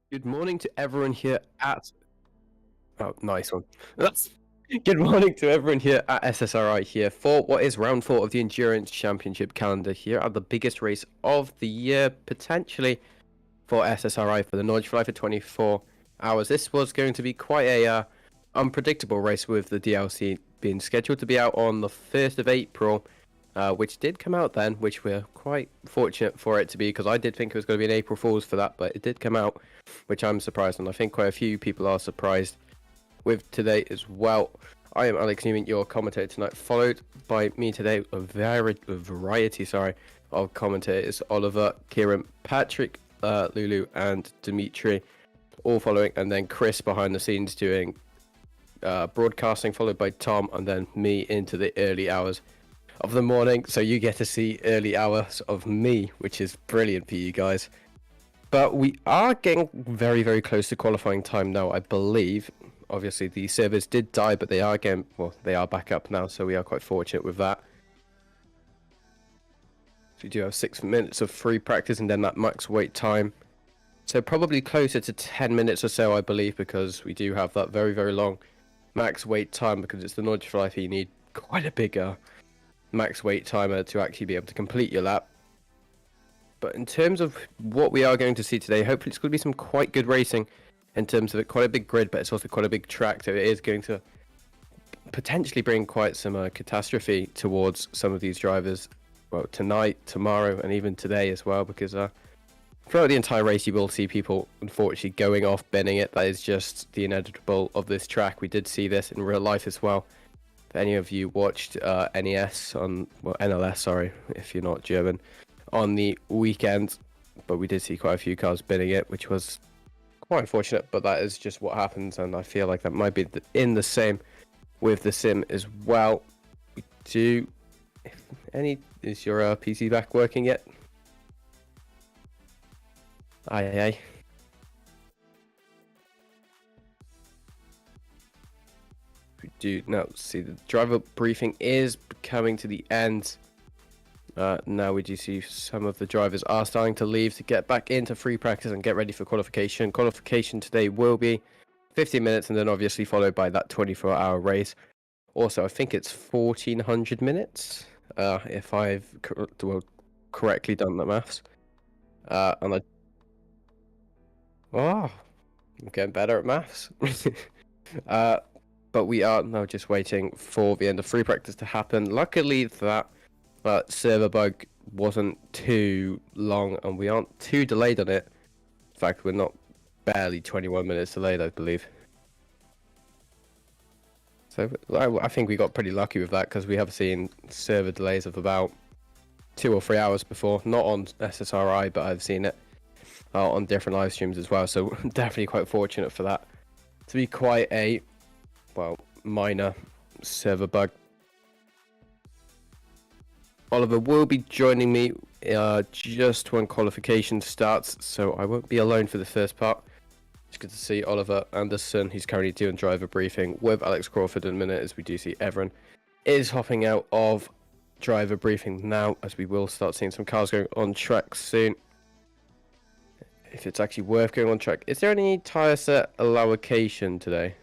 Good morning to everyone here at. Oh, nice one. That's good morning to everyone here at SSRI here for what is round 4 of the Endurance Championship calendar here at the biggest race of the year, potentially for SSRI for the Nordschleife for 24 hours. This was going to be quite a unpredictable race with the DLC being scheduled to be out on the 1st of April. Which did come out then, which we're quite fortunate for it to be, because I did think it was going to be an April Fool's for that, but it did come out, which I'm surprised, and I think quite a few people are surprised with today as well. I am Alex Newman, your commentator tonight, followed by me today, a variety of commentators: Oliver, Kieran, Patrick, Lulu, and Dimitri, all following, and then Chris behind the scenes doing broadcasting, followed by Tom, and then me into the early hours of the morning, so you get to see early hours of me, which is brilliant for you guys. But we are getting very, very close to qualifying time now, I believe. Obviously, the servers did die, but they are getting, well, they are back up now, so we are quite fortunate with that. So we do have 6 minutes of free practice and then that max wait time. So probably closer to 10 minutes or so, I believe, because we do have that very, very long max wait time, because it's the Nordschleife. You need quite a bigger max wait timer to actually be able to complete your lap. But in terms of what we are going to see today, hopefully it's going to be some quite good racing in terms of it. Quite a big grid, but it's also quite a big track, so it is going to potentially bring quite some catastrophe towards some of these drivers, well, tonight, tomorrow, and even today as well, because throughout the entire race you will see people unfortunately going off, bending it. That is just the inevitable of this track. We did see this in real life as well. If any of you watched NES on, well, NLS, sorry, if you're not German, on the weekend, but we did see quite a few cars binning it, which was quite unfortunate, but that is just what happens, and I feel like that might be in the same with the sim as well. We do, if any, is your PC back working yet? Aye. We do now see the driver briefing is coming to the end. Now we do see some of the drivers are starting to leave to get back into free practice and get ready for qualification. Qualification today will be 15 minutes and then obviously followed by that 24-hour race. Also, I think it's 1400 minutes, if I've correctly done the maths. And I'm getting better at maths. But we are now just waiting for the end of free practice to happen. Luckily, that server bug wasn't too long, and we aren't too delayed on it. In fact, we're not barely 21 minutes delayed, I believe. So I think we got pretty lucky with that, because we have seen server delays of about 2 or 3 hours before. Not on SSRI, but I've seen it on different live streams as well. So definitely quite fortunate for that to be quite a, well, minor server bug. Oliver will be joining me just when qualification starts, so I won't be alone for the first part. It's good to see Oliver Anderson. He's currently doing driver briefing with Alex Crawford in a minute, as we do see everyone is hopping out of driver briefing now, as we will start seeing some cars going on track soon. If it's actually worth going on track. Is there any tyre set allocation today?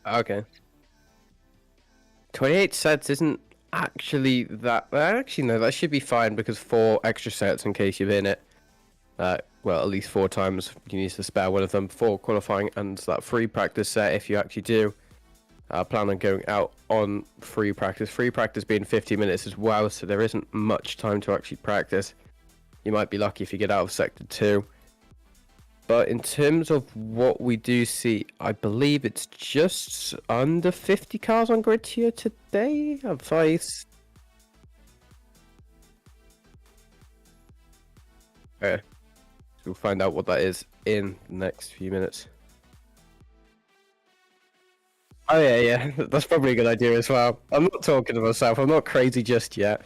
Okay. 28 sets isn't actually that. Actually, no, that should be fine, because 4 extra sets in case you're in it. Well, at least 4 times you need to spare one of them for qualifying, and that free practice set if you actually do plan on going out on free practice. Free practice being 50 minutes as well, so there isn't much time to actually practice. You might be lucky if you get out of sector 2. But in terms of what we do see, I believe it's just under 50 cars on grid here today. Advice. Okay. We'll find out what that is in the next few minutes. Oh yeah, that's probably a good idea as well. I'm not talking to myself, I'm not crazy just yet.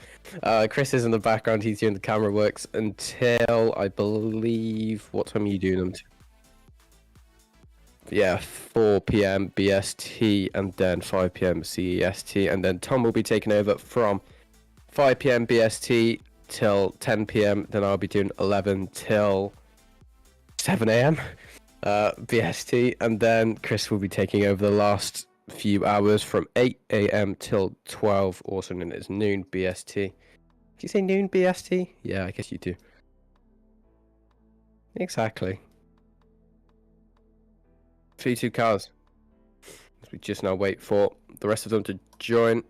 Chris is in the background, he's doing the camera works until, I believe, what time are you doing them to? Yeah, 4 PM BST and then 5 PM CEST, and then Tom will be taking over from 5 PM BST till 10 p.m. Then I'll be doing 11 till 7 a.m. BST, and then Chris will be taking over the last few hours from 8 a.m. till 12, also known as noon BST. Did you say noon BST? Yeah, I guess you do. Exactly. 32 cars. We just now wait for the rest of them to join.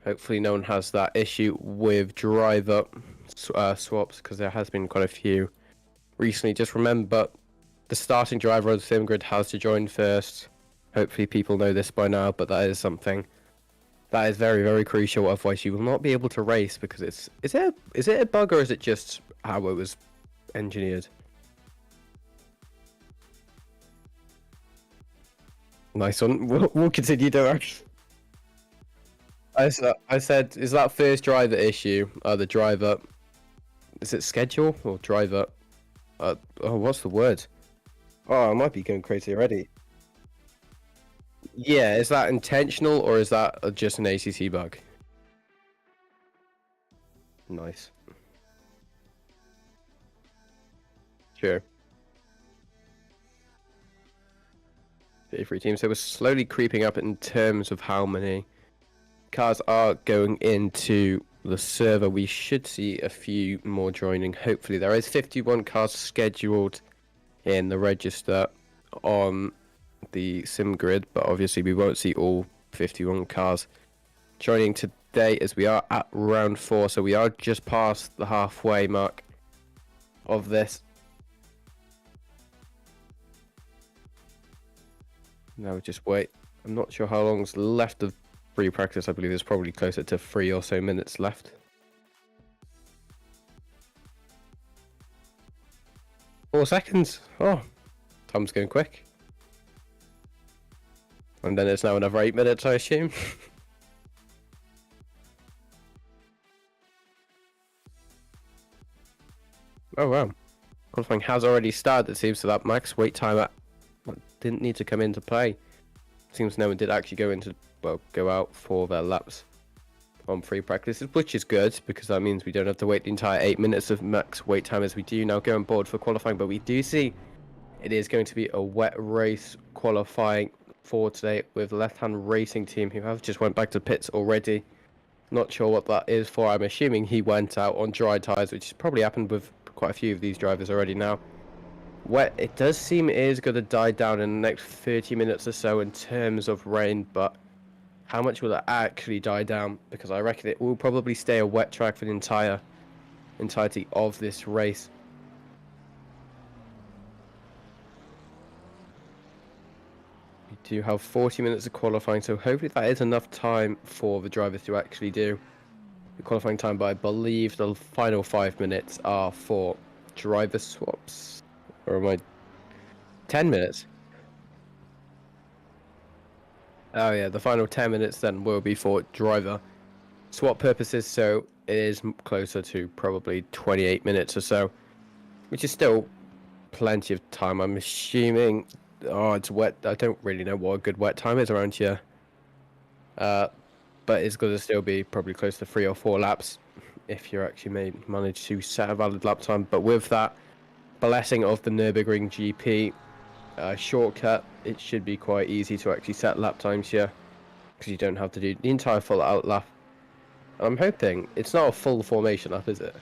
Hopefully no one has that issue with driver swaps, because there has been quite a few recently. Just remember, the starting driver on the sim grid has to join first. Hopefully people know this by now, but that is something that is very, very crucial. Otherwise you will not be able to race, because is it a bug, or is it just how it was engineered? Nice one. We'll continue, don't I said, is that first driver issue? The driver, is it schedule or driver? Oh, what's the word? Oh, I might be going crazy already. Yeah, is that intentional, or is that just an ACC bug? Nice. Sure. 33 teams. So we're slowly creeping up in terms of how many cars are going into the server. We should see a few more joining. Hopefully, there is 51 cars scheduled in the register on the sim grid, but obviously we won't see all 51 cars joining today, as we are at round 4, so we are just past the halfway mark of this. Now we just wait. I'm not sure how long's left of free practice. I believe there's probably closer to 3 or so minutes left. 4 seconds. Oh, time's going quick. And then it's now another 8 minutes, I assume. Oh wow. Qualifying has already started, it seems, so that max wait time didn't need to come into play. Seems no one did actually go out for their laps on free practices, which is good, because that means we don't have to wait the entire 8 minutes of max wait time as we do now go on board for qualifying. But we do see it is going to be a wet race qualifying for today, with the left-hand racing team, who have just went back to pits already. Not sure what that is for. I'm assuming he went out on dry tyres, which has probably happened with quite a few of these drivers already now. Wet, it does seem it is going to die down in the next 30 minutes or so in terms of rain, but how much will it actually die down? Because I reckon it will probably stay a wet track for the entirety of this race. We do have 40 minutes of qualifying, so hopefully that is enough time for the drivers to actually do the qualifying time, but I believe the final 5 minutes are for driver swaps. Or am I 10 minutes? Oh yeah, the final 10 minutes then will be for driver swap purposes, so it is closer to probably 28 minutes or so, which is still plenty of time. I'm assuming, oh, it's wet. I don't really know what a good wet time is around here, but it's going to still be probably close to 3 or 4 laps if you actually manage to set a valid lap time. But with that blessing of the Nurburgring GP shortcut, it should be quite easy to actually set lap times here, because you don't have to do the entire full out lap. And I'm hoping it's not a full formation lap, is it?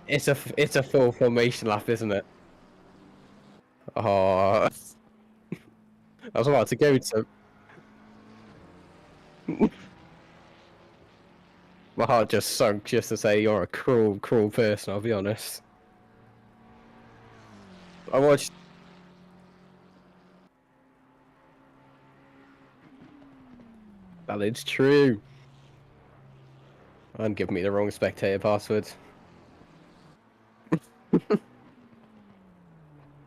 It's a full formation lap, isn't it? Oh, I was about to go to. My heart just sunk just to say you're a cruel, cruel person, I'll be honest. I watched... That is true. I'm giving me the wrong spectator password. Do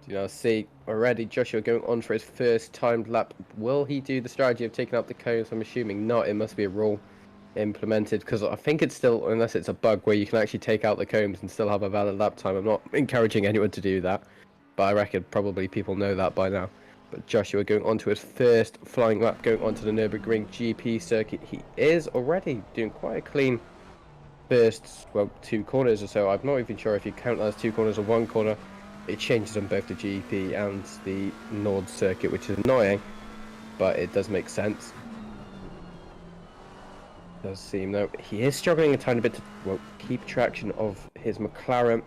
you now see already Joshua going on for his first timed lap? Will he do the strategy of taking out the cones? I'm assuming not. It must be a rule implemented, because I think it's still, unless it's a bug where you can actually take out the combs and still have a valid lap time. I'm not encouraging anyone to do that, but I reckon probably people know that by now. But Joshua going on to his first flying lap, going onto the Nurburgring GP circuit. He is already doing quite a clean first, well, 2 corners or so. I'm not even sure if you count that as 2 corners or 1 corner. It changes on both the GP and the Nord circuit, which is annoying, but it does make sense. Does seem though he is struggling a tiny bit to, well, keep traction of his McLaren.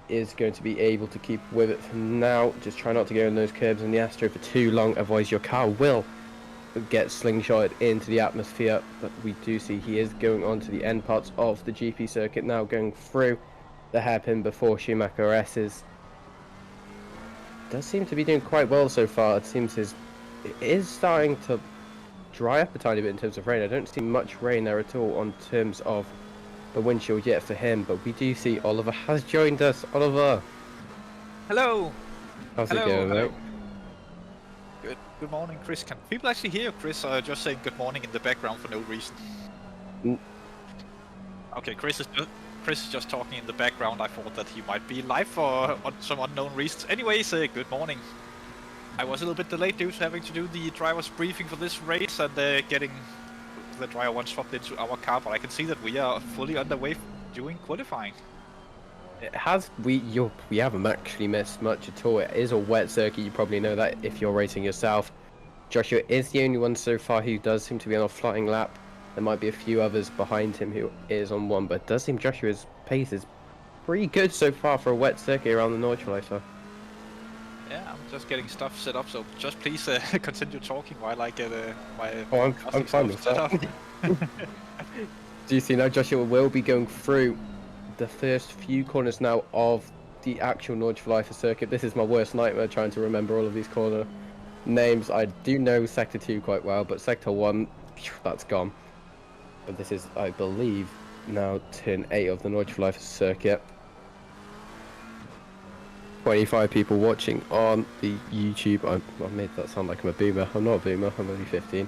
He is going to be able to keep with it for now. Just try not to go in those curbs in the Astro for too long, otherwise your car will get slingshotted into the atmosphere. But we do see he is going on to the end parts of the GP circuit now, going through the hairpin before Schumacher S's. Does seem to be doing quite well so far. It seems it is starting to dry up a tiny bit in terms of rain. I don't see much rain there at all on terms of the windshield yet for him, but we do see Oliver has joined us. Oliver, hello. How's it going, mate? Good morning, Chris. Can people actually hear you, Chris? Or just saying good morning in the background for no reason? Okay, Chris is just talking in the background. I thought that he might be live for some unknown reasons. Anyways, good morning. I was a little bit delayed due to having to do the driver's briefing for this race and getting the driver one swapped into our car, but I can see that we are fully underway doing qualifying. It has. We haven't actually missed much at all. It is a wet circuit. You probably know that if you're racing yourself. Joshua is the only one so far who does seem to be on a flying lap. There might be a few others behind him who is on one, but it does seem Joshua's pace is pretty good so far for a wet circuit around the Nordschleife. Yeah, I'm just getting stuff set up, so just please continue talking while I get my... Oh, I'm fine with that. Do you see now Joshua will be going through the first few corners now of the actual Nordschleife circuit. This is my worst nightmare, trying to remember all of these corner names. I do know Sector 2 quite well, but Sector 1, that's gone. But this is, I believe, now turn 8 of the Nordschleife circuit. 25 people watching on the YouTube. I made that sound like I'm a boomer. I'm not a boomer, I'm only 15.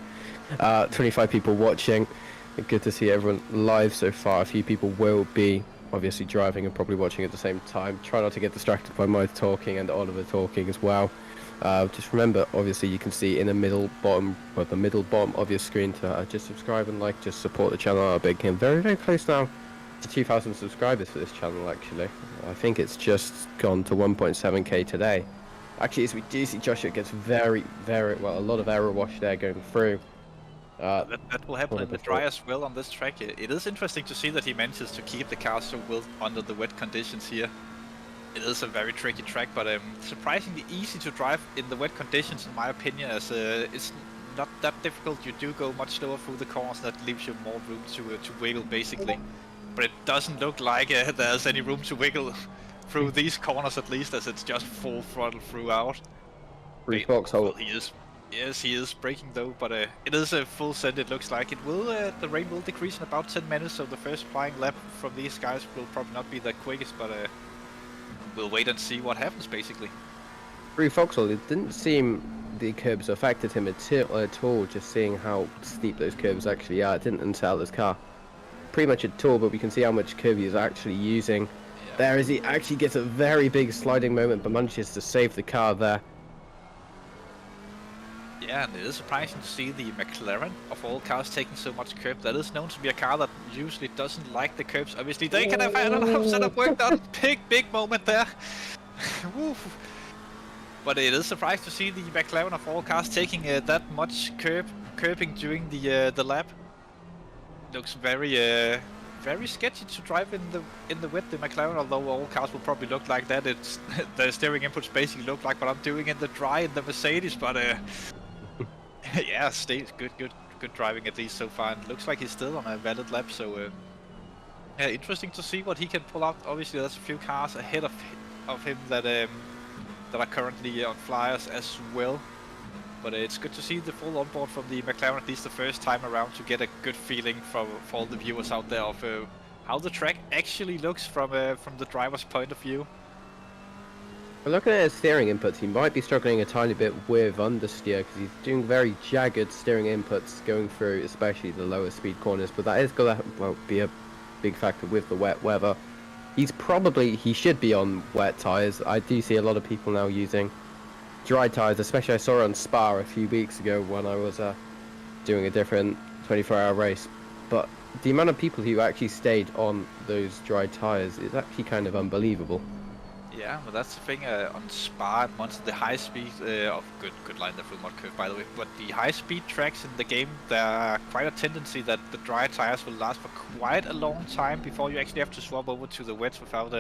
25 people watching. Good to see everyone live so far. A few people will be obviously driving and probably watching at the same time. Try not to get distracted by my talking and Oliver talking as well. Just remember, obviously you can see in the middle bottom of your screen to just subscribe and like, just support the channel out a big game. Very, very close now to 2,000 subscribers for this channel actually. I think it's just gone to 1.7k today. Actually, as we do see Joshua gets very, very, well, a lot of error wash there going through. That will happen in the dry as well on this track. It is interesting to see that he manages to keep the car so well under the wet conditions here. It is a very tricky track, but surprisingly easy to drive in the wet conditions in my opinion, as it's not that difficult. You do go much slower through the corners, that leaves you more room to wiggle basically. But it doesn't look like there's any room to wiggle through these corners, at least, as it's just full throttle throughout. Foxhole. Yes, he is braking though, but it is a full send. It looks like it will. The rain will decrease in about 10 minutes, so the first flying lap from these guys will probably not be the quickest, but we'll wait and see what happens basically. Through Foxhole, it didn't seem the curbs affected him at all. Just seeing how steep those curves actually are, it didn't unsettle his car pretty much at all, but we can see how much curve he is actually using. Yeah. There as he actually gets a very big sliding moment, but manages to save the car there. Yeah, and it is surprising to see the McLaren of all cars taking so much curb. That is known to be a car that usually doesn't like the curbs. Obviously, they can have had a lot of setup work done. Big moment there. But it is surprising to see the McLaren of all cars taking that much curbing during the lap. Looks very sketchy to drive in the wet, the McLaren, although all cars will probably look like that. It's the steering inputs basically look like what I'm doing in the dry in the Mercedes, but yeah, good driving at least so far, and looks like he's still on a valid lap, so yeah, interesting to see what he can pull out. Obviously there's a few cars ahead of him that are currently on flyers as well. But it's good to see the full onboard from the McLaren at least the first time around, to get a good feeling for all the viewers out there of how the track actually looks from the driver's point of view. Looking at his steering inputs, he might be struggling a tiny bit with understeer because he's doing very jagged steering inputs going through, especially the lower speed corners. But that is going to be a big factor with the wet weather. He should be on wet tyres. I do see a lot of people now using dry tires, especially I saw it on Spa a few weeks ago when I was doing a different 24-hour race. But the amount of people who actually stayed on those dry tires is actually kind of unbelievable. Yeah, but that's the thing on Spa and Monza, the high speed of good line there for the mud curve, by the way. But the high speed tracks in the game, there are quite a tendency that the dry tires will last for quite a long time before you actually have to swap over to the wets without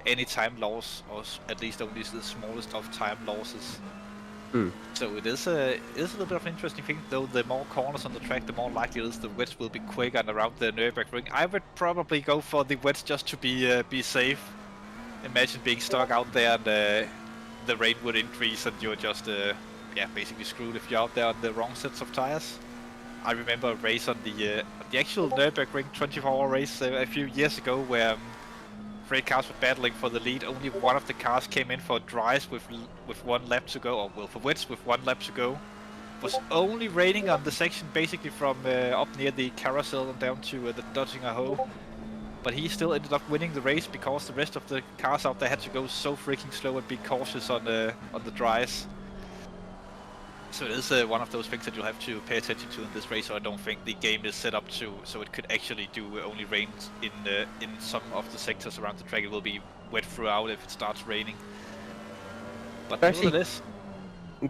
any time loss, or at least only the smallest of time losses. So it is a little bit of an interesting thing, though. The more corners on the track, the more likely it is the wets will be quicker and around the Nurburgring. I would probably go for the wets just to be safe. Imagine being stuck out there and the rain would increase and you're just basically screwed if you're out there on the wrong sets of tires. I remember a race on the actual Nurburgring 24-hour race a few years ago where 3 cars were battling for the lead. Only one of the cars came in for dries with 1 lap to go, or well, for wets with 1 lap to go. It was only raining on the section basically from up near the carousel and down to the Dodginger Hoe. But he still ended up winning the race because the rest of the cars out there had to go so freaking slow and be cautious on the dries. So it is one of those things that you'll have to pay attention to in this race. So I don't think the game is set up so it could actually do only rain in some of the sectors around the track. It will be wet throughout if it starts raining. But nevertheless,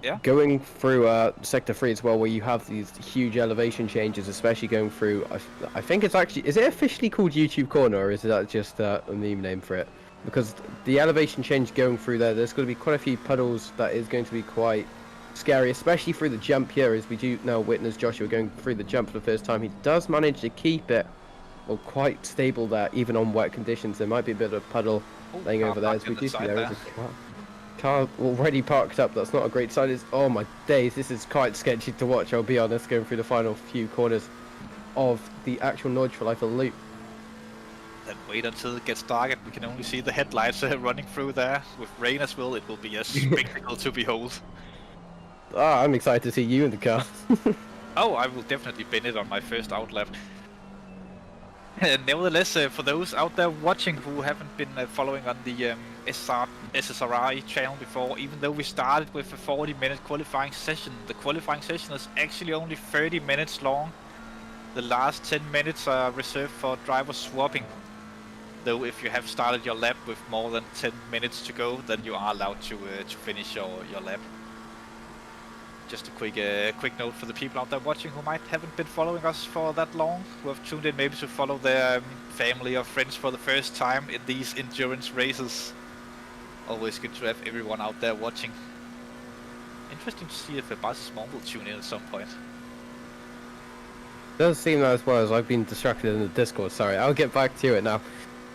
yeah. Going through Sector 3 as well, where you have these huge elevation changes, especially going through, I think it's actually, is it officially called YouTube Corner, or is that just a meme name for it? Because the elevation change going through there's going to be quite a few puddles that is going to be quite scary, especially through the jump here, as we do now witness Joshua going through the jump for the first time. He does manage to keep it quite stable there, even on wet conditions. There might be a bit of puddle laying over there, as we do see there is a car already parked up. That's not a great sign. Oh my days, this is quite sketchy to watch, I'll be honest, going through the final few corners of the actual Nordschleife loop. Then wait until it gets dark and we can only see the headlights running through there. With rain as well, it will be a spectacle to behold. I'm excited to see you in the car. Oh, I will definitely bin it on my first outlap. Nevertheless, for those out there watching who haven't been following on the SSRI channel before, even though we started with a 40-minute qualifying session, the qualifying session is actually only 30 minutes long. The last 10 minutes are reserved for driver swapping. Though if you have started your lap with more than 10 minutes to go, then you are allowed to finish your lap. Just a quick note for the people out there watching who haven't been following us for that long, who have tuned in maybe to follow their family or friends for the first time in these endurance races. Always good to have everyone out there watching. Interesting to see if Buzz Small will tune in at some point. Does seem that as well, as I've been distracted in the Discord. Sorry, I'll get back to it now.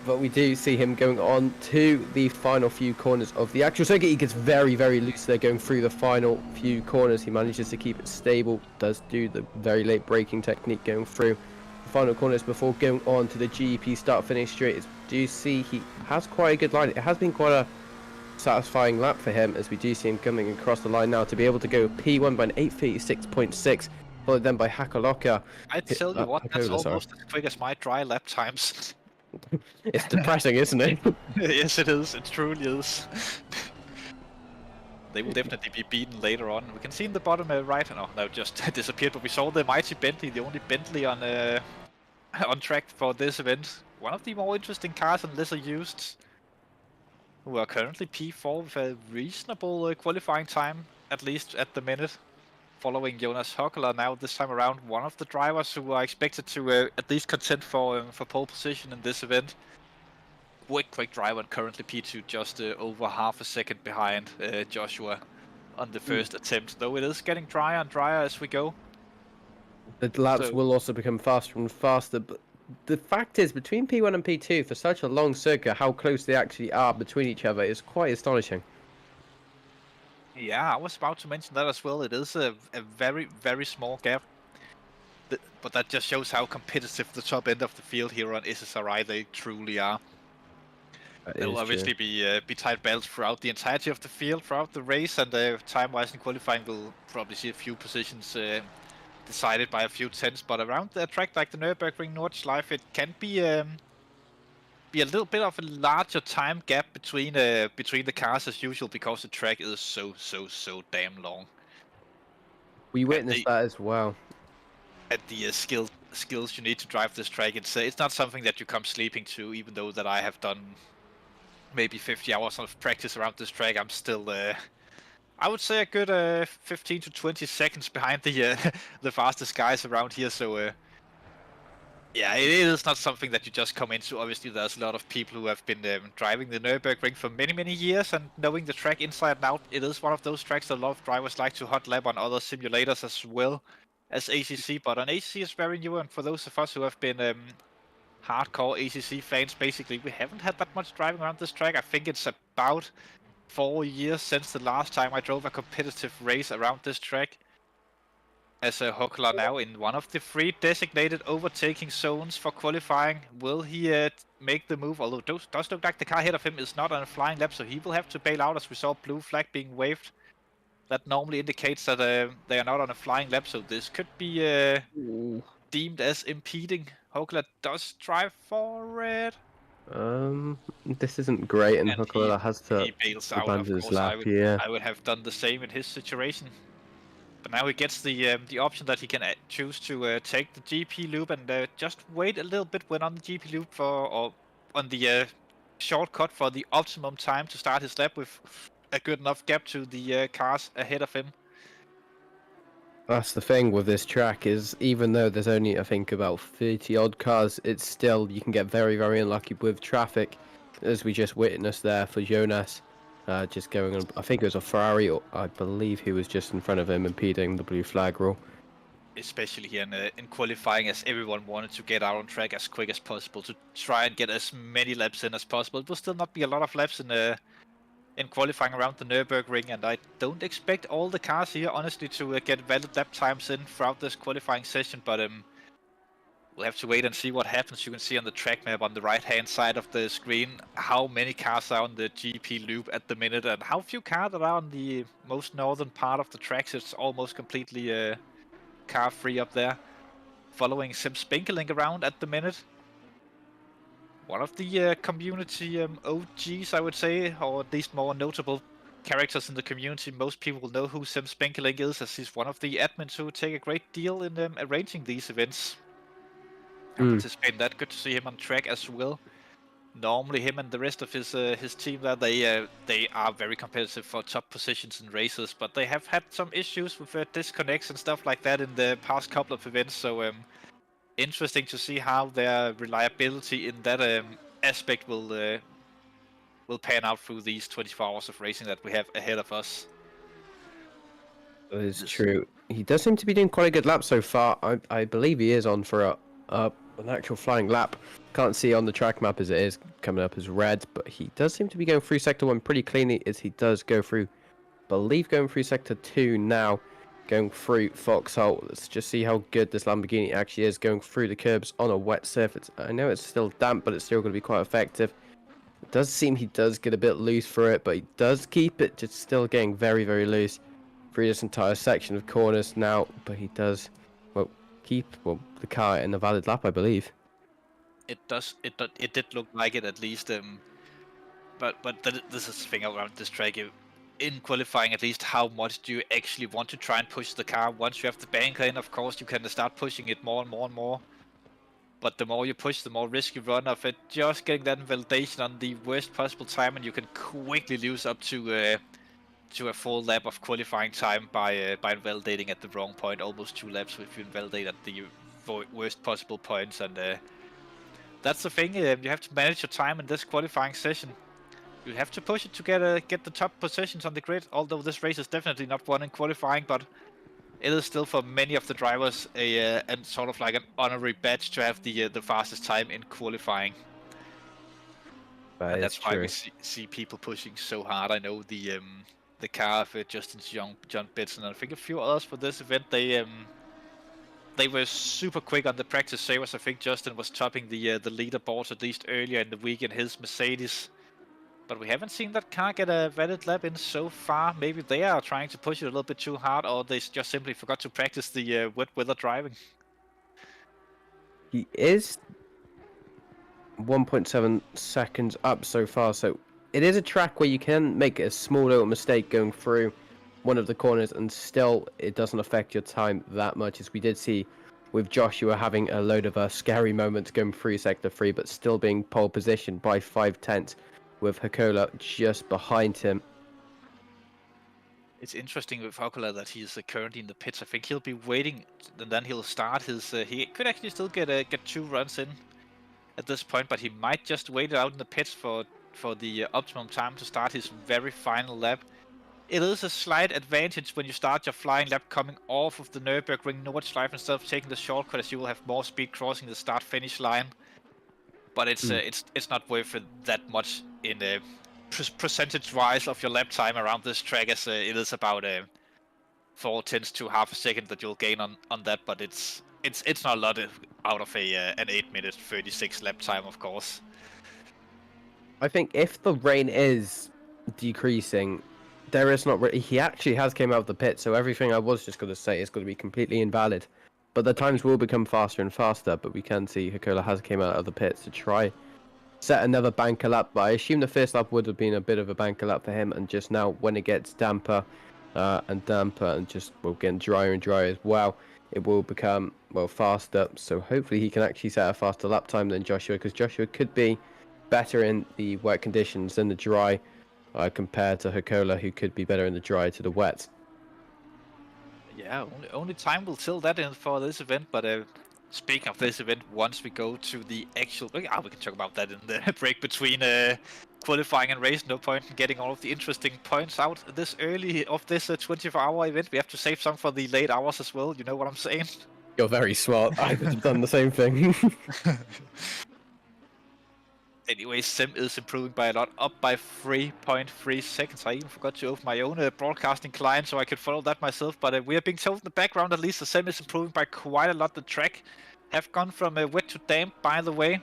But we do see him going on to the final few corners of the actual circuit. He gets very, very loose there going through the final few corners. He manages to keep it stable, does do the very late braking technique going through the final corners before going on to the GEP start-finish straight. As we do see, he has quite a good line. It has been quite a satisfying lap for him, as we do see him coming across the line now to be able to go P1 by an 8:36.6, followed then by Hakaloka. I tell you what, that's almost as quick as my dry lap times. It's depressing, isn't it? Yes, it is. It truly is. They will definitely be beaten later on. We can see in the bottom right. No, just disappeared. But we saw the mighty Bentley, the only Bentley on track for this event. One of the more interesting cars and lesser used. Who are currently P4 with a reasonable qualifying time, at least at the minute. Following Jonas Höckler now this time around, one of the drivers who are expected to at least contend for pole position in this event. Quick driver and currently P2, just over half a second behind Joshua on the first attempt, though it is getting drier and drier as we go. The laps will also become faster and faster, but the fact is, between P1 and P2, for such a long circuit, how close they actually are between each other is quite astonishing. Yeah, I was about to mention that as well. It is a very, very small gap. But that just shows how competitive the top end of the field here on SSRI they truly are. There will obviously be tight battles throughout the entirety of the field, throughout the race, and time-wise in qualifying we'll probably see a few positions decided by a few tenths. But around a track like the Nurburgring Nordschleife, it can be be a little bit of a larger time gap between the cars as usual because the track is so damn long. We And witnessed that as well. And the skills you need to drive this track, it's not something that you come sleeping to. Even though that I have done maybe 50 hours of practice around this track, I'm still I would say a good 15 to 20 seconds behind the the fastest guys around here. So yeah, it is not something that you just come into. Obviously, there's a lot of people who have been driving the Nurburgring for many years and knowing the track inside and out. It is one of those tracks that a lot of drivers like to hot lap on other simulators as well as ACC. But on ACC is very new, and for those of us who have been hardcore ACC fans, basically, we haven't had that much driving around this track. I think it's about 4 years since the last time I drove a competitive race around this track. As a Huckler now in one of the 3 designated overtaking zones for qualifying. Will he make the move? Although it does look like the car ahead of him is not on a flying lap, so he will have to bail out, as we saw blue flag being waved. That normally indicates that they are not on a flying lap, so this could be deemed as impeding. Huckler does drive for it. This isn't great, and And Huckler has to he bails out, of abandon his course. lap. Yeah. I would have done the same in his situation. But now he gets the option that he can choose to take the GP loop and just wait a little bit when on the GP loop or on the shortcut for the optimum time to start his lap with a good enough gap to the cars ahead of him. That's the thing with this track is even though there's only I think about 30 odd cars, it's still you can get very unlucky with traffic, as we just witnessed there for Jonas. Just going on, I think it was a Ferrari, or I believe he was just in front of him impeding the blue flag rule. Especially here in qualifying, as everyone wanted to get out on track as quick as possible to try and get as many laps in as possible. It will still not be a lot of laps in qualifying around the Nurburgring, and I don't expect all the cars here, honestly, to get valid lap times in throughout this qualifying session, but we'll have to wait and see what happens. You can see on the track map on the right-hand side of the screen how many cars are on the GP loop at the minute, and how few cars are on the most northern part of the tracks. It's almost completely car-free up there. Following Simsport around at the minute. One of the community OGs, I would say, or at least more notable characters in the community. Most people will know who Simsport is, as he's one of the admins who take a great deal in arranging these events. And participate in that. Good to see him on track as well. Normally, him and the rest of his team there, they are very competitive for top positions in races, but they have had some issues with disconnects and stuff like that in the past couple of events. So interesting to see how their reliability in that aspect will pan out through these 24 hours of racing that we have ahead of us. That is true. He does seem to be doing quite a good lap so far. I believe he is on for an actual flying lap. Can't see on the track map as it is coming up as red, but he does seem to be going through sector 1 pretty cleanly, as he does go through, believe going through sector 2 now, going through Foxhole. Let's just see how good this Lamborghini actually is going through the curbs on a wet surface. I know it's still damp, but it's still going to be quite effective. It does seem he does get a bit loose for it, but he does keep it just still getting very loose through this entire section of corners now, but he does keep the car in a valid lap, I believe. It did look like it, at least. But this is the thing around this track. In qualifying, at least, how much do you actually want to try and push the car? Once you have the banker in, of course, you can start pushing it more and more. But the more you push, the more risk you run of it just getting that validation on the worst possible time, and you can quickly lose up to a full lap of qualifying time by invalidating at the wrong point. Almost 2 laps if you invalidate at the worst possible points, and that's the thing. You have to manage your time in this qualifying session. You have to push it to get the top positions on the grid. Although this race is definitely not won in qualifying, but it is still for many of the drivers and sort of like an honorary badge to have the fastest time in qualifying. And that's why we see people pushing so hard. I know the car of Justin John Bitson, and I think a few others for this event, they were super quick on the practice savers. I think Justin was topping the leaderboards at least earlier in the week in his Mercedes. But we haven't seen that car get a valid lap in so far. Maybe they are trying to push it a little bit too hard, or they just simply forgot to practice the wet weather driving. He is 1.7 seconds up so far. So it is a track where you can make a small little mistake going through one of the corners and still it doesn't affect your time that much, as we did see with Joshua having a load of scary moments going through sector 3, but still being pole position by 5/10 with Hakola just behind him. It's interesting with Hakola that he's currently in the pits. I think he'll be waiting, and then he'll start his. He could actually still get 2 runs in at this point, but he might just wait it out in the pits for the optimum time to start his very final lap. It is a slight advantage when you start your flying lap coming off of the Nurburgring Nordschleife instead of taking the shortcut, as you will have more speed crossing the start-finish line. But it's not worth it that much in percentage-wise of your lap time around this track, as it is about 4/10 to half a second that you'll gain on that. But it's not a lot out of an 8-minute 36 lap time, of course. I think if the rain is decreasing, there is not. He actually has came out of the pit, so everything I was just going to say is going to be completely invalid. But the times will become faster and faster. But we can see Hakola has came out of the pits to try set another banker lap. But I assume the first lap would have been a bit of a banker lap for him, and just now when it gets damper and damper and just getting drier and drier as well, it will become faster. So hopefully he can actually set a faster lap time than Joshua, because Joshua could be better in the wet conditions than the dry, compared to Hakola, who could be better in the dry to the wet. Yeah, only time will tell that in for this event. But speaking of this event, once we go to the actual, we can talk about that in the break between qualifying and race. No point in getting all of the interesting points out this early of this 24-hour event. We have to save some for the late hours as well. You know what I'm saying? You're very smart. I would have done the same thing. Anyway, Sim is improving by a lot, up by 3.3 seconds. I even forgot to open my own broadcasting client so I could follow that myself. But we are being told in the background, at least, the Sim is improving by quite a lot. The track have gone from wet to damp, by the way.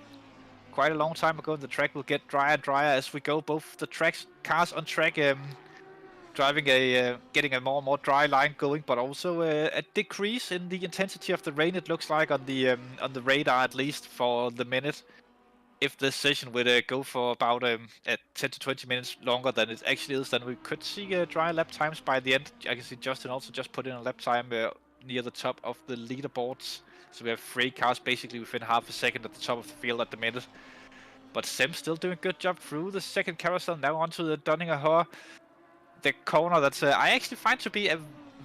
Quite a long time ago, the track will get drier and drier as we go. Both the cars on track driving getting a more and more dry line going, but also a decrease in the intensity of the rain. It looks like on the radar, at least for the minute. If this session would go for about 10 to 20 minutes longer than it actually is, then we could see dry lap times by the end. I can see Justin also just put in a lap time near the top of the leaderboards. So we have 3 cars basically within half a second at the top of the field at the minute. But Sim's still doing a good job through the second carousel, now onto the Donninger. The corner that's I actually find to be a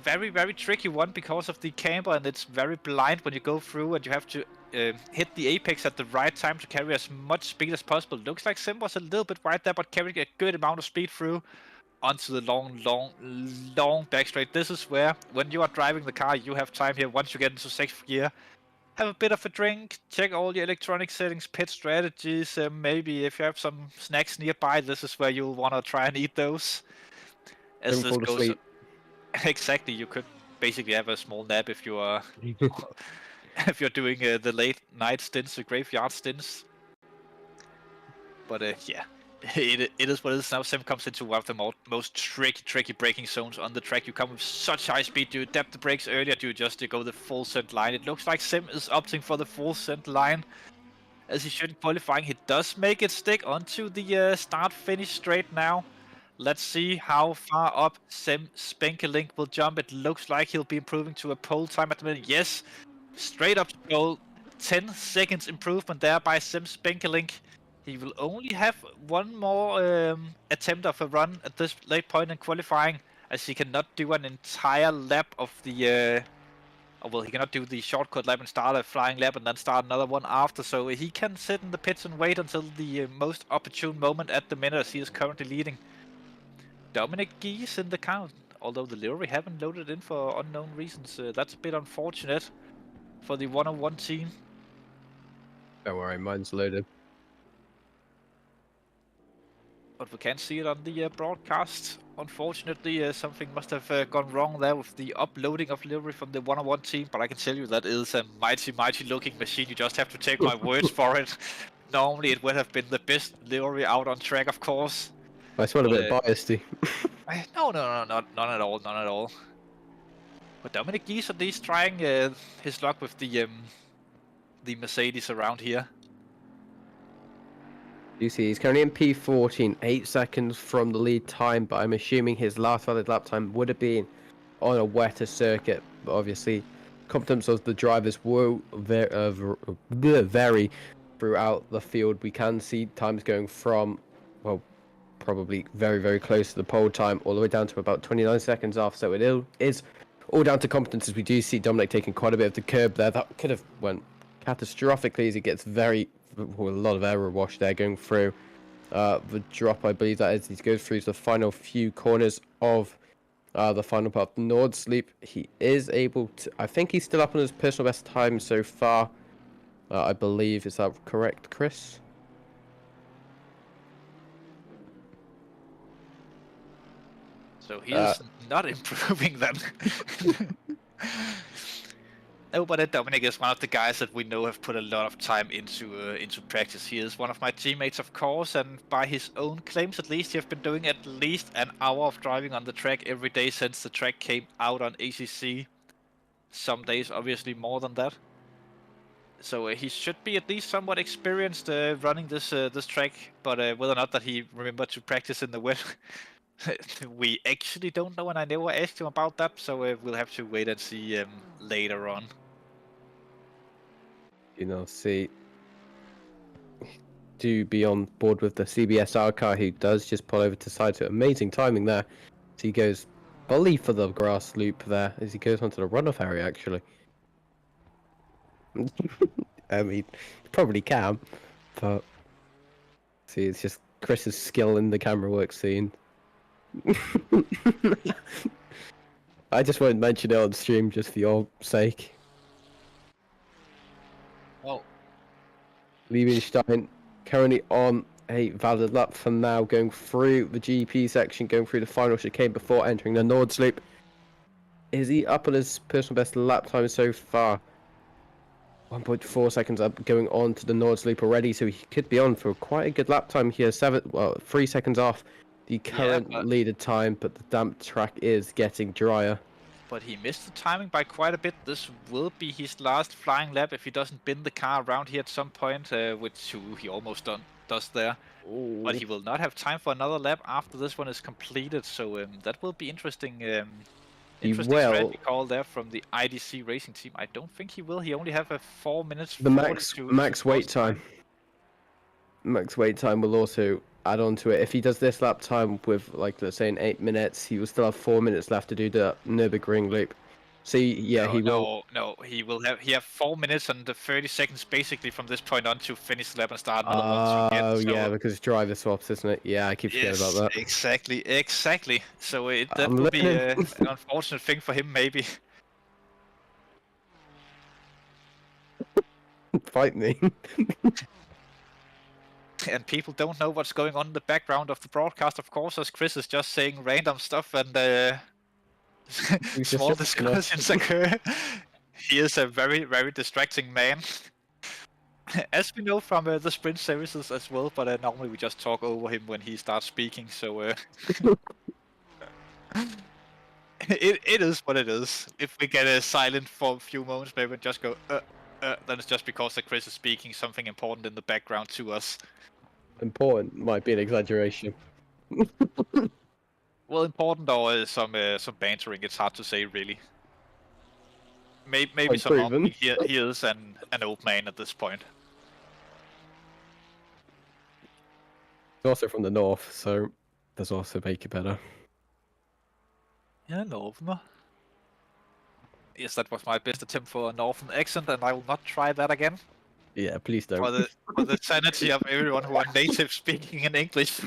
very, very tricky one because of the camber, and it's very blind when you go through, and you have to hit the apex at the right time to carry as much speed as possible. Looks like Sim was a little bit wide there, but carrying a good amount of speed through onto the long back straight. This is where, when you are driving the car, you have time here once you get into 6th gear. Have a bit of a drink, check all your electronic settings, pit strategies. Maybe if you have some snacks nearby, this is where you'll want to try and eat those. As this goes, exactly, you could basically have a small nap if you are if you're doing the late night stints, the graveyard stints. But yeah, it is what it is now. Sim comes into one of the most tricky braking zones on the track. You come with such high speed. Do you dab the brakes earlier? Do you just go the full send line? It looks like Sim is opting for the full send line, as he should in qualifying. He does make it stick onto the start-finish straight now. Let's see how far up Sim Spenkelink will jump. It looks like he'll be improving to a pole time at the minute. Yes, straight up to goal. 10 seconds improvement there by Sim Spenkelink. He will only have one more attempt of a run at this late point in qualifying, as he cannot do an entire lap of the... well, he cannot do the shortcut lap and start a flying lap and then start another one after, so he can sit in the pits and wait until the most opportune moment at the minute, as he is currently leading. Dominic Geese in the count, although the livery haven't loaded in for unknown reasons. That's a bit unfortunate for the 101 team. Don't worry, mine's loaded. But we can't see it on the broadcast. Unfortunately, something must have gone wrong there with the uploading of livery from the 101 team. But I can tell you that is a mighty looking machine. You just have to take my words for it. Normally it would have been the best livery out on track, of course. I smell a bit biased. No, none at all. But Dominic Geese at least trying his luck with the Mercedes around here. You see, he's currently in P14, 8 seconds from the lead time, but I'm assuming his last valid lap time would have been on a wetter circuit. But obviously, competence of the drivers will vary throughout the field. We can see times going from, well, probably very, very close to the pole time, all the way down to about 29 seconds off. So it is all down to competences. We do see Dominic taking quite a bit of the curb there. That could have went catastrophically as he gets a lot of error wash there going through the drop, I believe that is. He goes through the final few corners of the final part of the Nordschleife. He is able to, I think he's still up on his personal best time so far, I believe. Is that correct, Chris? So he's not improving then. No, but Dominic is one of the guys that we know have put a lot of time into practice. He is one of my teammates, of course, and by his own claims, at least, he has been doing at least an hour of driving on the track every day since the track came out on ACC. Some days, obviously, more than that. So he should be at least somewhat experienced running this track, but whether or not that he remembered to practice in the wet, we actually don't know, and I never asked him about that, so we'll have to wait and see later on. You know, see, do be on board with the CBSR car, who does just pull over to the side. So amazing timing there. So he goes fully for the grass loop there as he goes onto the runoff area, actually. I mean, he probably can, but see, it's just Chris's skill in the camera work scene. I just won't mention it on stream just for your sake. Well, Liebenstein currently on a valid lap for now, going through the GP section, going through the final chicane before entering the Nordschleife. Is he up on his personal best lap time so far? 1.4 seconds up, going on to the Nordschleife already, so he could be on for quite a good lap time here. 3 seconds off the current leader time, but the damp track is getting drier. But he missed the timing by quite a bit. This will be his last flying lap if he doesn't bin the car around here at some point, which he almost does there. Ooh. But he will not have time for another lap after this one is completed, so that will be interesting. Interesting strategy call there from the IDC racing team. I don't think he will. He only have a 4 minutes. The max wait time. Max wait time will also add on to it. If he does this lap time with, like, let's say in 8 minutes, he will still have 4 minutes left to do the Nurburgring loop. So yeah, he will. No, he will have. He have 4 minutes and 30 seconds basically from this point on to finish the lap and start another one. Oh yeah, because driver swaps, isn't it? Yeah, I keep forgetting about that. Exactly. So that will be an unfortunate thing for him, maybe. Fight me. And people don't know what's going on in the background of the broadcast, of course, as Chris is just saying random stuff and small discussions occur. He is a very, very distracting man. As we know from the sprint services as well, but normally we just talk over him when he starts speaking, so it is what it is. If we get silent for a few moments, maybe just go then it's just because that Chris is speaking something important in the background to us. Important might be an exaggeration. Well, important or some bantering. It's hard to say, really. Maybe some. He is an old man at this point. He's also from the north, so does also make it better. Yeah, northerner. Yes, that was my best attempt for a northern accent, and I will not try that again. Yeah, please don't. For the sanity of everyone who are native speaking in English.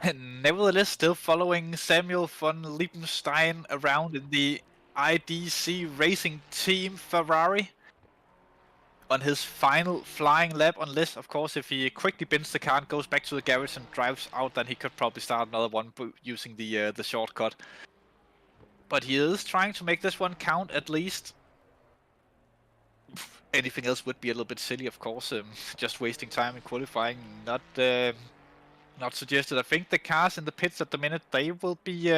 And nevertheless, still following Samuel von Liebenstein around in the IDC racing team Ferrari on his final flying lap, unless, of course, if he quickly bins the car and goes back to the garage and drives out, then he could probably start another one using the shortcut. But he is trying to make this one count at least. Anything else would be a little bit silly, of course. Just wasting time in qualifying, not suggested. I think the cars in the pits at the minute, they will be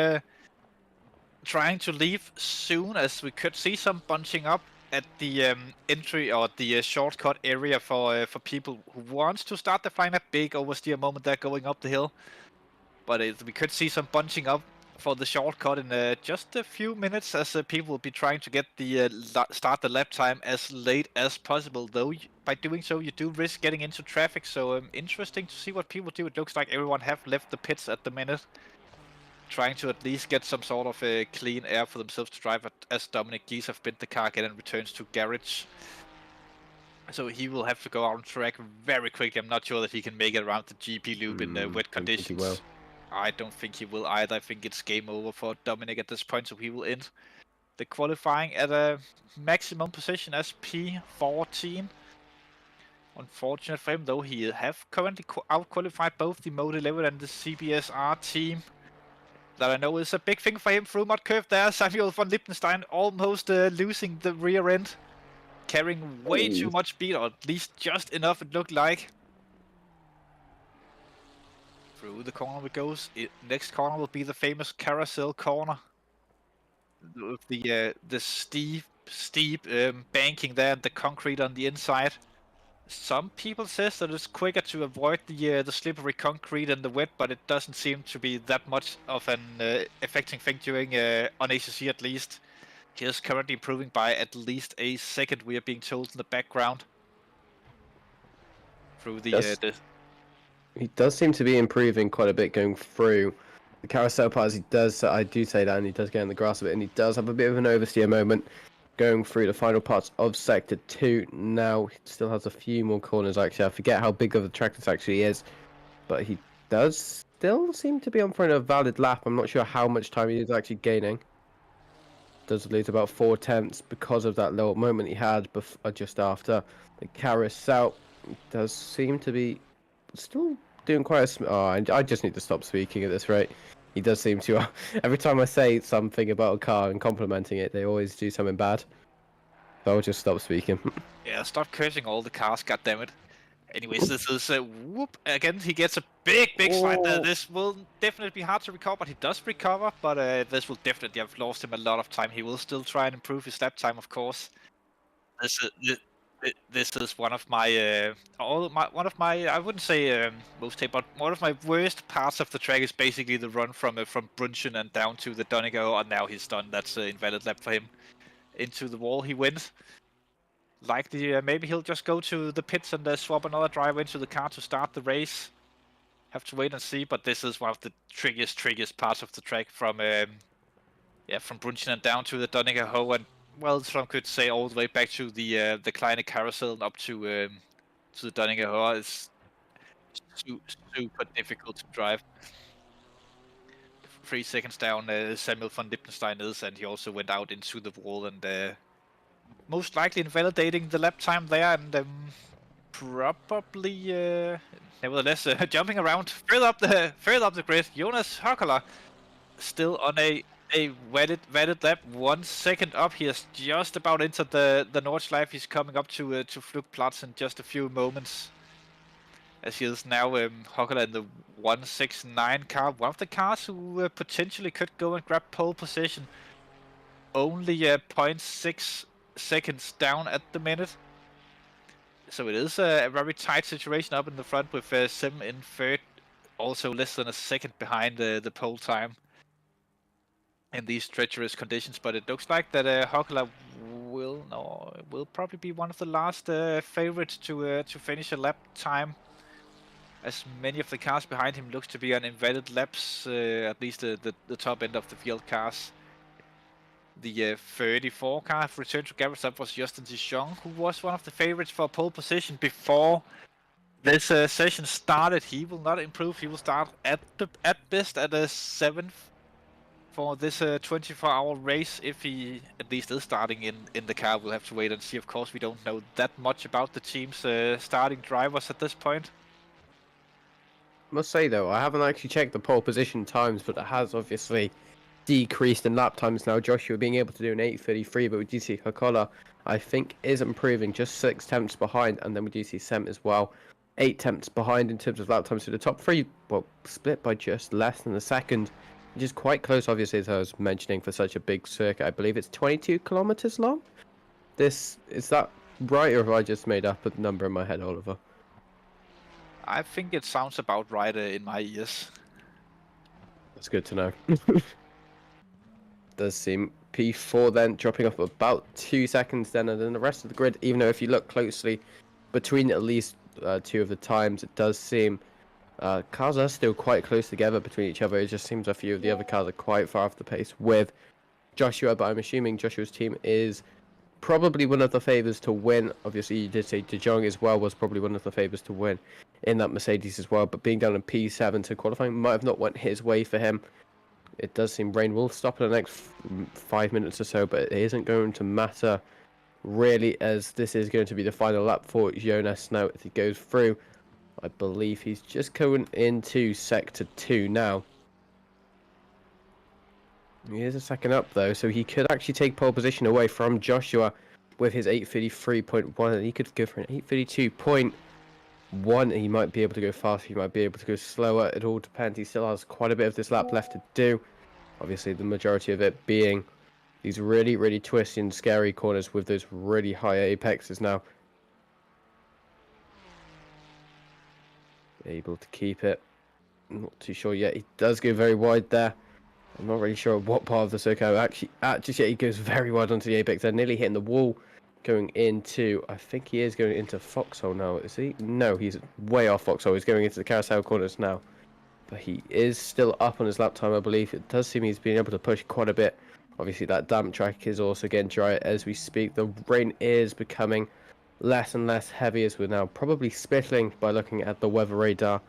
trying to leave soon, as we could see some bunching up at the entry or the shortcut area for people who wants to start the final. Big oversteer moment there going up the hill, but we could see some bunching up for the shortcut in just a few minutes, as people will be trying to get the start the lap time as late as possible. Though by doing so, you do risk getting into traffic. So interesting to see what people do. It looks like everyone have left the pits at the minute, trying to at least get some sort of clean air for themselves to drive, as Dominic Gies have bent the car again and returns to garage. So he will have to go out on track very quickly. I'm not sure that he can make it around the GP loop in wet conditions. I don't think he will either. I think it's game over for Dominic at this point, so he will end the qualifying at a maximum position as P14. Unfortunate for him, though, he have currently out-qualified both the Mode 11 and the CBSR team. That I know is a big thing for him through mud curve there. Samuel von Lippenstein almost losing the rear end, carrying way too much speed, or at least just enough it looked like. Through the corner it goes. Next corner will be the famous carousel corner. With the steep banking there and the concrete on the inside. Some people says that it's quicker to avoid the slippery concrete and the wet, but it doesn't seem to be that much of an affecting thing during on ACC at least. He is currently improving by at least a second, we are being told in the background. Through the he does seem to be improving quite a bit going through the carousel parts. He does, I do say that, and he does get in the grass a bit, and he does have a bit of an oversteer moment going through the final parts of Sector 2. Now, he still has a few more corners, actually. I forget how big of a track this actually is, but he does still seem to be on for a valid lap. I'm not sure how much time he is actually gaining. Does lose about 4 tenths because of that little moment he had just after the carousel. He does seem to be still doing quite a... Oh, I just need to stop speaking at this rate. He does seem to... Every time I say something about a car and complimenting it, they always do something bad. So I'll just stop speaking. Yeah, stop cursing all the cars, goddammit. Anyways, this is whoop. Again, he gets a big slide there. This will definitely be hard to recover, but he does recover. But this will definitely have lost him a lot of time. He will still try and improve his lap time, of course. This is one of my I wouldn't say most tape, but one of my worst parts of the track is basically the run from Brunchen and down to the Donegal, and now he's done. That's an invalid lap for him. Into the wall he went. Likely, maybe he'll just go to the pits and swap another driver into the car to start the race. Have to wait and see, but this is one of the trickiest parts of the track from Brunchen and down to the Donegal, and well, some could say all the way back to the Kleine Carousel and up to the Donegal. It's super difficult to drive. 3 seconds down, Samuel von Lippenstein is, and he also went out into the wall and most likely invalidating the lap time there, and probably nevertheless jumping around further up the grid. Jonas Höckerler still on a valid lap, 1 second up. He has just about entered the Nordschleife. He's coming up to Flugplatz in just a few moments, as he is now Höckerler in the 169 car, one of the cars who potentially could go and grab pole position. Only 0.6 seconds down at the minute, so it is a very tight situation up in the front with Sim in third, also less than a second behind the pole time in these treacherous conditions. But it looks like that Höckerler will probably be one of the last favorites to finish a lap time, as many of the cars behind him looks to be on invalid laps, at least the top end of the field cars. The 34 car have returned to garage. That was Justin Dijon, who was one of the favorites for pole position before this session started. He will not improve. He will start at best at a 7th for this 24-hour race. If he at least is starting in the car, we'll have to wait and see. Of course, we don't know that much about the team's starting drivers at this point. Must say though, I haven't actually checked the pole position times, but it has obviously decreased in lap times now. Joshua being able to do an 8:33, but we do see Höckerler, I think, is improving, just 6 tenths behind, and then we do see Sem as well, 8 tenths behind in terms of lap times. So the top three, well, split by just less than a second, which is quite close, obviously, as I was mentioning, for such a big circuit. I believe it's 22 kilometers long. Is that right, or have I just made up a number in my head, Oliver? I think it sounds about right in my ears. That's good to know. Does seem P4 then dropping off about 2 seconds then, and then the rest of the grid, even though if you look closely between at least 2 of the times, it does seem cars are still quite close together between each other. It just seems a few of the other cars are quite far off the pace with Joshua, but I'm assuming Joshua's team is probably one of the favours to win. Obviously, you did say De Jong as well was probably one of the favours to win in that Mercedes as well, but being down in P7 to qualifying might have not went his way for him. It does seem rain will stop in the next 5 minutes or so, but it isn't going to matter really, as this is going to be the final lap for Jonas now if he goes through. I believe he's just going into sector 2 now. He is a second up though, so he could actually take pole position away from Joshua with his 8:33.1, and he could go for an 8:32.1. He might be able to go faster, he might be able to go slower. It all depends. He still has quite a bit of this lap left to do. Obviously, the majority of it being these really, really twisty and scary corners with those really high apexes now. Able to keep it. I'm not too sure yet. He does go very wide there. I'm not really sure what part of the circuit actually just yet. He goes very wide onto the apex. They're nearly hitting the wall going into, I think he is going into Foxhole now, is he? No, he's way off Foxhole. He's going into the carousel corners now. But he is still up on his lap time, I believe. It does seem he's been able to push quite a bit. Obviously, that damp track is also getting drier as we speak. The rain is becoming less and less heavy as we're now probably spittling by looking at the weather radar.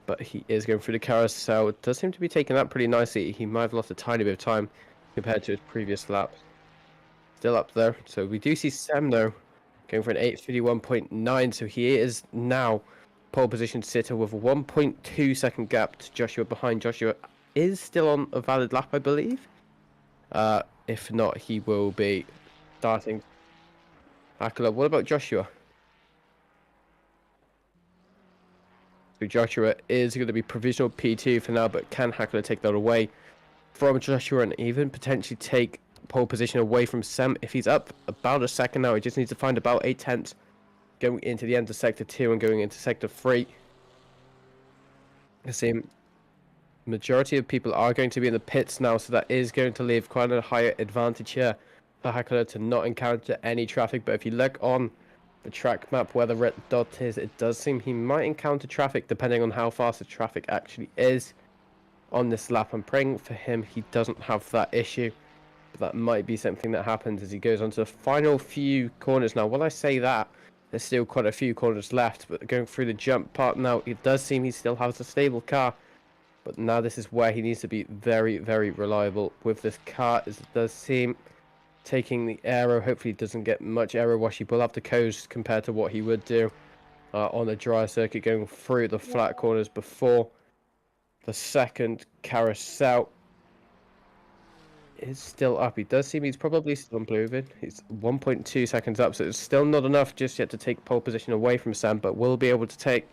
But he is going through the carousel. It does seem to be taking that pretty nicely. He might have lost a tiny bit of time compared to his previous laps. Still up there. So we do see Sam, though, going for an 8:51.9. So he is now pole position sitter with a 1.2 second gap to Joshua behind. Joshua is still on a valid lap, I believe. If not, he will be starting. Akala, what about Joshua? So Joshua is going to be provisional P2 for now, but can Hackler take that away from Joshua and even potentially take pole position away from Sam? If he's up about a second now, he just needs to find about 8/10 going into the end of sector 2 and going into sector 3. The same majority of people are going to be in the pits now, so that is going to leave quite a higher advantage here for Hackler to not encounter any traffic. But if you look on the track map where the red dot is, it does seem he might encounter traffic depending on how fast the traffic actually is on this lap. I'm praying for him he doesn't have that issue, but that might be something that happens as he goes on to the final few corners. Now, while I say that, there's still quite a few corners left, but going through the jump part now, it does seem he still has a stable car. But now this is where he needs to be very, very reliable with this car, as it does seem taking the aero. Hopefully he doesn't get much aero wash. He will have to coast compared to what he would do on a dry circuit, going through the flat corners before the second carousel is still up. He does seem he's probably still improving. He's 1.2 seconds up, so it's still not enough just yet to take pole position away from Sam, but will be able to take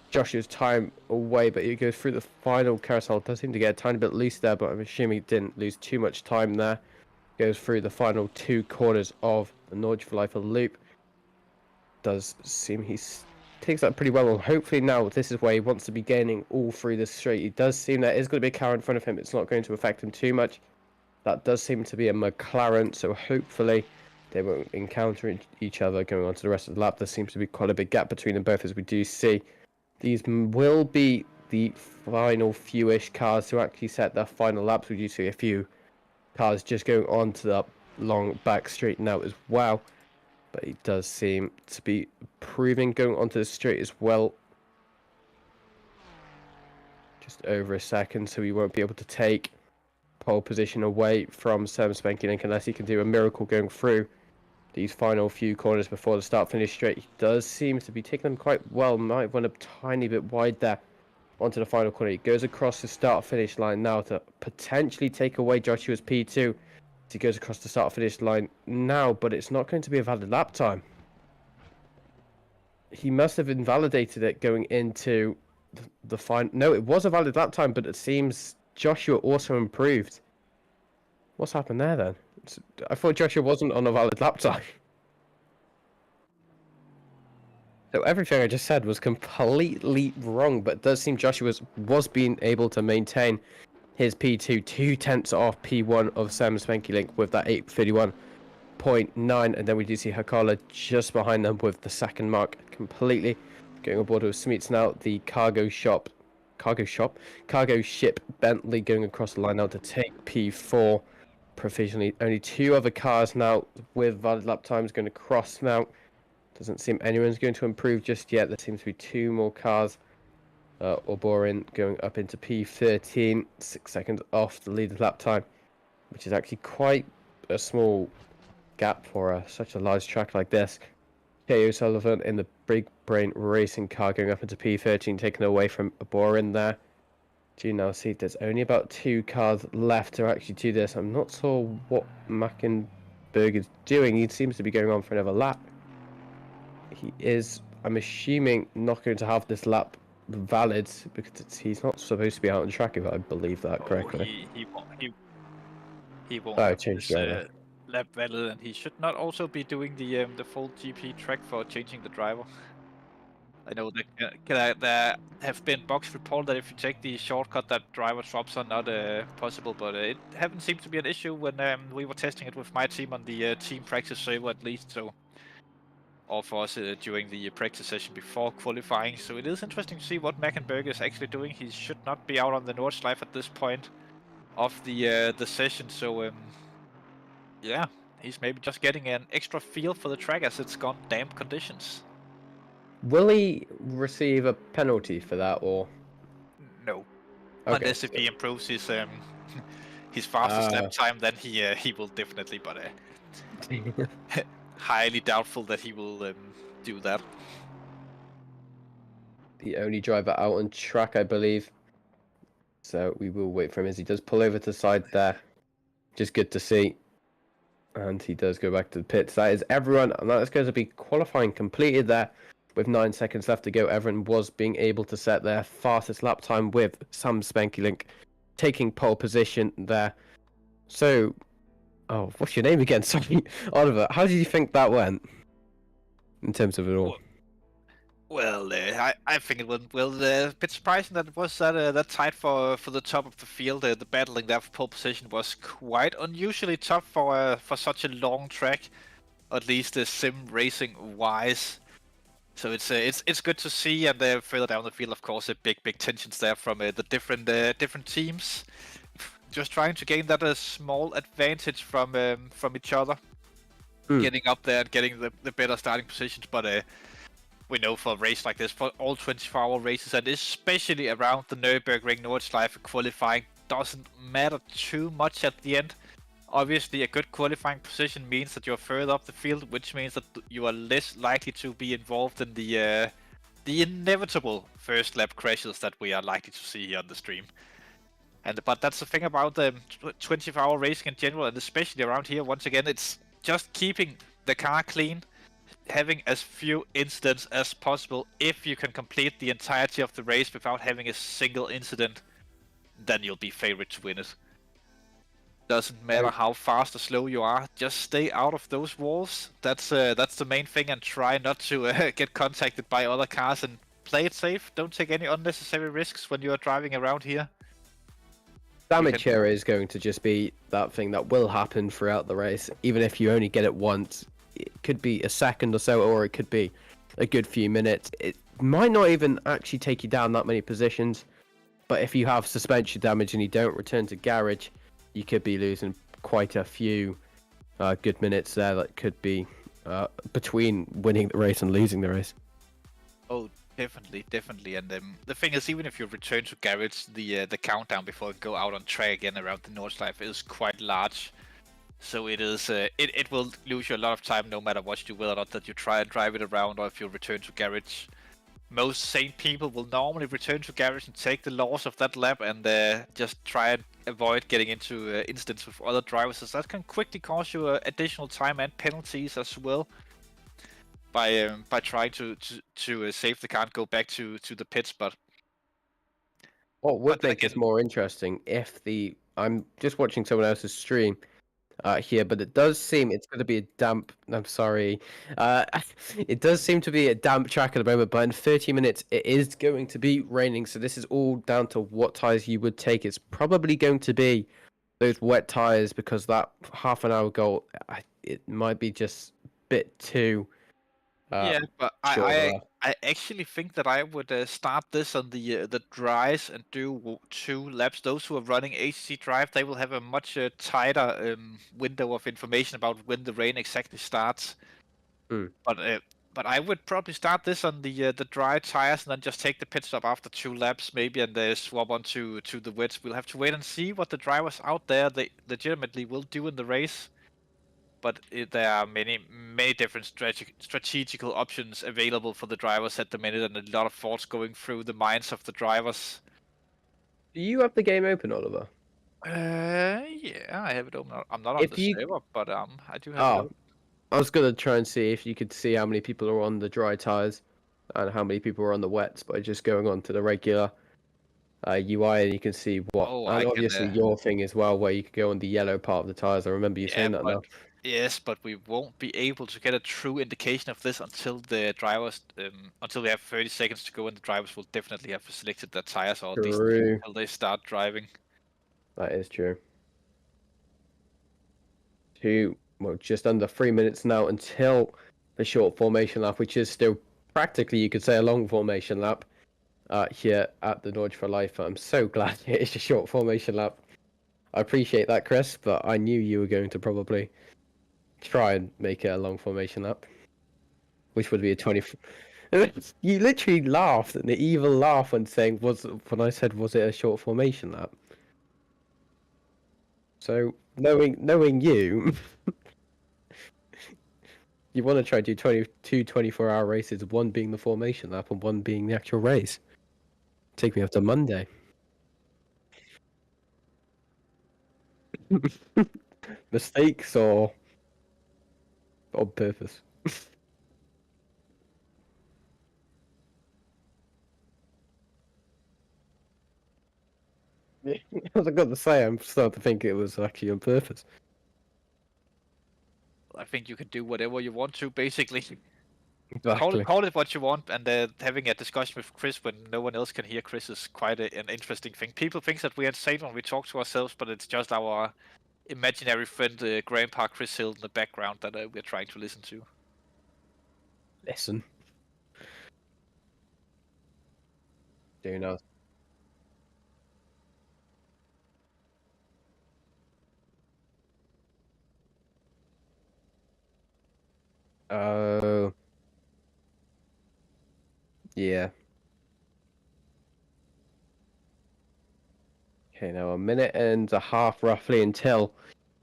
Joshua's time away. But he goes through the final carousel. Does seem to get a tiny bit loose there, but I'm assuming he didn't lose too much time there. Goes through the final two corners of the Nordschleife loop. Does seem he takes that pretty well. Well, hopefully now this is where he wants to be gaining all through this straight. He does seem there is going to be a car in front of him. It's not going to affect him too much. That does seem to be a McLaren, so hopefully they won't encounter each other going on to the rest of the lap. There seems to be quite a big gap between them both, as we do see. These will be the final fewish cars to actually set their final laps. We do see a few cars just going on to the long back straight now as well, but it does seem to be proving going onto the straight as well. Just over a second, so he won't be able to take pole position away from Sam Spanking unless he can do a miracle going through these final few corners before the start finish straight. He does seem to be taking them quite well. Might run a tiny bit wide there onto the final corner. He goes across the start finish line now to potentially take away Joshua's P2. He goes across the start finish line now, but it's not going to be a valid lap time. He must have invalidated it going into the final. No, it was a valid lap time, but it seems Joshua also improved. What's happened there then? I thought Joshua wasn't on a valid lap time. So everything I just said was completely wrong, but it does seem Joshua was being able to maintain his P2 2/10 off P1 of Sam Spanky Link with that 8:31.9, and then we do see Hakala just behind them with the second mark completely going on board with Smeets now. The cargo ship Bentley going across the line now to take P4 provisionally. Only 2 other cars now with valid lap times going to cross now. Doesn't seem anyone's going to improve just yet. There seems to be 2 more cars. Orborin going up into P13, 6 seconds off the leader's lap time, which is actually quite a small gap for such a large track like this. K.O. Sullivan in the Big Brain Racing car going up into P13, taken away from Orborin there. Do you now see there's only about 2 cars left to actually do this? I'm not sure what Mackenberg is doing. He seems to be going on for another lap. He is, I'm assuming, not going to have this lap valid because he's not supposed to be out on track, if I believe that correctly. He won't Oh, have changed his lap valid, and he should not also be doing the full GP track for changing the driver. I know that there have been box report that if you take the shortcut, that driver swaps are not possible, but it haven't seemed to be an issue when we were testing it with my team on the team practice server at least. So. Or for us during the practice session before qualifying. So it is interesting to see what Mackenberg is actually doing. He should not be out on the Nordschleife at this point of the session. So yeah, he's maybe just getting an extra feel for the track as it's gone damp conditions. Will he receive a penalty for that, or no? Okay. Unless if he improves his fastest lap time, then he will definitely. But highly doubtful that he will do that. The only driver out on track, I believe. So we will wait for him as he does pull over to the side there. Just good to see. And he does go back to the pits. That is everyone. And that's going to be qualifying completed there. With 9 seconds left to go, everyone was being able to set their fastest lap time with Sam Spanky Link taking pole position there. So, oh, what's your name again? Sorry, Oliver. How did you think that went in terms of it all? Well, I think it went well. A bit surprising that it was that tight for the top of the field. The battling there for pole position was quite unusually tough for such a long track, at least sim racing wise. So it's good to see, and further down the field, of course, big tensions there from the different teams, just trying to gain that small advantage from each other, getting up there and getting the better starting positions. But we know for a race like this, for all 24-hour races, and especially around the Nurburgring Nordschleife, qualifying doesn't matter too much at the end. Obviously, a good qualifying position means that you're further up the field, which means that you are less likely to be involved in the inevitable first lap crashes that we are likely to see here on the stream. But that's the thing about the 24-hour racing in general, and especially around here. Once again, it's just keeping the car clean, having as few incidents as possible. If you can complete the entirety of the race without having a single incident, then you'll be favorite to win it. Doesn't matter how fast or slow you are, just stay out of those walls. That's the main thing, and try not to get contacted by other cars, and play it safe. Don't take any unnecessary risks when you are driving around here. Damage here is going to just be that thing that will happen throughout the race, even if you only get it once. It could be a second or so, or it could be a good few minutes. It might not even actually take you down that many positions, but if you have suspension damage and you don't return to garage, you could be losing quite a few good minutes there. That could be between winning the race and losing the race. Oh, definitely. And the thing is, even if you return to garage, the countdown before you go out on track again around the Nordschleife is quite large. So it is it will lose you a lot of time no matter what you do, whether or not that you try and drive it around or if you return to garage. Most sane people will normally return to garage and take the loss of that lap and just try and avoid getting into incidents with other drivers, as that can quickly cost you additional time and penalties as well. By trying to save the car and go back to the pits. But what would make this more interesting if the I'm just watching someone else's stream here, but it does seem it's going to be a damp. I'm sorry. It does seem to be a damp track at the moment, but in 30 minutes it is going to be raining. So this is all down to what tires you would take. It's probably going to be those wet tires because that half an hour goal, it might be just a bit too. Yeah, but Sure. I actually think that I would start this on the dries and do 2 laps. Those who are running ACC drive, they will have a much tighter window of information about when the rain exactly starts. Mm. But I would probably start this on the dry tires and then just take the pit stop after 2 laps maybe and swap on to the wets. We'll have to wait and see what the drivers out there they legitimately will do in the race. But there are many different strategical options available for the drivers at the minute, and a lot of thoughts going through the minds of the drivers. Do you have the game open, Oliver? Yeah, I have it open. I'm not on the server, but I do have it open. I was gonna try and see if you could see how many people are on the dry tires and how many people are on the wets by just going on to the regular UI, and you can see what. Oh, And obviously your thing as well, where you could go on the yellow part of the tires. I remember you saying that now. Yes, but we won't be able to get a true indication of this until the drivers, until we have 30 seconds to go, and the drivers will definitely have selected their tires, or at least until they start driving. That is true. Just under 3 minutes now until the short formation lap, which is still practically, you could say, a long formation lap here at the Nordschleife. I'm so glad it is a short formation lap. I appreciate that, Chris, but I knew you were going to probably try and make it a long formation lap, which would be a 20. You literally laughed, an evil laugh when I said, was it a short formation lap? So knowing you, you want to try to do 22 24-hour races, one being the formation lap and one being the actual race. Take me up to Monday. Mistakes or on purpose? I was going to say, I'm starting to think it was actually on purpose. I think you can do whatever you want to, basically. Exactly. Call it what you want, and having a discussion with Chris when no one else can hear Chris is quite an interesting thing. People think that we're insane when we talk to ourselves, but it's just our imaginary friend, Grandpa Chris Hill, in the background that we're trying to listen to. Listen. Do you know? Oh. Yeah. Okay, now 1.5 minutes roughly until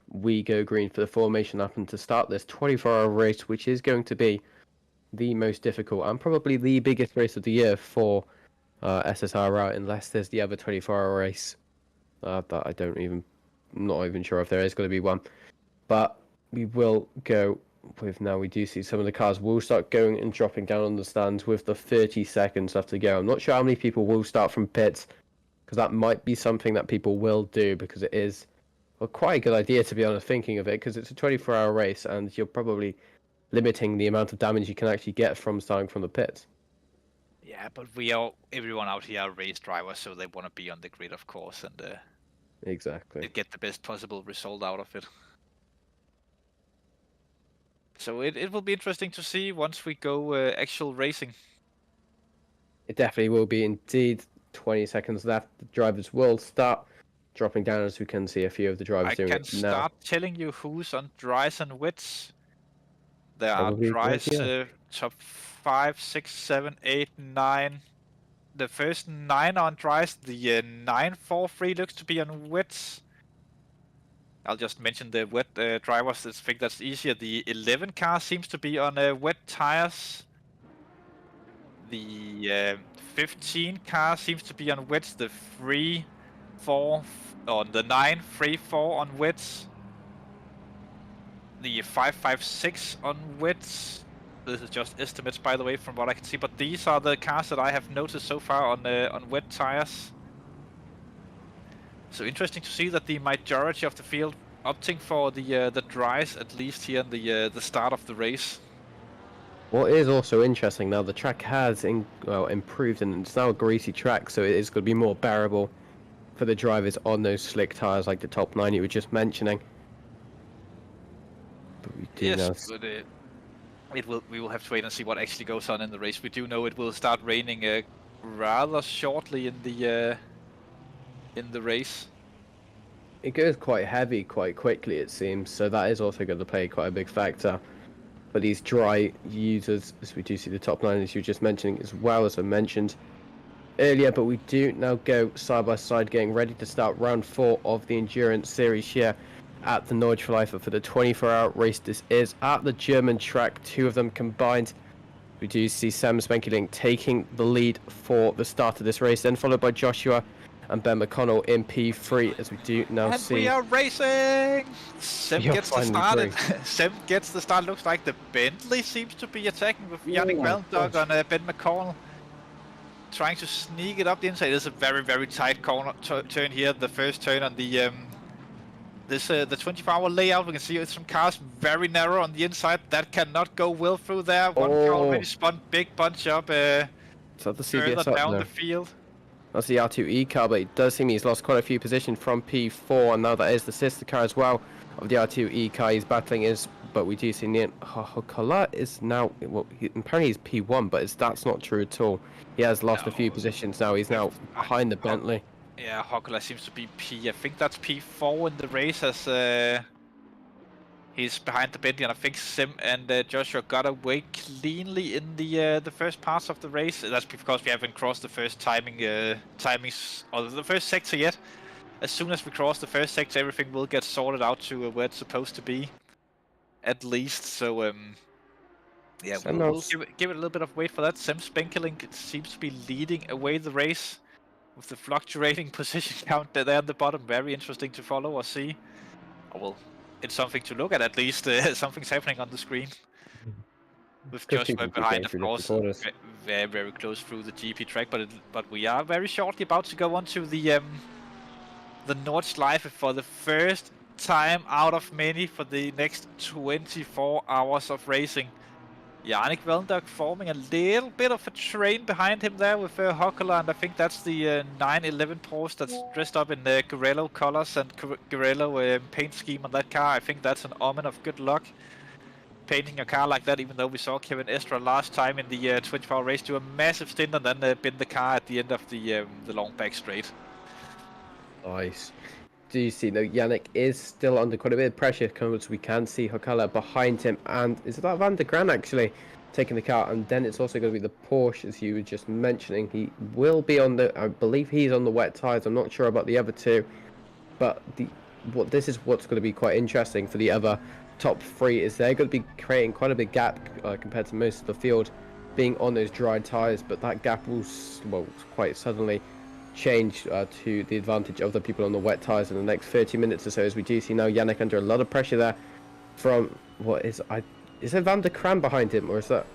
we go green for the formation lap and to start this 24-hour race, which is going to be the most difficult and probably the biggest race of the year for SSRI, unless there's the other 24-hour race that I'm not even sure if there is going to be one. But we will go with now. We do see some of the cars will start going and dropping down on the stands with the 30 seconds left to go. I'm not sure how many people will start from pits, because that might be something that people will do, because it is quite a good idea, to be honest, thinking of it, because it's a 24-hour race and you're probably limiting the amount of damage you can actually get from starting from the pits. Yeah, but everyone out here are race drivers, so they want to be on the grid, of course, and exactly get the best possible result out of it. So it will be interesting to see once we go actual racing. It definitely will be indeed. 20 seconds left. The drivers will start dropping down, as we can see a few of the drivers doing it now. I can start telling you who's on dries and wets. There are dries top 5, 6, 7, 8, 9. The first 9 are on dries. The 943 looks to be on wets. I'll just mention the wet drivers. I think that's easier. The 11 car seems to be on wet tires. The 15 car seems to be on wets. The 3, 4 on the 9, 3, 4 on wets. The 556 on wets. This is just estimates, by the way, from what I can see. But these are the cars that I have noticed so far on wet tires. So interesting to see that the majority of the field opting for the dries, at least here in the start of the race. What is also interesting now, the track has improved and it's now a greasy track, so it is going to be more bearable for the drivers on those slick tyres like the top 9 you were just mentioning. But we do know... but we will have to wait and see what actually goes on in the race. We do know it will start raining rather shortly in the race. It goes quite heavy quite quickly, it seems, so that is also going to play quite a big factor for these dry users, as we do see the top 9 as you were just mentioning, as well as I mentioned earlier. But we do now go side by side, getting ready to start round 4 of the endurance series here at the Nordschleife for the 24-hour race. This is at the German track, 2 of them combined. We do see Sam Spenkeling taking the lead for the start of this race, then followed by Joshua and Ben McConnell in P3, as we do now and see. We are racing! Sem gets the start. Sem gets the start. Looks like the Bentley seems to be attacking with Yannick Valendog on Ben McConnell, trying to sneak it up the inside. It's a very, very tight corner turn here. The first turn on the the 24-hour layout. We can see some cars very narrow on the inside. That cannot go well through there. One car already spun big bunch up so the CBS further down the field. That's the R2E car, but it does seem he's lost quite a few positions from P4, and now that is the sister car as well of the R2E car he's battling but we do see Nian Hokola is now, apparently he's P1, but that's not true at all. He has lost a few positions now. He's now behind the Bentley. Yeah, Hokola seems to be I think that's P4 in the race, as he's behind the Bentley, and I think Sim and Joshua got away cleanly in the first parts of the race. That's because we haven't crossed the first timings or the first sector yet. As soon as we cross the first sector, everything will get sorted out to where it's supposed to be, at least. So yeah, we'll give it a little bit of wait for that. Sam Spenkeling seems to be leading away the race with the fluctuating position count there at the bottom. Very interesting to follow or see. Oh, well, it's something to look at least. Something's happening on the screen. With Joshua behind, of course, very, very close through the GP track. But we are very shortly about to go on to the Nordschleife for the first time out of many for the next 24 hours of racing. Yannick Valendog forming a little bit of a train behind him there with Hokola, and I think that's the 911 Porsche that's dressed up in the Garello colors and Garello paint scheme on that car. I think that's an omen of good luck, painting a car like that, even though we saw Kevin Estra last time in the 24-hour race do a massive stint and then bin the car at the end of the long back straight. Nice. Do you see, Yannick is still under quite a bit of pressure, because we can see Hokola behind him, and is that Van der Gran actually taking the car? And then it's also going to be the Porsche, as you were just mentioning. He will be on I believe he's on the wet tyres. I'm not sure about the other two, but this is what's going to be quite interesting for the other top 3, is they're going to be creating quite a big gap compared to most of the field being on those dry tyres, but that gap will quite suddenly change to the advantage of the people on the wet tyres in the next 30 minutes or so, as we do see now Yannick under a lot of pressure there from is it Van der Kran behind him, or is that,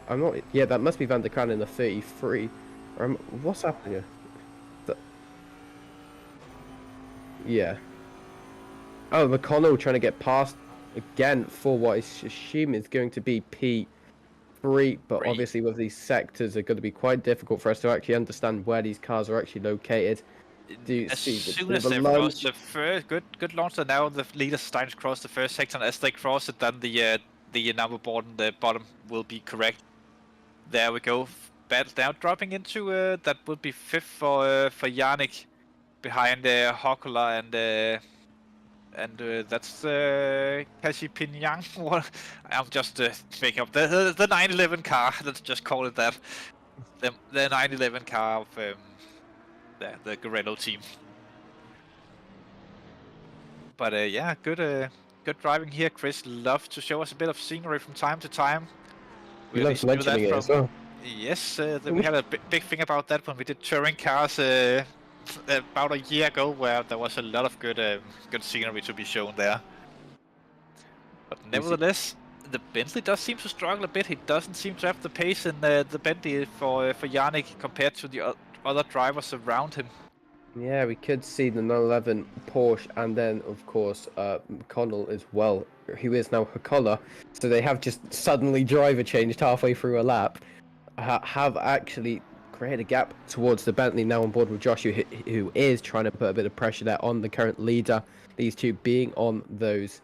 I'm not, yeah, that must be Van der Kran in the 33, or what's happening here? Yeah. Oh, McConnell trying to get past again for what I assume is going to be P3, but obviously with these sectors are going to be quite difficult for us to actually understand where these cars are actually located. As soon as they cross the first good launch, and now the leaders starting to cross the first sector, and as they cross it, then the number board on the bottom will be correct. There we go. Battle down, dropping into that would be 5th for Yannick behind Hokola and that's Kashi Pinyang. I'm just making up the 911 car. Let's just call it that. The 911 car of the Garello team. But yeah, good driving here. Chris loves to show us a bit of scenery from time to time. We love mentioning it as well. Yes, we had a big thing about that when we did touring cars about a year ago, where there was a lot of good scenery to be shown there. But nevertheless, the Bentley does seem to struggle a bit. He doesn't seem to have the pace in the Bentley for Yannick compared to the other drivers around him. Yeah, we could see the 911 Porsche, and then of course McConnell as well, who is now Hakola. So they have just suddenly driver changed halfway through a lap. Have actually created a gap towards the Bentley, now on board with Joshua, who is trying to put a bit of pressure there on the current leader. These two being on those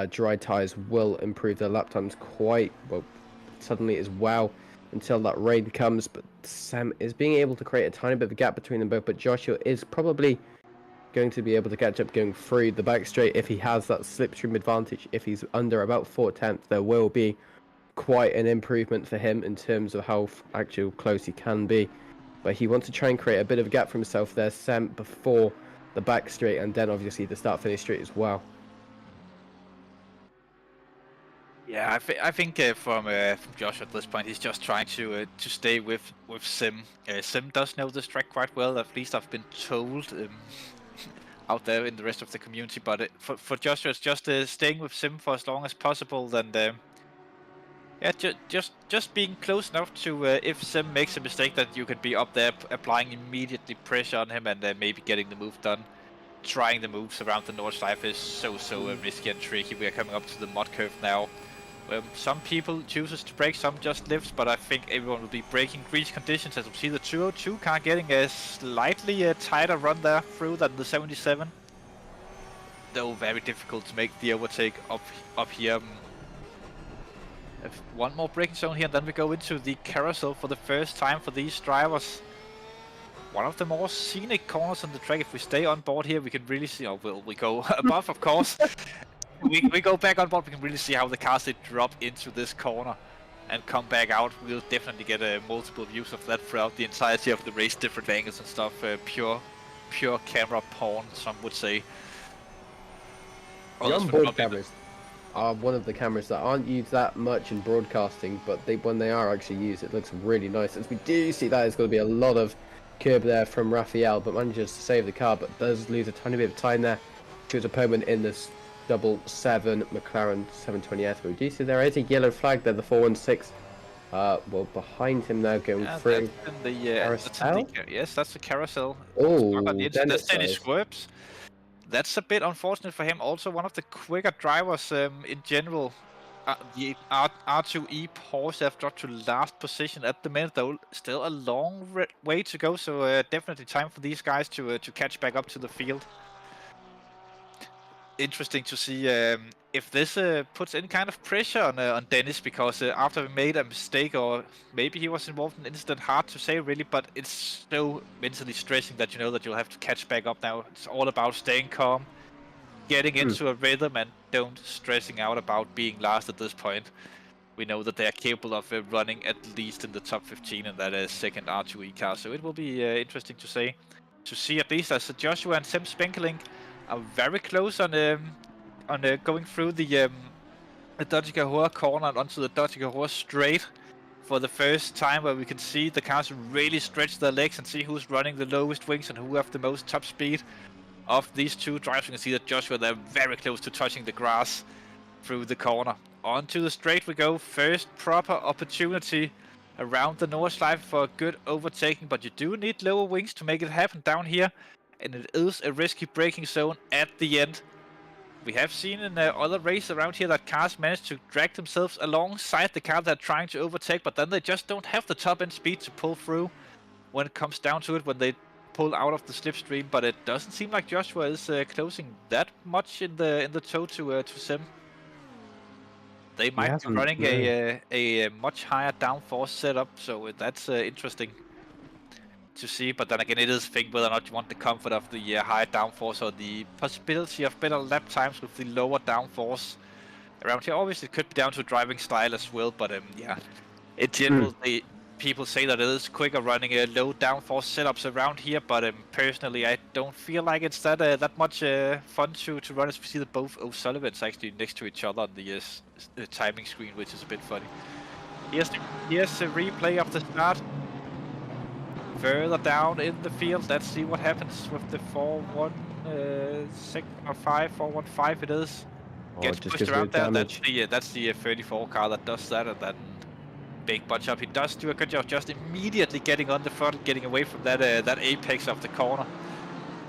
dry tyres will improve their lap times quite well suddenly as well, until that rain comes. But Sam is being able to create a tiny bit of a gap between them both, but Joshua is probably going to be able to catch up going through the back straight if he has that slipstream advantage. If he's under about 4/10, there will be quite an improvement for him in terms of how actual close he can be. But he wants to try and create a bit of a gap for himself there, Sam, before the back straight, and then obviously the start finish straight as well. Yeah, I think from Josh at this point, he's just trying to stay with Sim. Sim does know this track quite well. At least I've been told out there in the rest of the community. But for Joshua, it's just staying with Sim for as long as possible, and yeah, just being close enough to if Sim makes a mistake, that you can be up there applying immediately pressure on him and maybe getting the move done. Trying the moves around the Nordschleife is so risky and tricky. We are coming up to the mud curve now. Some people chooses to brake, some just lifts, but I think everyone will be braking grease conditions, as we see the 202 car getting a slightly tighter run there through than the 77. Though very difficult to make the overtake up here. One more braking zone here, and then we go into the carousel for the first time for these drivers. One of the more scenic corners on the track. If we stay on board here, we can really see, or will we go above, of course. we go back on board, we can really see how the cars they drop into this corner and come back out. We'll definitely get multiple views of that throughout the entirety of the race, different angles and stuff. Pure camera porn, some would say. The onboard cameras are one of the cameras that aren't used that much in broadcasting, but when they are actually used, it looks really nice. As we do see that there's going to be a lot of curb there from Raphael, but manages to save the car, but does lose a tiny bit of time there to his opponent in this 777 McLaren 720S. But we do see there is a yellow flag there, the 416. Well, behind him now going through. Carousel? Yes, that's the carousel. Oh, that's Dennis Schwerbs. That's a bit unfortunate for him. Also, one of the quicker drivers in general. The R2E Porsche have dropped to last position at the minute, though. Still a long way to go, so definitely time for these guys to catch back up to the field. Interesting to see if this puts any kind of pressure on Dennis, because after we made a mistake, or maybe he was involved in an incident, hard to say really, but it's so mentally stressing that you know that you'll have to catch back up now. It's all about staying calm, getting into a rhythm, and don't stressing out about being last at this point. We know that they are capable of running at least in the top 15 in that second R2E car, so it will be interesting to see at least as Joshua and Sim Spenkeling are very close on going through the Dodge Cahors corner and onto the Dodge Cahors straight for the first time, where we can see the cars really stretch their legs and see who's running the lowest wings and who have the most top speed of these two drivers. You can see that Joshua, they're very close to touching the grass through the corner. Onto the straight we go. First proper opportunity around the Nordschleife for a good overtaking, but you do need lower wings to make it happen down here, and it is a risky braking zone at the end. We have seen in other races around here that cars manage to drag themselves alongside the car they're trying to overtake, but then they just don't have the top end speed to pull through when it comes down to it, when they pull out of the slipstream. But it doesn't seem like Joshua is closing that much in the toe to Sim. They might be running a much higher downforce setup, so that's interesting to see. But then again, it is a thing whether or not you want the comfort of the higher downforce or the possibility of better lap times with the lower downforce around here. Obviously, it could be down to driving style as well, but yeah, in general, people say that it is quicker running low downforce setups around here. But personally, I don't feel like it's that much fun to run, as we see that both O'Sullivans actually next to each other on the timing screen, which is a bit funny. Here's a replay of the start. Further down in the field, let's see what happens with the 415 it is. Gets pushed around there. That's the 34 car that does that, and then big bunch up. He does do a good job just immediately getting on the front, getting away from that apex of the corner.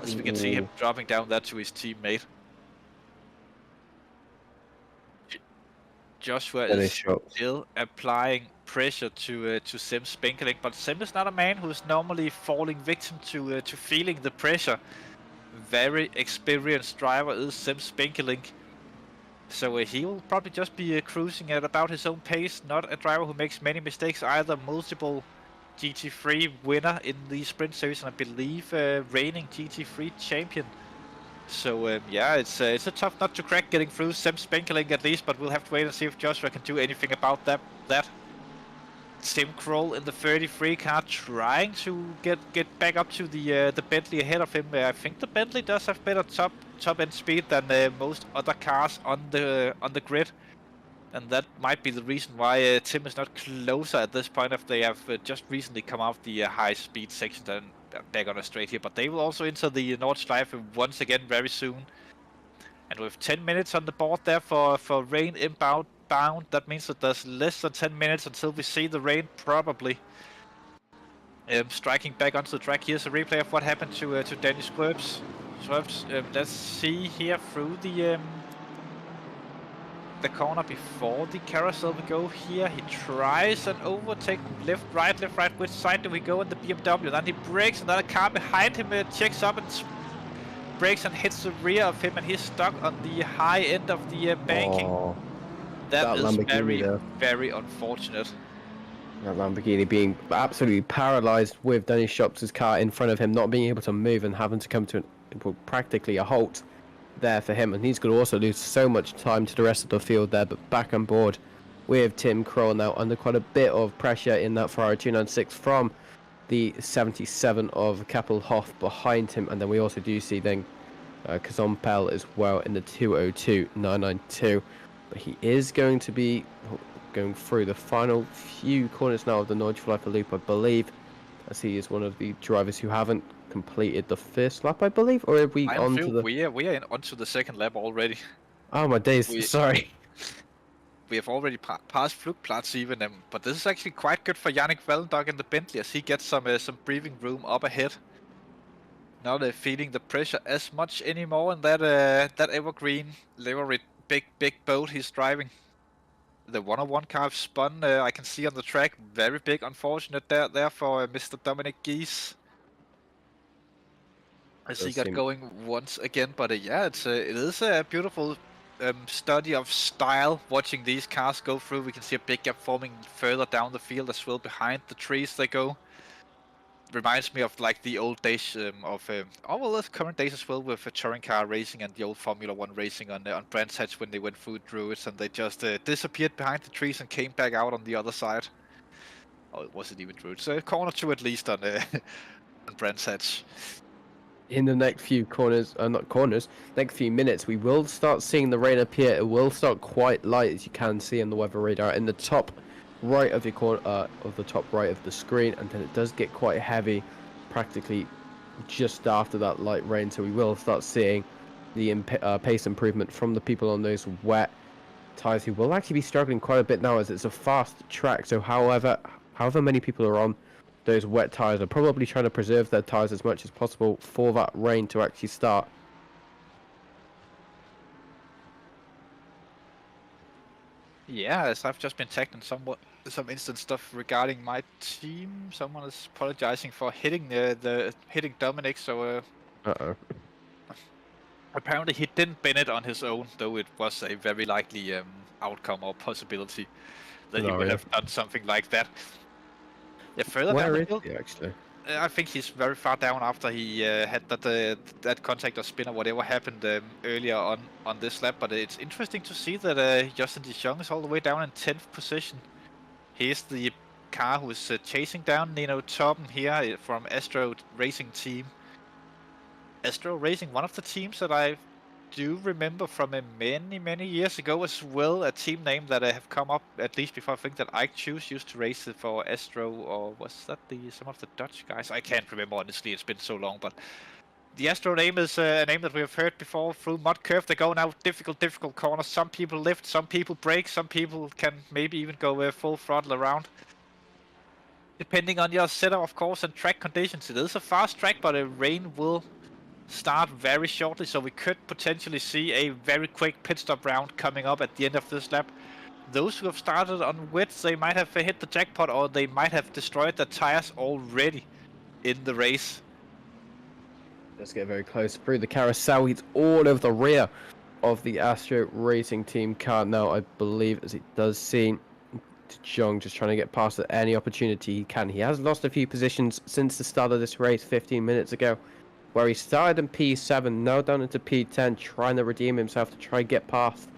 As we can see him dropping down that to his teammate. Joshua is still applying pressure to Sim Spenkeling, but Sim is not a man who is normally falling victim to feeling the pressure. Very experienced driver is Sim Spenkeling. So he will probably just be cruising at about his own pace, not a driver who makes many mistakes either. Multiple GT3 winner in the sprint series, and I believe reigning GT3 champion. So yeah, it's a tough nut to crack getting through Sim Spenkeling at least, but we'll have to wait and see if Joshua can do anything about that. Tim Kroll in the 33 car trying to get back up to the Bentley ahead of him. I think the Bentley does have better top end speed than most other cars on the grid, and that might be the reason why Tim is not closer at this point. If they have just recently come out the high speed section and back on a straight here, but they will also enter the Nordschleife once again very soon. And with 10 minutes on the board there for rain inbound. That means that there's less than 10 minutes until we see the rain, probably. Striking back onto the track. Here's a replay of what happened to Danny Swerves. Let's see here through the corner before the carousel we go here. He tries an overtake, left, right. Which side do we go in the BMW? Then he brakes, another car behind him checks up and brakes and hits the rear of him, and he's stuck on the high end of the banking. Oh. That is very, very unfortunate. That Lamborghini being absolutely paralysed with Dennis Schopp's car in front of him, not being able to move and having to come to practically a halt there for him. And he's going to also lose so much time to the rest of the field there. But back on board with Tim Kroll now under quite a bit of pressure in that Ferrari 296 from the 77 of Kappelhoff behind him. And then we also do see then Kazompel as well in the 202.992. But he is going to be going through the final few corners now of the Nordschleife loop, I believe, as he is one of the drivers who haven't completed the first lap, I believe, or are we onto the... We are onto the second lap already. Oh my days, sorry. We have already passed Flugplatz even, but this is actually quite good for Yannick Wallendorf in the Bentley, as he gets some breathing room up ahead. Not feeling the pressure as much anymore in that evergreen livery big boat he's driving. The 101 car spun, I can see on the track. Very big, unfortunate there for Mr. Dominic Gies. As he got going once again, but yeah, it is a beautiful study of style watching these cars go through. We can see a big gap forming further down the field as well, behind the trees they go. Reminds me of like the old days well, the current days as well, with touring car racing and the old Formula 1 racing on Brands Hatch, when they went through Druids and they just disappeared behind the trees and came back out on the other side. Oh, it wasn't even Druids. Corner 2 at least on Brands Hatch. In the next few next few minutes, we will start seeing the rain appear. It will start quite light, as you can see on the weather radar in the top right of the corner of the top right of the screen, and then it does get quite heavy practically just after that light rain. So we will start seeing the pace improvement from the people on those wet tires, who will actually be struggling quite a bit now, as it's a fast track. So however many people are on those wet tires are probably trying to preserve their tires as much as possible for that rain to actually start. Yeah, as I've just been tagged in some instant stuff regarding my team. Someone is apologizing for hitting hitting Dominic, so apparently he didn't bin it on his own, though it was a very likely outcome or possibility that he would have done something like that. Yeah, further down the field, actually? I think he's very far down after he had that contact or spin or whatever happened earlier on this lap. But it's interesting to see that Justin De Jong is all the way down in 10th position. He's the car who is chasing down Nino Torben here from Astro Racing team. Astro Racing, one of the teams that I do remember from many years ago as well. A team name that have come up at least before. I think that Ike Choose used to race for Astro, or was that some of the Dutch guys? I can't remember, honestly, it's been so long. But the Astro name is a name that we have heard before. Through mud curve they go now, difficult corners. Some people lift, some people brake, some people can maybe even go full throttle around, depending on your setup, of course, and track conditions. It is a fast track, but rain will start very shortly, so we could potentially see a very quick pit stop round coming up at the end of this lap. Those who have started on wets, they might have hit the jackpot, or they might have destroyed their tires already in the race. Let's get very close through the carousel. He's all over the rear of the Astro Racing Team car now, I believe, as it does seem. De Jong just trying to get past at any opportunity he can. He has lost a few positions since the start of this race 15 minutes ago, where he started in P7, now down into P10, trying to redeem himself to try and get past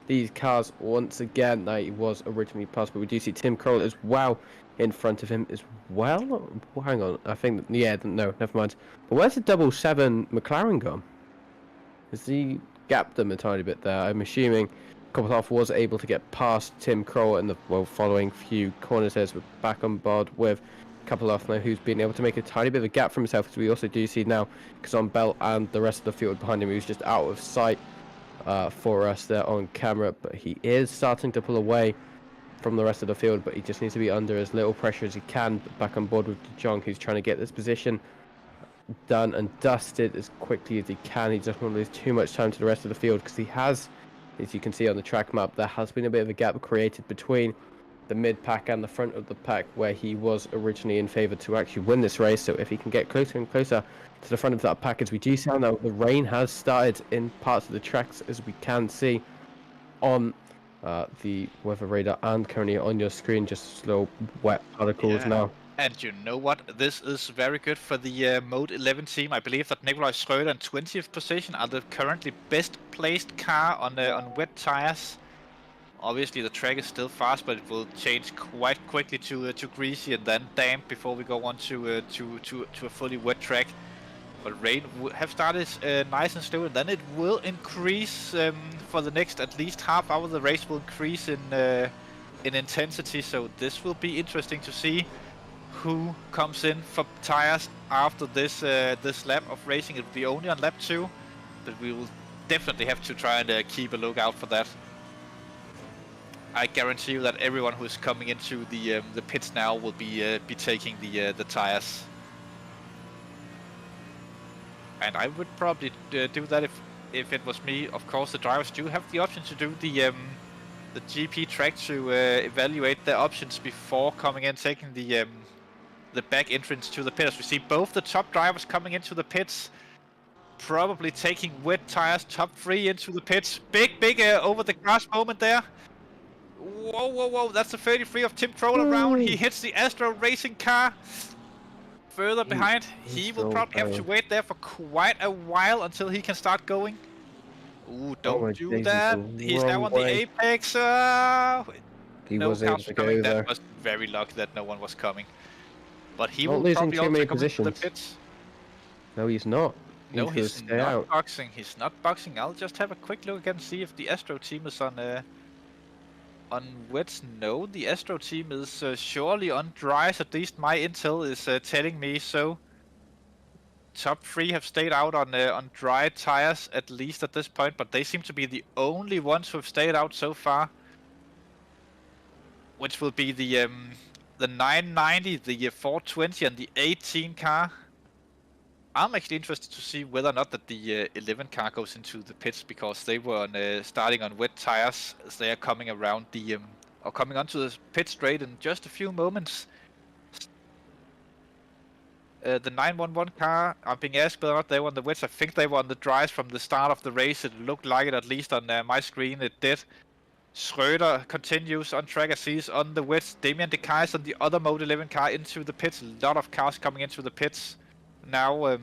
these cars once again. Now, he was originally past, but we do see Tim Kroll as well in front of him as well. Hang on, I think, yeah, no, never mind. But where's the 7 McLaren gone? Has he gapped them a tiny bit there? I'm assuming Koppelhoff was able to get past Tim Kroll in the following few corners as we're back on board with Koppelhoff now, who's been able to make a tiny bit of a gap for himself, because we also do see now Kazan Bell and the rest of the field behind him, who's just out of sight for us there on camera. But he is starting to pull away from the rest of the field, but he just needs to be under as little pressure as he can. Back on board with De Jong, who's trying to get this position done and dusted as quickly as he can. He doesn't want to lose too much time to the rest of the field, because he has, as you can see on the track map, there has been a bit of a gap created between the mid pack and the front of the pack, where he was originally in favour to actually win this race. So if he can get closer and closer to the front of that pack, as we do see now, the rain has started in parts of the tracks, as we can see on the weather radar and currently on your screen, just slow wet particles now. And you know what? This is very good for the Mode 11 team. I believe that Nikolaj Schröder in 20th position are the currently best placed car on wet tires. Obviously the track is still fast, but it will change quite quickly to greasy and then damp before we go on to a fully wet track. But rain have started nice and slow, and then it will increase for the next at least half hour. The race will increase in intensity, so this will be interesting to see who comes in for tires after this this lap of racing. It will be only on lap 2, but we will definitely have to try and keep a lookout for that. I guarantee you that everyone who is coming into the pits now will be taking the tires. And I would probably do that if it was me. Of course, the drivers do have the option to do the GP track to evaluate their options before coming in, taking the back entrance to the pits. We see both the top drivers coming into the pits, probably taking wet tires, top 3 into the pits. Big over the grass moment there. Whoa, that's the 33 of Tim Kroll around. He hits the Astro Racing car. Further behind, he will probably have to wait there for quite a while until he can start going. Ooh, don't do that. He's now on the apex. He was able to go there. That was very lucky that no one was coming. But he Not will probably also come into the positions. pits. No, he's not. No, he's not boxing. He's not boxing. I'll just have a quick look again, see if the Astro team is on wets. No, the Astro team is surely on dries. At least my intel is telling me so. Top 3 have stayed out on dry tires, at least at this point, but they seem to be the only ones who have stayed out so far. Which will be the 990, the 420, and the 18 car. I'm actually interested to see whether or not that the 11 car goes into the pits, because they were on, starting on wet tires as they are coming around the or coming onto the pit straight in just a few moments. The 911 car, I'm being asked whether or not they were on the wets. I think they were on the dries from the start of the race. It looked like it, at least on my screen. It did. Schröder continues on track as he's on the wets. Damien Decay is on the other Mode 11 car into the pits. A lot of cars coming into the pits now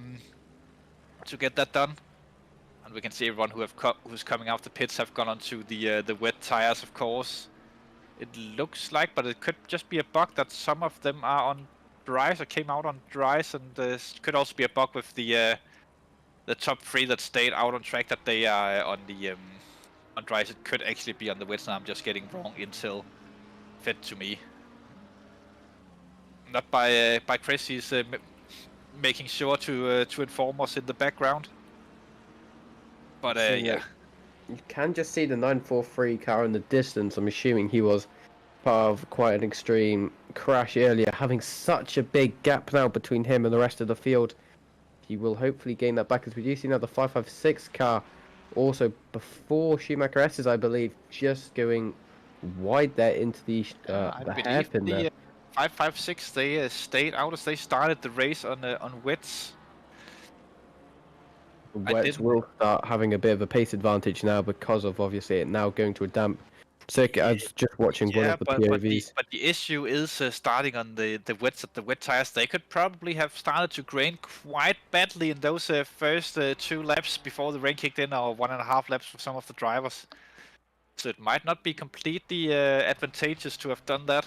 to get that done. And we can see everyone who's coming out the pits have gone onto the wet tires, of course. It looks like, but it could just be a bug that some of them are on dries or came out on dries, and could also be a bug with the top 3 that stayed out on track, that they are on the on dries. It could actually be on the wets, and I'm just getting wrong intel fed to me. Not by Chris. He's making sure to inform us in the background. But yeah. You can just see the 943 car in the distance. I'm assuming he was part of quite an extreme crash earlier, having such a big gap now between him and the rest of the field. he will hopefully gain that back as we do see now the 556 car also before Schumacher S's, I believe, just going wide there into the I believe hairpin there. the 556 they stayed out as they started the race on wets. Wets will start having a bit of a pace advantage now because of obviously it now going to a damp circuit. I was just watching one of the POVs. But the issue is starting on the wets at the wet tires. They could probably have started to grain quite badly in those first 2 laps before the rain kicked in, or 1.5 laps for some of the drivers. So it might not be completely advantageous to have done that.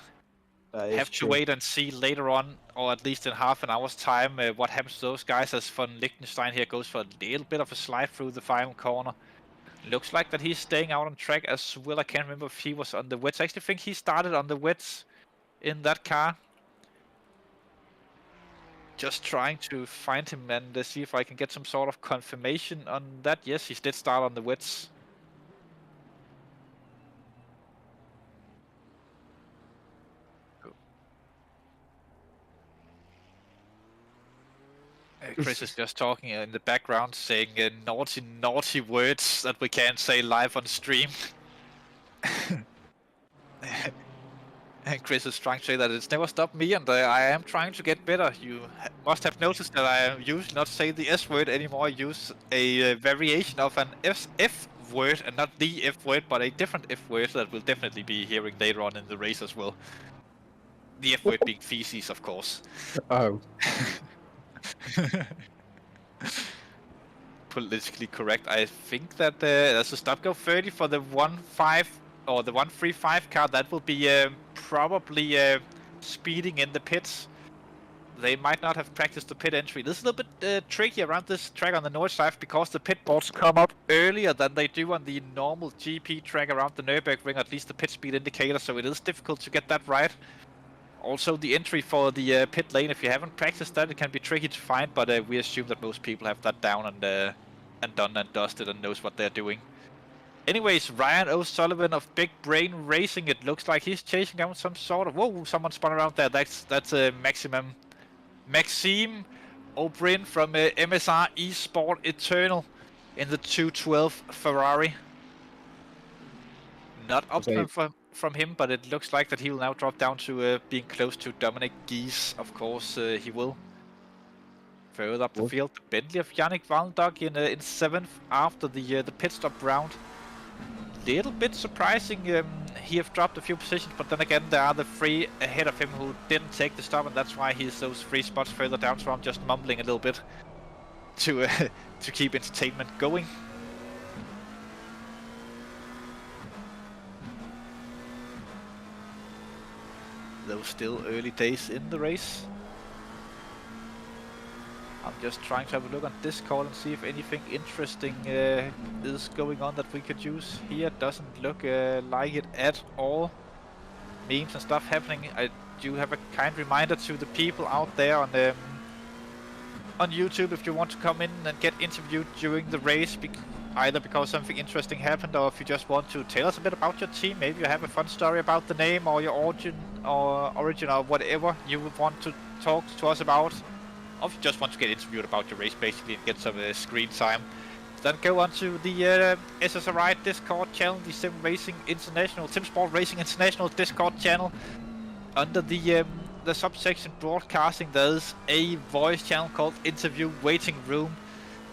Have to wait and see later on, or at least in half an hour's time, what happens to those guys as von Liechtenstein here goes for a little bit of a slide through the final corner. Looks like that he's staying out on track as well. I can't remember if he was on the wets. I actually think he started on the wets in that car. Just trying to find him and see if I can get some sort of confirmation on that. Yes, he did start on the wets. Chris is just talking in the background, saying naughty, naughty words that we can't say live on stream. And Chris is trying to say that it's never stopped me, and I am trying to get better. You must have noticed that I usually not say the S word anymore. I use a variation of an F word, and not the F word, but a different F word that we'll definitely be hearing later on in the race as well. The F word being feces, of course. Oh. Politically correct. I think that there's a stop go 30 for the 1.5 or the 1.35 car. That will be probably speeding in the pits. They might not have practiced the pit entry. This is a little bit tricky around this track on the Nordschleife because the pit boards come up earlier than they do on the normal GP track around the Nurburgring, at least the pit speed indicator, so it is difficult to get that right. Also, the entry for the pit lane, if you haven't practiced that, it can be tricky to find, but we assume that most people have that down and done and dusted and knows what they're doing. Anyways, Ryan O'Sullivan of Big Brain Racing, it looks like he's chasing down some sort of... Whoa, someone spun around there. That's Maxime O'Brien from MSR Sport Eternal in the 212 Ferrari. Not up from him, but it looks like that he will now drop down to being close to Dominic Gies. Of course, he will. Further up the field, the Bentley of Yannick Walendog in 7th after the pit stop round. Little bit surprising, he have dropped a few positions, but then again there are the 3 ahead of him who didn't take the stop, and that's why he's those 3 spots further down, so I'm just mumbling a little bit to keep entertainment going. Though still early days in the race. I'm just trying to have a look on Discord and see if anything interesting is going on that we could use here. Doesn't look like it at all. Memes and stuff happening. I do have a kind reminder to the people out there on YouTube, if you want to come in and get interviewed during the race, either because something interesting happened, or if you just want to tell us a bit about your team. Maybe you have a fun story about the name or your origin or whatever you would want to talk to us about. Or if you just want to get interviewed about your race basically and get some screen time, then go on to the SSRI Discord channel, the Simsport Racing International Discord channel. Under the subsection broadcasting, there's a voice channel called Interview Waiting Room.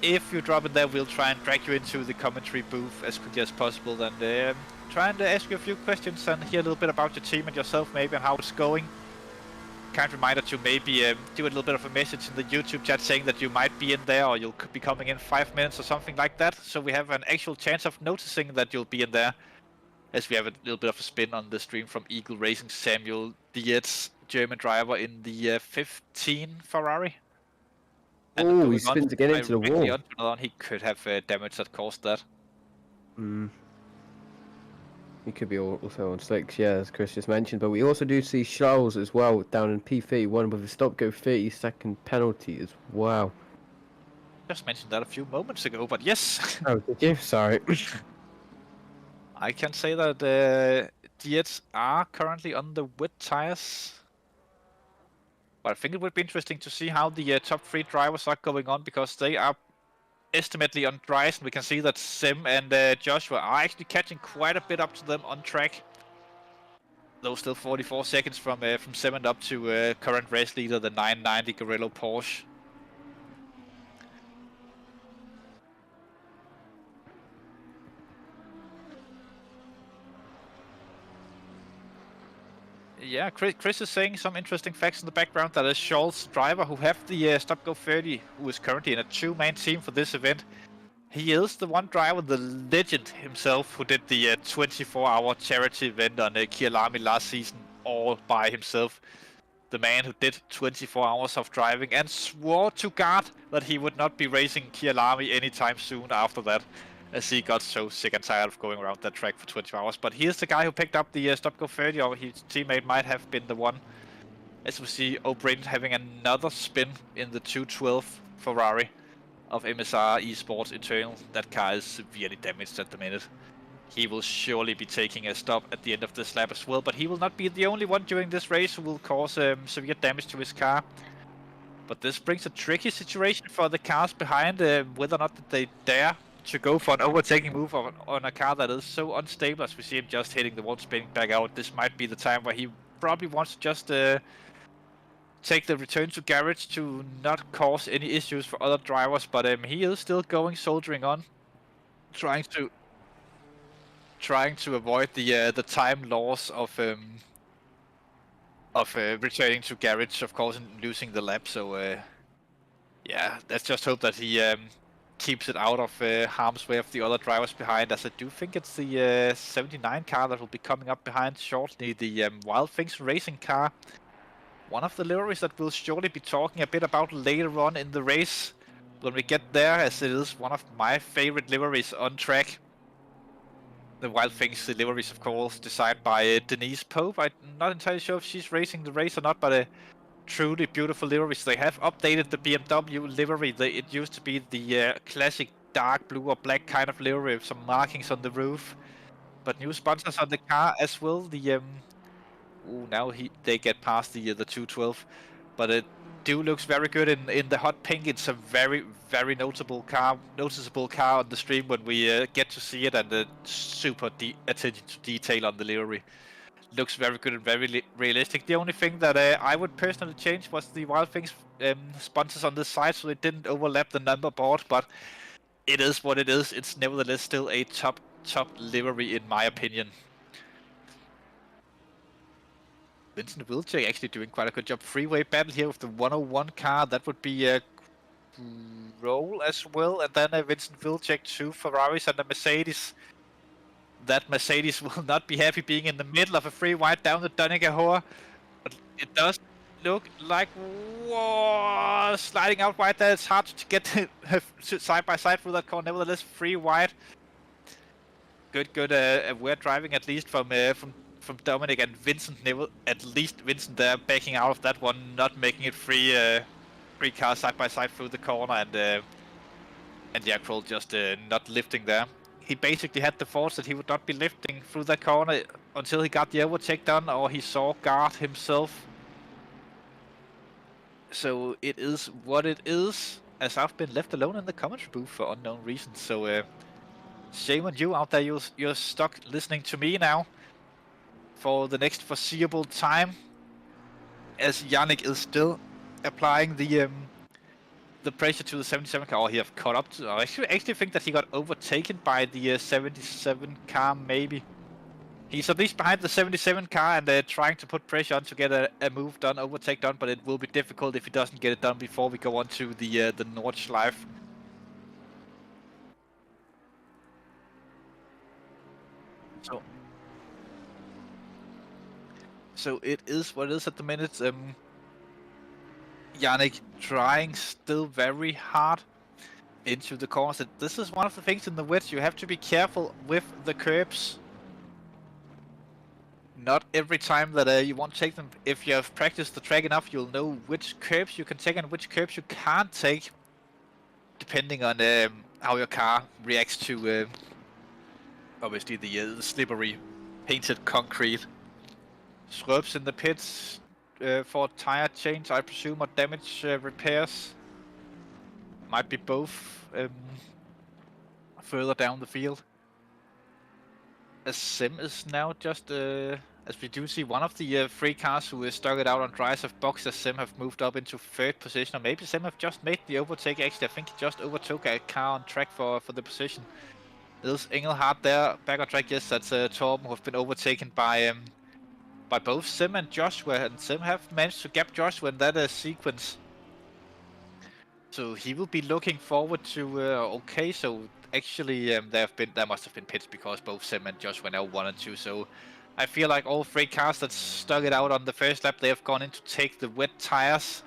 If you drop in there, we'll try and drag you into the commentary booth as quickly as possible and try and ask you a few questions and hear a little bit about your team and yourself maybe and how it's going. Kind reminder to maybe do a little bit of a message in the YouTube chat saying that you might be in there or you'll be coming in 5 minutes or something like that, so we have an actual chance of noticing that you'll be in there, as we have a little bit of a spin on the stream from Eagle Racing Samuel Dietz, German driver in the 15 Ferrari. Oh, he spins again into the wall. He could have damage that caused that. He could be also on slicks, yeah, as Chris just mentioned. But we also do see Charles as well down in P31 with a stop-go 30-second penalty as well. Just mentioned that a few moments ago, but yes. Oh, did you? Sorry. I can say that Dietz are currently on the wet tires. But I think it would be interesting to see how the top 3 drivers are going on, because they are estimately on dries, and we can see that Sim and Joshua are actually catching quite a bit up to them on track. Though still 44 seconds from 7th up to current race leader, the 990 Gorillo Porsche. Yeah, Chris is saying some interesting facts in the background. That is Scholl's driver who have the Stop Go 30, who is currently in a 2-man team for this event. He is the one driver, the legend himself, who did the 24-hour charity event on Kyalami last season all by himself. The man who did 24 hours of driving and swore to God that he would not be racing Kyalami anytime soon after that, as he got so sick and tired of going around that track for 24 hours. But he is the guy who picked up the Stop Go 30, or his teammate might have been the one. As we see, O'Brien having another spin in the 212 Ferrari of MSR Esports Internal. That car is severely damaged at the minute. He will surely be taking a stop at the end of this lap as well, but he will not be the only one during this race who will cause severe damage to his car. But this brings a tricky situation for the cars behind, whether or not that they dare to go for an overtaking move on a car that is so unstable, as we see him just hitting the wall, spinning back out. This might be the time where he probably wants to just take the return to garage to not cause any issues for other drivers, but he is still going, soldiering on, trying to avoid the time loss of returning to garage, of course, and losing the lap. So yeah, let's just hope that he keeps it out of harm's way of the other drivers behind, as I do think it's the 79 car that will be coming up behind shortly, the Wild Things Racing car. One of the liveries that we'll surely be talking a bit about later on in the race when we get there, as it is one of my favorite liveries on track. The Wild Things liveries, of course, designed by Denise Pope. I'm not entirely sure if she's racing the race or not, but truly beautiful liveries. They have updated the BMW livery. It used to be the classic dark blue or black kind of livery with some markings on the roof. But new sponsors on the car as well. The now they get past the 212, but it looks very good in the hot pink. It's a very noticeable car on the stream when we get to see it, and the super attention to detail on the livery. Looks very good and very realistic. The only thing that I would personally change was the Wild Things sponsors on this side, so it didn't overlap the number board, but it is what it is. It's nevertheless still a top livery in my opinion. Vincent Wilczek actually doing quite a good job. Freeway battle here with the 101 car. That would be a roll as well. And then Vincent Wilczek, 2 Ferraris and a Mercedes. That Mercedes will not be happy being in the middle of a free wide down the Donegahor. But it does look like, whoa, sliding out wide there. It's hard to get side by side through that corner. Nevertheless, free wide. Good aware driving, at least from Dominic and Vincent. At least Vincent there backing out of that one, not making it free cars side by side through the corner, and yeah, Kroll just not lifting there. He basically had the force that he would not be lifting through that corner until he got the overtake done, or he saw guard himself. So it is what it is, as I've been left alone in the commentary booth for unknown reasons. So shame on you out there. You're stuck listening to me now for the next foreseeable time, as Yannick is still applying the pressure to the 77 car. Or he have caught up to. I actually think that he got overtaken by the 77 car. Maybe he's at least behind the 77 car and trying to put pressure on to get a move done, overtake done. But it will be difficult if he doesn't get it done before we go on to the Nordschleife. So it is what it is at the minute. Yannick trying still very hard into the corners. This is one of the things in the wets. You have to be careful with the curbs. Not every time that you want to take them. If you have practiced the track enough, you'll know which curbs you can take and which curbs you can't take, depending on how your car reacts to obviously the slippery painted concrete. Scrubs in the pits, for tire change, I presume, or damage repairs. Might be both further down the field. As Sim is now just, as we do see, one of the 3 cars who stuck it out on dries have boxed as Sim have moved up into 3rd position, or maybe Sim have just made the overtake. Actually, I think he just overtook a car on track for the position. There's Engelhardt there, back on track. Yes, that's Torben, who have been overtaken by both Sim and Joshua, and Sim have managed to gap Joshua in that sequence. So he will be looking forward to. Okay, so actually there must have been pits because both Sim and Joshua now 1 and 2. So I feel like all 3 cars that stuck it out on the first lap, they have gone in to take the wet tires.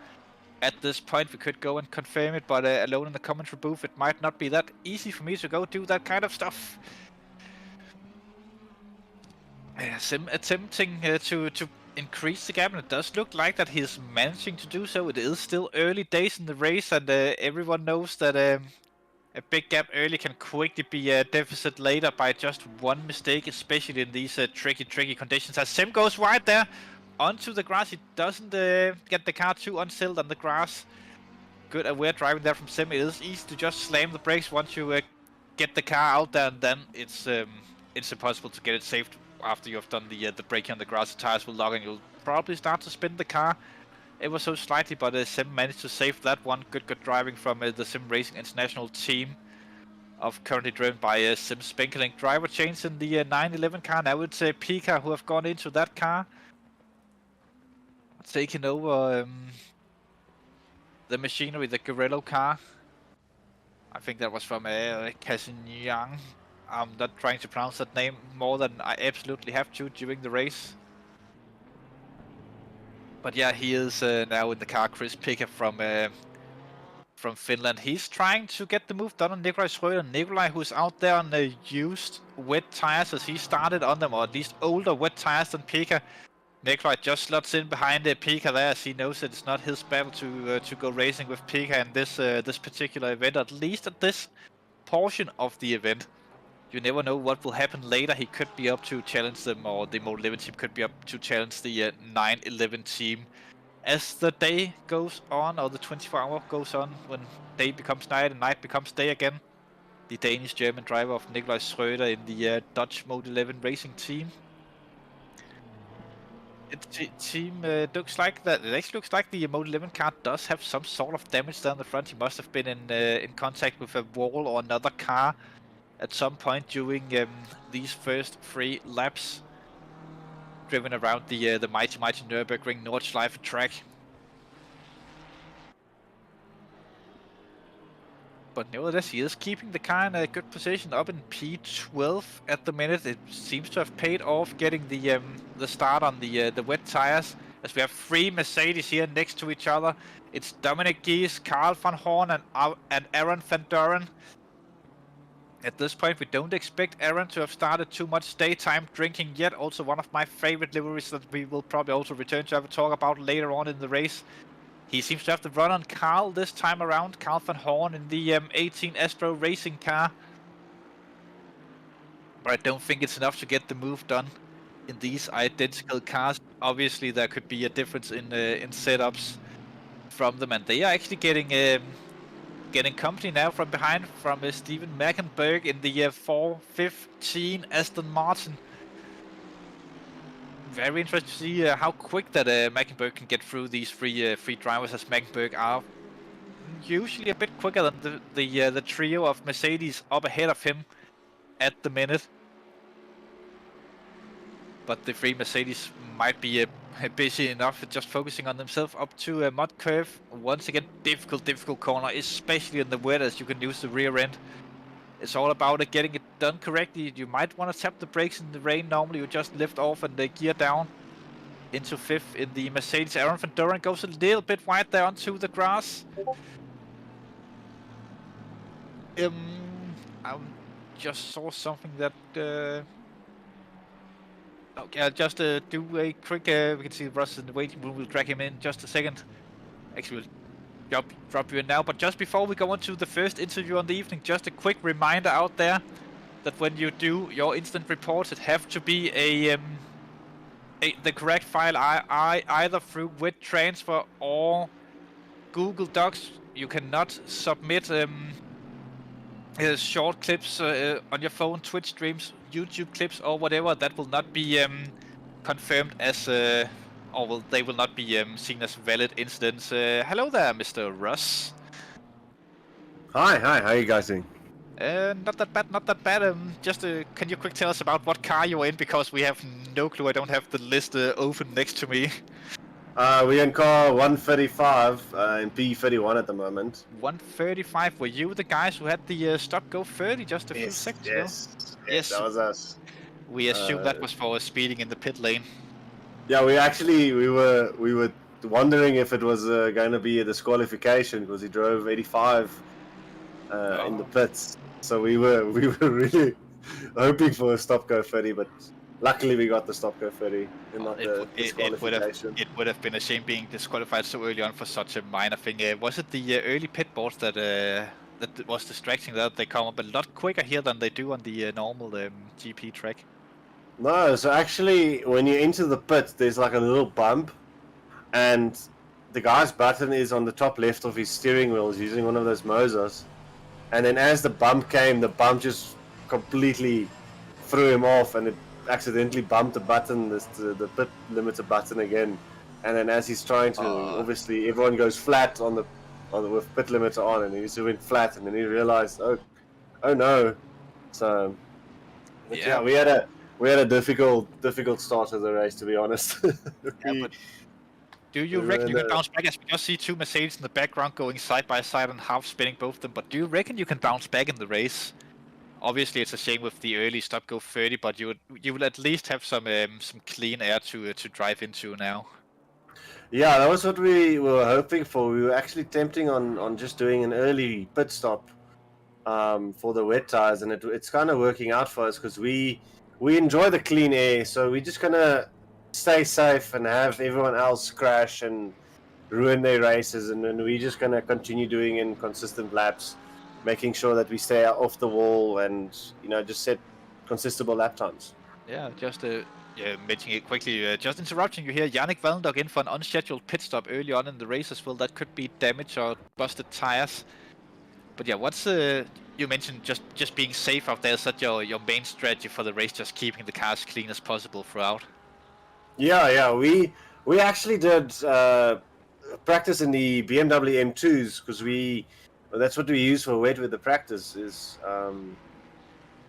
At this point, we could go and confirm it, but alone in the commentary booth, it might not be that easy for me to go do that kind of stuff. Sim attempting to increase the gap, and it does look like that he's managing to do so. It is still early days in the race, and everyone knows that a big gap early can quickly be a deficit later by just one mistake, especially in these tricky conditions. As Sim goes wide there onto the grass, he doesn't get the car too unsettled on the grass. Good aware driving there from Sim. It is easy to just slam the brakes once you get the car out there, and then it's impossible to get it saved after you have done the braking on the grass. The tires will lock and you'll probably start to spin the car ever so slightly, but Sim managed to save that one. Good driving from the Sim Racing International team, currently driven by Sim Spenkeling. Driver change in the 911 car. Now it's Pika who have gone into that car, taking over the machinery, the Gorello car. I think that was from Casignan. I'm not trying to pronounce that name more than I absolutely have to during the race. But yeah, he is now in the car. Chris Pika from Finland. He's trying to get the move done on Nikolai Schröder. Nikolai, who's out there on the used wet tires, as he started on them, or at least older wet tires than Pika. Nikolai just slots in behind Pika there, as he knows that it's not his battle to go racing with Pika in this particular event, at least at this portion of the event. You never know what will happen later. He could be up to challenge them, or the Mode 11 team could be up to challenge the 911 team. As the day goes on, or the 24-hour goes on, when day becomes night and night becomes day again, the Danish-German driver of Nikolai Schröder in the Dutch Mode 11 racing team. It looks like that. It actually looks like the Mode 11 car does have some sort of damage there on the front. He must have been in contact with a wall or another car at some point during these first 3 laps, driven around the mighty Nurburgring Nordschleife track. But nevertheless, he is keeping the car in a good position, up in P12 at the minute. It seems to have paid off getting the start on the wet tires, as we have 3 Mercedes here next to each other. It's Dominic Gies, Carl van Horn, and Aaron van Doren. At this point, we don't expect Aaron to have started too much daytime drinking yet. Also one of my favorite liveries that we will probably also return to have a talk about later on in the race. He seems to have the run on Carl this time around. Carl van Horn in the 18 Astro racing car. But I don't think it's enough to get the move done in these identical cars. Obviously, there could be a difference in setups from them, and they are actually getting company now from behind from Steven Mackenberg in the 415 Aston Martin. Very interesting to see how quick that Mackenberg can get through these three drivers, as Mackenberg are usually a bit quicker than the trio of Mercedes up ahead of him at the minute. But the 3 Mercedes might be busy enough just focusing on themselves up to a mud curve. Once again, difficult corner, especially in the wet, as you can use the rear end. It's all about getting it done correctly. You might want to tap the brakes in the rain. Normally you just lift off and gear down into 5th in the Mercedes. Aaron van Doren goes a little bit wide there onto the grass. I just saw something that... Okay, I'll just do a quick... we can see Russ in the waiting room. We'll drag him in just a second. Actually, we'll drop you in now. But just before we go on to the first interview on the evening, just a quick reminder out there that when you do your instant reports, it have to be a the correct file either through WIT transfer or Google Docs. You cannot submit short clips on your phone, Twitch streams, YouTube clips, or whatever. That will not be confirmed as, they will not be seen as valid incidents. Hello there, Mr. Russ. Hi, how you guys doing? Not that bad, not that bad. Just can you quick tell us about what car you're in, because we have no clue. I don't have the list open next to me. We're in car 135 in P31 at the moment. 135. Were you the guys who had the stop go 30 just a few seconds ago? Yes, that was us. We assumed that was for speeding in the pit lane. Yeah, we were wondering if it was going to be a disqualification because he drove 85 in the pits. So we were really hoping for a stop go 30, but luckily we got the stop go 30 and not the disqualification. It would have been a shame being disqualified so early on for such a minor thing. Was it the early pit boards that was distracting, that they come up a lot quicker here than they do on the normal GP track? No, so actually when you enter the pit, there's like a little bump, and the guy's button is on the top left of his steering wheel. He's using one of those Mosas. And then as the bump came, the bump just completely threw him off, and it accidentally bumped the button, the pit limiter button again. And then as he's trying to, obviously everyone goes flat on the with pit limiter on, and he just went flat, and then he realized, oh no. So yeah, we had a difficult start of the race, to be honest. Do you reckon you can bounce back? As we just see two Mercedes in the background going side by side and half spinning both of them, but do you reckon you can bounce back in the race? Obviously, it's a shame with the early stop go 30, but you will at least have some clean air to drive into now. Yeah, that was what we were hoping for. We were actually tempting on just doing an early pit stop for the wet tires, and it's kind of working out for us because we enjoy the clean air, so we're just gonna stay safe and have everyone else crash and ruin their races, and then we're just gonna continue doing in consistent laps, making sure that we stay off the wall and just set consistent lap times. Yeah, just mentioning it quickly, just interrupting you here. Yannick Valendok in for an unscheduled pit stop early on in the race as well. That could be damage or busted tires. But yeah, what's you mentioned just being safe out there. Is that your main strategy for the race, just keeping the cars clean as possible throughout? Yeah, we actually did practice in the BMW M2s because that's what we use for wet weather practice, is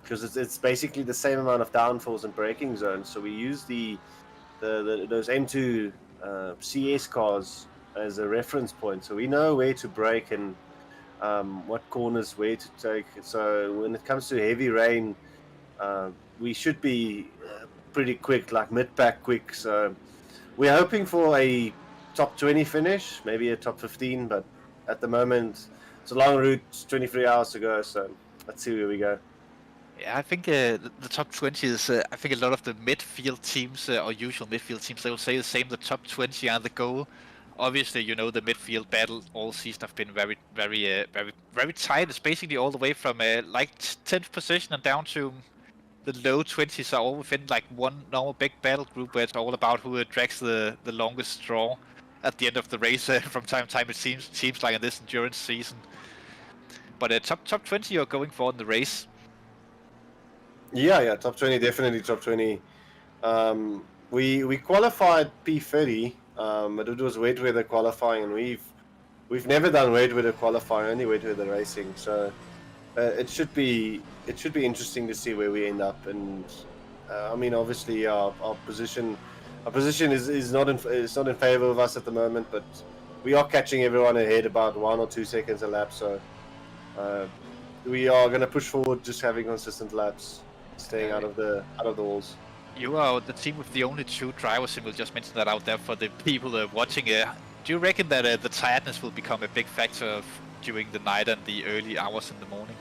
because it's basically the same amount of downforce and braking zones. So we use those M2 CS cars as a reference point, so we know where to brake and what corners where to take. So when it comes to heavy rain, we should be pretty quick, like mid-pack quick. So we're hoping for a top 20 finish, maybe a top 15, but at the moment it's a long route, 23 hours to go, so let's see where we go. Yeah, I think the top 20 is, I think a lot of the midfield teams, or usual midfield teams, they will say the same. The top 20 are the goal. Obviously, the midfield battle all season have been very, very, very tight. It's basically all the way from like 10th position and down to the low 20s are all within like one normal big battle group, where it's all about who drags the longest straw at the end of the race. From time to time, it seems like in this endurance season. But top 20 you're going for in the race. Yeah, top 20, definitely top 20. We qualified P30, but it was wet weather qualifying, and we've never done wet weather qualifying, only wet weather racing. So it should be interesting to see where we end up. And I mean, obviously our position is not in favor of us at the moment, but we are catching everyone ahead about 1 or 2 seconds a lap. So we are going to push forward, just having consistent laps, staying out of the walls. You are the team with the only 2 drivers, and we'll just mention that out there for the people watching. Do you reckon that the tiredness will become a big factor during the night and the early hours in the morning?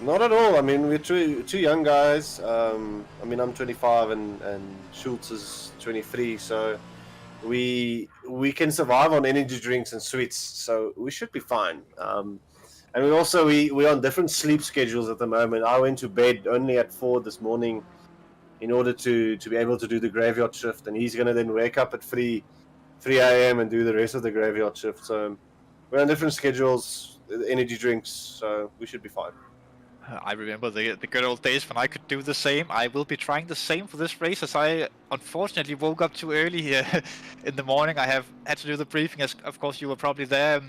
Not at all. I mean, we're two young guys. I mean, I'm 25 and Schultz is 23, so we can survive on energy drinks and sweets, so we should be fine. And we're on different sleep schedules at the moment. I went to bed only at 4 this morning, in order to be able to do the graveyard shift, and he's gonna then wake up at 3 a.m. and do the rest of the graveyard shift. So we're on different schedules, energy drinks, so we should be fine. I remember the good old days when I could do the same. I will be trying the same for this race, as I unfortunately woke up too early here in the morning. I have had to do the briefing, as of course you were probably there,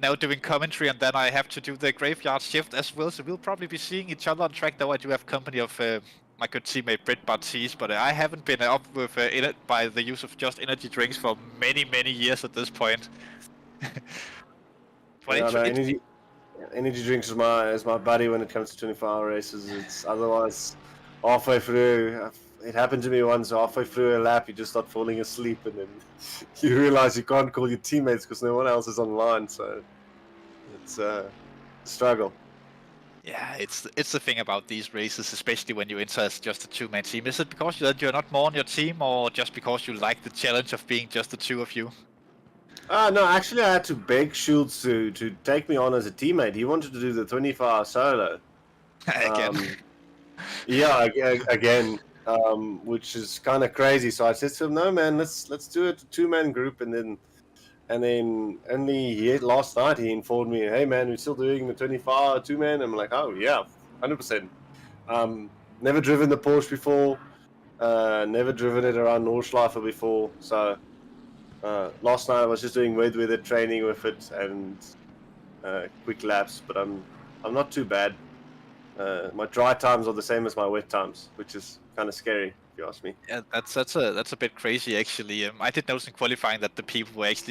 now doing commentary, and then I have to do the graveyard shift as well. So we'll probably be seeing each other on track, though I do have company of my good teammate Britt Barthes, but I haven't been up with by the use of just energy drinks for many years at this point. Energy drinks is my buddy when it comes to 24-hour races. It's otherwise halfway through. It happened to me once. Halfway through a lap, you just start falling asleep, and then you realize you can't call your teammates because no one else is online. So it's a struggle. Yeah, it's the thing about these races, especially when you enter as just a two-man team. Is it because you're not more on your team, or just because you like the challenge of being just the two of you? No, actually, I had to beg Schultz to take me on as a teammate. He wanted to do the 24-hour solo. Again. Again, which is kind of crazy. So I said to him, "No, man, let's do it a two-man group." And then only last night he informed me, "Hey, man, we're still doing the 24-hour two-man." I'm like, "Oh yeah, 100%." Never driven the Porsche before. Never driven it around Nordschleife before. So. Last night I was just doing weather training with it and quick laps, but I'm not too bad. My dry times are the same as my wet times, which is kind of scary if you ask me. Yeah, that's a bit crazy actually. I did notice in qualifying that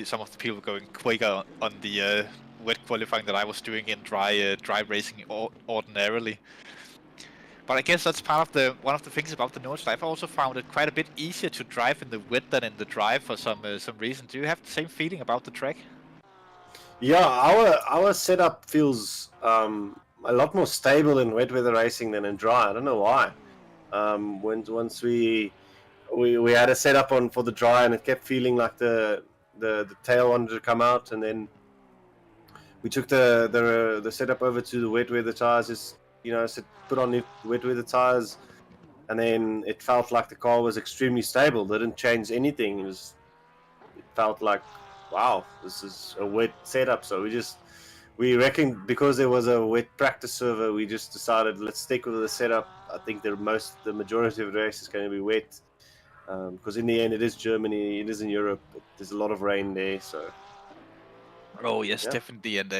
some of the people were going quicker on the wet qualifying that I was doing in dry racing ordinarily. But I guess that's part of one of the things about the Nordschleife. I also found it quite a bit easier to drive in the wet than in the dry for some reason. Do you have the same feeling about the track? Yeah, our setup feels a lot more stable in wet weather racing than in dry. I don't know why. Once we had a setup on for the dry, and it kept feeling like the tail wanted to come out, and then we took the setup over to the wet weather tires. Put on the wet weather tires, and then it felt like the car was extremely stable. They didn't change anything. It felt like, wow, this is a wet setup. So we reckoned, because there was a wet practice server, we just decided, let's stick with the setup. I think the majority of the race is going to be wet, because in the end it is Germany, it is in Europe, but there's a lot of rain there. So. Oh yes, yeah. Definitely, and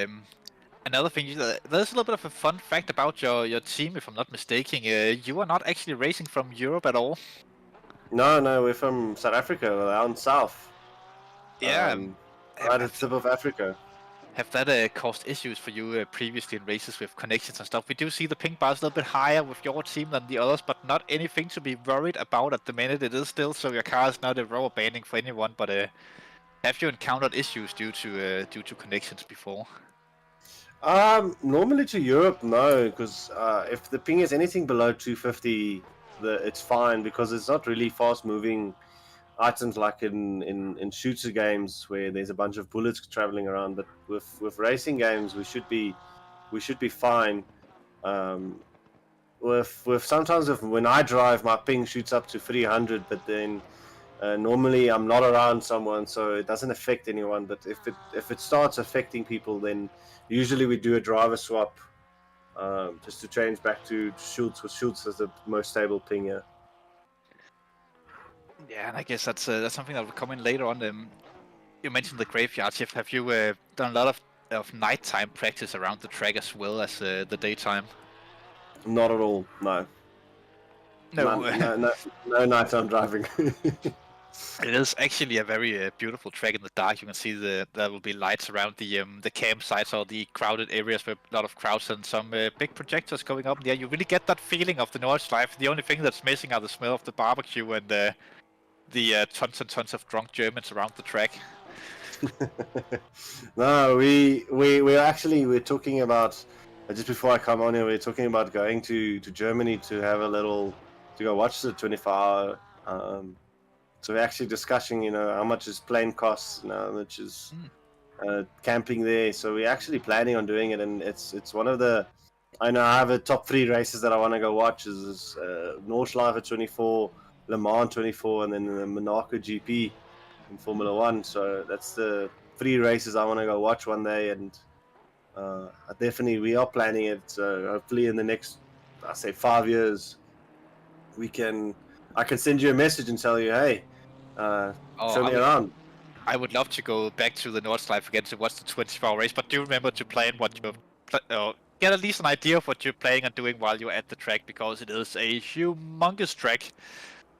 another thing, there's a little bit of a fun fact about your team, if I'm not mistaken. You are not actually racing from Europe at all. No, we're from South Africa, down south. Yeah. Right at the tip of Africa. Have that caused issues for you previously in races with connections and stuff? We do see the ping bars a little bit higher with your team than the others, but not anything to be worried about at the minute. It is still so your car is not a rubber banding for anyone, but have you encountered issues due to connections before? Normally to Europe, no, because if the ping is anything below 250, it's fine, because it's not really fast-moving items like in shooter games where there's a bunch of bullets traveling around. But with racing games, we should be fine. With sometimes when I drive, my ping shoots up to 300, but then normally I'm not around someone, so it doesn't affect anyone. But if it starts affecting people, then usually we do a driver swap, just to change back to Schultz, because Schultz has the most stable ping here. Yeah, and I guess that's something that will come in later on. You mentioned the graveyard shift. Have you done a lot of nighttime practice around the track as well as the daytime? Not at all, no. No nighttime driving. It is actually a very beautiful track in the dark. You can see there will be lights around the campsites or the crowded areas with a lot of crowds and some big projectors going up. Yeah, you really get that feeling of the Nordschleife. The only thing that's missing are the smell of the barbecue and the tons and tons of drunk Germans around the track. No, we're talking about, just before I come on here, we're talking about going to Germany to go watch the 24-hour. So we're actually discussing, how much is plane costs, how much is camping there. So we're actually planning on doing it, and it's one of the I know I have a top 3 races that I want to go watch. Is Nordschleife 24, Le Mans 24, and then the Monaco GP in Formula One. So that's the 3 races I want to go watch one day, and definitely we are planning it. So hopefully in the next, I say 5 years, I can send you a message and tell you, hey, show me around. I would love to go back to the Nordschleife again to watch the 24-hour race, but do remember to plan what you get at least an idea of what you're planning on doing while you're at the track, because it is a humongous track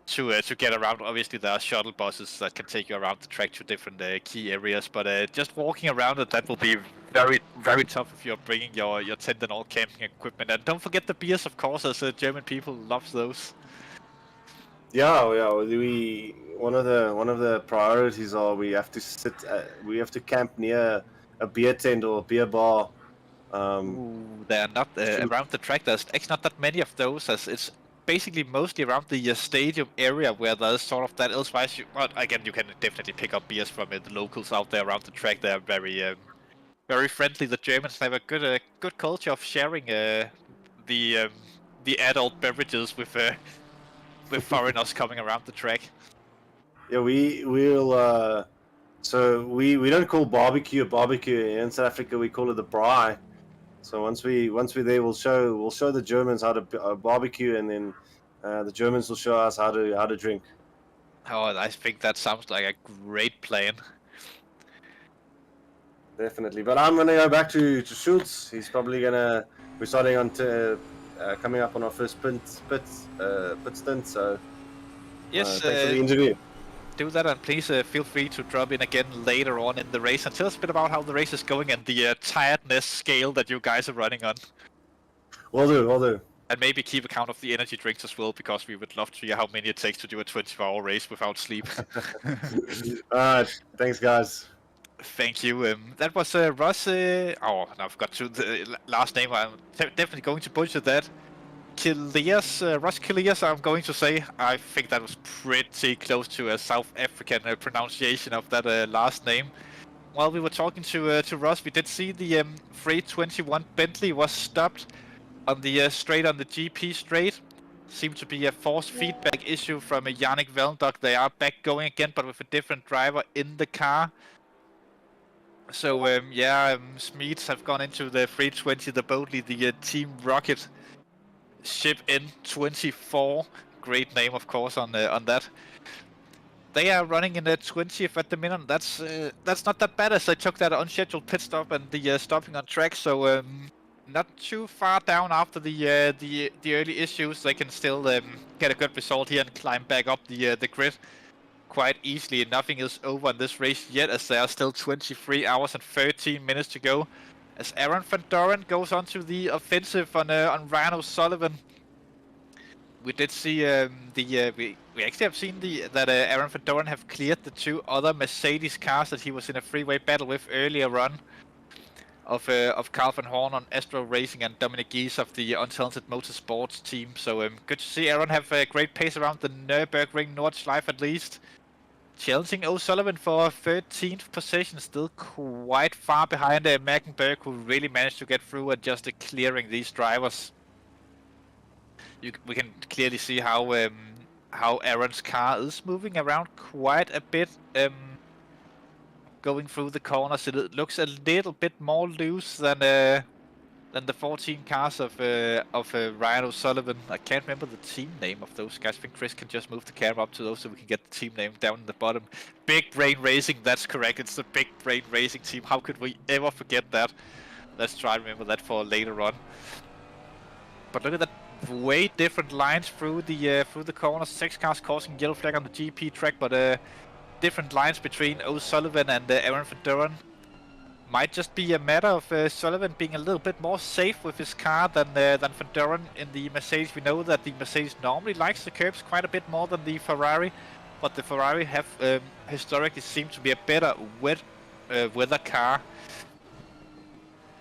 to get around. Obviously, there are shuttle buses that can take you around the track to different key areas, but just walking around it, that will be very, very tough if you're bringing your tent and all camping equipment. And don't forget the beers, of course, as German people love those. Yeah. One of the priorities are we have to camp near a beer tent or a beer bar. They are not around the track. There's actually not that many of those, as it's basically mostly around the stadium area where there's sort of that. Elsewise, well, again, you can definitely pick up beers from the locals out there around the track. They are very, very friendly. The Germans have a good culture of sharing the adult beverages with foreigners coming around the track. Yeah, we'll. So we don't call barbecue a barbecue in South Africa. We call it a braai. So once we there, we'll show the Germans how to barbecue, and then the Germans will show us how to drink. Oh, I think that sounds like a great plan. Definitely, but I'm gonna go back to Schultz. He's probably gonna. We're starting on to coming up on our first pit stint. So yes, thanks for the interview. Do that, and please feel free to drop in again later on in the race and tell us a bit about how the race is going and the tiredness scale that you guys are running on. Will do. And maybe keep account of the energy drinks as well, because we would love to hear how many it takes to do a 24-hour race without sleep. Alright, thanks guys. Thank you. That was Russ. Oh, I forgot to the last name. I'm definitely going to butcher that. Russ Kilias, I'm going to say. I think that was pretty close to a South African pronunciation of that last name. While we were talking to Russ, we did see the Freight 21 Bentley was stopped on the straight on the GP straight. Seemed to be a force feedback issue from Yannick Velndok. They are back going again, but with a different driver in the car. So Smeets have gone into the 320, the Boldly, the Team Rocket Ship N24. Great name, of course, on that. They are running in the 20th at the minute. That's not that bad, as they took that unscheduled pit stop and the stopping on track. So not too far down after the early issues. They can still get a good result here and climb back up the grid quite easily. Nothing is over in this race yet, as there are still 23 hours and 13 minutes to go. As Aaron Van Doren goes on to the offensive on Ryan O'Sullivan. We did see we actually have seen that Aaron Van Doren have cleared the 2 other Mercedes cars that he was in a freeway battle with earlier on. Of Carl van Horn on Astro Racing and Dominic Gies of the Untalented Motorsports team. So good to see Aaron have a great pace around the Nurburgring Nordschleife at least. Challenging O'Sullivan for 13th position, still quite far behind Maggenberg, who really managed to get through and just clearing these drivers. We can clearly see how Aaron's car is moving around quite a bit. Going through the corners, it looks a little bit more loose than the 14 cars of Ryan O'Sullivan. I can't remember the team name of those guys. I think Chris can just move the camera up to those so we can get the team name down in the bottom. Big Brain Racing, that's correct. It's the Big Brain Racing team. How could we ever forget that? Let's try and remember that for later on. But look at that, way different lines through the corners. 6 cars causing yellow flag on the GP track, but different lines between O'Sullivan and Aaron Van Doren. Might just be a matter of Sullivan being a little bit more safe with his car than Van Doren in the Mercedes. We know that the Mercedes normally likes the curbs quite a bit more than the Ferrari, but the Ferrari have historically seemed to be a better weather car.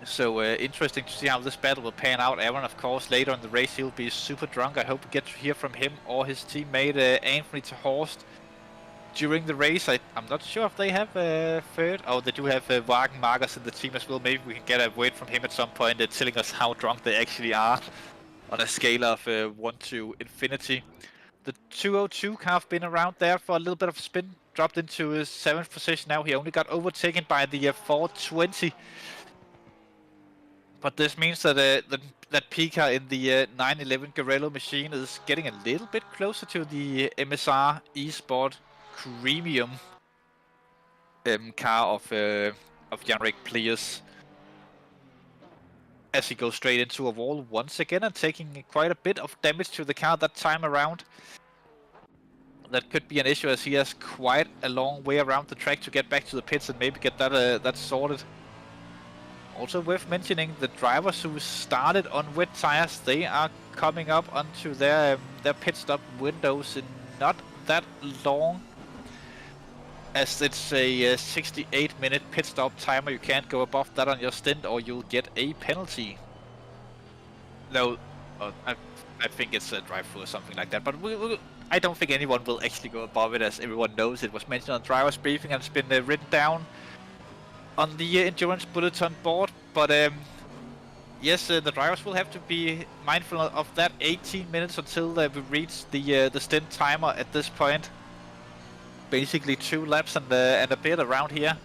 So interesting to see how this battle will pan out. Aaron, of course, later in the race he'll be super drunk. I hope we get to hear from him or his teammate Anthony Terhorst during the race. I'm not sure if they have third. Oh, they do have Wagen Markers in the team as well. Maybe we can get a word from him at some point telling us how drunk they actually are on a scale of 1 to infinity. The 202 car have been around there for a little bit of spin. Dropped into his 7th position now. He only got overtaken by the 420. But this means that that Pika in the 911 Garello machine is getting a little bit closer to the MSR eSport Premium car of Janrik Pliers. As he goes straight into a wall once again and taking quite a bit of damage to the car that time around. That could be an issue as he has quite a long way around the track to get back to the pits and maybe get that sorted. Also worth mentioning, the drivers who started on wet tires, they are coming up onto their pit stop windows in not that long. As it's a 68-minute pit stop timer, you can't go above that on your stint or you'll get a penalty. No, I think it's a drive-through or something like that, but I don't think anyone will actually go above it, as everyone knows it was mentioned on driver's briefing and it's been written down on the endurance bulletin board. But yes, the drivers will have to be mindful of that 18 minutes until we reach the stint timer at this point. Basically 2 laps and a bit around here.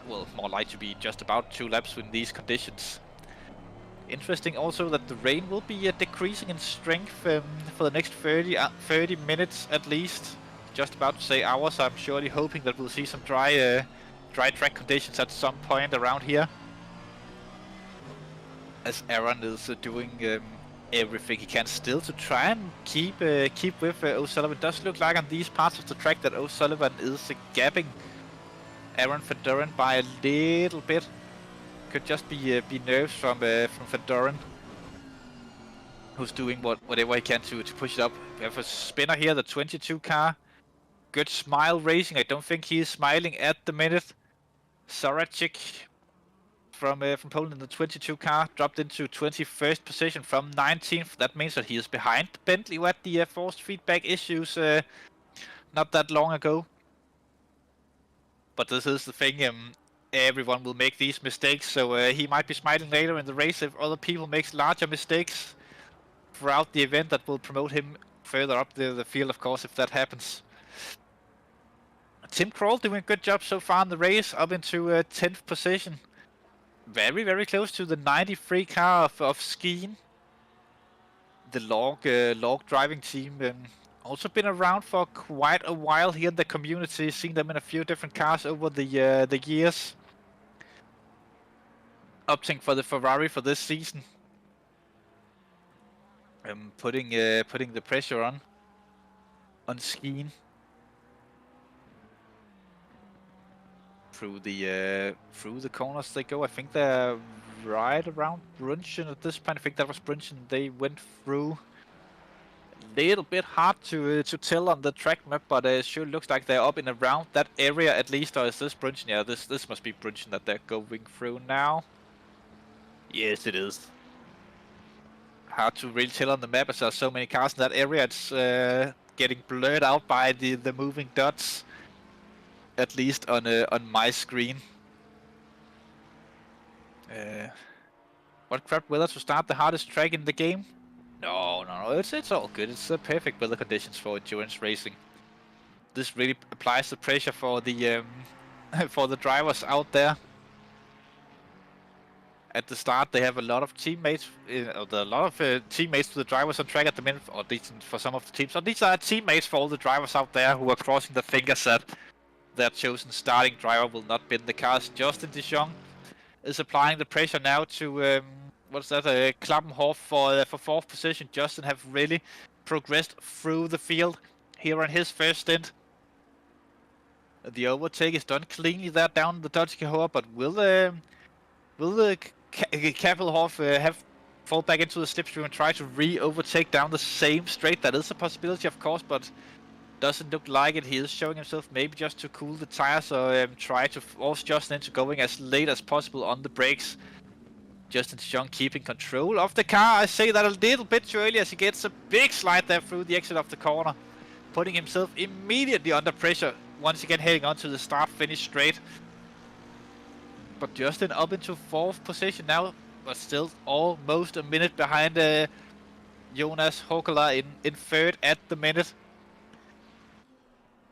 Well, more likely to be just about 2 laps in these conditions. Interesting also that the rain will be decreasing in strength for the next 30 minutes at least. Just about to say hours. I'm surely hoping that we'll see some dry track conditions at some point around here. As Aaron is doing everything he can still to try and keep with O'Sullivan. Does look like on these parts of the track that O'Sullivan is gapping Aaron Van Doren by a little bit. Could just be nerves from Van Doren, who's doing whatever he can to push it up. We have a spinner here, the 22 car. Good smile racing. I don't think he is smiling at the minute. Sarachik from Poland in the 22 car dropped into 21st position from 19th. That means that he is behind Bentley, who had the forced feedback issues not that long ago. But this is the thing, everyone will make these mistakes, so he might be smiling later in the race if other people make larger mistakes throughout the event. That will promote him further up the field, of course, if that happens. Tim Kroll doing a good job so far in the race, up into 10th position. Very, very close to the 93 car of Skien. The log driving team. Also been around for quite a while here in the community. Seen them in a few different cars over the years. Opting for the Ferrari for this season. Putting the pressure on Skien. Through the corners they go. I think they're right around Brunchen at this point. I think that was Brunchen they went through. A little bit hard to tell on the track map, but it sure looks like they're up and around that area at least. Or is this Brunchen? Yeah, this must be Brunchen that they're going through now. Yes, it is. Hard to really tell on the map as there are so many cars in that area. It's getting blurred out by the moving dots. At least on my screen. What crap weather to start the hardest track in the game? No, it's all good. It's the perfect weather conditions for endurance racing. This really applies the pressure for the for the drivers out there. At the start, they have a lot of teammates. Teammates to the drivers on track at the minute, or decent for some of the teams. So these are teammates for all the drivers out there who are crossing the fingers that their chosen starting driver will not bin the cars. Justin De Jong is applying the pressure now to Klappenhoff for 4th position. Justin have really progressed through the field here on his first stint. The overtake is done cleanly there down the Dutch Cahors, but will Kappelhoff have fall back into the slipstream and try to re-overtake down the same straight? That is a possibility, of course, but doesn't look like it. He is showing himself maybe just to cool the tires or try to force Justin into going as late as possible on the brakes. Justin De Jong keeping control of the car. I say that a little bit too early as he gets a big slide there through the exit of the corner. putting himself immediately under pressure, once again heading onto the start-finish straight. But Justin up into 4th position now, but still almost a minute behind Jonas Hokola in 3rd at the minute.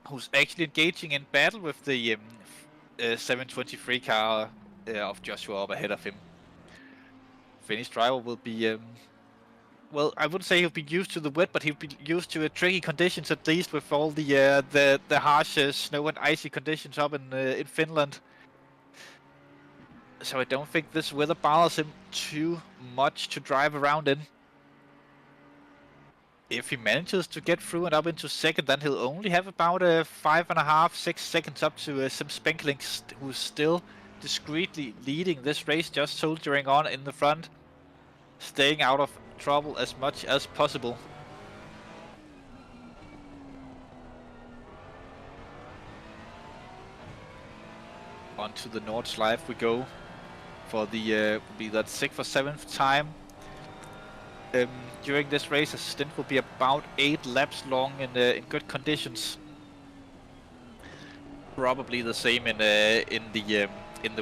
Who's actually engaging in battle with the 723 car of Joshua up ahead of him. Finnish driver will be, well, I wouldn't say he'll be used to the wet, but he'll be used to tricky conditions, at least with all the harsh snow and icy conditions up in Finland. So I don't think this weather bothers him too much to drive around in. If he manages to get through and up into 2nd, then he'll only have about 5.5-6 seconds up to Sim Spenkling, who's still discreetly leading this race, just soldiering on in the front, staying out of trouble as much as possible. Onto the Nordschleife we go for the be that 6th or 7th time. During this race, a stint will be about 8 laps long in good conditions. Probably the same in the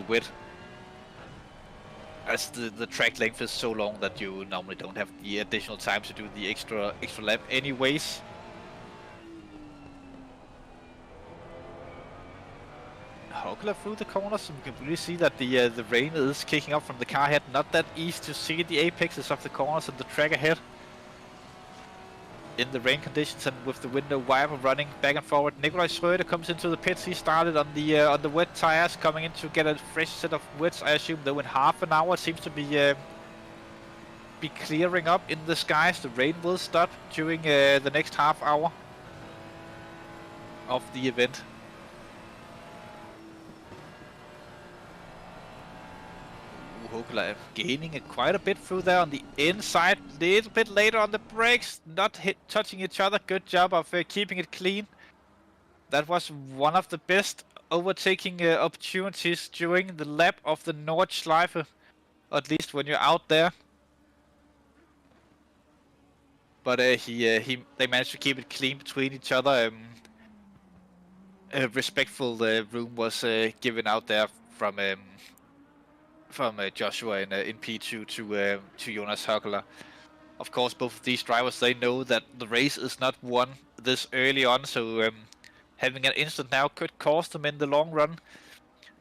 wet, as the track length is so long that you normally don't have the additional time to do the extra lap anyways. Hokola through the corners, and you can really see that the rain is kicking up from the car ahead. Not that easy to see the apexes of the corners and the track ahead in the rain conditions, and with the window wiper running back and forward. Nikolaj Schrøder comes into the pits. He started on the wet tires, coming in to get a fresh set of wets. I assume, though, in half an hour it seems to be clearing up in the skies. The rain will stop during the next half hour of the event. Hokola gaining quite a bit through there on the inside, little bit later on the brakes, not touching each other. Good job of keeping it clean. That was one of the best overtaking opportunities during the lap of the Nordschleife, at least when you're out there. But they managed to keep it clean between each other. A respectful room was given out there from Joshua in P2 to Jonas Hokola. Of course, both of these drivers, they know that the race is not won this early on, so having an instant now could cost them in the long run.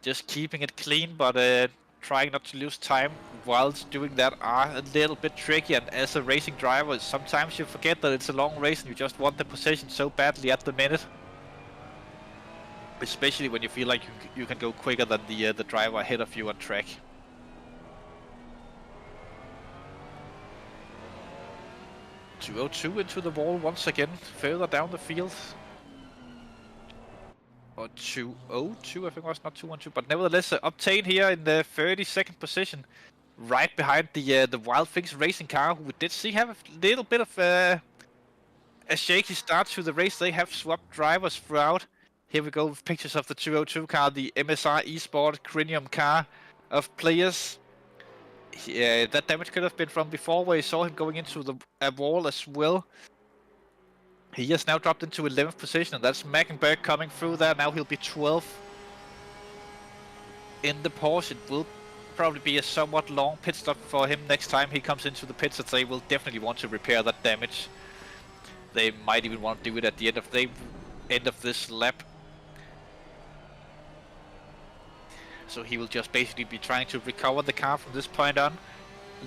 Just keeping it clean, but trying not to lose time whilst doing that are a little bit tricky. And as a racing driver, sometimes you forget that it's a long race and you just want the position so badly at the minute. Especially when you feel like you can go quicker than the driver ahead of you on track. .202 into the wall once again, further down the field. Or 202, I think it was, not 212, but nevertheless obtained here in the 32nd position, right behind the Wild Things racing car, who we did see have a little bit of a shaky start to the race. They have swapped drivers throughout. Here we go with pictures of the 202 car, the MSR eSport Crinium car of players. Yeah, that damage could have been from before, where you saw him going into a wall as well. He has now dropped into 11th position, and that's Mackenberg coming through there. Now he'll be 12th in the Porsche. It will probably be a somewhat long pit stop for him next time he comes into the pits, as they will definitely want to repair that damage. They might even want to do it at the end of this lap. So he will just basically be trying to recover the car from this point on,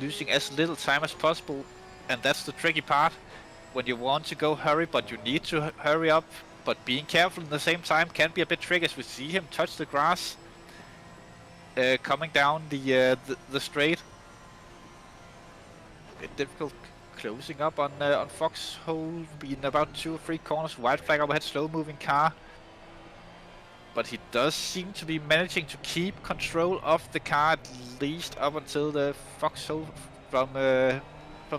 losing as little time as possible. And that's the tricky part, when you want to go hurry, but you need to hurry up. But being careful at the same time can be a bit tricky, as we see him touch the grass coming down the straight. A bit difficult closing up on Foxhole, being about 2 or 3 corners. White flag overhead, slow moving car. But he does seem to be managing to keep control of the car, at least up until the Foxhole from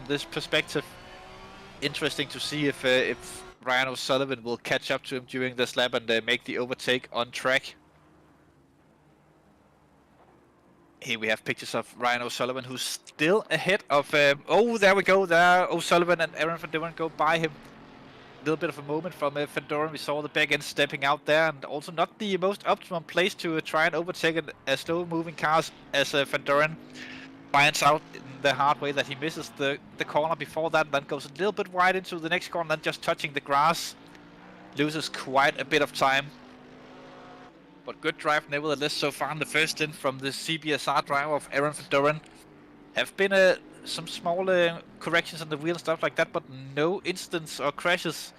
this perspective. Interesting to see if Ryan O'Sullivan will catch up to him during this lap and make the overtake on track. Here we have pictures of Ryan O'Sullivan, who's still ahead of... oh, there we go, there O'Sullivan and Aaron van Dilleren go by him. little bit of a moment from Van Doren. We saw the back end stepping out there, and also not the most optimum place to try and overtake a slow-moving car, as Van Doren finds out in the hard way that he misses the corner before that, and then goes a little bit wide into the next corner, and then just touching the grass. Loses quite a bit of time. But good drive nevertheless so far in the first stint from the CBSR driver of Aaron Van Doren. Have been some small corrections on the wheel and stuff like that, but no incidents or crashes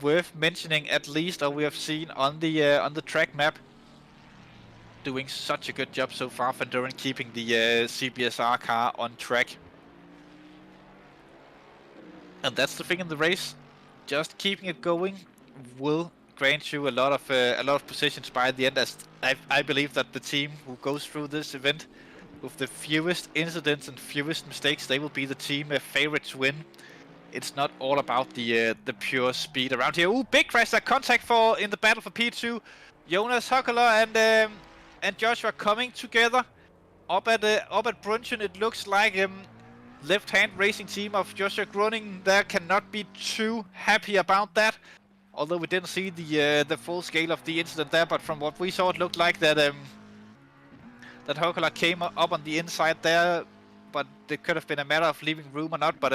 worth mentioning, at least, or we have seen on the track map. Doing such a good job so far, Van Doren, keeping the CBSR car on track. And that's the thing in the race. Just keeping it going will grant you a lot of positions by the end, as I believe that the team who goes through this event with the fewest incidents and fewest mistakes, they will be the team favorite to win. It's not all about the pure speed around here. Ooh, big crash! That contact in the battle for P2. Jonas Höckeler and Joshua coming together up at Brunchen. It looks like left-hand racing team of Joshua Groening there cannot be too happy about that. Although we didn't see the full scale of the incident there, but from what we saw, it looked like that that Höckeler came up on the inside there, but it could have been a matter of leaving room or not. But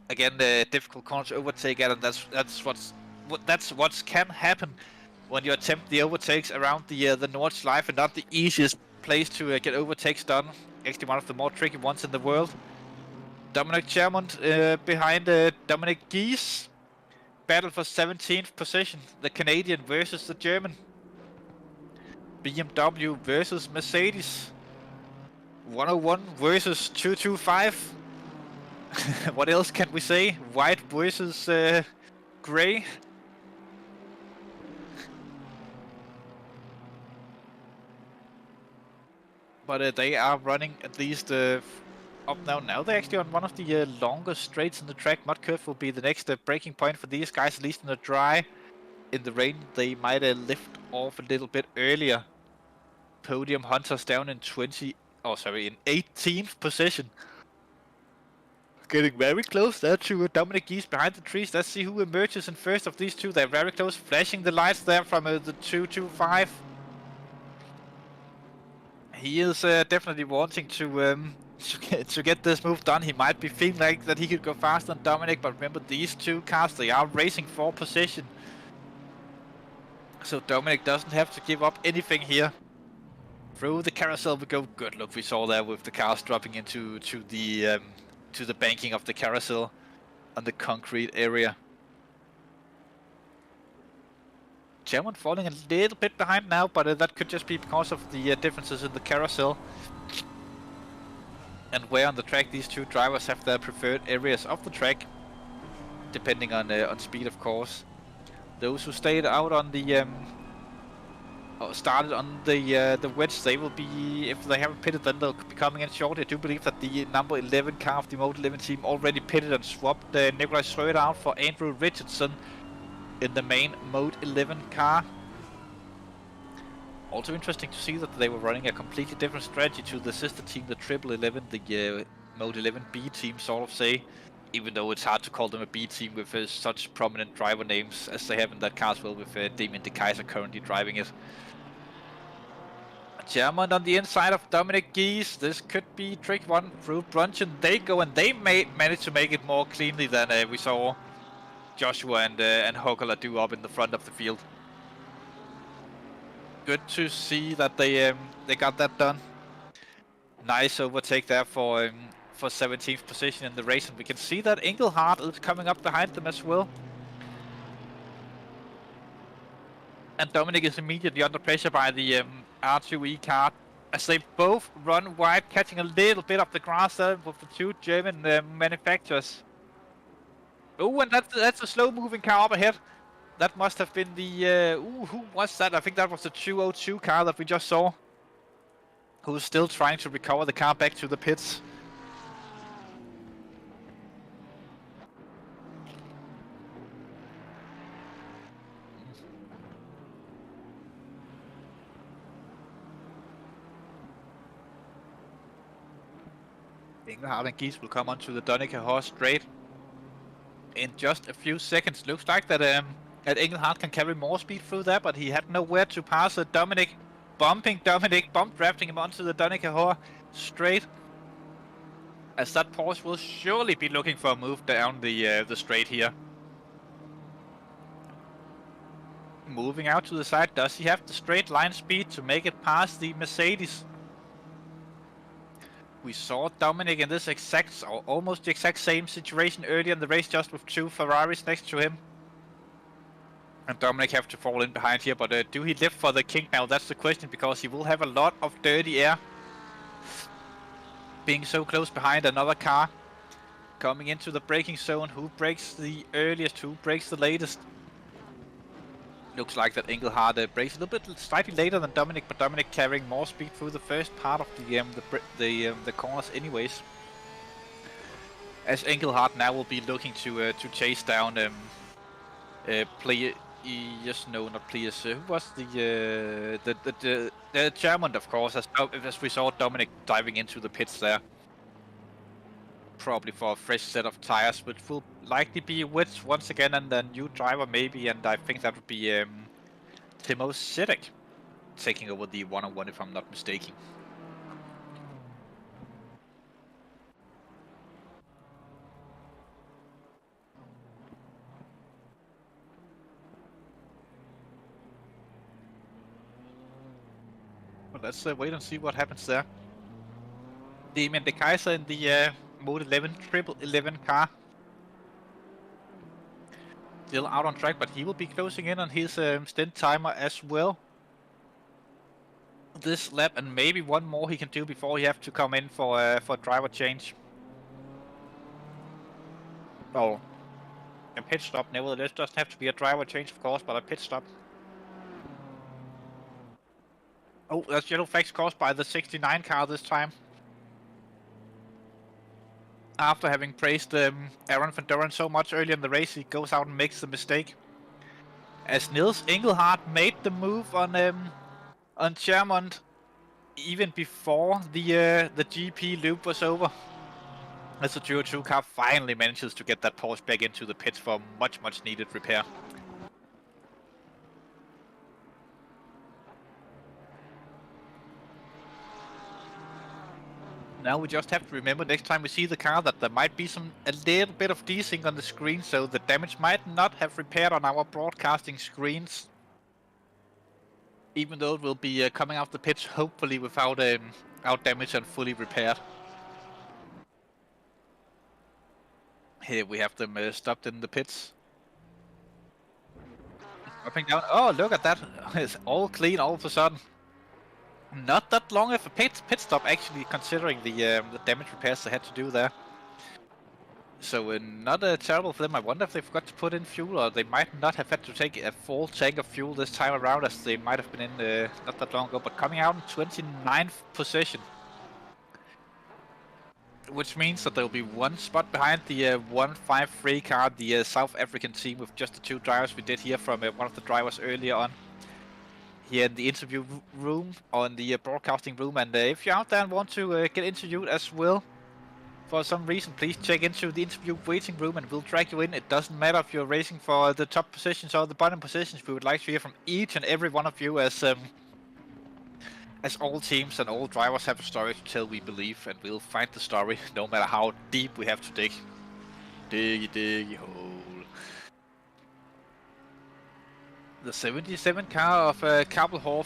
again, difficult corner to overtake at, and that's what can happen when you attempt the overtakes around the Nordschleife, and not the easiest place to get overtakes done. Actually, one of the more tricky ones in the world. Dominic Chermont behind Dominic Gies. Battle for 17th position. The Canadian versus the German. BMW versus Mercedes. 101 versus 225. What else can we say? White versus grey. But they are running at least up now. Now they're actually on one of the longer straights in the track. Mud curve will be the next breaking point for these guys, at least in the dry. In the rain, they might lift off a little bit earlier. Podium hunters down in 18th position. Getting very close there to Dominic Gies behind the trees. Let's see who emerges in first of these two. They're very close, flashing the lights there from the 225. He is definitely wanting to get this move done. He might be feeling like that he could go faster than Dominic, but remember, these two cars, they are racing for position. So Dominic doesn't have to give up anything here. Through the carousel we go. Good look we saw there with the cars dropping into the banking of the carousel on the concrete area. German falling a little bit behind now, but that could just be because of the differences in the carousel and where on the track these two drivers have their preferred areas of the track, depending on speed, of course. Those who stayed out on the or started on the wedge, they will be, if they haven't pitted, then they'll be coming in shortly. I do believe that the number 11 car of the Mode 11 team already pitted and swapped Nikolaj Schröder out for Andrew Richardson in the main Mode 11 car. Also interesting to see that they were running a completely different strategy to the sister team, the Triple 11, the Mode 11 B team, sort of say. Even though it's hard to call them a B team with such prominent driver names as they have in that car as well, with Damien de Keyser currently driving it. German on the inside of Dominic Gies. This could be trick one through Brunchen. They go, and they managed to make it more cleanly than we saw Joshua and Höckeler do up in the front of the field. Good to see that they got that done. Nice overtake there for 17th position in the race, and we can see that Engelhardt is coming up behind them as well. And Dominic is immediately under pressure by the R2E car, as they both run wide, catching a little bit of the grass there with the two German manufacturers. Oh, and that's a slow-moving car up ahead. That must have been the... who was that? I think that was the 202 car that we just saw, who's still trying to recover the car back to the pits. Engelhardt and Gies will come onto the Donica horse straight in just a few seconds. Looks like that Engelhardt can carry more speed through there, but he had nowhere to pass Dominic. Bumping Dominic, bump drafting him onto the Donnecahor straight. As that Porsche will surely be looking for a move down the straight here. Moving out to the side, does he have the straight line speed to make it past the Mercedes? We saw Dominic in this exact, or almost the exact same situation earlier in the race, just with 2 Ferraris next to him. And Dominic have to fall in behind here, but do he live for the king now? That's the question, because he will have a lot of dirty air. Being so close behind another car. Coming into the braking zone, who brakes the earliest, who brakes the latest? Looks like that Engelhardt brakes a little bit slightly later than Dominic, but Dominic carrying more speed through the first part of the corners anyways. As Engelhardt now will be looking to chase down who was the German, of course, as we saw Dominic diving into the pits there. Probably for a fresh set of tires, which will likely be Wits once again, and a new driver maybe, and I think that would be Timo Sitek taking over the one-on-one if I'm not mistaken. Well, let's wait and see what happens there. Damien de Kaiser in the Mode 11 11 car. Still out on track, but he will be closing in on his stint timer as well. This lap, and maybe one more he can do before he have to come in for driver change. Oh, a pit stop nevertheless. Doesn't have to be a driver change, of course, but a pit stop. Oh, that's yellow flags caused by the 69 car this time. After having praised Aaron van Doren so much earlier in the race, he goes out and makes the mistake. As Niels Engelhardt made the move on Chermont even before the GP loop was over. As the Duo 2 car finally manages to get that Porsche back into the pits for much needed repair. Now we just have to remember next time we see the car that there might be a little bit of desync on the screen, so the damage might not have repaired on our broadcasting screens. Even though it will be coming off the pitch, hopefully without out damage and fully repaired. Here we have them stopped in the pits. Dropping down. Oh, look at that! It's all clean all of a sudden. Not that long of a pit stop, actually, considering the damage repairs they had to do there. So not terrible for them. I wonder if they forgot to put in fuel, or they might not have had to take a full tank of fuel this time around, as they might have been in not that long ago. But coming out in 29th position, which means that there will be one spot behind the 153 car, the South African team, with just the 2 drivers we did hear from one of the drivers earlier on. Here in the interview room, or in the broadcasting room, and if you're out there and want to get interviewed as well, for some reason, please check into the interview waiting room and we'll drag you in. It doesn't matter if you're racing for the top positions or the bottom positions. We would like to hear from each and every one of you, as all teams and all drivers have a story to tell, we believe, and we'll find the story no matter how deep we have to dig. Diggy hole. The 77 car of Kabelhoff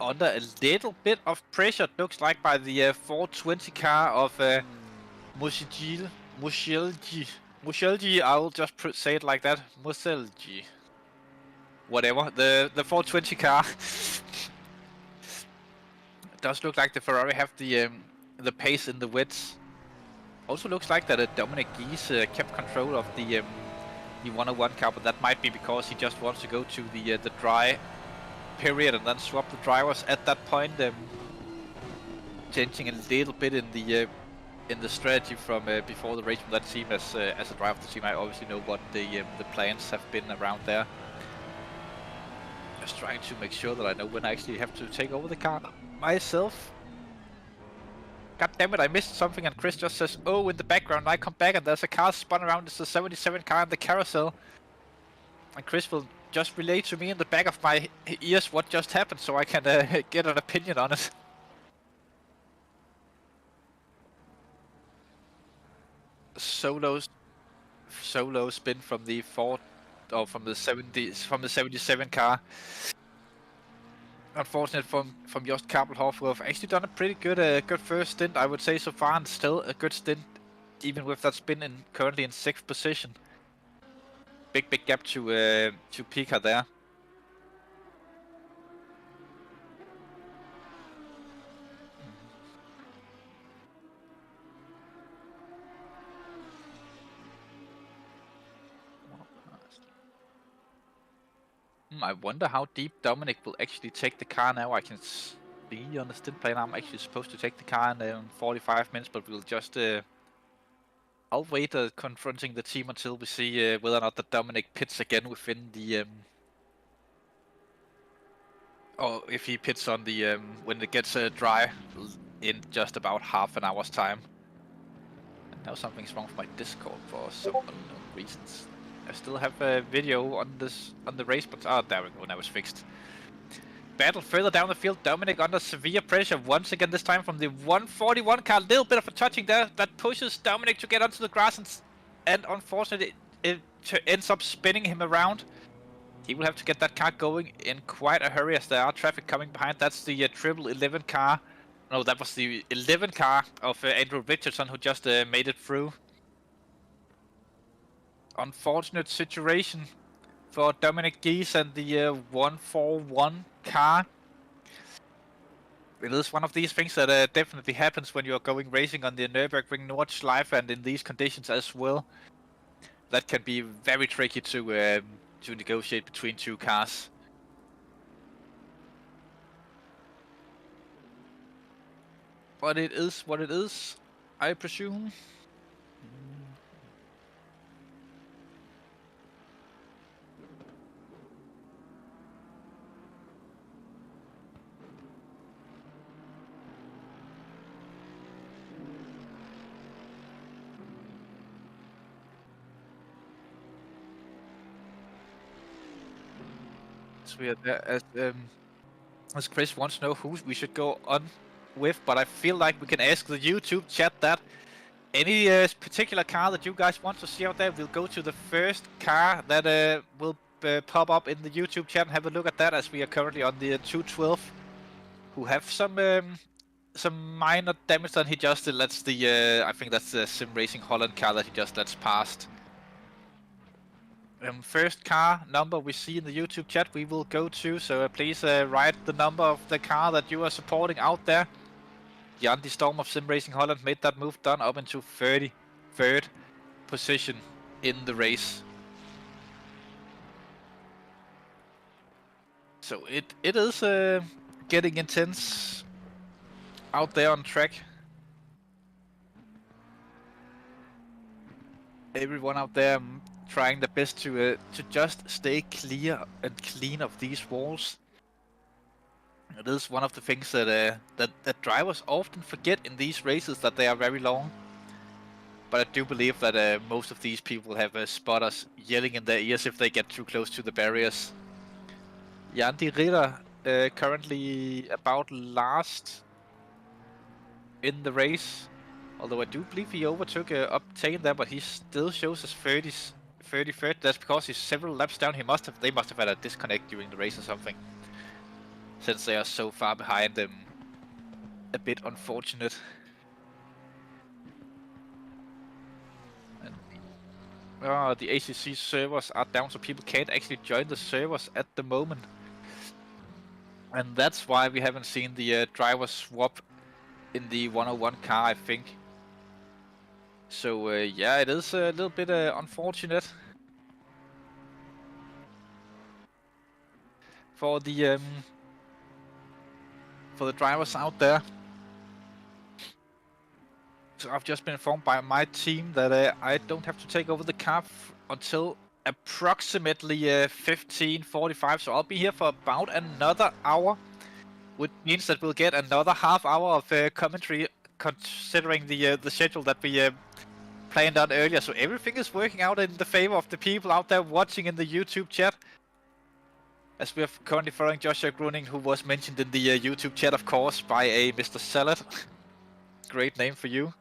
under a little bit of pressure, it looks like, by the 420 car of Mushelji. I'll just say it like that. Mushelji. Whatever. The 420 car. It does look like the Ferrari have the pace in the wets. Also looks like that Dominic Gies kept control of the 101 car, but that might be because he just wants to go to the dry period and then swap the drivers at that point, changing a little bit in the strategy from before the race from that team. As a driver of the team, I obviously know what the plans have been around there. Just trying to make sure that I know when I actually have to take over the car myself. God damn it, I missed something, and Chris just says, oh, in the background. I come back and there's a car spun around. It's the 77 car in the carousel. And Chris will just relay to me in the back of my ears what just happened, so I can get an opinion on it. Solo spin from the from the 77 car. Unfortunate from Jost Kabelhoff, who have actually done a pretty good first stint, I would say so far, and still a good stint, even with that spin currently in 6th position. Big gap to Pika there. I wonder how deep Dominic will actually take the car now. I can see on the stint plan I'm actually supposed to take the car in 45 minutes, but we'll just... I'll wait confronting the team until we see whether or not the Dominic pits again within the... or if he pits on the... when it gets dry in just about half an hour's time. And now something's wrong with my Discord for some unknown reasons. I still have a video on the race, but there we go, now it's fixed. Battle further down the field, Dominic under severe pressure once again, this time from the 141 car. Little bit of a touching there that pushes Dominic to get onto the grass, and unfortunately it ends up spinning him around. He will have to get that car going in quite a hurry as there are traffic coming behind. That's the triple 11 car. No, that was the 11 car of Andrew Richardson, who just made it through. Unfortunate situation for Dominic Gies and the 141 car. It is one of these things that definitely happens when you're going racing on the Nurburgring Nordschleife, and in these conditions as well. That can be very tricky to negotiate between two cars. But it is what it is, I presume. We are there as Chris wants to know who we should go on with, but I feel like we can ask the YouTube chat that. Any particular car that you guys want to see out there, we'll go to the first car that will pop up in the YouTube chat and have a look at that, as we are currently on the 212, who have some minor damage, and he just lets the I think that's the Sim Racing Holland car that he just lets past. First car number we see in the YouTube chat we will go to, so please write the number of the car that you are supporting out there. Yandy Storm of Sim Racing Holland made that move done up into 33rd position in the race. So it is getting intense out there on track. Everyone out there trying their best to just stay clear and clean of these walls. It is one of the things that that drivers often forget in these races, that they are very long. But I do believe that most of these people have spotters yelling in their ears if they get too close to the barriers. Yandy Ritter currently about last in the race, although I do believe he overtook Octane there, but he still shows us 33rd. That's because he's several laps down. They must have had a disconnect during the race or something, since they are so far behind them. A bit unfortunate. And the ACC servers are down, so people can't actually join the servers at the moment, and that's why we haven't seen the driver swap in the 101 car, I think. So yeah, it is a little bit unfortunate for the drivers out there. So I've just been informed by my team that I don't have to take over the car until approximately 15:45. So I'll be here for about another hour, which means that we'll get another half hour of commentary considering the schedule that we planned out earlier. So everything is working out in the favor of the people out there watching in the YouTube chat. As we are currently following Joshua Gruning, who was mentioned in the YouTube chat, of course, by a Mr. Salad. Great name for you.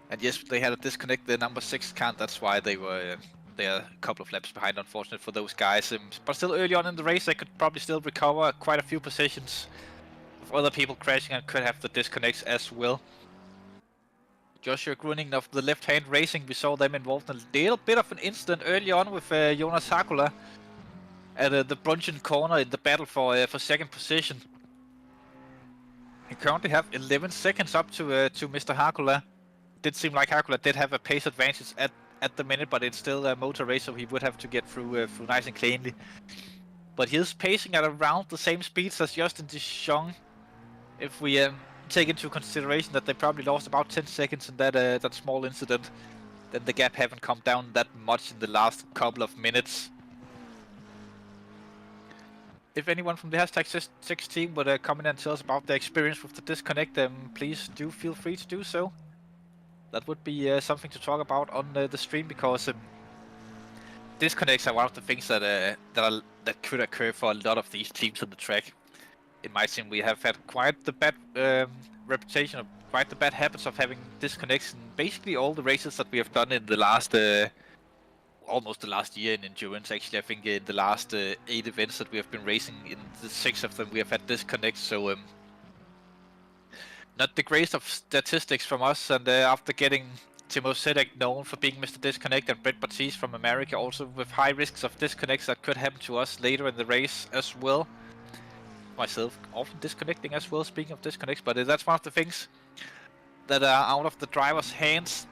And yes, they had a disconnect. The number 6 can't. That's why they are a couple of laps behind, unfortunate for those guys. But still early on in the race, they could probably still recover quite a few positions of other people crashing and could have the disconnects as well. Joshua Gruning of the Left Hand Racing, we saw them involved in a little bit of an incident early on with Jonas Hakula at the Brunchen corner in the battle for second position. We currently have 11 seconds up to Mr. Hakula. Did seem like Hakula did have a pace advantage at the minute, but it's still a motor race, so he would have to get through nice and cleanly. But he is pacing at around the same speeds as Justin de Jong. If we take into consideration that they probably lost about 10 seconds in that small incident, then the gap haven't come down that much in the last couple of minutes. If anyone from the hashtag 6 team would come in and tell us about their experience with the disconnect, please do feel free to do so. That would be something to talk about on the stream, because disconnects are one of the things that could occur for a lot of these teams on the track. It might seem we have had quite the bad reputation, of quite the bad habits of having disconnects in basically all the races that we have done in the last almost the last year in endurance. Actually, I think in the last 8 events that we have been racing, in the 6 of them we have had disconnects. So not the greatest of statistics from us. And after getting Timo Sedek known for being Mr. Disconnect, and Brett Baptiste from America also with high risks of disconnects that could happen to us later in the race as well. Myself often disconnecting as well, speaking of disconnects, but that's one of the things that are out of the driver's hands.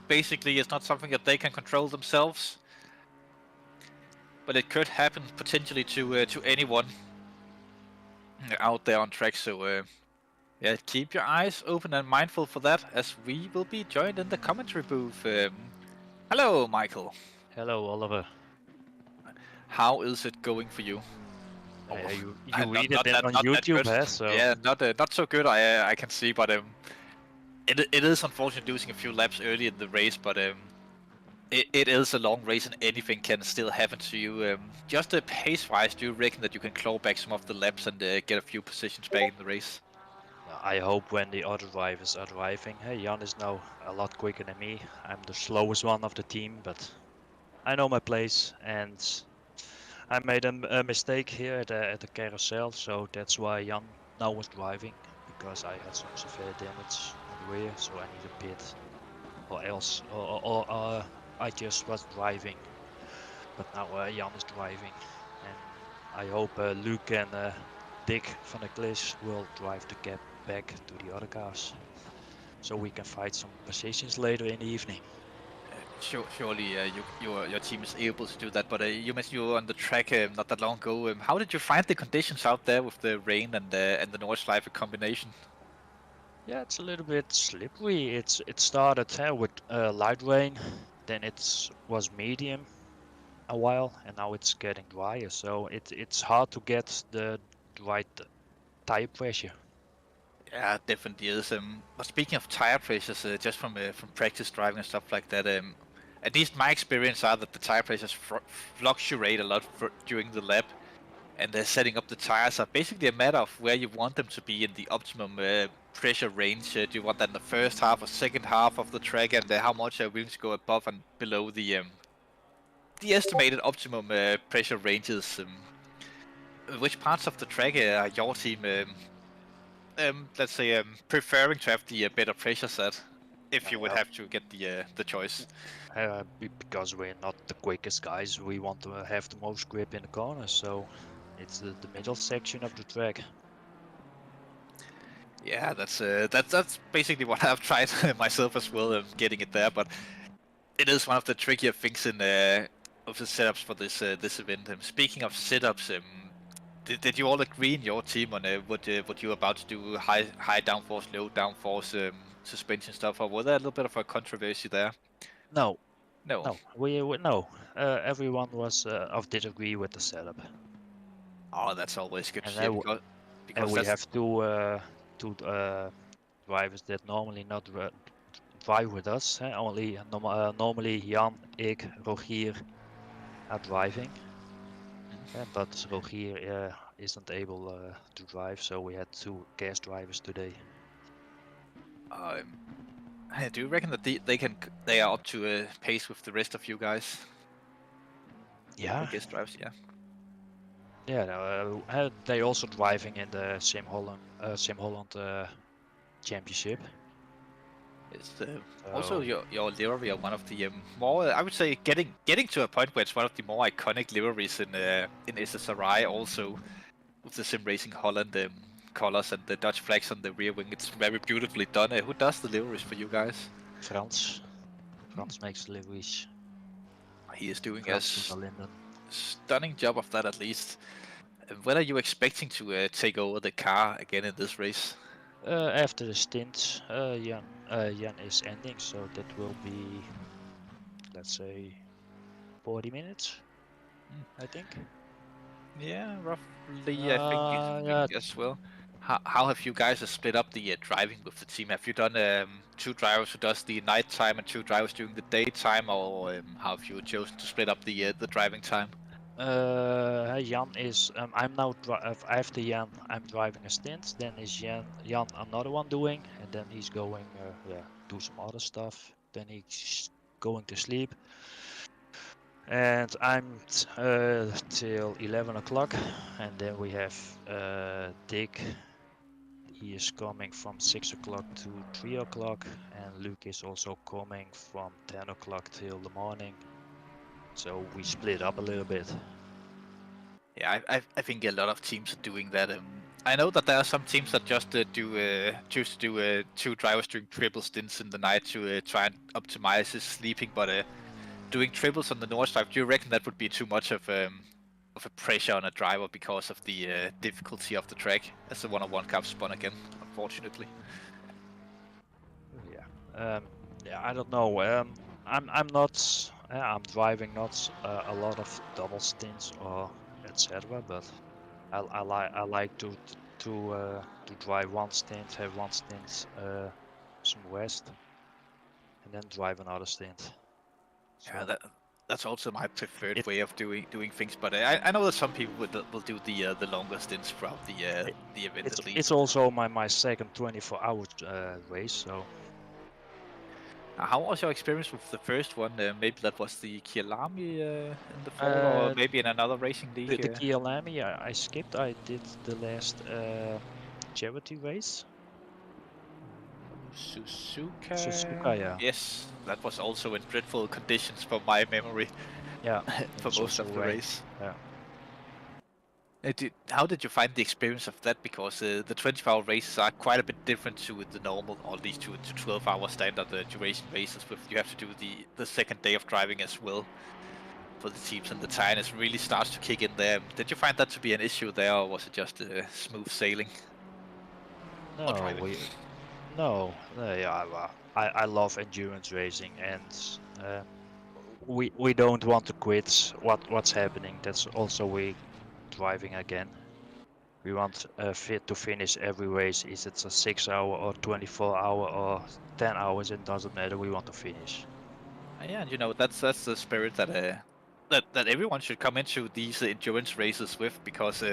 Basically, it's not something that they can control themselves, but it could happen potentially to anyone out there on track. So yeah, keep your eyes open and mindful for that, as we will be joined in the commentary booth. Hello, Michael. Hello, Oliver. How is it going for you? You read it on YouTube, so yeah, not so good. I can see, but it is unfortunate losing a few laps early in the race, but it is a long race and anything can still happen to you. Just pace-wise, do you reckon that you can claw back some of the laps and get a few positions back in the race? I hope when the other drivers are driving. Hey, Jan is now a lot quicker than me. I'm the slowest one of the team, but I know my place, and I made a mistake here at the carousel, so that's why Jan now was driving, because I had some severe damage on the rear, so I need a pit, or else, or I just was driving. But now Jan is driving, and I hope Luke and Dick van der Klis will drive the gap back to the other cars, so we can fight some positions later in the evening. Surely your team is able to do that, but you mentioned you were on the track not that long ago. How did you find the conditions out there with the rain and the Nordschleife combination? Yeah, it's a little bit slippery. It started with light rain, then it was medium a while, and now it's getting drier. So it's hard to get the right tire pressure. Yeah, definitely is. But speaking of tire pressures, just from practice driving and stuff like that, at least my experience are that the tire pressures fluctuate a lot during the lap, and setting up the tires are basically a matter of where you want them to be in the optimum pressure range. Do you want that in the first half or second half of the track, and how much are willing to go above and below the estimated optimum pressure ranges? Which parts of the track are your team let's say preferring to have the better pressure set, if you would have to get the choice? Because we're not the quickest guys, we want to have the most grip in the corners, so it's the middle section of the track. Yeah, that's basically what I've tried myself as well, getting it there. But it is one of the trickier things in of the setups for this event. Speaking of setups, did you all agree in your team on what you were about to do, high downforce, low downforce suspension stuff, or was there a little bit of a controversy there? No. No. No. Everyone did agree with the setup. Oh, that's always good to And hear, and we because have to two drivers that normally not drive with us. Only normally Jan, ik, Rogier are driving. But Rogier isn't able to drive, so we had 2 guest drivers today. Do you reckon that they are up to pace with the rest of you guys? Yeah. The guest drivers, yeah. Yeah, they also driving in the Sim Holland championship. It's also your livery are one of the more, I would say, getting to a point where it's one of the more iconic liveries in SSRI. Also, with the Sim Racing Holland colors and the Dutch flags on the rear wing, it's very beautifully done. Who does the liveries for you guys? Frans makes liveries. He is doing Frans a Linden. stunning job of that, at least. When are you expecting to take over the car again in this race? After the stint, Jan is ending, so that will be, let's say, 40 minutes, I think. Yeah, roughly. I Yeah. think as well. How have you guys split up the driving with the team? Have you done 2 drivers who does the night time and 2 drivers during the daytime, or how have you chosen to split up the driving time? Jan is. I'm now after Jan. I'm driving a stint. Then is Jan another one doing, and then he's going. Do some other stuff. Then he's going to sleep. And I'm till 11 o'clock, and then we have Dick. He is coming from 6 o'clock to 3 o'clock, and Luke is also coming from 10 o'clock till the morning. So we split up a little bit. Yeah, I think a lot of teams are doing that. I know that there are some teams that just choose to do 2 drivers during triple stints in the night to try and optimize his sleeping, but doing triples on the Nordschleife, do you reckon that would be too much of a pressure on a driver because of the difficulty of the track as the one-on-one car spun again, unfortunately? Yeah, I don't know. I'm not. I'm driving not a lot of double stints or etc. But I like to drive one stint, have one stint, some rest, and then drive another stint. So Yeah, that's also my preferred way of doing things. But I know that some people will do the longer stints throughout the event at least. it's also my second 24-hour race. So How was your experience with the first one? Maybe that was the Kialami in the fall, or maybe in another racing league. the Kialami I skipped. I did the last charity race. Suzuka. Yeah. Yes, that was also in dreadful conditions from my memory. Yeah. For most of the race. Yeah. How did you find the experience of that? Because the 24-hour races are quite a bit different to the normal, or at least to 12-hour standard duration races. With you have to do the second day of driving as well for the teams, and the tiredness really starts to kick in there. Did you find that to be an issue there, or was it just smooth sailing? No, yeah, I love endurance racing, and we don't want to quit what's happening. That's also we driving again. We want fit to finish every race. Is it a 6-hour or 24-hour or 10 hours? It doesn't matter. We want to finish. Yeah, and you know that's the spirit that that everyone should come into these endurance races with, because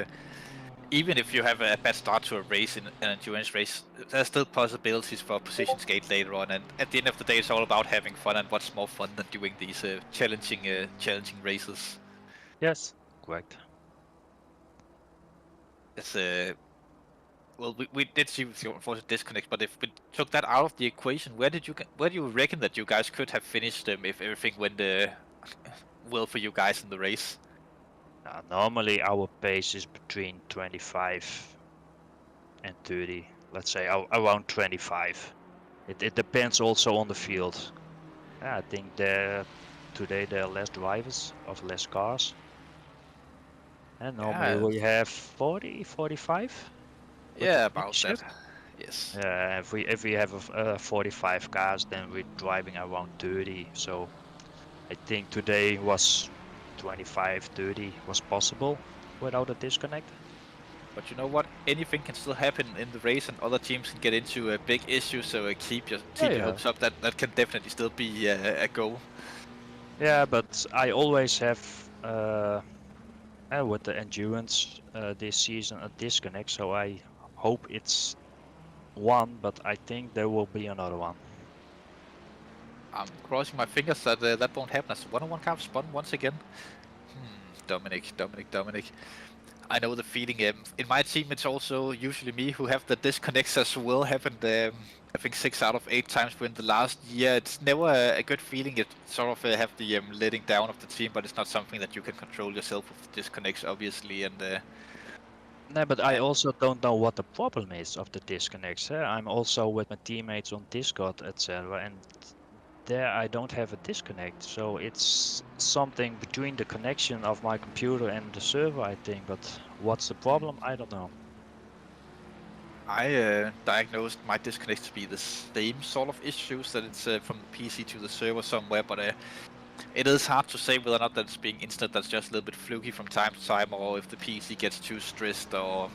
even if you have a bad start to a race in an endurance race, there's still possibilities for positions gained later on. And at the end of the day, it's all about having fun, and what's more fun than doing these challenging races. Yes, correct. It's well, we did see with your unfortunate disconnect, but if we took that out of the equation, where do you reckon that you guys could have finished them if everything went well for you guys in the race? Normally our pace is between 25 and 30. Let's say around 25. It depends also on the field. I think today there are less drivers of less cars. And normally we have 40, 45. Yeah, about that. Yes. Yeah, if we have 45 cars, then we're driving around 30. So I think today was 25, 30 was possible without a disconnect. But you know what? Anything can still happen in the race, and other teams can get into a big issue. So keep your hopes up. That can definitely still be a goal. Yeah, but I always have with the endurance this season a disconnect, so I hope it's one, but I think there will be another one. I'm crossing my fingers that that won't happen as one-on-one car spun once again. Dominic. I know the feeling. In my team, it's also usually me who have the disconnects as well. Happened, I think 6 out of 8 times within the last year. It's never a good feeling. It sort of have the letting down of the team, but it's not something that you can control yourself with the disconnects, obviously. And No, but I also don't know what the problem is of the disconnects. I'm also with my teammates on Discord, etc., and there I don't have a disconnect. So it's something between the connection of my computer and the server, I think. But what's the problem? I don't know. I diagnosed my disconnects to be the same sort of issues, that it's from the PC to the server somewhere, but it is hard to say whether or not that's being instant. That's just a little bit fluky from time to time, or if the PC gets too stressed, or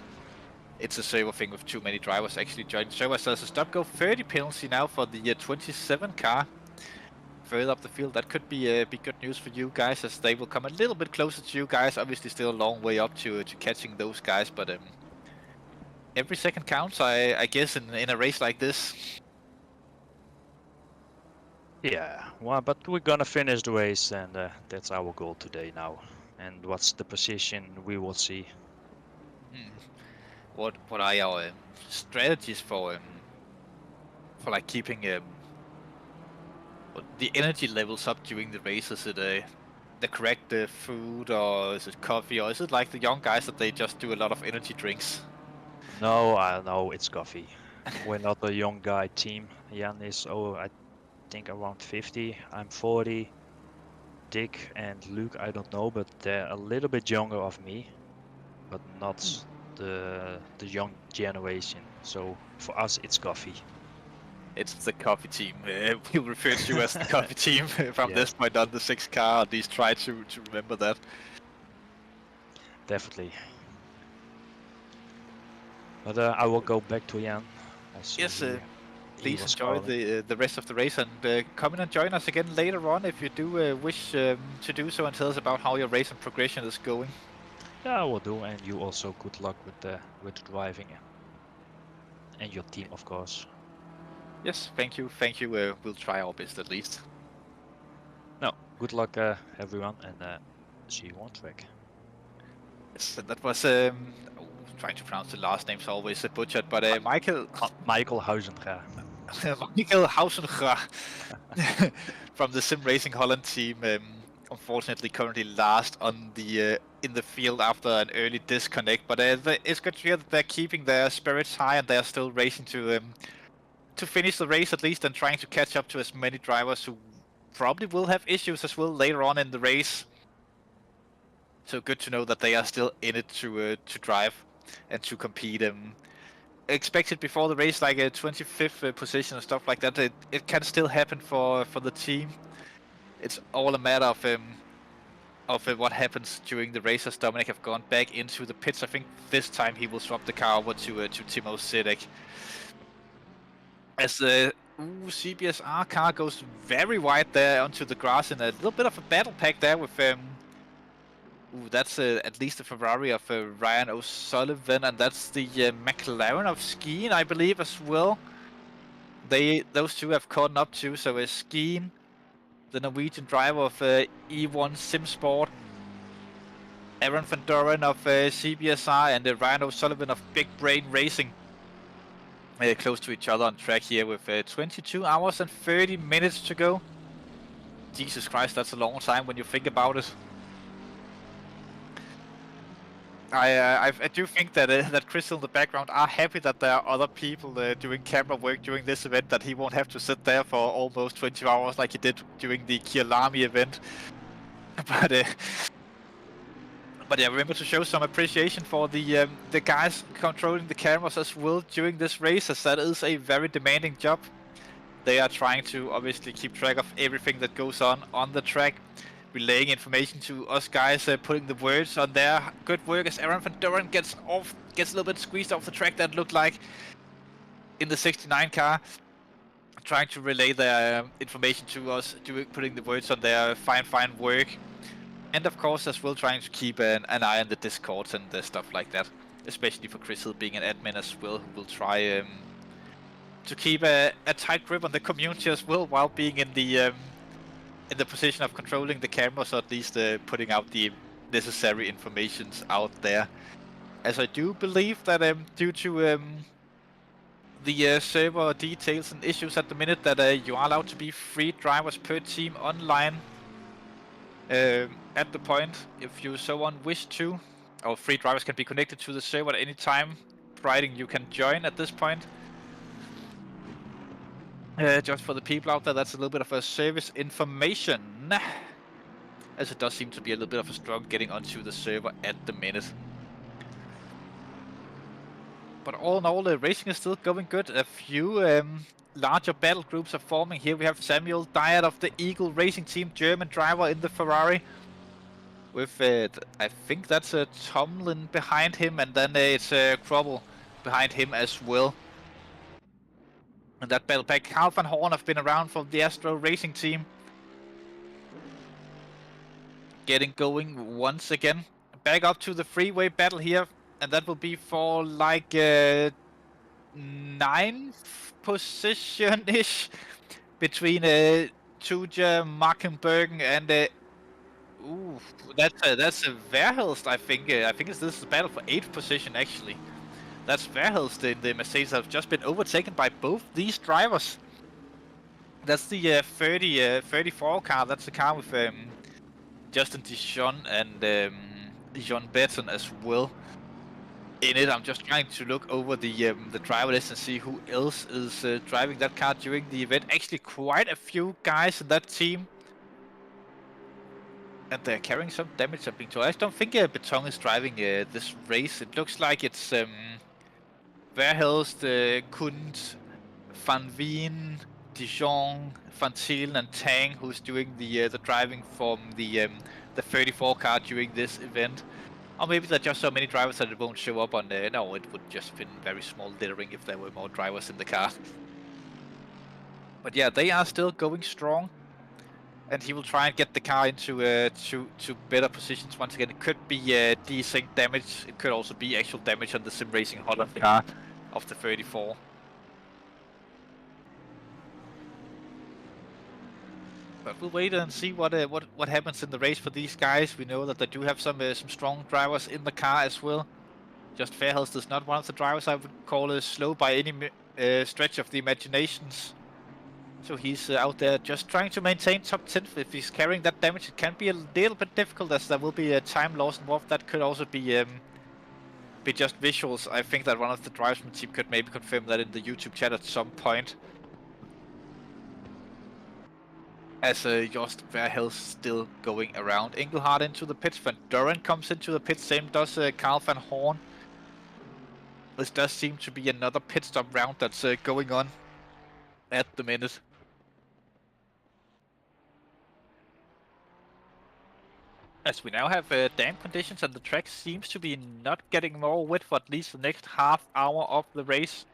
it's a server thing with too many drivers actually joining the server. So there's a stop-go 30 penalty now for the 27 car further up the field. That could be good news for you guys, as they will come a little bit closer to you guys. Obviously still a long way up to catching those guys, but every second counts, I guess, in a race like this. Yeah, well, but we're gonna finish the race, and that's our goal today now. And what's the position, we will see. What are your strategies for like keeping the energy levels up during the race? Is it the correct food, or is it coffee, or is it like the young guys that they just do a lot of energy drinks? No, I know it's coffee. We're not a young guy team. Jan is, I think around 50. I'm 40. Dick and Luke, I don't know, but they're a little bit younger of me, but not the young generation. So for us, it's coffee. It's the coffee team. We'll refer to you as the coffee team from this point on. The 6 car, at least try to remember that. Definitely. But I will go back to Jan. Yes, please enjoy the rest of the race, and come in and join us again later on if you do wish to do so, and tell us about how your race and progression is going. Yeah, I will do, and you also good luck with the driving, and your team, of course. Yes, thank you. We'll try our best at least. No, good luck, everyone, and see you on track. Yes, that was trying to pronounce the last names, always butchered, but Michael Hausenga. Michael Hausenga from the Sim Racing Holland team. Unfortunately, currently last on the in the field after an early disconnect, but it's good to hear that they're keeping their spirits high, and they're still racing to finish the race at least, and trying to catch up to as many drivers who probably will have issues as well later on in the race. So good to know that they are still in it to drive and to compete. Expected before the race like a 25th position and stuff like that. It can still happen for the team. It's all a matter of what happens during the race, as Dominic have gone back into the pits. I think this time he will swap the car over to Timo Sedek. As the CBSR car goes very wide there onto the grass, in a little bit of a battle pack there with that's at least the Ferrari of Ryan O'Sullivan, and that's the McLaren of Skeen, I believe, as well. Those two have caught up too. So Skeen, the Norwegian driver of E1 Simsport, Aaron van Doren of CBSR, and Ryan O'Sullivan of Big Brain Racing, close to each other on track here with 22 hours and 30 minutes to go. Jesus Christ, that's a long time when you think about it. I do think that that Crystal in the background are happy that there are other people doing camera work during this event, that he won't have to sit there for almost 20 hours like he did during the Kialami event. But yeah, remember to show some appreciation for the guys controlling the cameras as well during this race, as that is a very demanding job. They are trying to obviously keep track of everything that goes on the track, relaying information to us guys, putting the words on there. Good work as Aaron Van Doren gets a little bit squeezed off the track. That looked like in the 69 car, trying to relay their information to us, putting the words on there. Fine work. And of course, as well, trying to keep an eye on the Discords and stuff like that. Especially for Chris Hill being an admin as well, who will try to keep a tight grip on the community as well, while being in the position of controlling the cameras, or at least putting out the necessary informations out there. As I do believe that due to the server details and issues at the minute, that you are allowed to be 3 drivers per team online at the point, if you so on wish to. Or 3 drivers can be connected to the server at any time, providing you can join at this point. Just for the people out there, that's a little bit of a service information, as it does seem to be a little bit of a struggle getting onto the server at the minute. But all in all, the racing is still going good. A few larger battle groups are forming here. We have Samuel Dyert of the Eagle Racing Team, German driver in the Ferrari. With, I think that's Tomlin behind him, and then it's Krobel behind him as well. And that battle pack, Carl van Horn have been around from the Astro Racing Team. Getting going once again. Back up to the freeway battle here, and that will be for like 9th position-ish between Tuja, Markenbergen, and ooh, that's a Verhelst, I think. I think this is a battle for 8th position, actually. That's Verhelst in the Mercedes have just been overtaken by both these drivers. That's the 34 car. That's the car with Justin Dijon and John Betton as well in it. I'm just trying to look over the driver list and see who else is driving that car during the event. Actually, quite a few guys in that team. And they're carrying some damage, I'm being told. I don't think Beton is driving this race. It looks like it's Verhelst, Kund, Van Veen, Dijon, Van Thielen, and Tang, who's doing the driving from the 34 car during this event. Or maybe there are just so many drivers that it won't show up on the... No, it would just been very small littering if there were more drivers in the car. But yeah, they are still going strong. And he will try and get the car into to better positions once again. It could be desync damage. It could also be actual damage on the Sim Racing Holland car of the 34. But we'll wait and see what happens in the race for these guys. We know that they do have some strong drivers in the car as well. Just Verhelst is not one of the drivers I would call slow by any stretch of the imaginations. So he's out there just trying to maintain top 10. If he's carrying that damage, it can be a little bit difficult, as there will be a time loss involved. That could also be just visuals. I think that one of the drivers from the team could maybe confirm that in the YouTube chat at some point. As Jost Verhelst still going around. Engelhardt into the pits. Van Doren comes into the pits. Same does Carl van Horn. This does seem to be another pit stop round that's going on at the minute. As we now have damp conditions and the track seems to be not getting more wet for at least the next half hour of the race.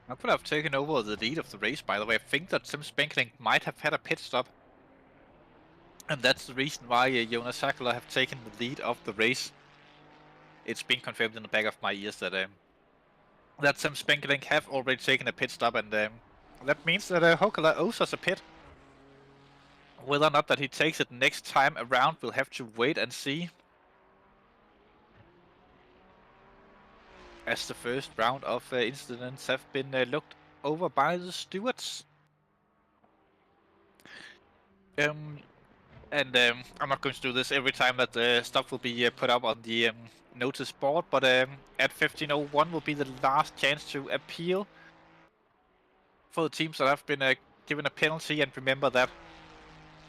I could have taken over the lead of the race, by the way. I think that Sim Spenkling might have had a pit stop. And that's the reason why Jonas Sakula have taken the lead of the race. It's been confirmed in the back of my ears that Sim Spenkling have already taken a pit stop, and that means that Hokala owes us a pit. Whether or not that he takes it next time around, we'll have to wait and see. As the first round of incidents have been looked over by the stewards. I'm not going to do this every time that stuff will be put up on the notice board, but at 15:01 will be the last chance to appeal for the teams that have been given a penalty, and remember that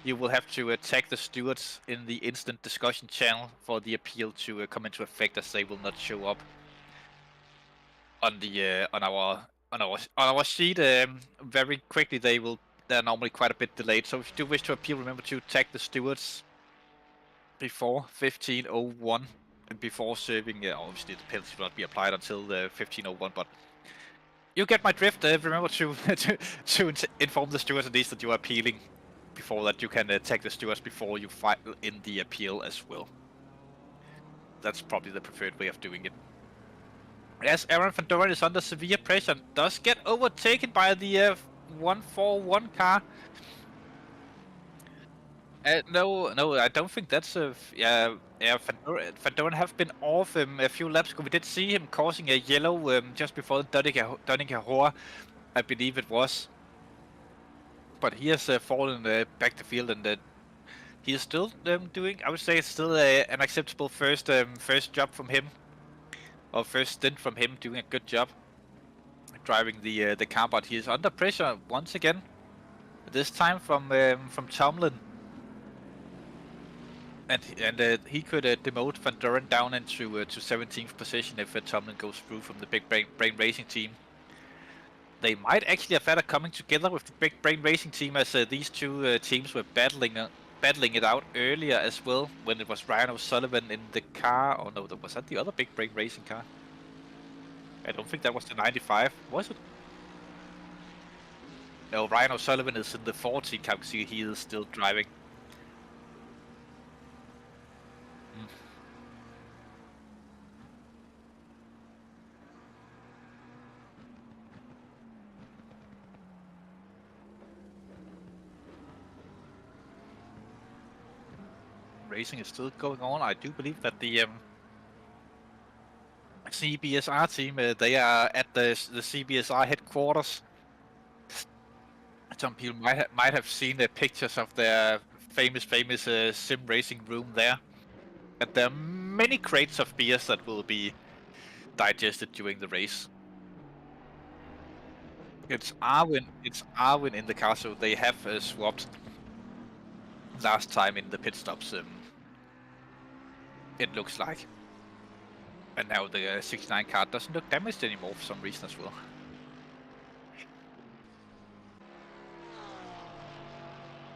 you will have to tag the stewards in the instant discussion channel for the appeal to come into effect, as they will not show up on the on our sheet very quickly. They're normally quite a bit delayed. So if you do wish to appeal, remember to tag the stewards before 15:01 and before serving. Obviously, the penalty will not be applied until 15:01, but you get my drift. Remember to inform the stewards at least that you are appealing. Before that, you can tag the stewards before you file in the appeal as well. That's probably the preferred way of doing it. As Aaron van Doren is under severe pressure and does get overtaken by the 141 car. No, I don't think that's Van Doren have been off a few laps ago. We did see him causing a yellow just before Donington, I believe it was. But he has fallen back to field, and he is still doing. I would say it's still an acceptable first job from him, or first stint from him, doing a good job driving the car. But he is under pressure once again. This time from Tomlin, and he could demote Van Doren down into to 17th position if Tomlin goes through from the Big Brain Racing team. They might actually have had coming together with the Big Brain Racing team, as these two teams were battling it out earlier as well, when it was Ryan O'Sullivan in the car. Oh no, was that the other Big Brain Racing car? I don't think that was the 95, was it? No, Ryan O'Sullivan is in the 40 car, because he is still driving. Racing is still going on. I do believe that the CBSR team, they are at the CBSR headquarters. Some people might have seen the pictures of their famous sim racing room there. And there are many crates of beers that will be digested during the race. It's Arwin in the car, so they have swapped last time in the pit stops. It looks like. And now the 69 car doesn't look damaged anymore for some reason as well.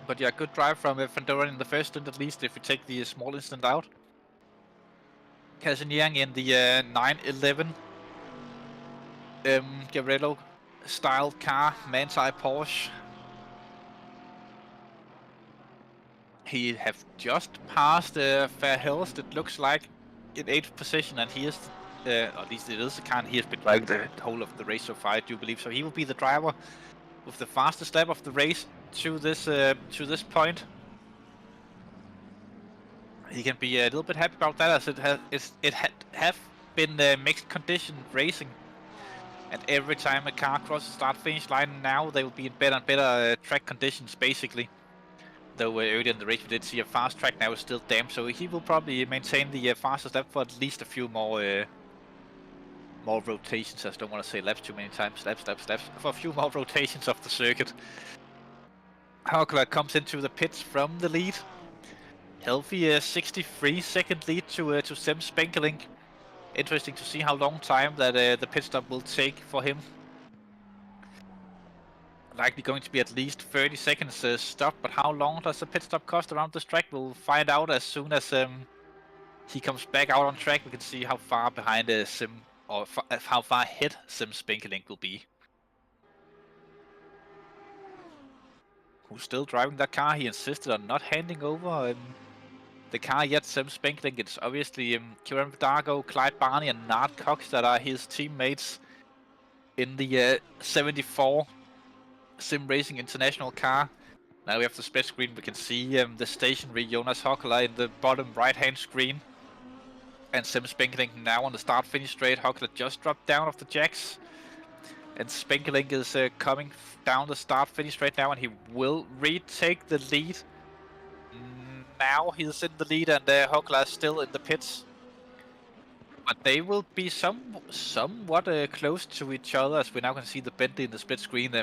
But yeah, good drive from Van Doren in the first stint, at least, if we take the small incident out. Casiniang in the 911 Garello style car, Manti Porsche. He have just passed Verhelst, it looks like, in 8th position, and he is, or at least it is the car, and he has been driving the whole of the race so far, I do believe. So he will be the driver with the fastest lap of the race to this point. He can be a little bit happy about that, as it have been mixed condition racing, and every time a car crosses the start-finish line now, they will be in better and better track conditions, basically. Though earlier in the race we did see a fast track, now it's still damp, so he will probably maintain the fastest lap for at least a few more rotations. I don't want to say laps too many times. Laps. For a few more rotations of the circuit. Haukler comes into the pits from the lead. Healthy 63-second lead to Sem Spenkeling. Interesting to see how long time that the pit stop will take for him. Likely going to be at least 30 seconds stop, but how long does the pit stop cost around this track? We'll find out as soon as he comes back out on track. We can see how far behind Sim, or how far ahead Sim Spenkeling will be. Who's still driving that car? He insisted on not handing over the car yet. Sim Spenkeling. It's obviously Kieran Dargo, Clyde Barney, and Nard Cox that are his teammates in the 74 Sim Racing International car. Now we have the split screen. We can see the stationary Jonas Hockler in the bottom right-hand screen, and Sim Spenkeling now on the start-finish straight. Hockler just dropped down off the jacks, and Spenkeling is coming down the start-finish straight now, and he will retake the lead. Now he's in the lead, and Hockler is still in the pits. But they will be somewhat close to each other, as we now can see the Bentley in the split screen.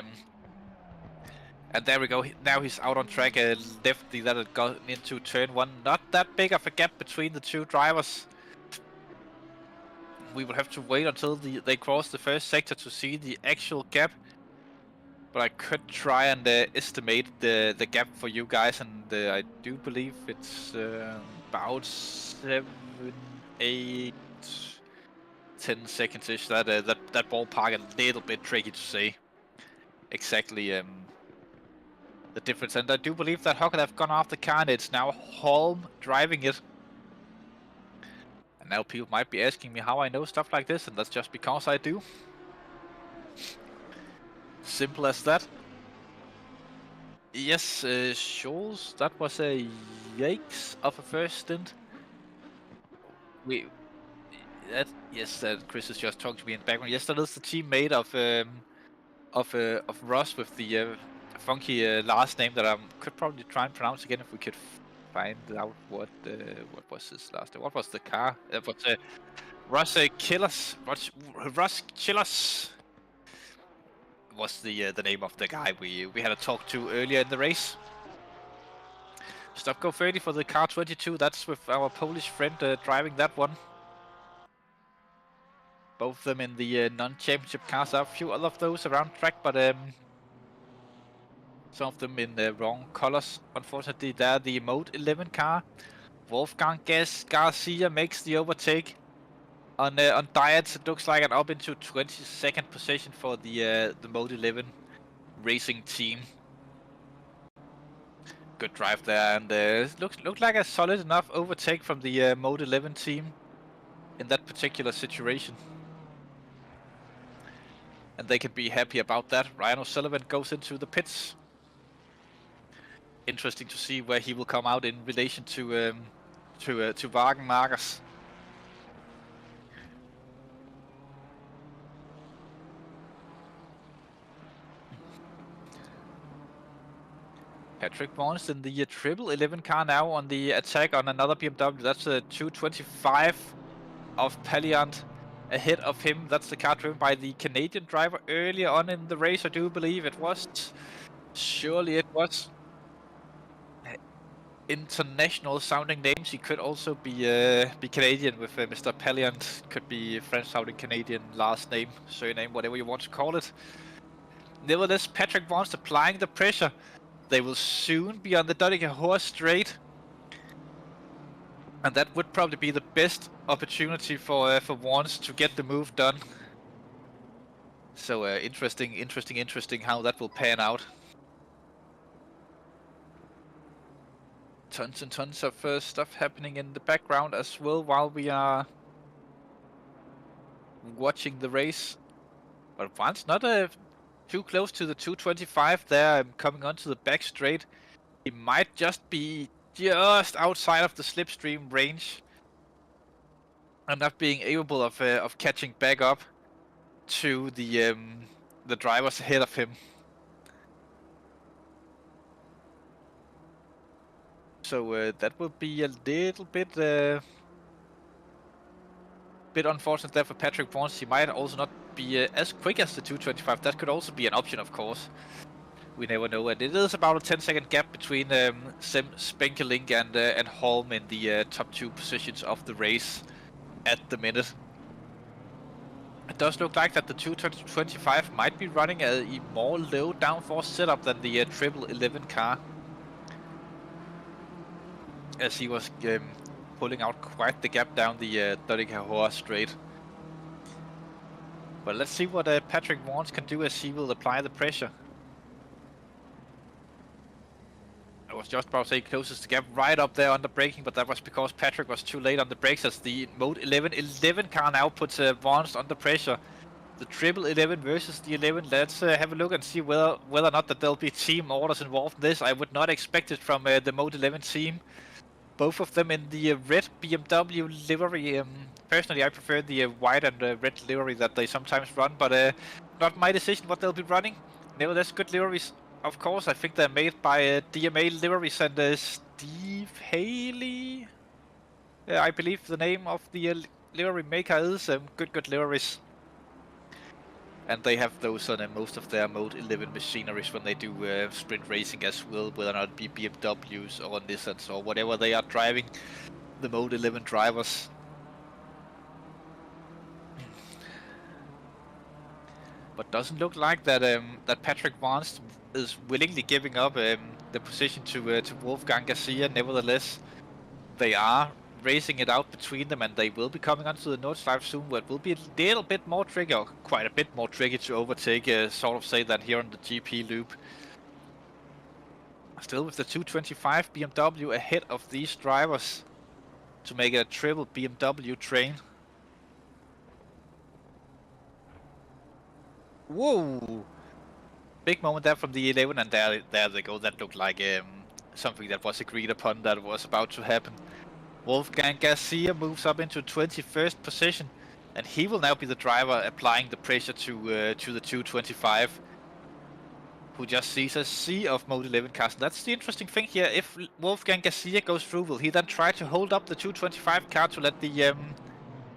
And there we go. Now he's out on track. Lefty that had gone into turn 1. Not that big of a gap between the two drivers. We will have to wait until they cross the first sector to see the actual gap. But I could try and estimate the gap for you guys, and I do believe it's about 7, 8, 10 seconds-ish. That ballpark a little bit tricky to say exactly the difference. And I do believe that Huckle have gone off the car, and it's now Holm driving it. And now people might be asking me how I know stuff like this, and that's just because I do. Simple as that. Yes, Scholes, that was a yikes of a first stint. Yes, Chris has just talked to me in the background. Yes, that is the teammate of Ross with the funky last name that I could probably try and pronounce again if we could find out what was his last name. What was the car? It was Russ Killas. Russ Chillas was the name of the guy we had a talk to earlier in the race. Stop go 30 for the car 22. That's with our Polish friend driving that one. Both of them in the non-championship cars. There are a few other of those around track, but some of them in the wrong colors. Unfortunately, they're the Mode 11 car. Wolfgang Garcia makes the overtake. On Diet, it looks like an up into 22nd position for the Mode 11 racing team. Good drive there, and looked like a solid enough overtake from the Mode 11 team in that particular situation. And they can be happy about that. Ryan O'Sullivan goes into the pits. Interesting to see where he will come out in relation to Wagenmakers. Patrick Vaughan's in the triple 11 car now on the attack on another BMW. That's a 225 of Palliant ahead of him. That's the car driven by the Canadian driver earlier on in the race, I do believe it was. Surely it was. International sounding names. He could also be Canadian with Mr. Palliant. Could be French sounding Canadian last name, surname, whatever you want to call it. Nevertheless, Patrick Vaughan's applying the pressure. They will soon be on the Doddington straight, and that would probably be the best opportunity for Vaughan's to get the move done. So interesting how that will pan out. Tons and tons of stuff happening in the background as well while we are watching the race. But Vaughan's not too close to the 225 there, coming onto the back straight. He might just be just outside of the slipstream range and not being able of catching back up to the drivers ahead of him. So that will be a little bit unfortunate there for Patrick Vaughan. He might also not be as quick as the 225. That could also be an option, of course. We never know. And it is about a 10-second gap between Sem Spenkelink and Holm in the top 2 positions of the race at the minute. It does look like that the 225 might be running a more low downforce setup than the triple 11 car, as he was pulling out quite the gap down the Doddington straight. But let's see what Patrick Vaughan can do as he will apply the pressure. I was just about to say closest gap right up there on the braking, but that was because Patrick was too late on the brakes, as the Mode 11 car now puts Vaughan under pressure. The triple 11 versus the 11. Let's have a look and see whether or not that there'll be team orders involved in this. I would not expect it from the Mode 11 team. Both of them in the red BMW livery. Personally, I prefer the white and red livery that they sometimes run, but not my decision what they'll be running. Nevertheless, good liveries, of course. I think they're made by DMA Liveries and Steve Haley. I believe the name of the livery maker is good liveries. And they have those on most of their Mode 11 machineries when they do sprint racing as well, whether or not it be BMWs or Nissans or whatever they are driving, the Mode 11 drivers. But doesn't look like that that Patrick Vance is willingly giving up the position to Wolfgang Garcia. Nevertheless, they are racing it out between them, and they will be coming onto the Nordschleife soon, where it will be a little bit more tricky, or quite a bit more tricky to overtake, sort of say that here on the GP loop. Still with the 225 BMW ahead of these drivers to make a triple BMW train. Whoa! Big moment there from the 11, and there they go. That looked like something that was agreed upon that was about to happen. Wolfgang Garcia moves up into 21st position, and he will now be the driver applying the pressure to the 225, who just sees a sea of Mode 11 cars. And that's the interesting thing here. If Wolfgang Garcia goes through, will he then try to hold up the 225 car to let the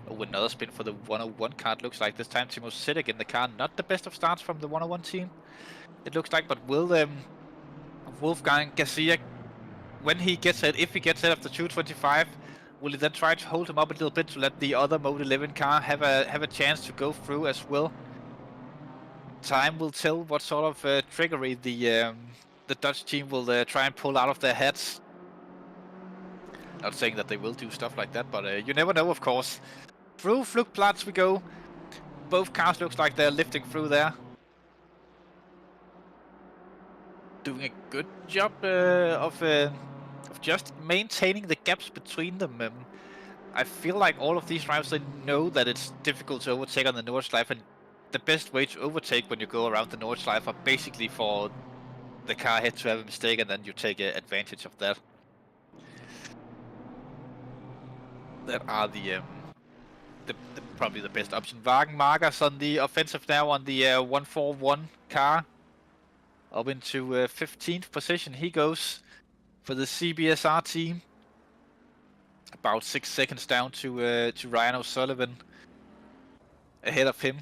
oh, another spin for the 101 car, it looks like. This time Timo Sitek in the car. Not the best of starts from the 101 team, it looks like. But will Wolfgang Garcia, when he gets it, if he gets it of the 225, will he then try to hold him up a little bit to let the other Mode 11 car have a chance to go through as well? Time will tell what sort of trickery the Dutch team will try and pull out of their heads. Not saying that they will do stuff like that, but you never know, of course. Through Flugplatz we go. Both cars looks like they're lifting through there. Doing a good job of just maintaining the gaps between them. I feel like all of these drivers, they know that it's difficult to overtake on the Nordschleife, and the best way to overtake when you go around the Nordschleife are basically for the car ahead to have a mistake, and then you take advantage of that. That are the probably the best option. Wagenmakers on the offensive now on the 141 car. Up into 15th position he goes for the CBSR team. About 6 seconds down to Ryan O'Sullivan ahead of him.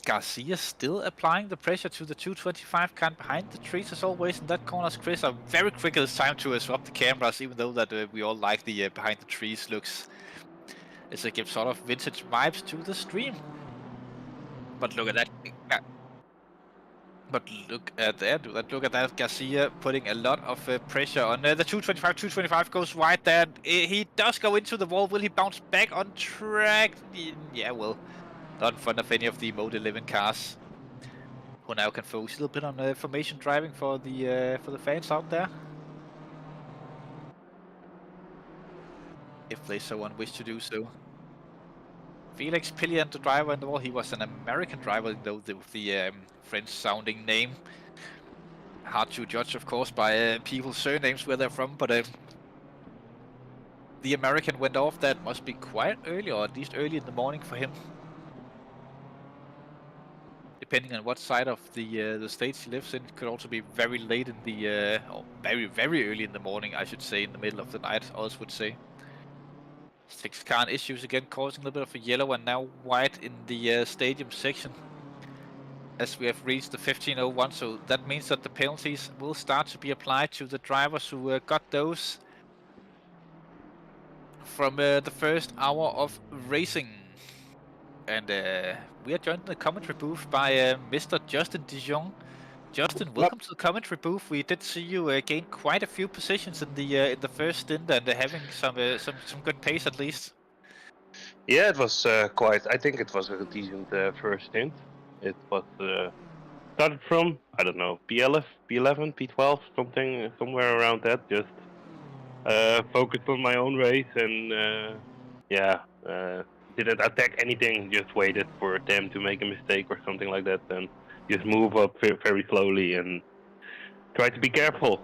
Garcia still applying the pressure to the 225 car behind the trees as always in that corner. Chris are very quick this time to swap the cameras, even though that we all like the behind the trees looks. It gives sort of vintage vibes to the stream. But look at that. But look at that. Look at that. Garcia putting a lot of pressure on the 225. 225 goes wide there. He does go into the wall. Will he bounce back on track? Yeah, well, not in front of any of the Mode 11 cars, who now can focus a little bit on formation driving for the fans out there, if they so wish to do so. Felix Pillian, the driver in the wall. He was an American driver, though, with the French-sounding name. Hard to judge, of course, by people's surnames where they're from, but the American went off. That must be quite early, or at least early in the morning for him. Depending on what side of the States he lives in, it could also be very late in the, or very, very early in the morning, I should say, in the middle of the night, others would say. 6 car issues again, causing a little bit of a yellow and now white in the stadium section, as we have reached the 15:01. So that means that the penalties will start to be applied to the drivers who got those from the first hour of racing. And we are joined in the commentary booth by Mr. Justin Dijon. Justin, welcome to the commentary booth. We did see you gain quite a few positions in the first stint, and having some good pace at least. Yeah, it was quite. I think it was a decent first stint. It was started from, I don't know, P11, P12, somewhere around that. Just focused on my own race and didn't attack anything. Just waited for them to make a mistake or something like that, and just move up very slowly and try to be careful.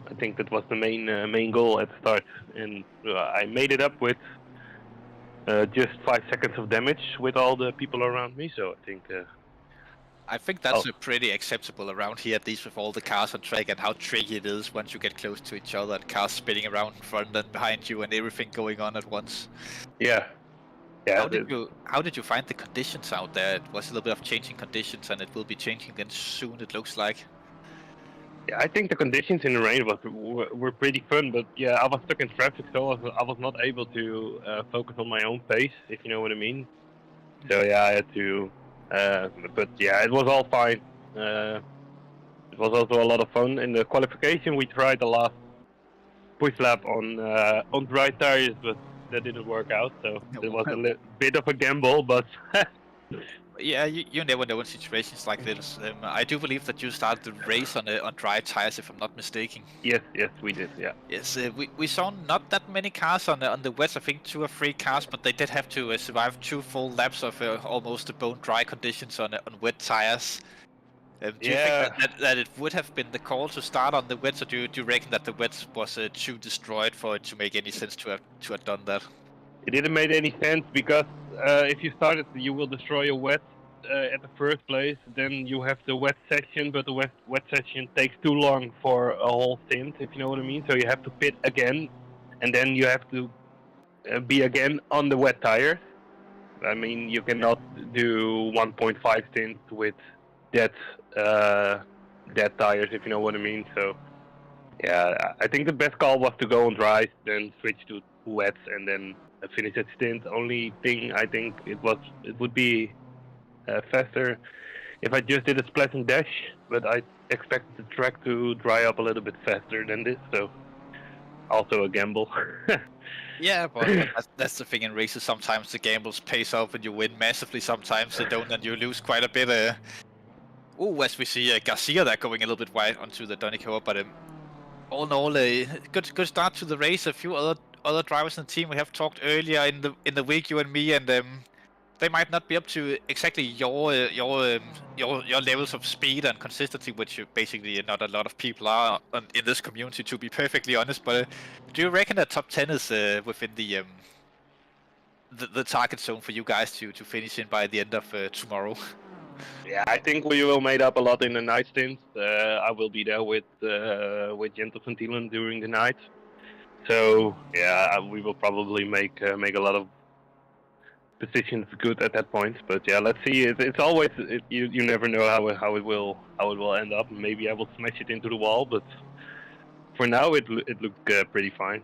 I think that was the main goal at the start, and I made it up with just 5 seconds of damage with all the people around me. So I think that's pretty acceptable around here, at least with all the cars on track and how tricky it is once you get close to each other and cars spinning around in front and behind you and everything going on at once. Yeah. Yeah, How did you find the conditions out there? It was a little bit of changing conditions, and it will be changing again soon. It looks like. yeah, I think the conditions in the rain were pretty fun, but yeah, I was stuck in traffic, so I was not able to focus on my own pace, if you know what I mean. So yeah, I had to, but yeah, it was all fine. It was also a lot of fun. In the qualification, we tried the last push lap on dry tires, but that didn't work out. So it was a bit of a gamble, but Yeah, you never know in situations like this. I do believe that you started the race on dry tires, if I'm not mistaken. yes, we did. Yeah. Yes, we saw not that many cars on the wets. I think 2 or 3 cars, but they did have to survive 2 full laps of almost bone dry conditions on wet tires. Do you think that it would have been the call to start on the wets, or do you reckon that the wets was too destroyed for it to make any sense to have done that? It didn't make any sense because if you started, you will destroy your wet at the first place. Then you have the wet section, but the wet section takes too long for a whole stint, if you know what I mean. So you have to pit again, and then you have to be again on the wet tires. I mean, you cannot do 1.5 stints with dead tires, if you know what I mean. So yeah, I think the best call was to go on dry, then switch to wets, and then finish that stint. Only thing I think it would be faster if I just did a splash and dash, but I expected the track to dry up a little bit faster than this, so also a gamble. Yeah, but that's the thing in races. Sometimes the gambles pays off and you win massively. Sometimes they don't, and you lose quite a bit. As we see Garcia there going a little bit wide onto the Donico, but all in all, good start to the race. A few other drivers in the team we have talked earlier in the week, you and me, and they might not be up to exactly your levels of speed and consistency, which basically not a lot of people are in this community, to be perfectly honest. But do you reckon that top 10 is within the target zone for you guys to finish in by the end of tomorrow? Yeah, I think we will make up a lot in the night stints. I will be there with Gentles and Thielen during the night. So yeah, we will probably make a lot of positions good at that point. But yeah, let's see. It's always you never know how it will end up. Maybe I will smash it into the wall, but for now it looked pretty fine.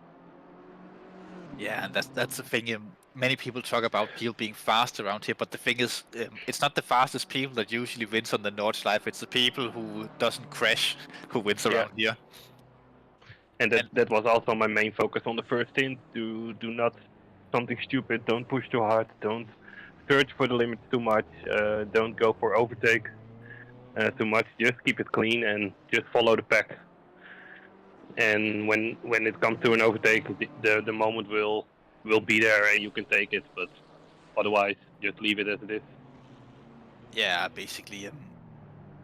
Yeah, and that's the thing. Many people talk about people being fast around here, but the thing is, it's not the fastest people that usually wins on the Nordschleife. It's the people who doesn't crash who wins around here. And that was also my main focus on the first stint. Do not something stupid. Don't push too hard. Don't search for the limits too much. Don't go for overtake too much. Just keep it clean and just follow the pack. And when it comes to an overtake, the moment will be there and you can take it. But otherwise, just leave it as it is. Yeah, basically.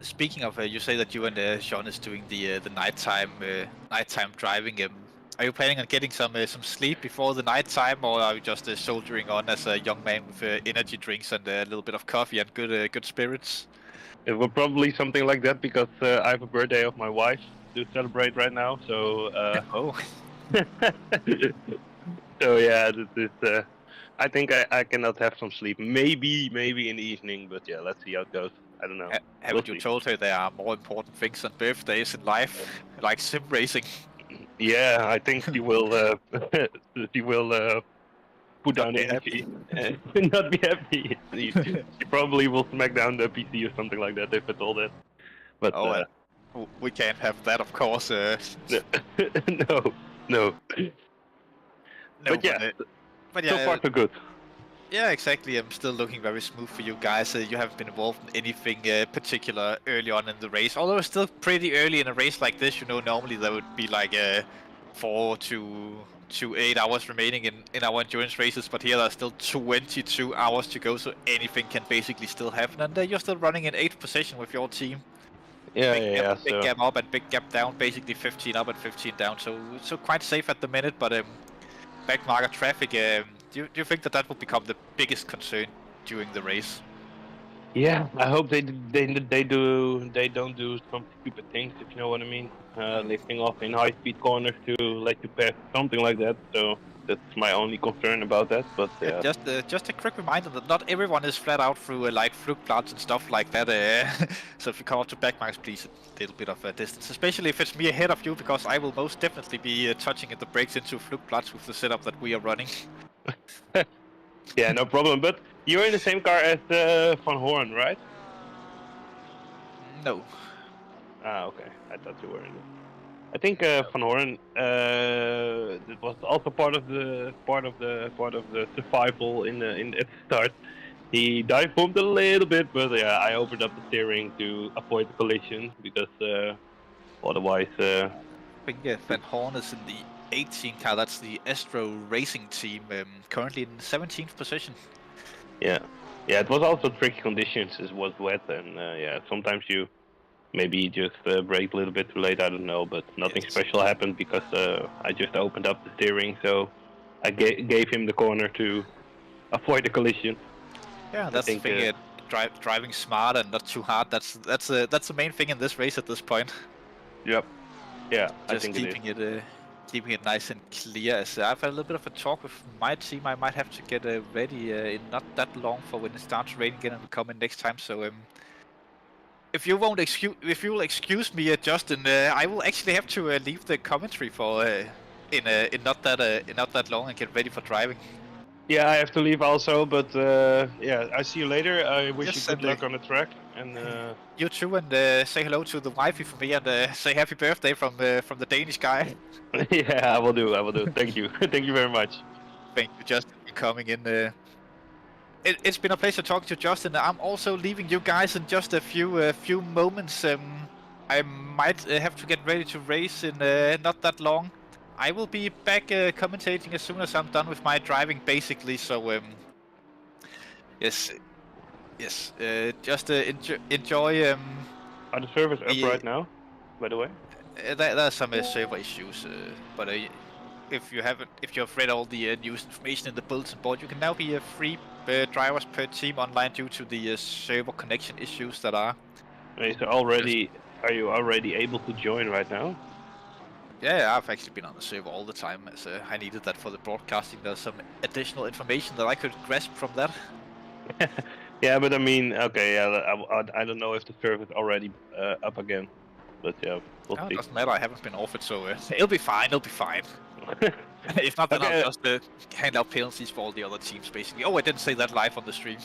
Speaking of, you say that you and Sean is doing the nighttime driving. Are you planning on getting some sleep before the nighttime, or are you just soldiering on as a young man with energy drinks and a little bit of coffee and good spirits? It will probably something like that because I have a birthday of my wife to celebrate right now. So so yeah, this is. I think I cannot have some sleep. Maybe in the evening, but yeah, let's see how it goes. I don't know. Haven't you told her there are more important things than birthdays in life, like sim racing? Yeah, I think she will. She will put down the energy and not be happy. She probably will smack down the PC or something like that if I told her. But we can't have that, of course. No. But yeah, so far so good. Yeah, exactly. I'm still looking very smooth for you guys. You haven't been involved in anything particular early on in the race. Although it's still pretty early in a race like this, normally there would be like 4 to 8 hours remaining in our endurance races. But here there's still 22 hours to go, so anything can basically still happen. And you're still running in 8th position with your team. Big gap up and big gap down, basically 15 up and 15 down. So quite safe at the minute, but back market traffic. Do you think that will become the biggest concern during the race? Yeah, I hope they don't do some stupid things, if you know what I mean. Lifting off in high speed corners to let you pass, something like that. So That's my only concern about that. But yeah, Just a quick reminder that not everyone is flat out through like fluke plots and stuff like that. So if you come up to backmarks, please a little bit of a distance, especially if it's me ahead of you, because I will most definitely be touching at the brakes into fluke plots with the setup that we are running. yeah, no problem. But you're in the same car as Van Horn, right? No. Ah, okay. I thought you were in it. I think Van Horn it was also part of the survival at the start. He dive bombed a little bit, but yeah, I opened up the steering to avoid the collision because otherwise. I think Van Horn is in the 18 car. That's the Astro Racing team, currently in 17th position. Yeah, yeah. It was also tricky conditions. It was wet, and yeah, sometimes you maybe just braked a little bit too late. I don't know, but nothing special happened because I just opened up the steering, so I gave him the corner to avoid the collision. Yeah, that's the thing. Driving smart and not too hard. That's the main thing in this race at this point. Yep. Yeah, Just I think keeping it nice and clear. As I've had a little bit of a talk with my team. I might have to get ready in not that long for when it starts raining again and we come in next time. So if you will excuse me, Justin, I will actually have to leave the commentary for in not that long and get ready for driving. Yeah, I have to leave also, but yeah, I see you later. I wish Yes, you good and, luck on the track, and you too, and say hello to the wifey for me, and say happy birthday from the Danish guy. yeah, I will do. Thank you, thank you very much. Thank you, Justin, for coming in. It's been a pleasure talking to Justin. I'm also leaving you guys in just a few moments. I might have to get ready to race in not that long. I will be back commentating as soon as I'm done with my driving, basically. So yes, just enjoy. Are the servers up right now? By the way. There's some server issues, but if you have read all the news information in the bulletin board, you can now be 3 drivers per team online due to the server connection issues that are. Are you already able to join right now? Yeah, I've actually been on the server all the time, as I needed that for the broadcasting. There's some additional information that I could grasp from that. Yeah, but I mean, okay, yeah, I don't know if the server is already up again, but yeah, we'll No, it see. doesn't matter, I haven't been offered, so it'll be fine, If not, then Okay. I'll just hand out penalties for all the other teams, basically. Oh, I didn't say that live on the stream.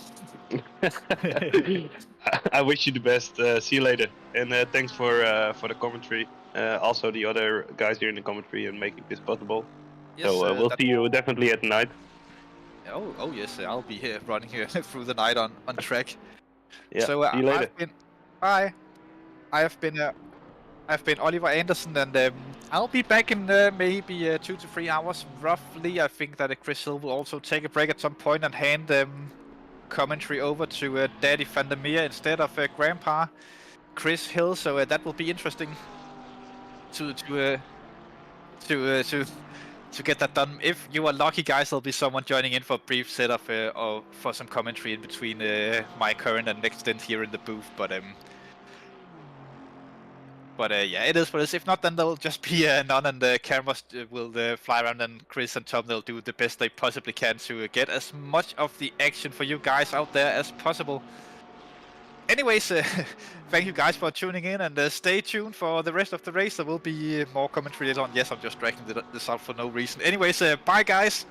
I wish you the best. See you later, and thanks for the commentary. Also, the other guys here in the commentary and making this possible. Yes, So we'll see you definitely at night. Oh yes, I'll be here running here through the night on track. Yeah. So see you later. Bye. I've been Oliver Anderson, and I'll be back in maybe 2 to 3 hours, roughly. I think that Chris Hill will also take a break at some point and hand commentary over to Daddy Van der Meer instead of Grandpa Chris Hill. So that will be interesting to get that done. If you are lucky, guys, there'll be someone joining in for a brief setup or for some commentary in between my current and next stint here in the booth. But yeah, it is what it is. If not, then there'll just be none, and the cameras will fly around, and Chris and Tom, they'll do the best they possibly can to get as much of the action for you guys out there as possible. Anyways, thank you guys for tuning in, and stay tuned for the rest of the race. There will be more commentary later on. Yes, I'm just dragging this out for no reason. Anyways, bye guys!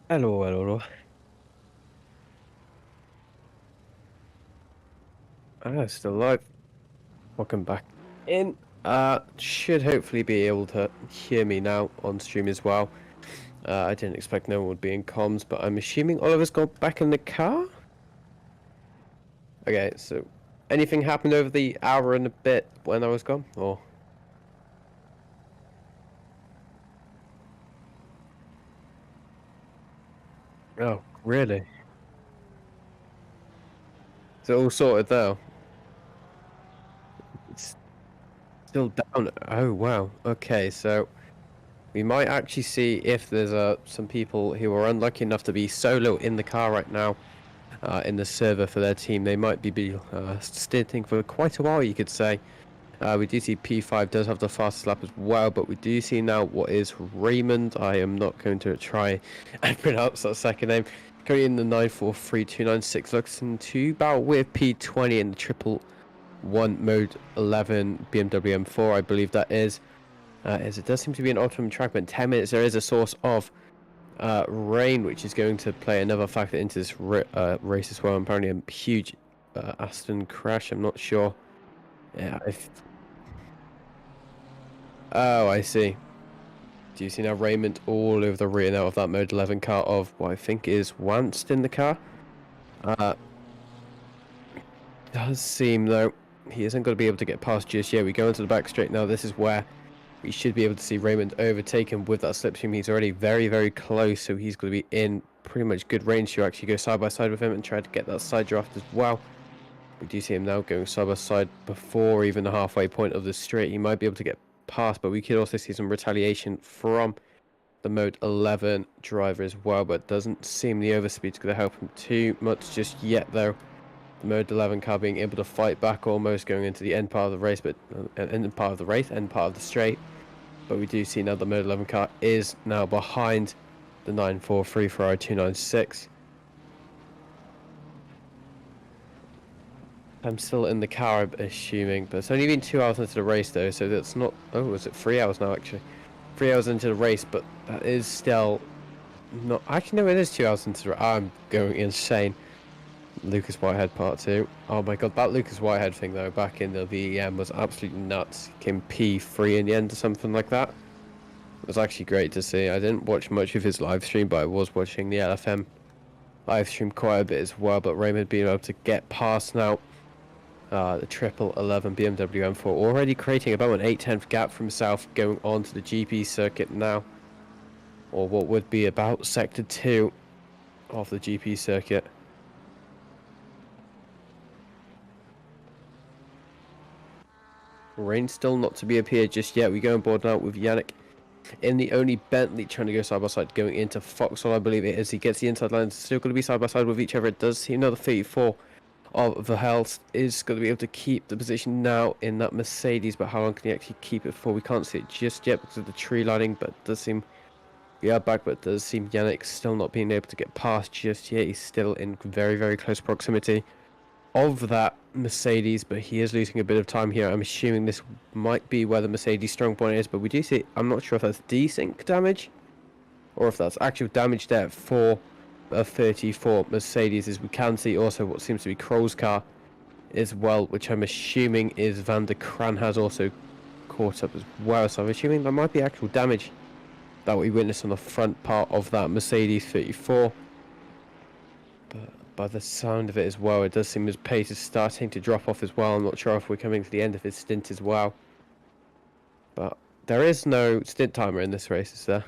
Hello, hello, hello. Ah, still alive. Welcome back in. Should hopefully be able to hear me now on stream as well. I didn't expect no one would be in comms, but I'm assuming Oliver's got back in the car? Okay, so anything happened over the hour and a bit when I was gone, or? Oh, really? Is it all sorted though? It's still down. Oh, wow. Okay, so we might actually see if there's some people who are unlucky enough to be solo in the car right now, in the server for their team. They might be stinting for quite a while, you could say. We do see P5 does have the fastest lap as well, but we do see now what is Raymond. I am not going to try and pronounce that second name. Currently in the 943.296, looks into battle with P20 in the triple one mode 11 BMW M4, I believe that is. As it does seem to be an optimum track, but in 10 minutes there is a source of rain, which is going to play another factor into this race as well. Apparently a huge Aston crash, I'm not sure. Yeah, Oh, I see. Do you see now Raymond all over the rear now of that mode 11 car of what I think is Wanst in the car? Does seem though he isn't going to be able to get past just yet. We go into the back straight now. This is where we should be able to see Raymond overtaken with that slipstream. He's already very, very close, so he's going to be in pretty much good range to actually go side by side with him and try to get that side draft as well. We do see him now going side by side before even the halfway point of the straight. He might be able to get past, but we could also see some retaliation from the mode 11 driver as well, but doesn't seem the overspeed's going to help him too much just yet though. The mode 11 car being able to fight back almost going into the end part of the race, but end part of the straight. But we do see now the mode 11 car is now behind the 943R04. I'm still in the car, I'm assuming, but it's only been 2 hours into the race though, so that's not... Oh, is it 3 hours now actually? 3 hours into the race, but that is still not... Actually, no, it is 2 hours into the race. I'm going insane. Lucas Whitehead part 2. Oh my god, that Lucas Whitehead thing though, back in the VEM was absolutely nuts. Came P3 in the end or something like that. It was actually great to see. I didn't watch much of his live stream, but I was watching the LFM live stream quite a bit as well. But Raymond being able to get past now the triple 11 BMW M4, already creating about an 8/10 gap for himself going on to the GP circuit now, or what would be about sector 2 of the GP circuit. Rain still not to be appeared just yet. We go on board now with Yannick in the only Bentley, trying to go side by side going into Foxhole, I believe it is. He gets the inside line, still going to be side by side with each other. It does seem another 34 of the health is going to be able to keep the position now in that Mercedes, but how long can he actually keep it for? We can't see it just yet because of the tree lighting, but it does seem we are back, but it does seem Yannick still not being able to get past just yet. He's still in very, very close proximity of that Mercedes, but he is losing a bit of time here. I'm assuming this might be where the Mercedes strong point is, but we do see, I'm not sure if that's desync damage or if that's actual damage there for a 34 Mercedes. As we can see also what seems to be Kroll's car as well, which I'm assuming is Van der Kran has also caught up as well, so I'm assuming that might be actual damage that we witnessed on the front part of that Mercedes 34. But by the sound of it as well, it does seem his pace is starting to drop off as well. I'm not sure if we're coming to the end of his stint as well, but there is no stint timer in this race, is there?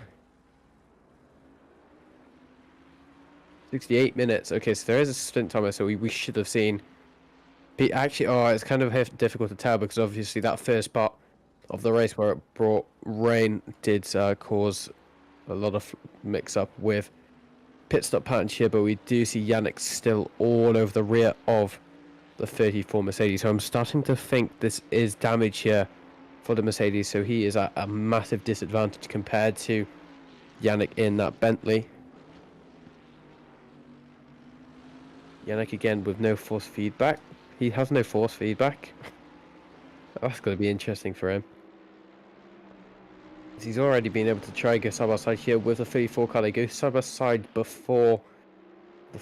68 minutes. Okay, so there is a stint timer, so we should have seen... Actually, oh, it's kind of difficult to tell because obviously that first part of the race where it brought rain did cause a lot of mix-up with pit stop patterns here, but we do see Yannick still all over the rear of the 34 Mercedes, so I'm starting to think this is damage here for the Mercedes, so he is at a massive disadvantage compared to Yannick in that Bentley. Yannick again with no force feedback. He has no force feedback. That's going to be interesting for him. He's already been able to try and go side by side here with the 34 car. They go side by side before the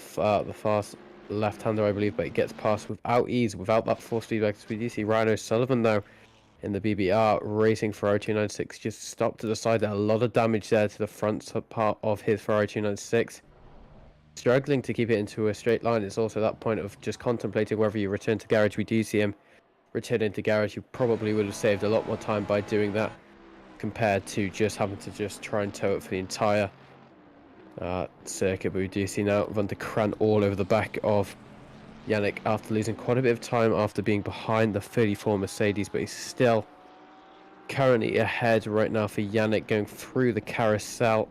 fast left-hander, I believe, but it gets past without ease, without that force feedback. So we do see Ryan O'Sullivan now in the BBR racing Ferrari 296 just stopped to the side there. A lot of damage there to the front part of his Ferrari 296. Struggling to keep it into a straight line. It's also that point of just contemplating whether you return to garage. We do see him returning to garage. You probably would have saved a lot more time by doing that compared to just having to just try and tow it for the entire circuit. But we do see now Van der Krant all over the back of Yannick after losing quite a bit of time after being behind the 34 Mercedes, but he's still currently ahead right now for Yannick going through the carousel.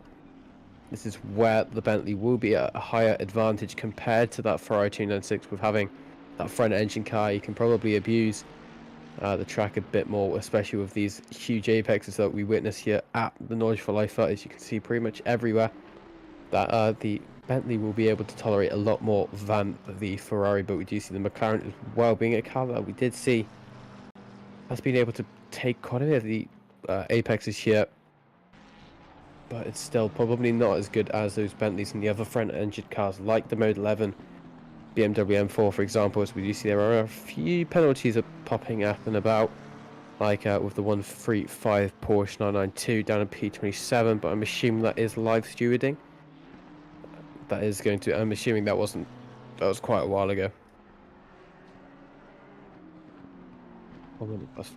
This is where the Bentley will be at a higher advantage compared to that Ferrari 296 with having that front engine car. You can probably abuse the track a bit more, especially with these huge apexes that we witness here at the Nordschleife. As you can see pretty much everywhere that the Bentley will be able to tolerate a lot more than the Ferrari, but we do see the McLaren as well being a car that we did see has been able to take quite a bit of the apexes here, but it's still probably not as good as those Bentleys and the other front engine cars like the Mode 11 BMW M4, for example. As we do see there are a few penalties are popping up and about, like with the 135 Porsche 992 down in P27, but I'm assuming that is live stewarding. That is going to, I'm assuming that was quite a while ago. 1 minute past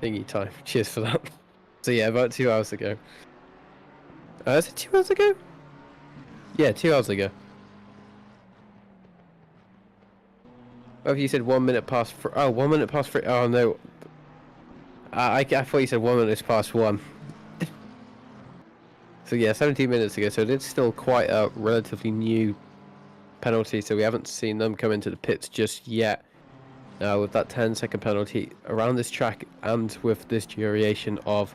3. Thingy time. Cheers for that. So yeah, about 2 hours ago. Is it 2 hours ago? Yeah, 2 hours ago. Oh, you said 1 minute past 3. Oh, 1 minute past 3. Oh no. I thought you said 1 minute past 1. So yeah, 17 minutes ago. So it's still quite a relatively new penalty. So we haven't seen them come into the pits just yet. With that 10-second penalty around this track and with this duration of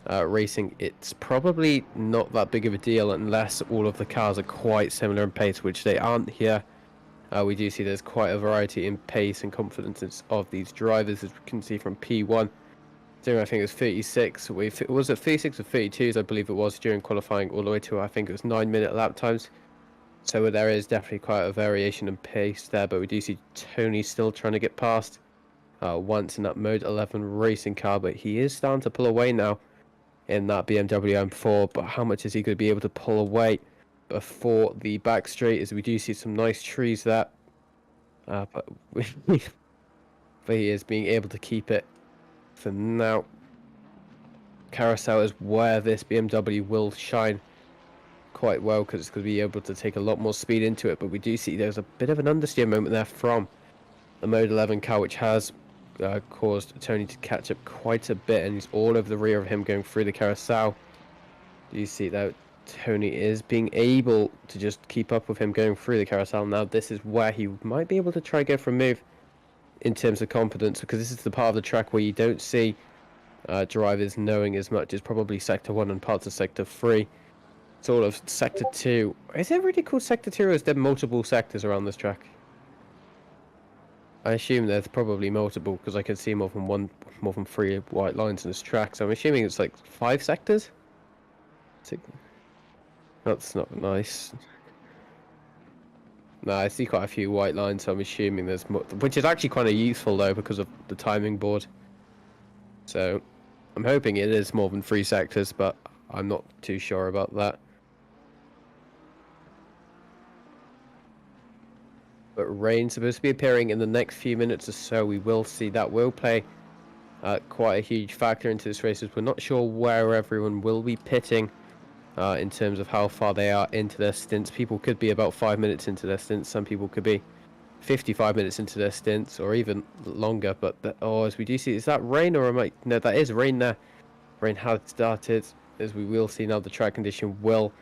racing, it's probably not that big of a deal unless all of the cars are quite similar in pace, which they aren't here. We do see there's quite a variety in pace and confidence of these drivers, as we can see from P1. I think it was 36. Was it 36 or 32s? I believe it was during qualifying, all the way to I think it was 9-minute lap times. So there is definitely quite a variation in pace there, but we do see Tony still trying to get past once in that Mode 11 racing car, but he is starting to pull away now in that BMW M4. But how much is he going to be able to pull away before the back straight? As we do see some nice trees there, but he is being able to keep it for now. Carousel is where this BMW will shine quite well, because it's going to be able to take a lot more speed into it. But we do see there's a bit of an understeer moment there from the Mode 11 car, which has caused Tony to catch up quite a bit, and he's all over the rear of him going through the carousel. Do you see that Tony is being able to just keep up with him going through the carousel? Now this is where he might be able to try and go for a move in terms of confidence, because this is the part of the track where you don't see drivers knowing as much as probably Sector 1 and parts of Sector 3. It's all of Sector 2. Is it really called Sector 2, or is there multiple sectors around this track? I assume there's probably multiple, because I can see more than 3 white lines in this track, so I'm assuming it's like 5 sectors? That's not nice. No, I see quite a few white lines, so I'm assuming there's more, which is actually kind of useful though because of the timing board. So I'm hoping it is more than 3 sectors, but I'm not too sure about that. But rain's supposed to be appearing in the next few minutes or so. We will see that will play quite a huge factor into this race, as we're not sure where everyone will be pitting in terms of how far they are into their stints. People could be about 5 minutes into their stints. Some people could be 55 minutes into their stints, or even longer. But as we do see, is that rain, or no, that is rain there. Rain has started, as we will see now. The track condition will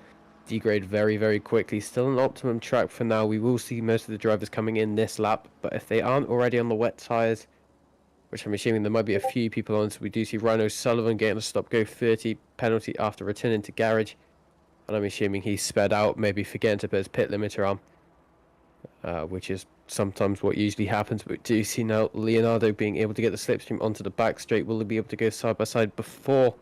degrade very, very quickly. Still an optimum track for now. We will see most of the drivers coming in this lap, but if they aren't already on the wet tyres, which I'm assuming there might be a few people on, so we do see Ryan O'Sullivan getting a stop-go 30 penalty after returning to garage, and I'm assuming he sped out, maybe forgetting to put his pit limiter on. which is sometimes what usually happens. But do you see now Leonardo being able to get the slipstream onto the back straight? Will he be able to go side by side before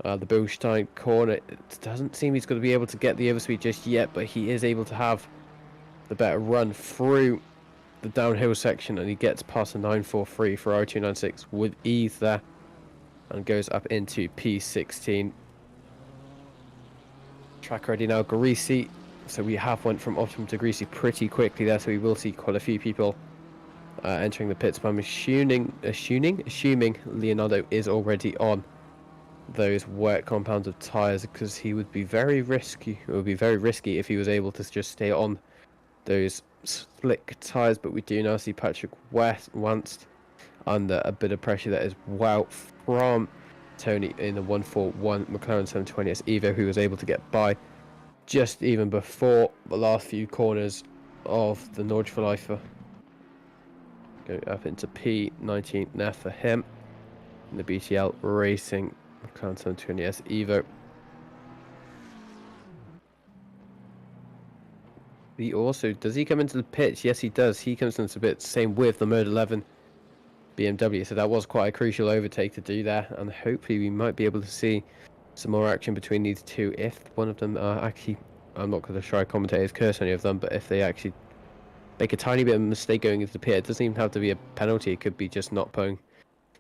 the Bilstein corner? It doesn't seem he's going to be able to get the overspeed just yet, but he is able to have the better run through the downhill section, and he gets past the 943 Ferrari 296 with ease there, and goes up into P16. Track ready now, greasy. So we have went from optimum to greasy pretty quickly there, so we will see quite a few people entering the pits. But I'm assuming Leonardo is already on those wet compounds of tyres, because he would be very risky. It would be very risky if he was able to just stay on those slick tyres. But we do now see Patrick Wanst under a bit of pressure that is well from Tony in the 141 McLaren 720S Evo, who was able to get by just even before the last few corners of the Nordschleife. Going up into P19 now for him in the BTL Racing McLaren 720S Evo. He also, does he come into the pits? Yes, he does. He comes into the pits, same with the Mode 11 BMW. So that was quite a crucial overtake to do there. And hopefully we might be able to see some more action between these two. If one of them actually, I'm not going to try commentators curse any of them, but if they actually make a tiny bit of a mistake going into the pit, it doesn't even have to be a penalty. It could be just not putting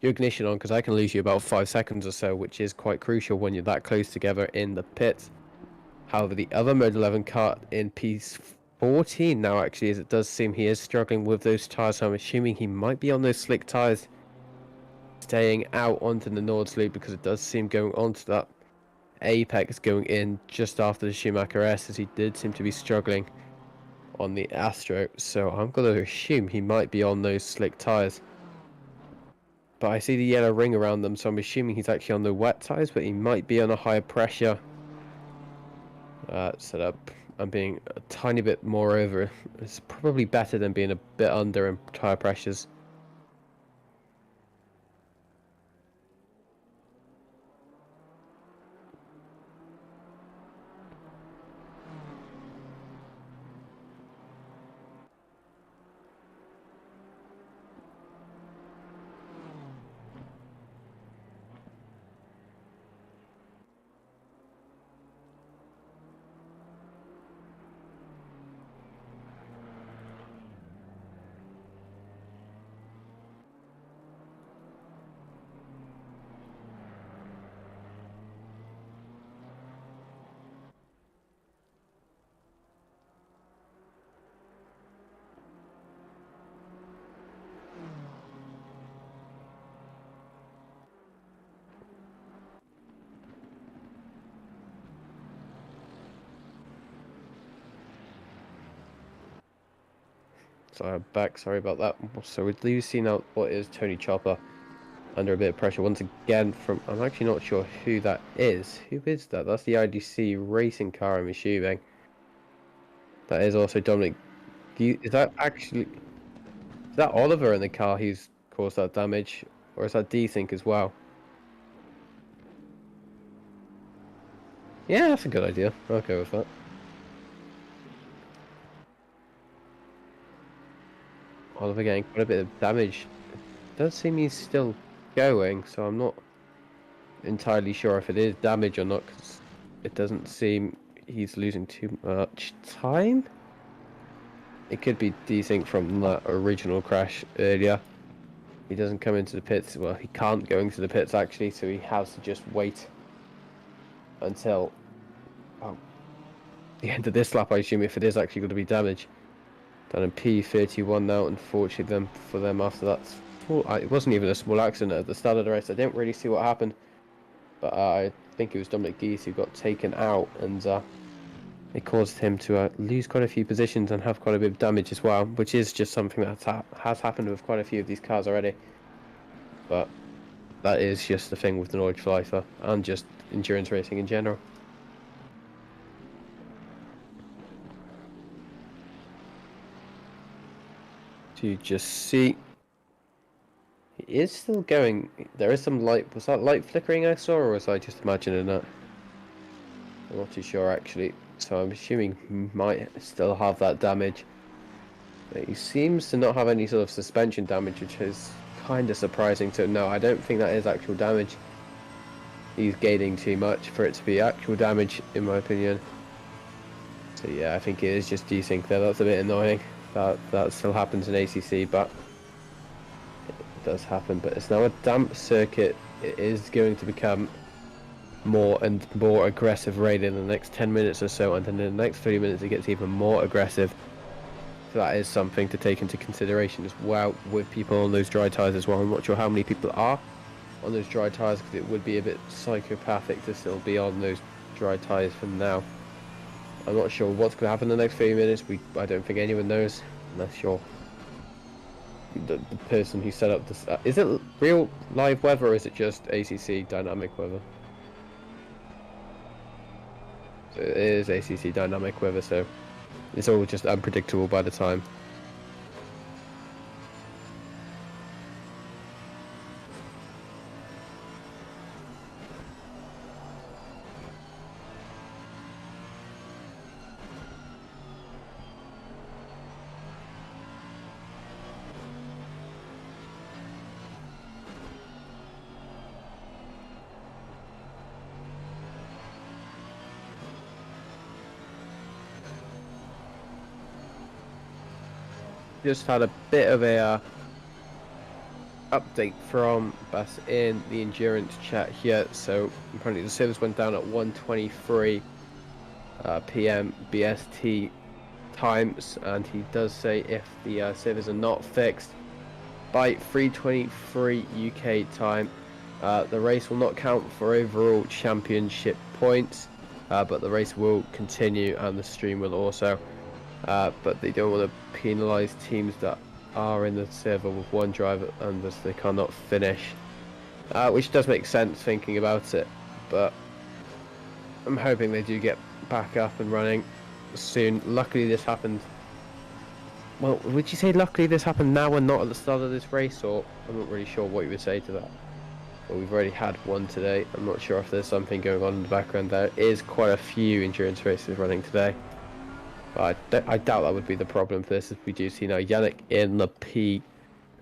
your ignition on, because I can lose you about 5 seconds or so, which is quite crucial when you're that close together in the pit. However, the other Mode 11 car in P14 now, actually, as it does seem he is struggling with those tyres, so I'm assuming he might be on those slick tyres, staying out onto the Nordschleife, because it does seem going onto that apex going in just after the Schumacher S, as he did seem to be struggling on the Astro. So I'm going to assume he might be on those slick tyres, but I see the yellow ring around them, so I'm assuming he's actually on the wet tyres, but he might be on a higher pressure setup. And being a tiny bit more over, it's probably better than being a bit under in tyre pressures. So I'm back, sorry about that. So we do see now what is Tony Chopper under a bit of pressure once again from, I'm actually not sure who that is. Who is that? That's the IDC racing car, I'm assuming. That is also Dominic. Is that actually, is that Oliver in the car who's caused that damage? Or is that D-Sync as well? Yeah, that's a good idea. I'll go with that. Oliver getting quite a bit of damage. It does seem he's still going, so I'm not entirely sure if it is damage or not, because it doesn't seem he's losing too much time. It could be desync from that original crash earlier. He doesn't come into the pits. Well, he can't go into the pits actually, so he has to just wait until the end of this lap, I assume, if it is actually going to be damage. Down in P31 now, unfortunately for them after that. It wasn't even a small accident at the start of the race. I didn't really see what happened, but I think it was Dominic Geese who got taken out, and it caused him to lose quite a few positions and have quite a bit of damage as well, which is just something that has happened with quite a few of these cars already. But that is just the thing with the Nordschleife and just endurance racing in general. To just see, he is still going. There is some light. Was that light flickering I saw, or was I just imagining that? I'm not too sure actually. So I'm assuming he might still have that damage. He seems to not have any sort of suspension damage, which is kind of surprising. So no, I don't think that is actual damage. He's gaining too much for it to be actual damage, in my opinion. So yeah, I think it is just desync there. That's a bit annoying. That still happens in ACC, but it does happen. But it's now a damp circuit. It is going to become more and more aggressive rate in the next 10 minutes or so, and then in the next 30 minutes it gets even more aggressive. So that is something to take into consideration as well with people on those dry tyres as well. I'm not sure how many people are on those dry tyres, because it would be a bit psychopathic to still be on those dry tyres for now. I'm not sure what's going to happen in the next 30 minutes. I don't think anyone knows, unless you're the person who set up this. Is it real live weather, or is it just ACC dynamic weather? So it is ACC dynamic weather, so it's all just unpredictable by the time. Just had a bit of a update from us in the endurance chat here. So apparently the service went down at 1:23 p.m. BST times, and he does say if the servers are not fixed by 3:23 UK time, the race will not count for overall championship points, but the race will continue and the stream will also. But they don't want to penalise teams that are in the server with one driver and thus they cannot finish, which does make sense thinking about it, but I'm hoping they do get back up and running soon. Luckily this happened, well, would you say luckily this happened now and not at the start of this race, or I'm not really sure what you would say to that. But we've already had one today. I'm not sure if there's something going on in the background. There is quite a few endurance races running today. But I doubt that would be the problem for this, as we do see now Yannick in the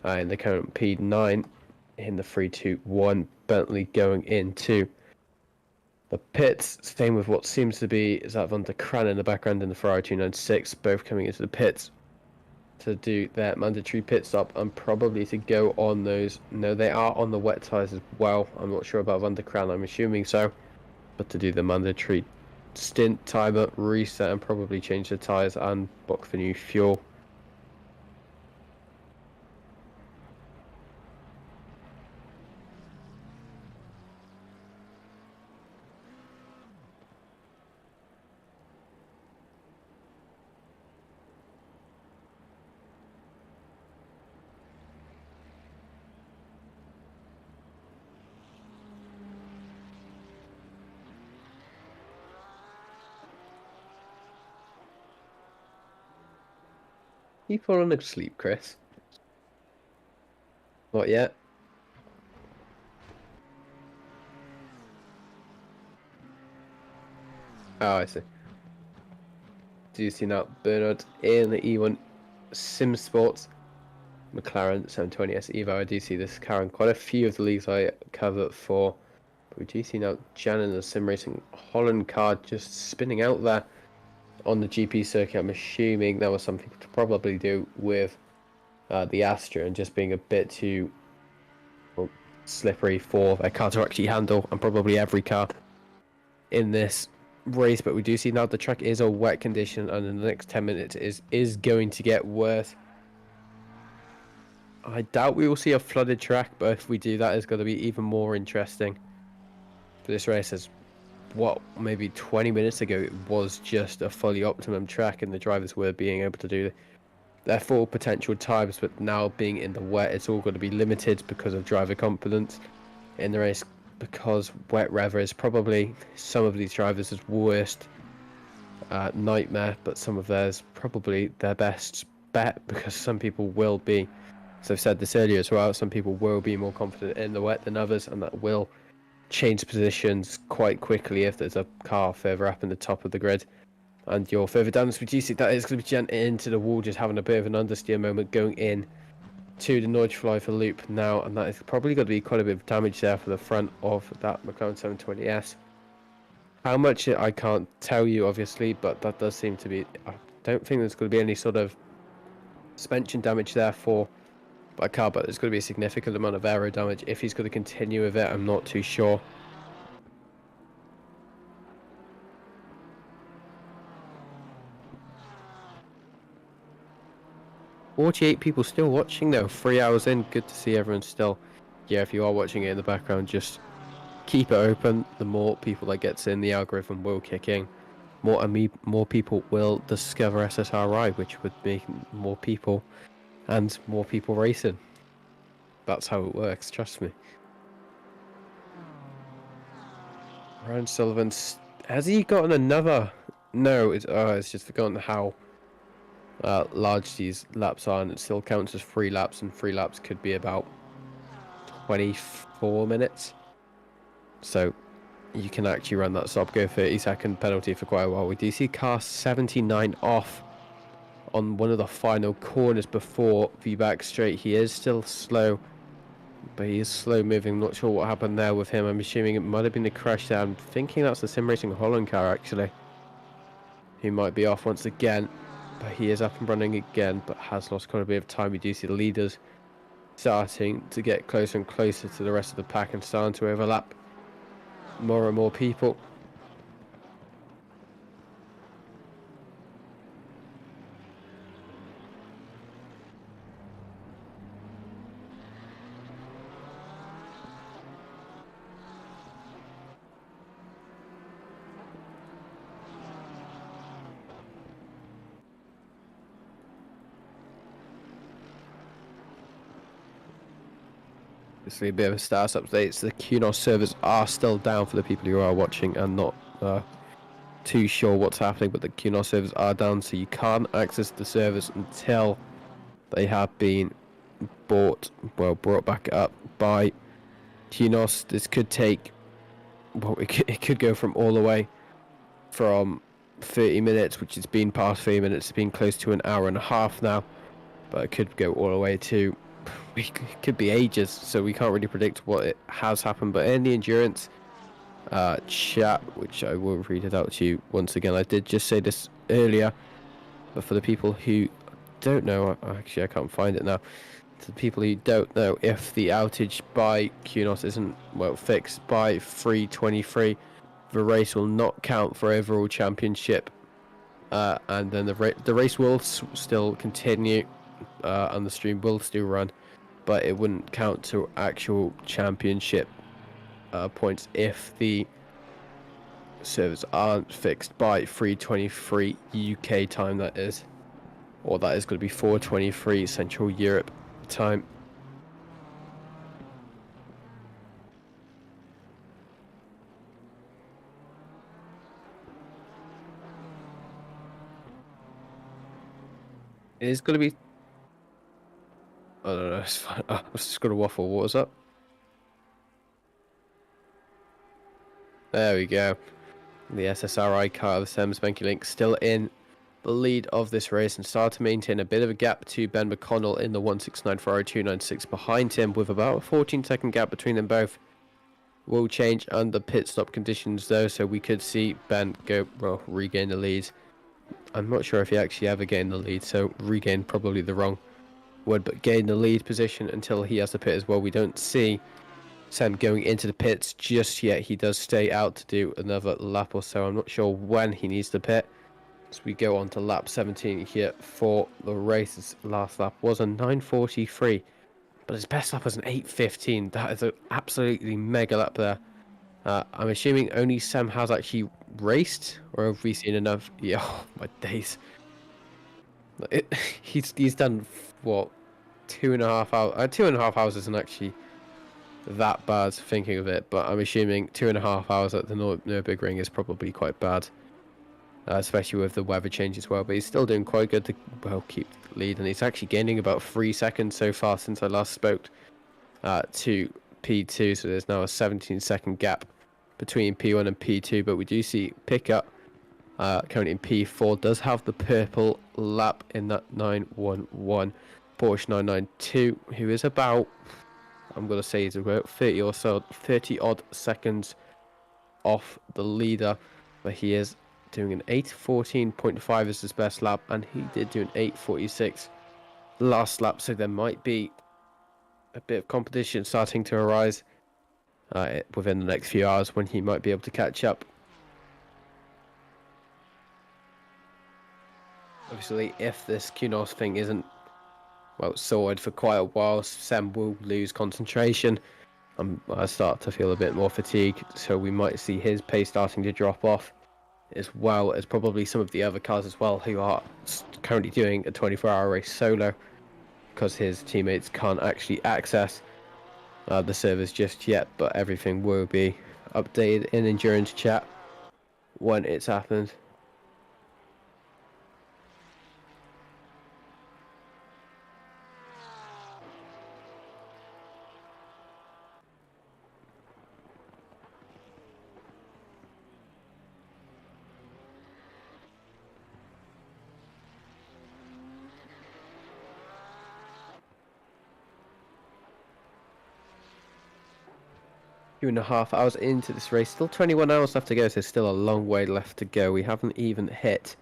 in the current P9 in the 321 Bentley going into the pits. Same with what seems to be Zat van der Kran in the background in the Ferrari 296, both coming into the pits to do their mandatory pit stop and probably to go on those. No, they are on the wet tyres as well. I'm not sure about van der Kran, I'm assuming so, but to do the mandatory stint, timer, reset, and probably change the tyres and book for new fuel. You fallen asleep, Chris? Not yet. Oh, I see. Do you see now Bernard in the E1 Simsport McLaren 720S Evo? I do see this car in quite a few of the leagues I cover for. But we do see now Jan in the Sim Racing Holland car just spinning out there on the GP circuit. I'm assuming that was something to probably do with the Astra and just being a bit too slippery for a car to actually handle, and probably every car in this race. But we do see now the track is a wet condition, and in the next 10 minutes is going to get worse. I doubt we will see a flooded track, but if we do, that is going to be even more interesting for this race, as what, maybe 20 minutes ago it was just a fully optimum track and the drivers were being able to do their full potential times, but now being in the wet, it's all going to be limited because of driver confidence in the race, because wet weather is probably some of these drivers' worst nightmare, but some of theirs probably their best bet, because some people will be, as I've said this earlier as well, some people will be more confident in the wet than others, and that will change positions quite quickly if there's a car further up in the top of the grid And your further down the reduce it, that is going to be gent into the wall, just having a bit of an understeer moment going in to the Nordschleife loop now, and that is probably going to be quite a bit of damage there for the front of that McLaren 720S. How much I can't tell you, obviously, but that does seem to be. I don't think there's going to be any sort of suspension damage there for by car, but there's going to be a significant amount of aero damage if he's going to continue with it. I'm not too sure. "48 people still watching though, 3 hours in. Good to see everyone still. Yeah, if you are watching it in the background, just keep it open. The more people that gets in, the algorithm will kick in. More people will discover SSRI, which would make more people and more people racing. That's how it works, trust me." Ryan Sullivan, has he gotten another? No, it's just forgotten how large these laps are, and it still counts as 3 laps, and 3 laps could be about 24 minutes. So you can actually run that stop go 30-second penalty for quite a while. We do see car 79 off on one of the final corners before the back straight. He is still slow, but he is slow moving. Not sure what happened there with him. I'm assuming it might have been a crash there. I'm thinking that's the Sim Racing Holland car, actually. He might be off once again, but he is up and running again, but has lost quite a bit of time. We do see the leaders starting to get closer and closer to the rest of the pack and starting to overlap more and more people. Obviously, a bit of a status update. So the QNOS servers are still down for the people who are watching and not too sure what's happening, but the QNOS servers are down, so you can't access the servers until they have been brought back up by QNOS. This could take, well, it could go from all the way from 30 minutes, which has been past 30 minutes, it's been close to an hour and a half now, but it could go all the way to, it could be ages, so we can't really predict what it has happened. But in the endurance chat, which I will read it out to you once again, I did just say this earlier, but for the people who don't know, actually I can't find it now, to the people who don't know, if the outage by QNOS isn't fixed by 3:23, the race will not count for overall championship, and then the race will still continue, and the stream will still run, but it wouldn't count to actual championship points if the servers aren't fixed by 3:23 UK time, that is, or that is going to be 4:23 Central Europe time. It is going to be, I don't know, it's fine. I was just going to waffle. What was that? There we go. The SSRI car, the Sam Spanky Link, still in the lead of this race and start to maintain a bit of a gap to Ben McConnell in the 169 Ferrari 296 behind him, with about a 14-second gap between them both. Will change under pit stop conditions though, so we could see Ben regain the lead. I'm not sure if he actually ever gained the lead, so regain probably the wrong word, but gain the lead position until he has the pit as well. We don't see Sam going into the pits just yet. He does stay out to do another lap or so. I'm not sure when he needs to pit. So we go on to lap 17 here for the race. His last lap was a 9:43, but his best lap was an 8:15. That is an absolutely mega lap there. I'm assuming only Sam has actually raced, or have we seen enough? Yeah, oh, my days. He's done what, 2.5 hours? 2.5 hours isn't actually that bad thinking of it, but I'm assuming 2.5 hours at the Nurburgring is probably quite bad, especially with the weather change as well. But he's still doing quite good to keep the lead, and he's actually gaining about 3 seconds so far since I last spoke to P2. So there's now a 17-second gap between P1 and P2, but we do see pickup currently in P4, does have the purple lap in that 911 Porsche 992, who is about, I'm going to say he's about 30 odd seconds off the leader, but he is doing an 8:14.5 as his best lap, and he did do an 8:46 last lap, so there might be a bit of competition starting to arise within the next few hours when he might be able to catch up. Obviously, if this Kunos thing isn't, well, sorted for quite a while, Sam will lose concentration. I start to feel a bit more fatigued, so we might see his pace starting to drop off, as well as probably some of the other cars as well, who are currently doing a 24-hour race solo, because his teammates can't actually access the servers just yet, but everything will be updated in endurance chat when it's happened. 2.5 hours into this race, still 21 hours left to go, so still a long way left to go. We haven't even hit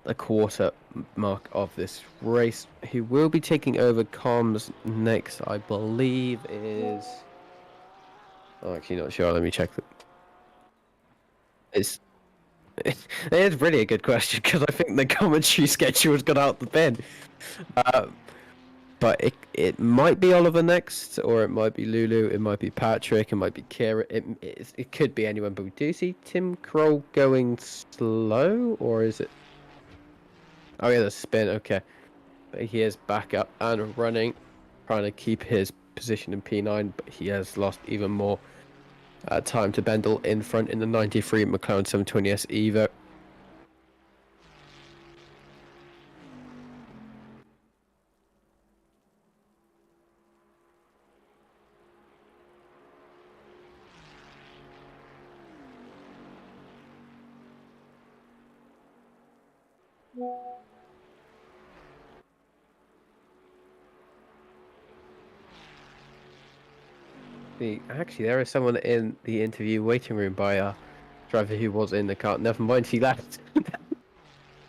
the quarter mark of this race. Who will be taking over comms next, I believe, is... I'm actually not sure. Let me check. It's really a good question, because I think the commentary schedule has gone out the bin. But it might be Oliver next, or it might be Lulu, it might be Patrick, it might be Kira, it could be anyone, but we do see Tim Kroll going slow, or is it... Oh yeah, the spin, okay. But he is back up and running, trying to keep his position in P9, but he has lost even more time to Bendel in front in the 93 McLaren 720S Evo. Actually, there is someone in the interview waiting room by a driver who was in the car. Never mind, he left.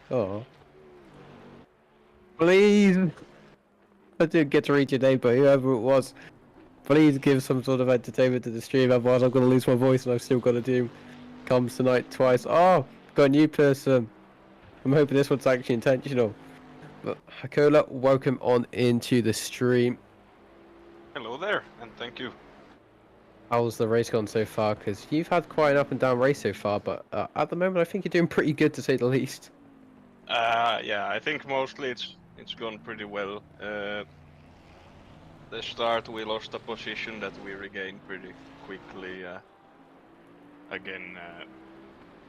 Oh. Please! I didn't get to read your name, but whoever it was, please give some sort of entertainment to the stream, otherwise I'm going to lose my voice and I've still got to do comms tonight twice. Oh! Got a new person. I'm hoping this one's actually intentional. But Hakola, welcome on into the stream. Hello there, and thank you. How's the race gone so far? Because you've had quite an up and down race so far, but at the moment I think you're doing pretty good, to say the least. Yeah, I think mostly it's gone pretty well. The start we lost a position that we regained pretty quickly. Again,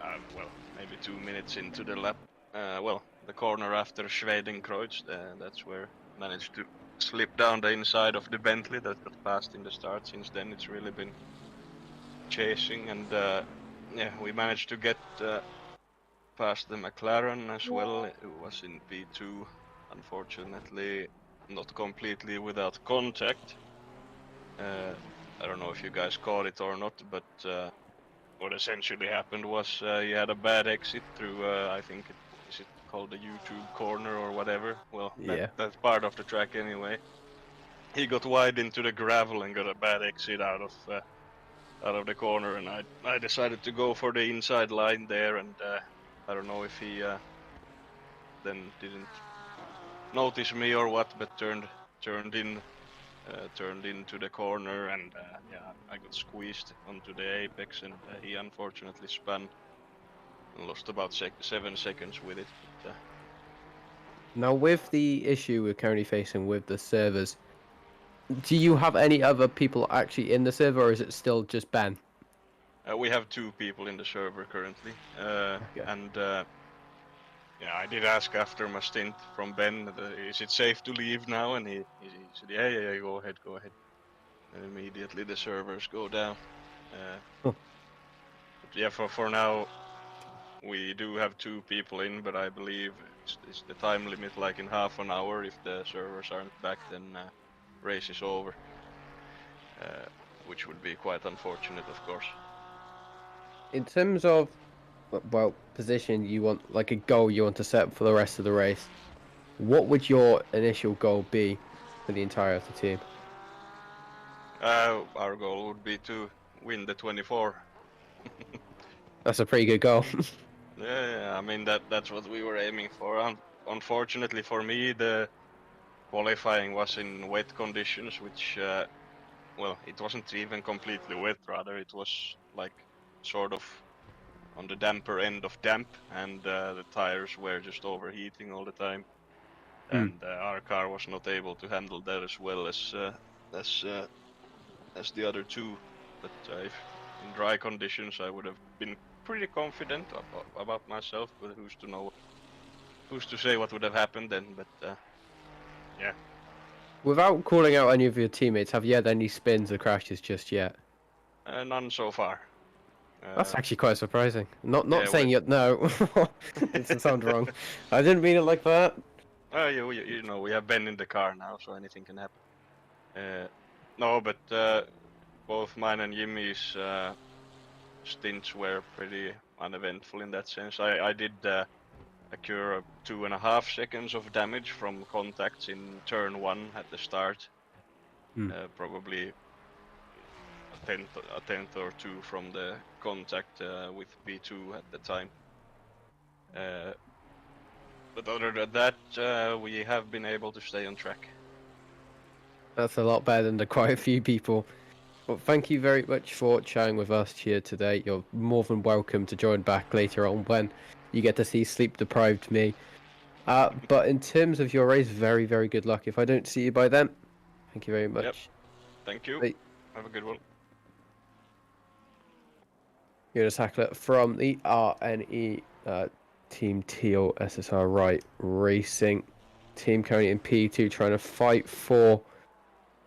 well, maybe 2 minutes into the lap. Well, the corner after Schwedenkreuz, that's where I managed to slip down the inside of the Bentley that got passed in the start. Since then it's really been chasing, and yeah, we managed to get past the McLaren as well. It was in P2, unfortunately not completely without contact. I don't know if you guys caught it or not, but what essentially happened was he had a bad exit through I think is it called the YouTube corner or whatever. Well, Yeah. that's part of the track anyway. He got wide into the gravel and got a bad exit out of the corner, and I decided to go for the inside line there, and I don't know if he then didn't notice me or what, but turned into the corner, and yeah, I got squeezed onto the apex, and he unfortunately spun and lost about 7 seconds with it. But, Now, with the issue we're currently facing with the servers, do you have any other people actually in the server, or is it still just Ben? we have 2 people in the server currently, Okay. and yeah, I did ask after my stint from Ben, is it safe to leave now? And he said, yeah, go ahead. And immediately the servers go down. Oh. But yeah, for now, we do have 2 people in, but I believe it's the time limit like in half an hour. If the servers aren't back, then race is over, which would be quite unfortunate, of course. In terms of, well, position you want, like a goal you want to set for the rest of the race, what would your initial goal be for the entire of the team? Our goal would be to win the 24. That's a pretty good goal. Yeah, I mean that's what we were aiming for. Unfortunately for me, the qualifying was in wet conditions, which, well, it wasn't even completely wet. Rather, it was like sort of on the damper end of damp, and the tires were just overheating all the time. And our car was not able to handle that as well as the other 2. But if in dry conditions, I would have been pretty confident about myself. But who's to know? Who's to say what would have happened then? But yeah. Without calling out any of your teammates, have you had any spins or crashes just yet? None so far. That's actually quite surprising. Not yeah, saying you no. It doesn't sound wrong. I didn't mean it like that. You know, we have Ben in the car now, so anything can happen. No, but both mine and Jimmy's stints were pretty uneventful in that sense. I did occur 2.5 seconds of damage from contacts in turn 1 at the start. Probably a tenth or 2 from the contact with B2 at the time. But other than that, we have been able to stay on track. That's a lot better than the quite a few people. Well, thank you very much for chatting with us here today. You're more than welcome to join back later on when you get to see sleep-deprived me. But in terms of your race, very, very good luck. If I don't see you by then, thank you very much. Yep. Thank you. Bye. Have a good one. You're a tackler from the RNE Team Teal SSRI Racing. Team currently in P2 trying to fight for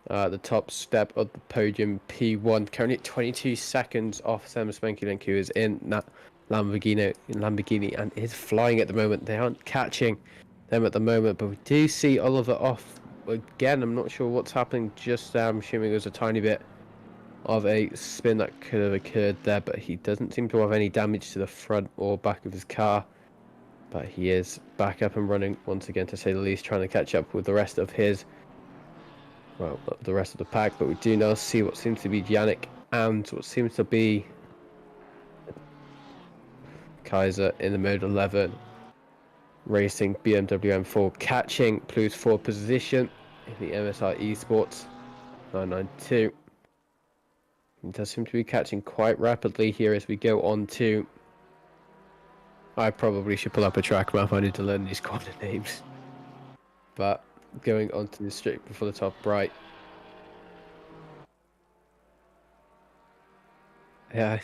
the top step of the podium. P1 currently at 22 seconds off Sam Spanky who is in that Lamborghini and is flying at the moment. They aren't catching them at the moment, but we do see Oliver off again. I'm not sure what's happening just there. I'm assuming there's a tiny bit of a spin that could have occurred there, but he doesn't seem to have any damage to the front or back of his car. But he is back up and running once again, to say the least, trying to catch up with the rest of his, well, the rest of the pack. But we do now see what seems to be Yannick and what seems to be Kaiser in the mode 11 racing BMW M4, catching Plus 4 position in the MSI Esports 992. It does seem to be catching quite rapidly here as we go on to... I probably should pull up a track map. I need to learn these corner names. But going on to the straight before the top right. Yeah.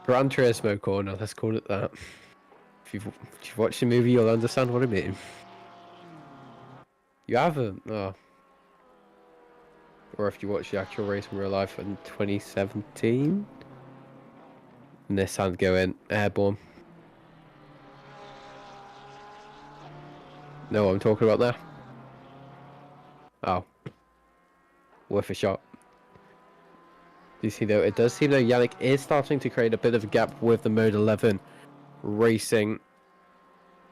Gran Turismo corner, let's call it that. If you've watched the movie, you'll understand what I mean. You haven't? Oh. Or if you watch the actual race in real life in 2017. Nissan going airborne. Know what I'm talking about there? Oh. Worth a shot. You see though, it does seem though Yannick is starting to create a bit of a gap with the Mode 11 racing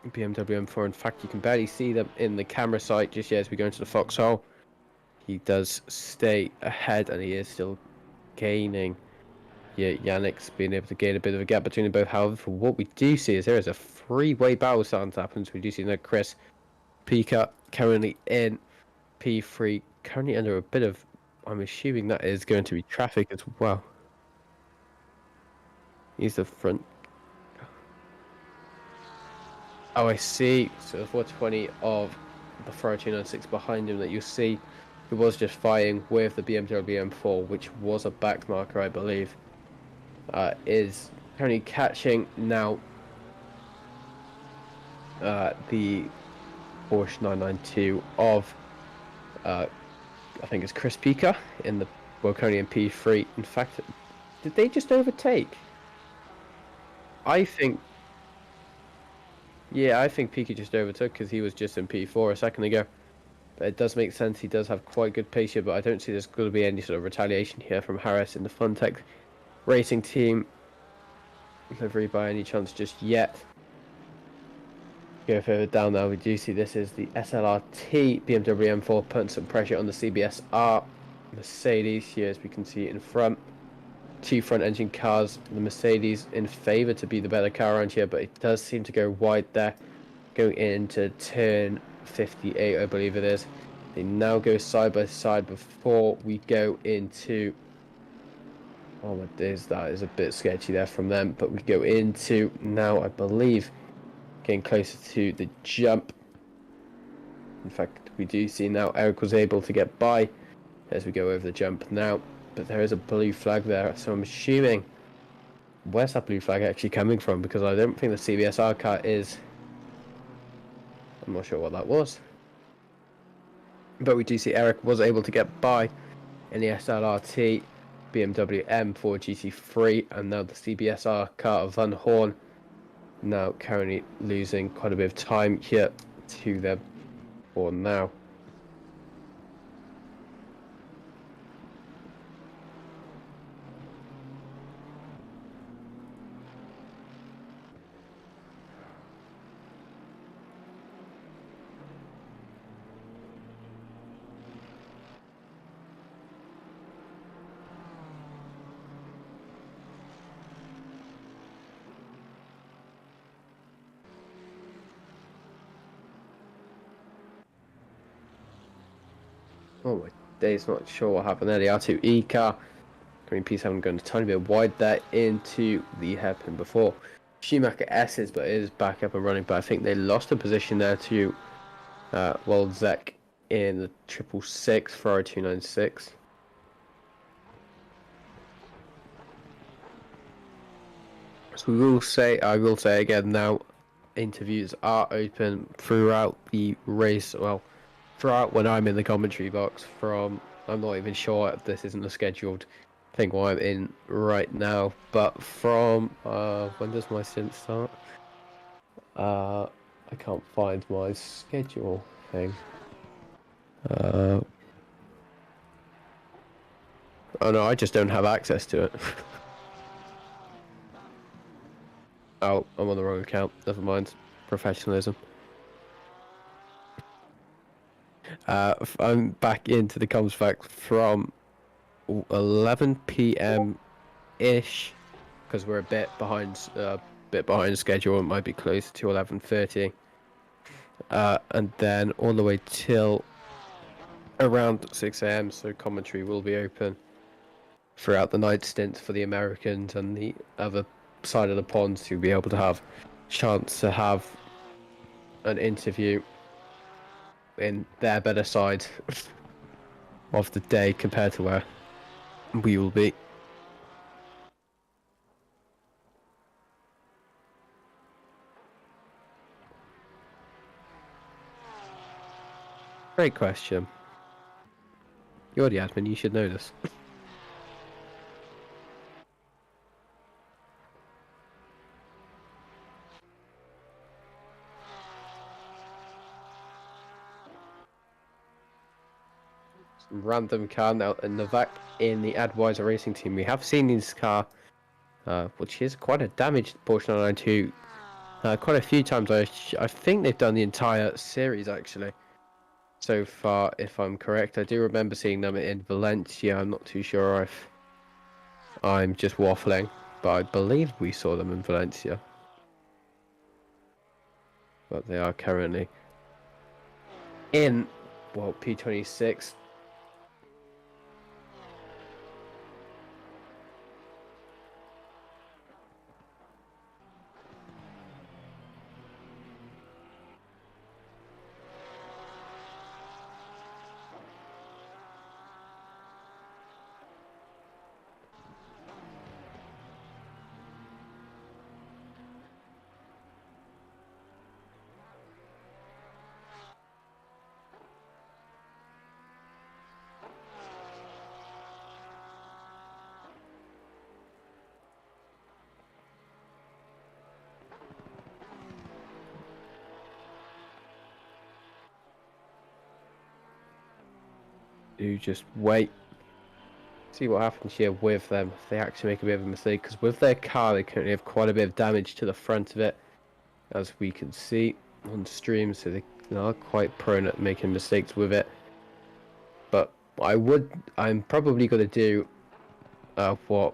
BMW M4. In fact, you can barely see them in the camera sight just yet as we go into the foxhole. He does stay ahead and he is still gaining. Yeah, Yannick's being able to gain a bit of a gap between them both. However, for what we do see is there is a three-way battle starting to happen. So we do see that Chris Pika currently in P3, currently under a bit of, I'm assuming that is going to be traffic as well. He's the front. Oh, I see. So the 420 of the Ferrari 296 behind him that you see, who was just fighting with the BMW M4, which was a back marker, I believe, is currently catching now the Porsche 992 of, I think it's Chris Pika in the, well, currently in P3. In fact, did they just overtake? I think. Yeah, I think Piquet just overtook because he was just in P4 a second ago. But it does make sense. He does have quite good pace here, but I don't see there's going to be any sort of retaliation here from Harris in the Funtech Racing Team livery by any chance just yet. Go further down now, we do see this is the SLRT BMW M4 putting some pressure on the CBSR Mercedes here, as we can see in front. Two front engine cars, the Mercedes in favour to be the better car around here, but it does seem to go wide there, going into turn 58, I believe it is. They now go side by side before we go into, oh my days, that is a bit sketchy there from them, but we go into now, I believe, getting closer to the jump. In fact, we do see now Eric was able to get by as we go over the jump now, but there is a blue flag there, so I'm assuming, where's that blue flag actually coming from? Because I don't think the CBSR car is, I'm not sure what that was. But we do see Eric was able to get by in the SLRT BMW M4 GT3, and now the CBSR car of Van Horn now currently losing quite a bit of time here to them for now. Oh my days, not sure what happened there. The R2E car, Greenpeace having gone a tiny bit wide there into the hairpin before Schumacher S's, but it is back up and running. But I think they lost a position there to Waldzek in the 666 Ferrari 296. So I will say again now, interviews are open throughout the race. Well, throughout when I'm in the commentary box. From, I'm not even sure if this isn't a scheduled thing while I'm in right now, but from when does my stint start? I can't find my schedule thing. Oh no, I just don't have access to it. Oh, I'm on the wrong account. Never mind. Professionalism. I'm back into the comms back from 11 p.m. ish, because we're a bit behind schedule. It might be close to 11:30, and then all the way till around 6 a.m. So commentary will be open throughout the night stint for the Americans and the other side of the pond to be able to have chance to have an interview in their better side of the day compared to where we will be. Great question. You're the admin, you should know this. Some random car now, and Novak in the Advisor Racing Team. We have seen this car, which is quite a damaged Porsche 992, quite a few times. I think they've done the entire series actually. So far, if I'm correct, I do remember seeing them in Valencia. I'm not too sure if I'm just waffling, but I believe we saw them in Valencia. But they are currently in, well, P26. do just wait. See what happens here with them if they actually make a bit of a mistake, because with their car they currently have quite a bit of damage to the front of it, as we can see on stream, so they are quite prone at making mistakes with it. But I'm probably going to do what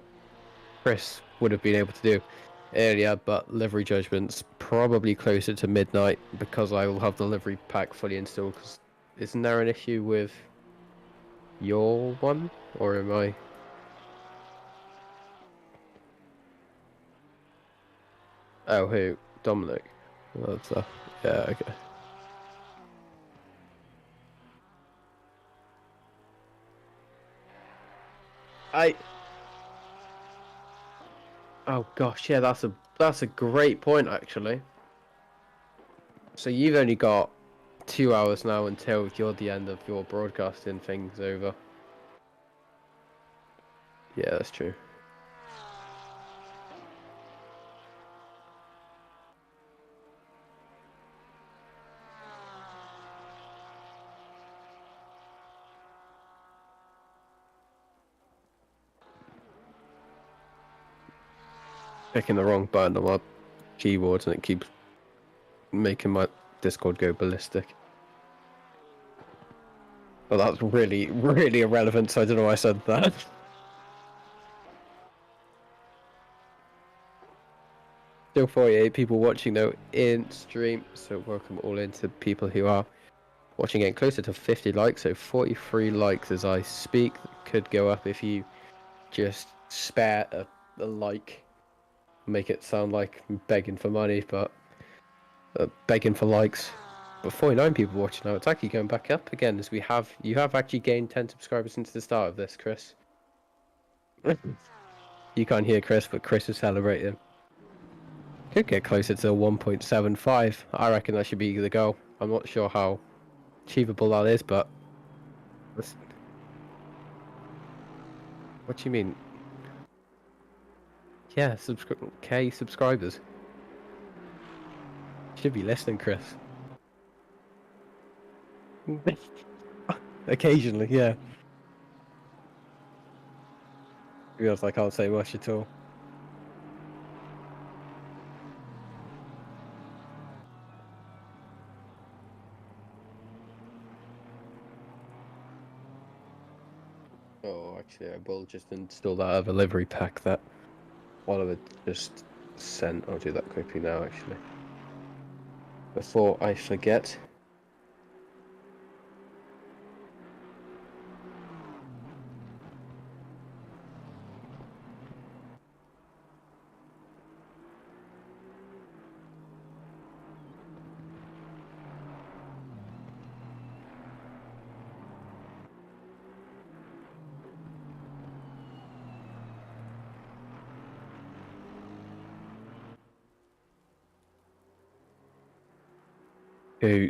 Chris would have been able to do earlier, but livery judgments probably closer to midnight, because I will have the livery pack fully installed. Because isn't there an issue with your one, or am I? Oh, who? Dominic. Well, that's yeah, okay. Oh gosh, yeah, that's a great point actually. So you've only got 2 hours now until you're the end of your broadcasting thing's over. Yeah, that's true. Picking the wrong button on my keyboard and it keeps making my Discord go ballistic. Well, that's really, really irrelevant, so I don't know why I said that. Still 48 people watching though in stream, so welcome all into people who are watching, getting closer to 50 likes, so 43 likes as I speak. Could go up if you just spare a like. Make it sound like I'm begging for money, but begging for likes. But 49 people watching now. It's actually going back up again, as you have actually gained 10 subscribers since the start of this, Chris. You can't hear Chris, but Chris is celebrating. Could get closer to 1.75. I reckon that should be the goal. I'm not sure how achievable that is, but what do you mean? Yeah, K subscribers. Should be listening, Chris. Occasionally, yeah. Feels like I can't say much at all. Oh, actually, I will just install that other livery pack that Oliver just sent. I'll do that quickly now, actually, before I forget.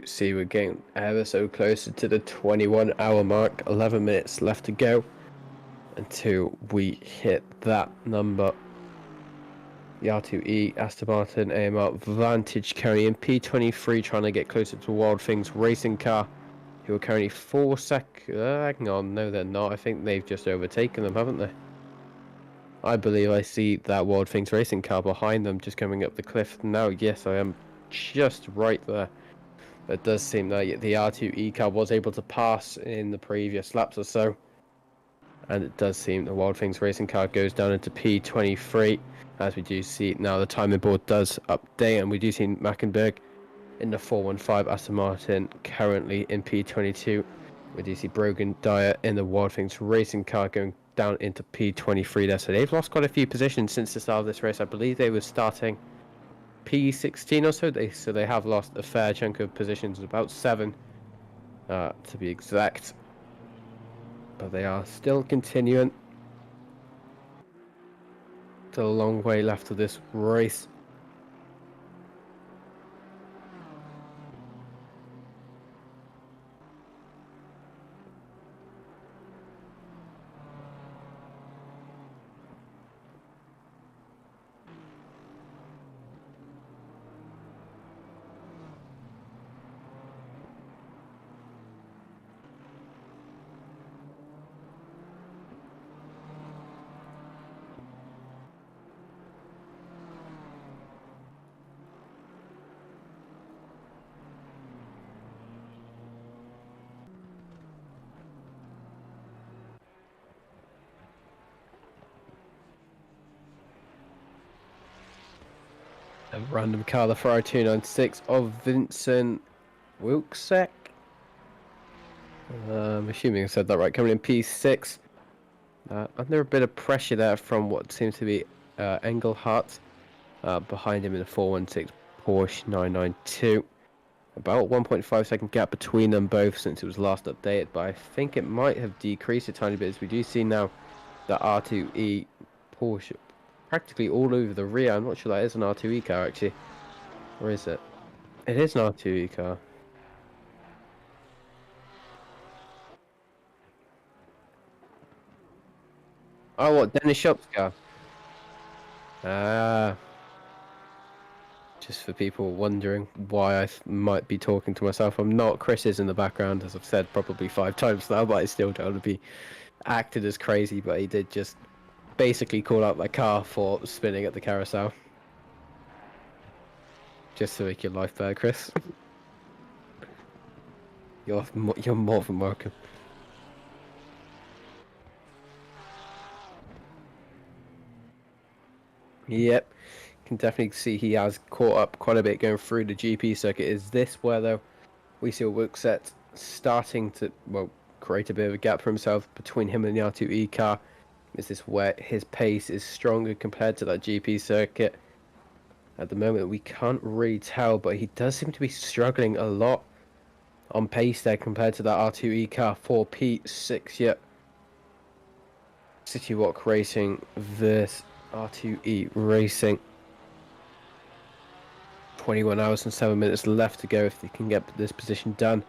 See, we're getting ever so closer to the 21-hour mark. 11 minutes left to go until we hit that number. The R2E, Aston Martin, AMR, Vantage carrying P23, trying to get closer to Wild Things Racing Car, who are currently 4 hang on, no they're not. I think they've just overtaken them, haven't they? I believe I see that Wild Things Racing Car behind them, just coming up the cliff now. Yes, I am just right there. It does seem that the R2E car was able to pass in the previous laps or so. And it does seem the Wild Things Racing car goes down into P23. As we do see now, the timing board does update, and we do see Mackenberg in the 415 Aston Martin currently in P22. We do see Brogan Dyer in the Wild Things Racing car going down into P23 there. So they've lost quite a few positions since the start of this race. I believe they were starting P16 or so. So they have lost a fair chunk of positions, about 7 to be exact. But they are still continuing. Still a long way left of this race. A random car, the Ferrari 296 of Vincent Wilczek. I'm assuming I said that right. Coming in P6. Under a bit of pressure there from what seems to be Engelhardt. Behind him in the 416 Porsche 992. About 1.5 second gap between them both since it was last updated, but I think it might have decreased a tiny bit as we do see now the R2E Porsche practically all over the rear. I'm not sure that is an R2E car actually. Or is it? It is an R2E car. Oh, what? Dennis Shop's car? Ah. Just for people wondering why I might be talking to myself. I'm not. Chris is in the background, as I've said probably 5 times now, but I still don't want to be acted as crazy. But he did just basically call out my car for spinning at the carousel. Just to make your life better, Chris. You're more than welcome. Yep. Can definitely see he has caught up quite a bit going through the GP circuit. Is this where though we see Wilczek starting to create a bit of a gap for himself between him and the R2E car? Is this where his pace is stronger compared to that GP circuit? At the moment we can't really tell, but he does seem to be struggling a lot on pace there compared to that R2E car. 4 P6 yet. City Walk Racing versus R2E Racing. 21 hours and 7 minutes left to go if they can get this position done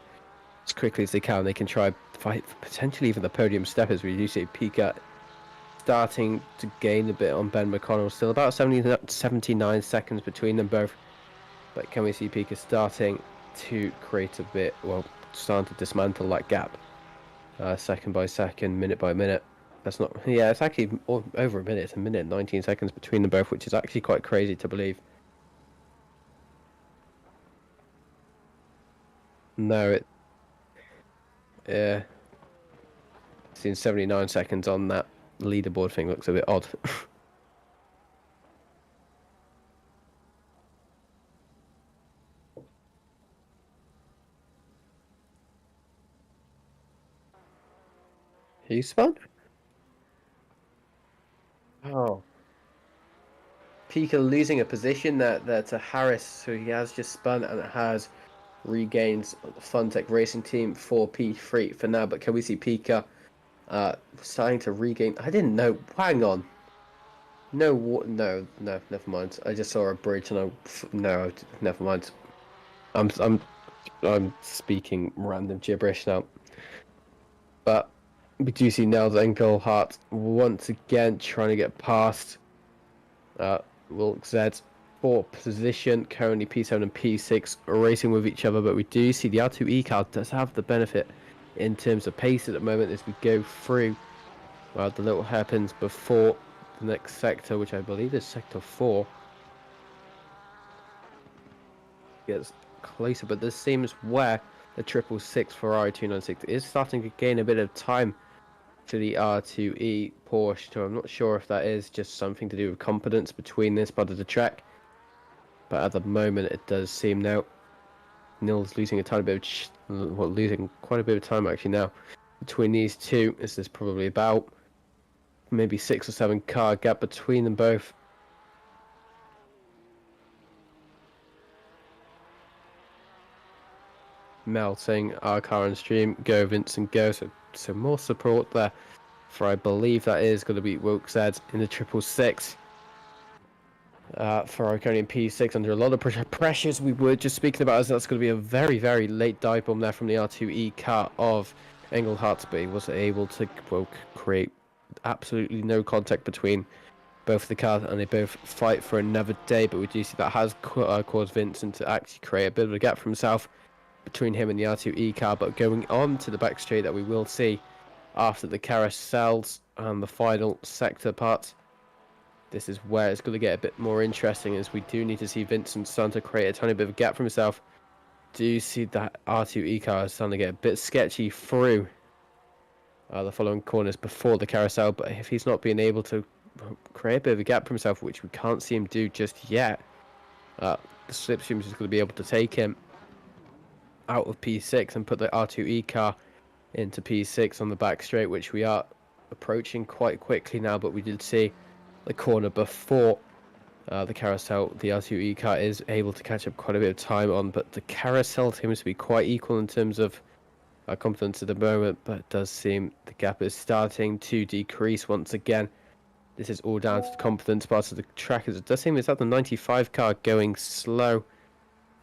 as quickly as they can. They can try fight for potentially even the podium step, as we do see Pika starting to gain a bit on Ben McConnell. Still about 79 seconds between them both. But can we see Pika starting to create a bit, starting to dismantle that gap second by second, minute by minute. That's not, yeah, it's actually over a minute. It's a minute and 19 seconds between them both, which is actually quite crazy to believe. No, seeing 79 seconds on that leaderboard thing looks a bit odd. He spun? Oh. Pika losing a position there to Harris, so he has just spun and it has regains Funtech Racing Team 4P3 for now. But can we see Pika starting to regain? I didn't know. Hang on. No, never mind. I just saw a bridge and no, never mind. I'm speaking random gibberish now. But we do see Nels Engelhardt once again trying to get past Wilczek. 4th position, currently P7 and P6 racing with each other, but we do see the R2E car does have the benefit in terms of pace at the moment as we go through the little hairpins before the next sector, which I believe is sector 4. Gets closer, but this seems where the 666 Ferrari 296 is starting to gain a bit of time to the R2E Porsche. So I'm not sure if that is just something to do with confidence between this part of the track. But at the moment, it does seem now Nils losing a tiny bit of, losing quite a bit of time actually now between these two. This is probably about maybe 6 or 7 car gap between them both. Mel saying our car on stream, go Vincent, go. So more support there for, I believe that is going to be Wilczek in the 666. For Iconium P6 under a lot of pressures we were just speaking about, as that's going to be a very, very late dive bomb there from the R2E car of Engelhardt, but he was able to create absolutely no contact between both of the cars, and they both fight for another day. But we do see that has caused Vincent to actually create a bit of a gap for himself between him and the R2E car. But going on to the back straight that we will see after the carousels and the final sector part, this is where it's going to get a bit more interesting, as we do need to see Vincent starting to create a tiny bit of a gap for himself. Do you see that R2E car is starting to get a bit sketchy through the following corners before the carousel? But if he's not being able to create a bit of a gap for himself, which we can't see him do just yet, The slipstream is just going to be able to take him out of P6 and put the R2E car into P6 on the back straight, which we are approaching quite quickly now. But we did see the corner before the carousel. The R2E car is able to catch up quite a bit of time on, but the carousel seems to be quite equal in terms of confidence at the moment, but it does seem the gap is starting to decrease once again. This is all down to the confidence part of the track, as it does seem it's at the 95 car going slow.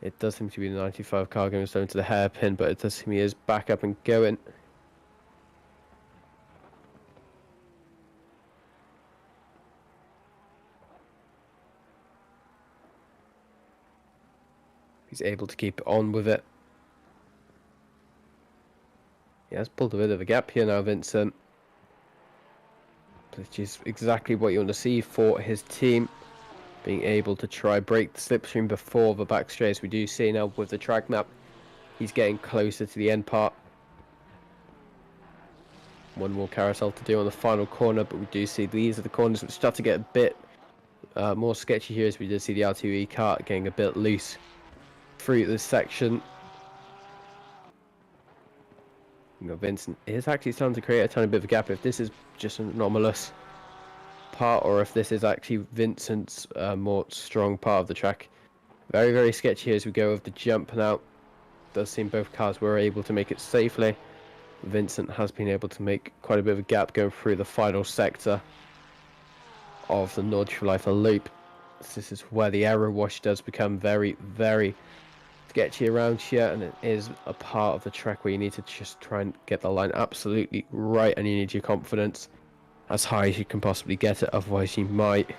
It does seem to be the 95 car going slow into the hairpin, but it does seem he is back up and going. He's able to keep on with it. He has pulled a bit of a gap here now, Vincent. Which is exactly what you want to see for his team. Being able to try break the slipstream before the back straight, as we do see now with the track map. He's getting closer to the end part. One more carousel to do on the final corner, but we do see these are the corners which start to get a bit more sketchy here, as we did see the R2E car getting a bit loose through this section. You know, Vincent is actually starting to create a tiny bit of a gap. If this is just an anomalous part, or if this is actually Vincent's more strong part of the track. Very, very sketchy as we go with the jump now. Does seem both cars were able to make it safely. Vincent has been able to make quite a bit of a gap going through the final sector of the Nordschleife loop. This is where the error wash does become very, very sketchy around here, and it is a part of the track where you need to just try and get the line absolutely right, and you need your confidence as high as you can possibly get it, otherwise you might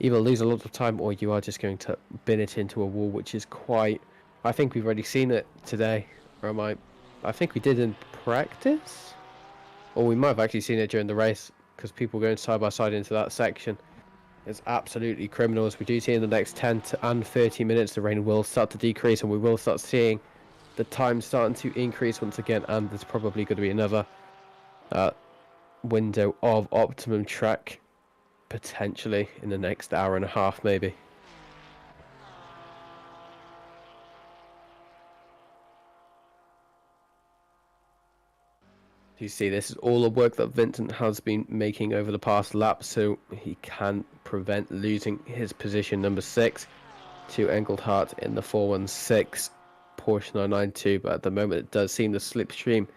either lose a lot of time or you are just going to bin it into a wall, which is quite... I think we've already seen it today, or I think we did in practice, or we might have actually seen it during the race, because people going side by side into that section is absolutely criminal. As we do see in the next 10 and 30 minutes, the rain will start to decrease, and we will start seeing the time starting to increase once again, and there's probably going to be another window of optimum track potentially in the next hour and a half, maybe. You see, this is all the work that Vincent has been making over the past lap, so he can prevent losing his position number 6 to Engelhardt in the 416 Porsche 992. But at the moment, it does seem the slipstream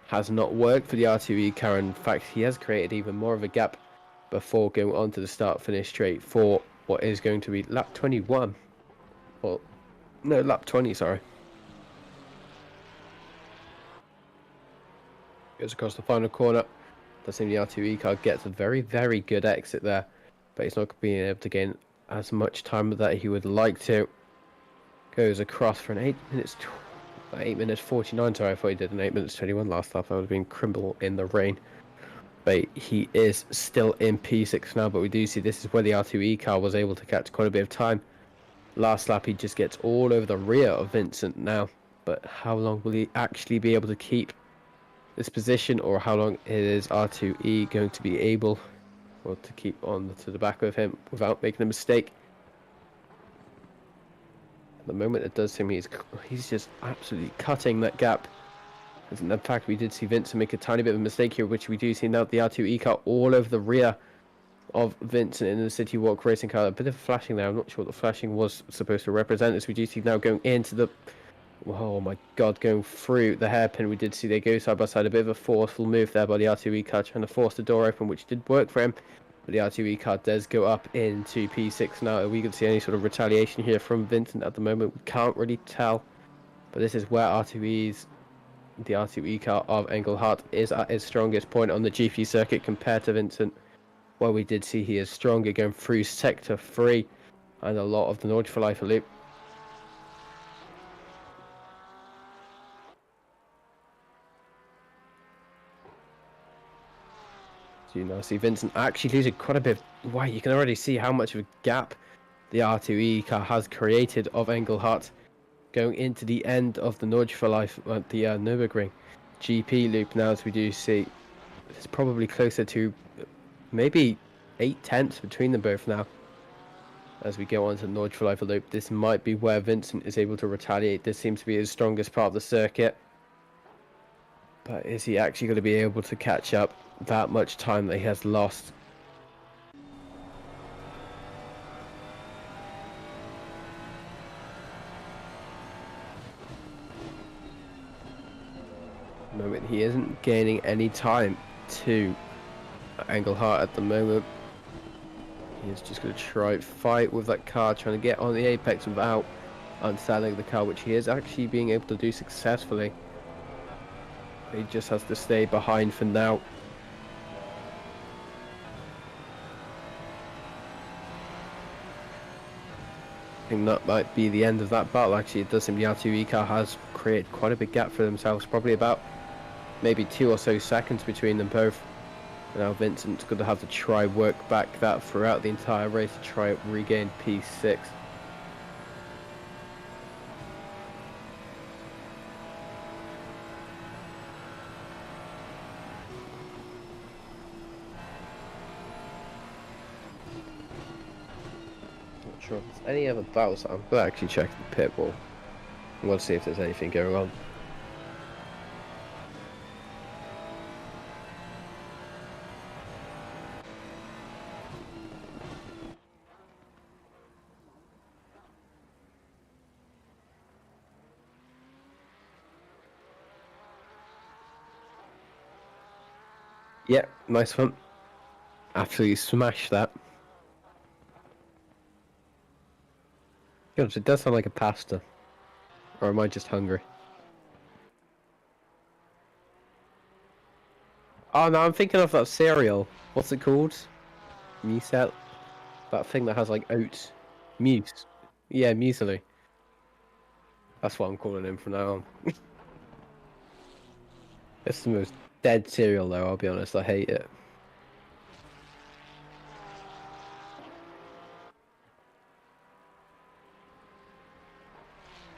has not worked for the R2E car. In fact, he has created even more of a gap before going on to the start-finish straight for what is going to be lap 21. Well, no, lap 20, sorry. Goes across the final corner. Does seem the R2E car gets a very, very good exit there, but he's not being able to gain as much time that he would like to. Goes across for an 8 minutes 49. Sorry, I thought he did an 8 minutes 21 last lap. That would have been criminal in the rain. But he is still in P6 now, but we do see this is where the R2E car was able to catch quite a bit of time. Last lap he just gets all over the rear of Vincent now, but how long will he actually be able to keep this position, or how long is R2E going to be able to keep on to the back of him without making a mistake? At the moment it does seem he's just absolutely cutting that gap. In fact, we did see Vincent make a tiny bit of a mistake here, which we do see now the R2E car all over the rear of Vincent in the City Walk racing car. A bit of flashing there. I'm not sure what the flashing was supposed to represent, as we do see now going into the... Oh my god, going through the hairpin. We did see they go side by side. A bit of a forceful move there by the R2E car, trying to force the door open, which did work for him. But the R2E car does go up into P6 now. Are we going to see any sort of retaliation here from Vincent at the moment? We can't really tell. But this is where the R2E car of Engelhardt is at his strongest point on the GP circuit compared to Vincent. Well, we did see he is stronger going through Sector 3 and a lot of the Nordschleife loop. You know, see Vincent actually losing quite a bit of... Wow, you can already see how much of a gap the R2E car has created of Engelhardt going into the end of the Nordschleife, the Nurburgring GP loop now, as we do see. It's probably closer to maybe 8 tenths between them both now. as we go on to Nordschleife loop. This might be where Vincent is able to retaliate. This seems to be his strongest part of the circuit. But is he actually going to be able to catch up that much time that he has lost? At the moment, he isn't gaining any time to Engelhardt at the moment. He's just going to try fight with that car, trying to get on the apex without unsaddling the car, which he is actually being able to do successfully. He just has to stay behind for now. I think that might be the end of that battle. Actually, it does seem the R2E car has created quite a big gap for themselves, probably about maybe 2 or so seconds between them both. Now Vincent's going to have to try work back that throughout the entire race to try to regain P6. Not sure if there's any other battles. I'm going to actually check the pit wall. I'm going to see if there's anything going on. Yeah, nice one. Absolutely smashed that. Gosh, it does sound like a pasta. Or am I just hungry? Oh no, I'm thinking of that cereal. What's it called? Muesli. That thing that has like oats. Muse. Yeah, muesli. That's what I'm calling him from now on. It's the most dead cereal though, I'll be honest, I hate it.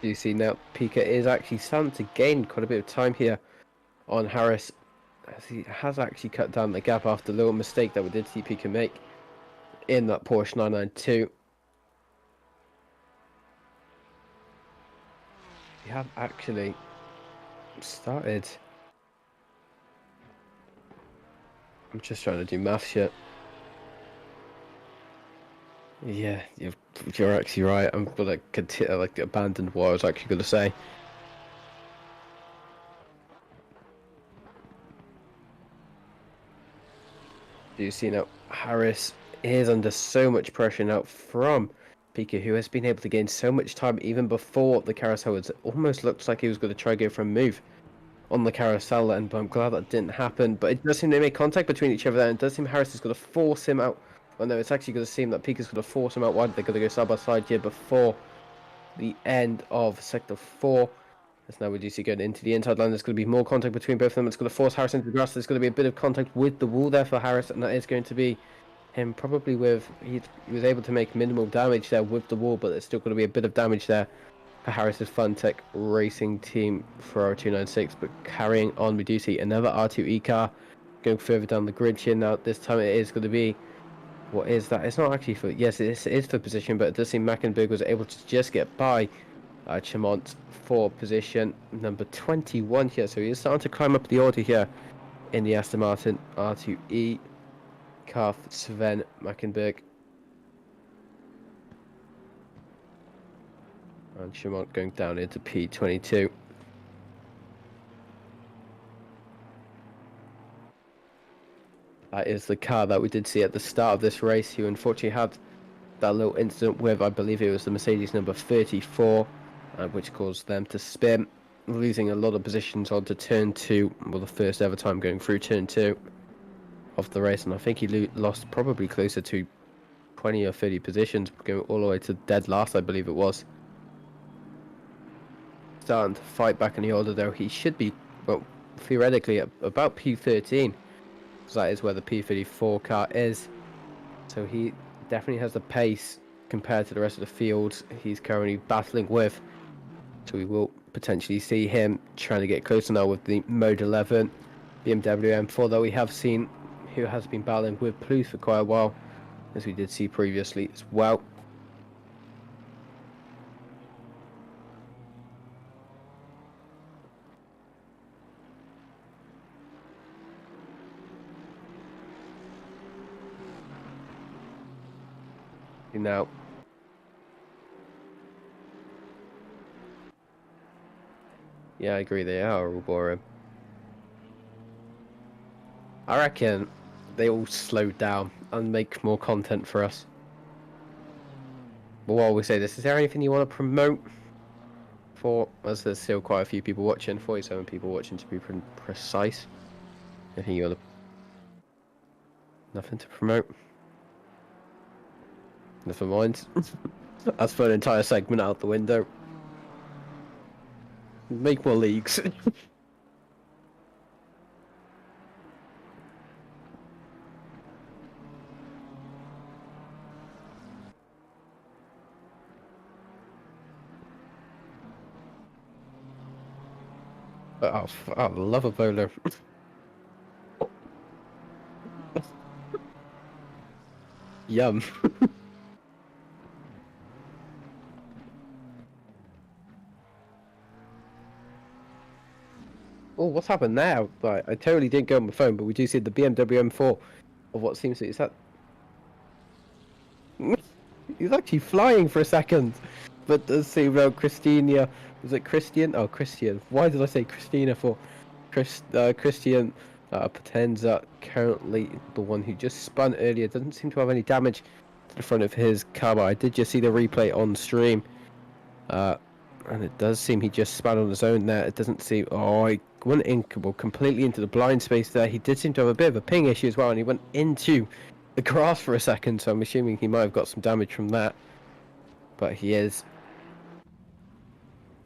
You see now, Pika is actually starting to gain quite a bit of time here on Harris, as he has actually cut down the gap after the little mistake that we did see Pika make in that Porsche 992. We have actually started. I'm just trying to do maths here. Yeah, you're actually right. I'm gonna continue, like, abandon what I was actually gonna say. Do you see now? Harris is under so much pressure now from Pika, who has been able to gain so much time even before the carousel. It almost looks like he was going to try to go for a move on the carousel, and I'm glad that didn't happen. But it does seem they make contact between each other there, and it does seem Harris is going to force him out. Well, no, it's actually going to seem that Pika's going to force him out wide. They're going to go side by side here before the end of Sector 4. As now we do see going into the inside line, there's going to be more contact between both of them. It's going to force Harris into the grass. There's going to be a bit of contact with the wall there for Harris, and that is going to be him probably with... He was able to make minimal damage there with the wall, but there's still going to be a bit of damage there for Harris's Funtech Racing team for R296. But carrying on, we do see another R2E car going further down the grid here. Now, this time it is going to be... What is that? It's not actually for... Yes, it is for position, but it does seem Mackenberg was able to just get by Chamont for position number 21 here. So he is starting to climb up the order here in the Aston Martin R2E car for Sven Mackenberg. And Chamont going down into P22. That is the car that we did see at the start of this race, who unfortunately had that little incident with, I believe it was the Mercedes number 34, which caused them to spin, losing a lot of positions onto turn 2, well, the first ever time going through turn 2 of the race, and I think he lost probably closer to 20 or 30 positions, going all the way to dead last, I believe it was. Starting to fight back in the order though. He should be, well, theoretically at about P13, because that is where the P34 car is, so he definitely has the pace compared to the rest of the field he's currently battling with. So we will potentially see him trying to get closer now with the Mode 11 BMW M4, though we have seen who has been battling with Plouffe for quite a while, as we did see previously as well. Now. Yeah, I agree. They are all boring. I reckon they all slow down and make more content for us. But while we say this, is there anything you want to promote? For as there's still quite a few people watching, 47 people watching to be precise. Anything you want to? Nothing to promote. Never mind. That's for an entire segment out the window. Make more leagues. Oh, I love a bowler. Yum. Oh, what's happened now? Right, I totally didn't go on my phone, but we do see the BMW M4 of what seems to be. Is that? He's actually flying for a second, but does seem Christina. Was it Christian? Oh, Christian. Why did I say Christina for? Christian Potenza, currently the one who just spun earlier, doesn't seem to have any damage to the front of his car. But I did just see the replay on stream. And it does seem he just spun on his own there. It doesn't seem... Oh, he went in, well, completely into the blind space there. He did seem to have a bit of a ping issue as well, and he went into the grass for a second, so I'm assuming he might have got some damage from that. But he is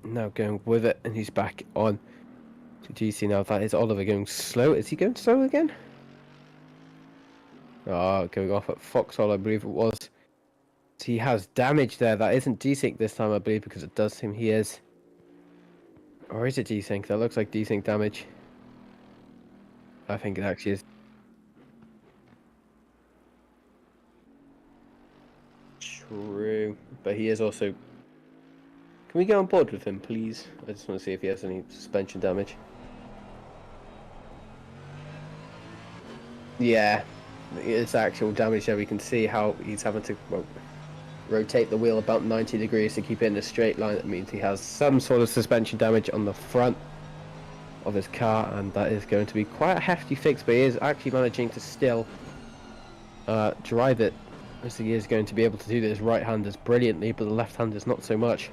now going with it, and he's back on to GC now. That is Oliver going slow. Is he going slow again? Oh, going off at Foxhole, I believe it was. He has damage there. That isn't desync this time, I believe, because it does seem he is. Or is it desync? That looks like desync damage. I think it actually is. True. But he is also... Can we get on board with him, please? I just want to see if he has any suspension damage. Yeah. It's actual damage there. We can see how he's having to... Well, rotate the wheel about 90 degrees to keep it in a straight line. That means he has some sort of suspension damage on the front of his car, and that is going to be quite a hefty fix, but he is actually managing to still drive it, as he is going to be able to do this right-handers brilliantly, but the left-handers not so much.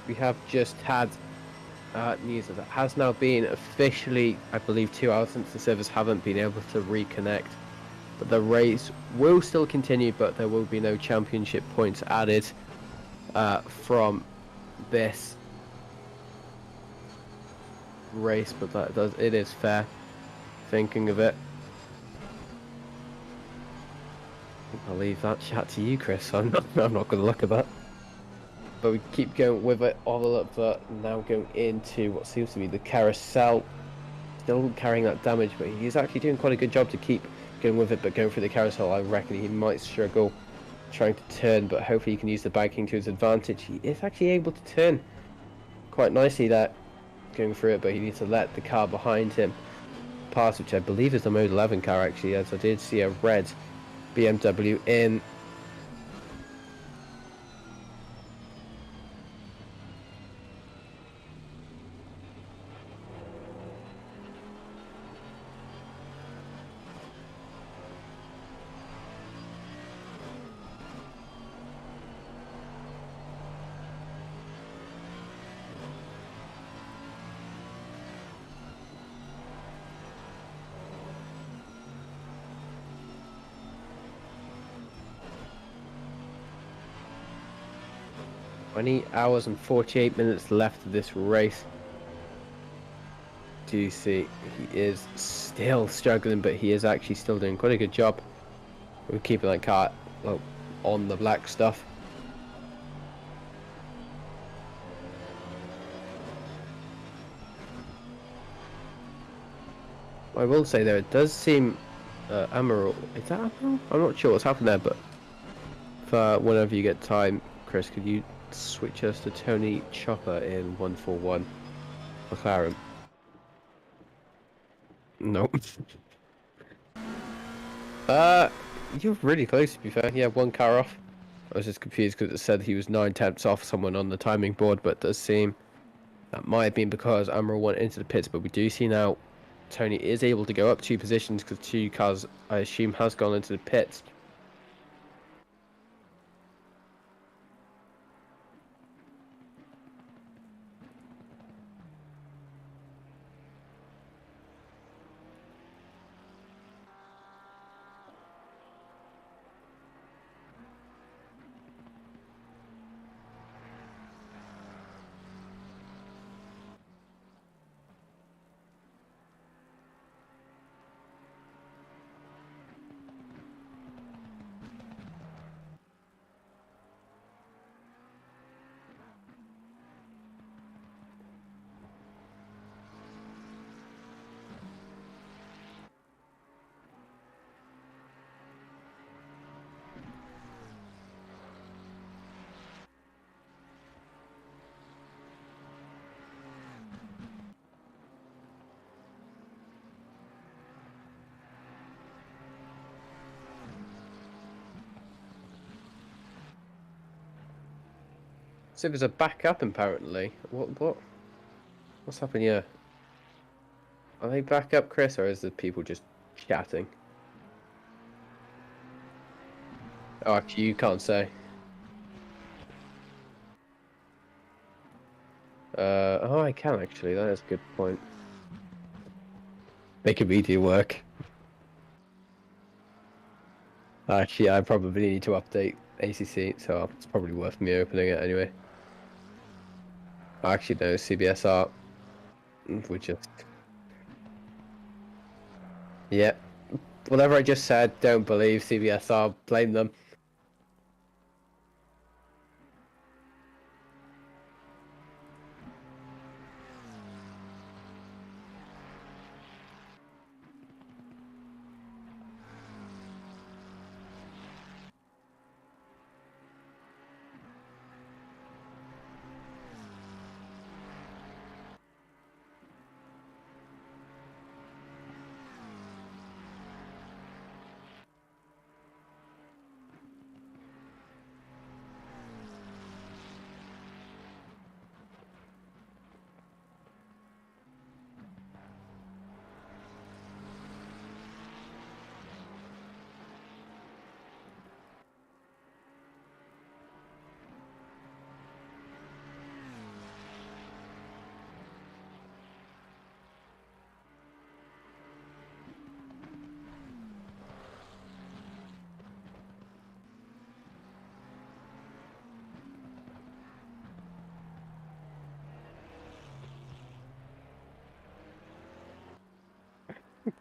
We have just had news that it has now been officially, I believe, 2 hours since the servers haven't been able to reconnect. But the race will still continue, but there will be no championship points added from this race. But it is fair, thinking of it. I'll leave that chat to you, Chris. I'm not going to look at that. But we keep going with it, but now going into what seems to be the carousel. Still carrying that damage, but he's actually doing quite a good job to keep going with it, but going through the carousel, I reckon he might struggle trying to turn, but hopefully he can use the banking to his advantage. He is actually able to turn quite nicely there, going through it, but he needs to let the car behind him pass, which I believe is the Mode 11 car actually, as I did see a red BMW in. 20 hours and 48 minutes left of this race. Do you see he is still struggling, but he is actually still doing quite a good job. We're keeping that car on the black stuff. I will say though, it does seem Amaral. Is that Amaral? I'm not sure what's happened there, but for whenever you get time, Chris, could you switch us to Tony Chopper in 141 McLaren? Nope. You're really close to be fair. Yeah, one car off. I was just confused because it said he was 9 tenths off someone on the timing board, but it does seem that might have been because Amaral went into the pits. But we do see now Tony is able to go up 2 positions because 2 cars, I assume, has gone into the pits. So there's a backup apparently. What's happened here? Are they back up, Chris, or is the people just chatting? Oh, actually, you can't say. Oh, I can actually. That is a good point. They could be do work. Actually, I probably need to update ACC, so it's probably worth me opening it anyway. Actually, no, CBSR. We just... Yeah. Whatever I just said, don't believe CBSR. Blame them.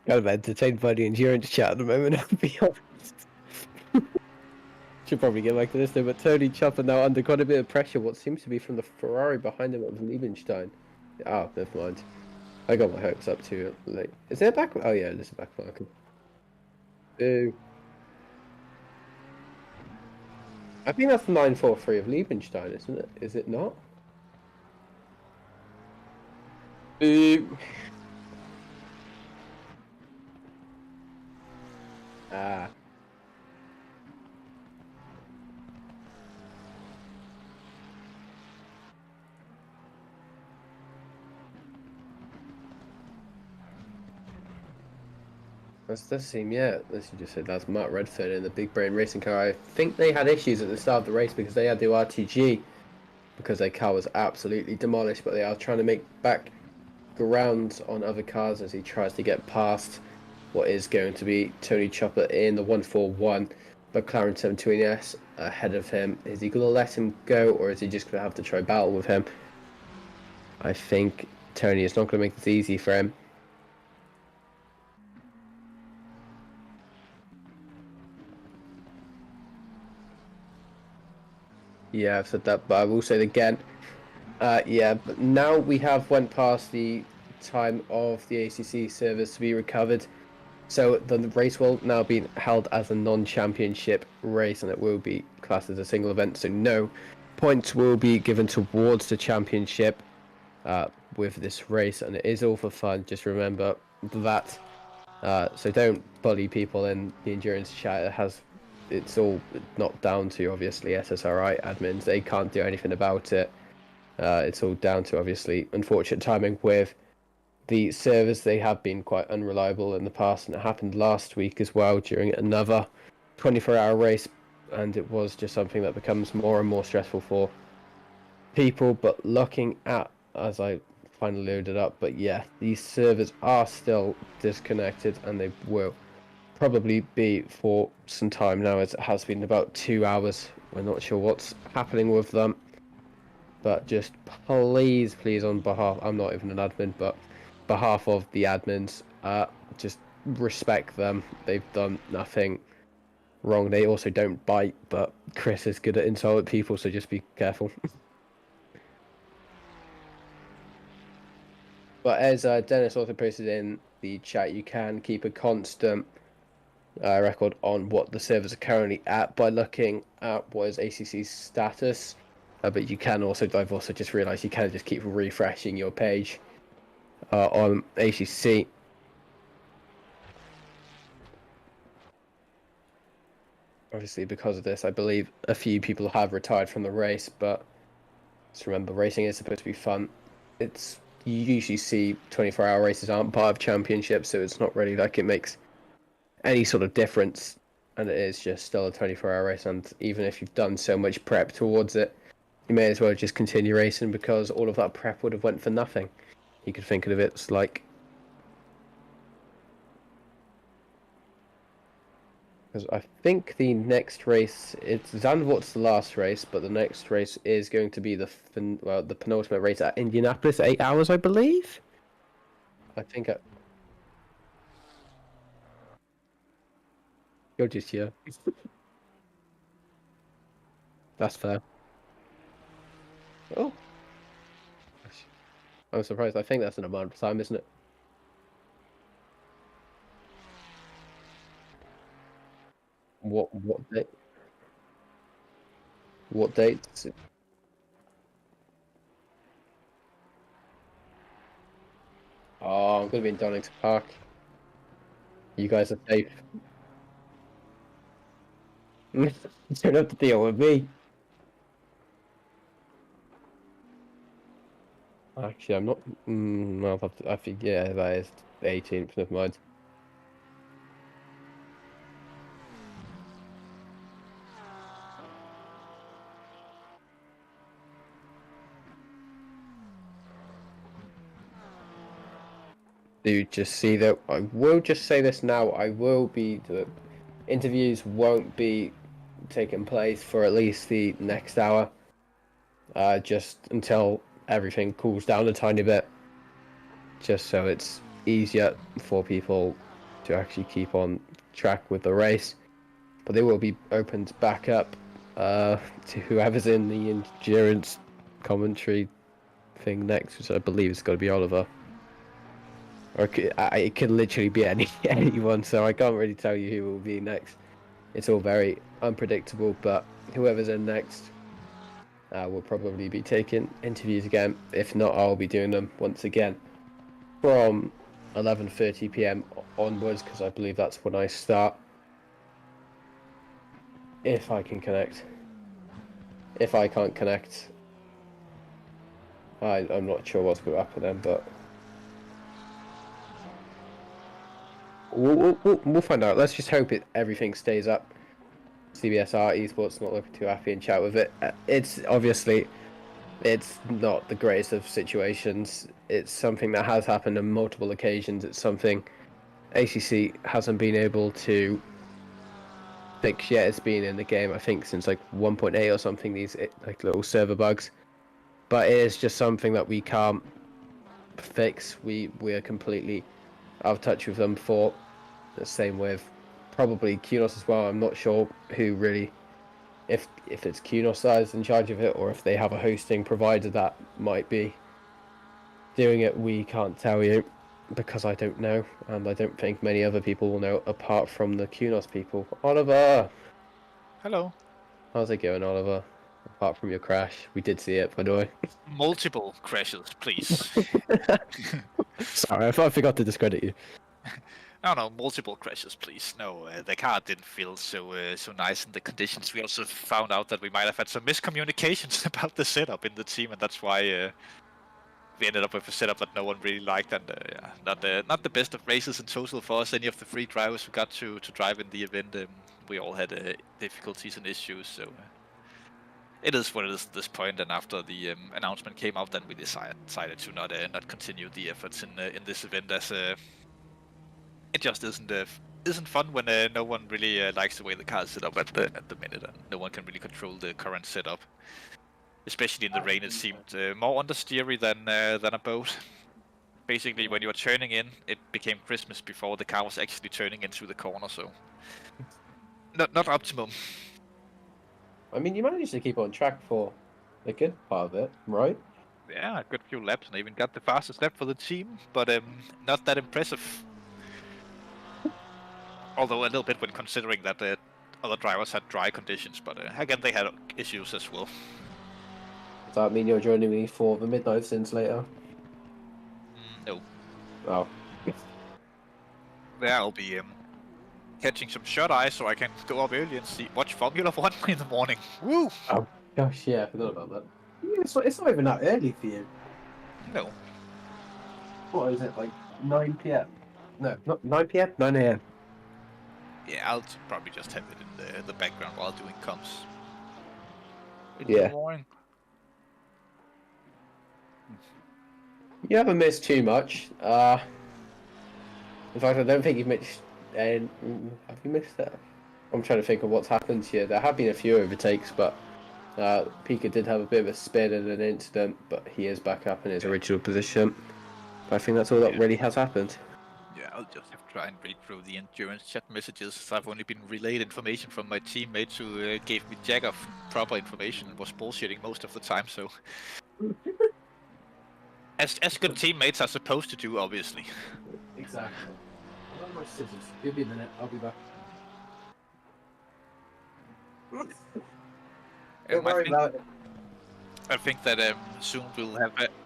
Kind of entertained by the endurance chat at the moment, I'll be honest. Should probably get back to this though, but Tony Chopper now under quite a bit of pressure, what seems to be from the Ferrari behind him at Liebenstein. Oh, never mind. I got my hopes up too late. Is there a back? Oh yeah, there's a back marker. Ooh. I think that's 943 of Liebenstein, isn't it? Is it not? Ooh. Ah. That does seem, yeah, as you just said, that's Mark Redfern in the Big Brain Racing car. I think they had issues at the start of the race because they had to do RTG because their car was absolutely demolished, but they are trying to make back ground on other cars as he tries to get past what is going to be Tony Chopper in the 141. McLaren 720S ahead of him. Is he going to let him go, or is he just going to have to try battle with him? I think Tony is not going to make this easy for him. Yeah, I've said that, but I will say it again. Yeah, but now we have went past the time of the ACC service to be recovered. So the race will now be held as a non-championship race, and it will be classed as a single event. So no points will be given towards the championship with this race, and it is all for fun. Just remember that. So don't bully people in the endurance chat. It's all not down to obviously SSRI admins. They can't do anything about it. It's all down to obviously unfortunate timing with the servers. They have been quite unreliable in the past, and it happened last week as well during another 24-hour race, and it was just something that becomes more and more stressful for people. But looking at, as I finally loaded up, but yeah, these servers are still disconnected, and they will probably be for some time now, as it has been about 2 hours. We're not sure what's happening with them, but just please on behalf, I'm not even an admin, but behalf of the admins, just respect them. They've done nothing wrong. They also don't bite, but Chris is good at insulting people, so just be careful. But as Dennis also posted in the chat, you can keep a constant record on what the servers are currently at by looking at what is ACC's status. But you can also, I've also just realised you can just keep refreshing your page on ACC. Obviously, because of this, I believe a few people have retired from the race, but just remember, racing is supposed to be fun. You usually see 24-hour races aren't part of championships, so it's not really like it makes any sort of difference, and it is just still a 24-hour race. And even if you've done so much prep towards it, you may as well just continue racing, because all of that prep would have went for nothing. You could think of it as like, because I think the next race, it's Zandvoort's the last race, but the next race is going to be the penultimate race at Indianapolis, 8 hours, I believe. I think you're just here. That's fair. Oh, I'm surprised. I think that's an amount of time, isn't it? What date? What dates? Oh, I'm gonna be in Donington Park. You guys are safe. You don't have to deal with me. Actually, I'm not. Well, I think yeah, that is the 18th. Never mind. Do you just see that? I will just say this now. The interviews won't be taking place for at least the next hour. Just until everything cools down a tiny bit, just so it's easier for people to actually keep on track with the race. But they will be opened back up to whoever's in the endurance commentary thing next, which I believe is going to be Oliver. Or it could literally be anyone, so I can't really tell you who will be next. It's all very unpredictable, but whoever's in next will probably be taking interviews again. If not, I'll be doing them once again from 11:30 PM onwards, because I believe that's when I start. If I can connect. If I can't connect, I'm not sure what's going to happen then, but we'll find out. Let's just hope everything stays up. CBSR esports not looking too happy in chat with it. It's obviously, it's not the greatest of situations. It's something that has happened on multiple occasions. It's something ACC hasn't been able to fix yet. It's been in the game, I think, since like 1.8 or something. These like little server bugs, but it is just something that we can't fix. We're completely out of touch with them. For the same with probably Kunos as well. I'm not sure who really, if it's Kunos that is in charge of it, or if they have a hosting provider that might be doing it. We can't tell you because I don't know, and I don't think many other people will know apart from the Kunos people. Oliver, Hello. how's it going, Oliver? Apart from your crash, we did see it, by the way. Multiple crashes, please. Sorry, I forgot to discredit you. No, multiple crashes, please. No, the car didn't feel so nice in the conditions. We also found out that we might have had some miscommunications about the setup in the team, and that's why we ended up with a setup that no one really liked, and not the best of races in total for us. Any of the 3 drivers who got to drive in the event, we all had difficulties and issues. So it is what it is at this point. And after the announcement came out, then we decided to not continue the efforts in this event, as it just isn't fun when no one really likes the way the car is set up at the minute, and no one can really control the current setup. Especially in the rain, it seemed more understeery than a boat. Basically, when you were turning in, it became Christmas before the car was actually turning into the corner, so not optimum. I mean, you managed to keep on track for a good part of it, right? Yeah, a good few laps, and I even got the fastest lap for the team, but not that impressive. Although a little bit when considering that the other drivers had dry conditions, but again, they had issues as well. Does that mean you're joining me for the Midnight Sins later? No. Oh. There I'll be catching some shut eye so I can go up early and watch Formula 1 in the morning. Woo! Oh, gosh, yeah, I forgot about that. Yeah, it's not even that early for you. No. What is it, like 9 p.m? No, not 9 p.m, 9 a.m. Yeah, I'll probably just have it in the background while doing comms. In Yeah. the morning. You haven't missed too much. In fact, I don't think you've missed. Have you missed that? I'm trying to think of what's happened here. There have been a few overtakes, but Pika did have a bit of a spin and an incident, but he is back up in his original position. But I think that's all that really has happened. Yeah, I'll just have to try and read through the endurance chat messages. I've only been relayed information from my teammates who gave me jack of proper information and was bullshitting most of the time, so... As good teammates are supposed to do, obviously. Exactly. I love my scissors. Give me a minute, I'll be back. Don't worry about it. I think that soon we'll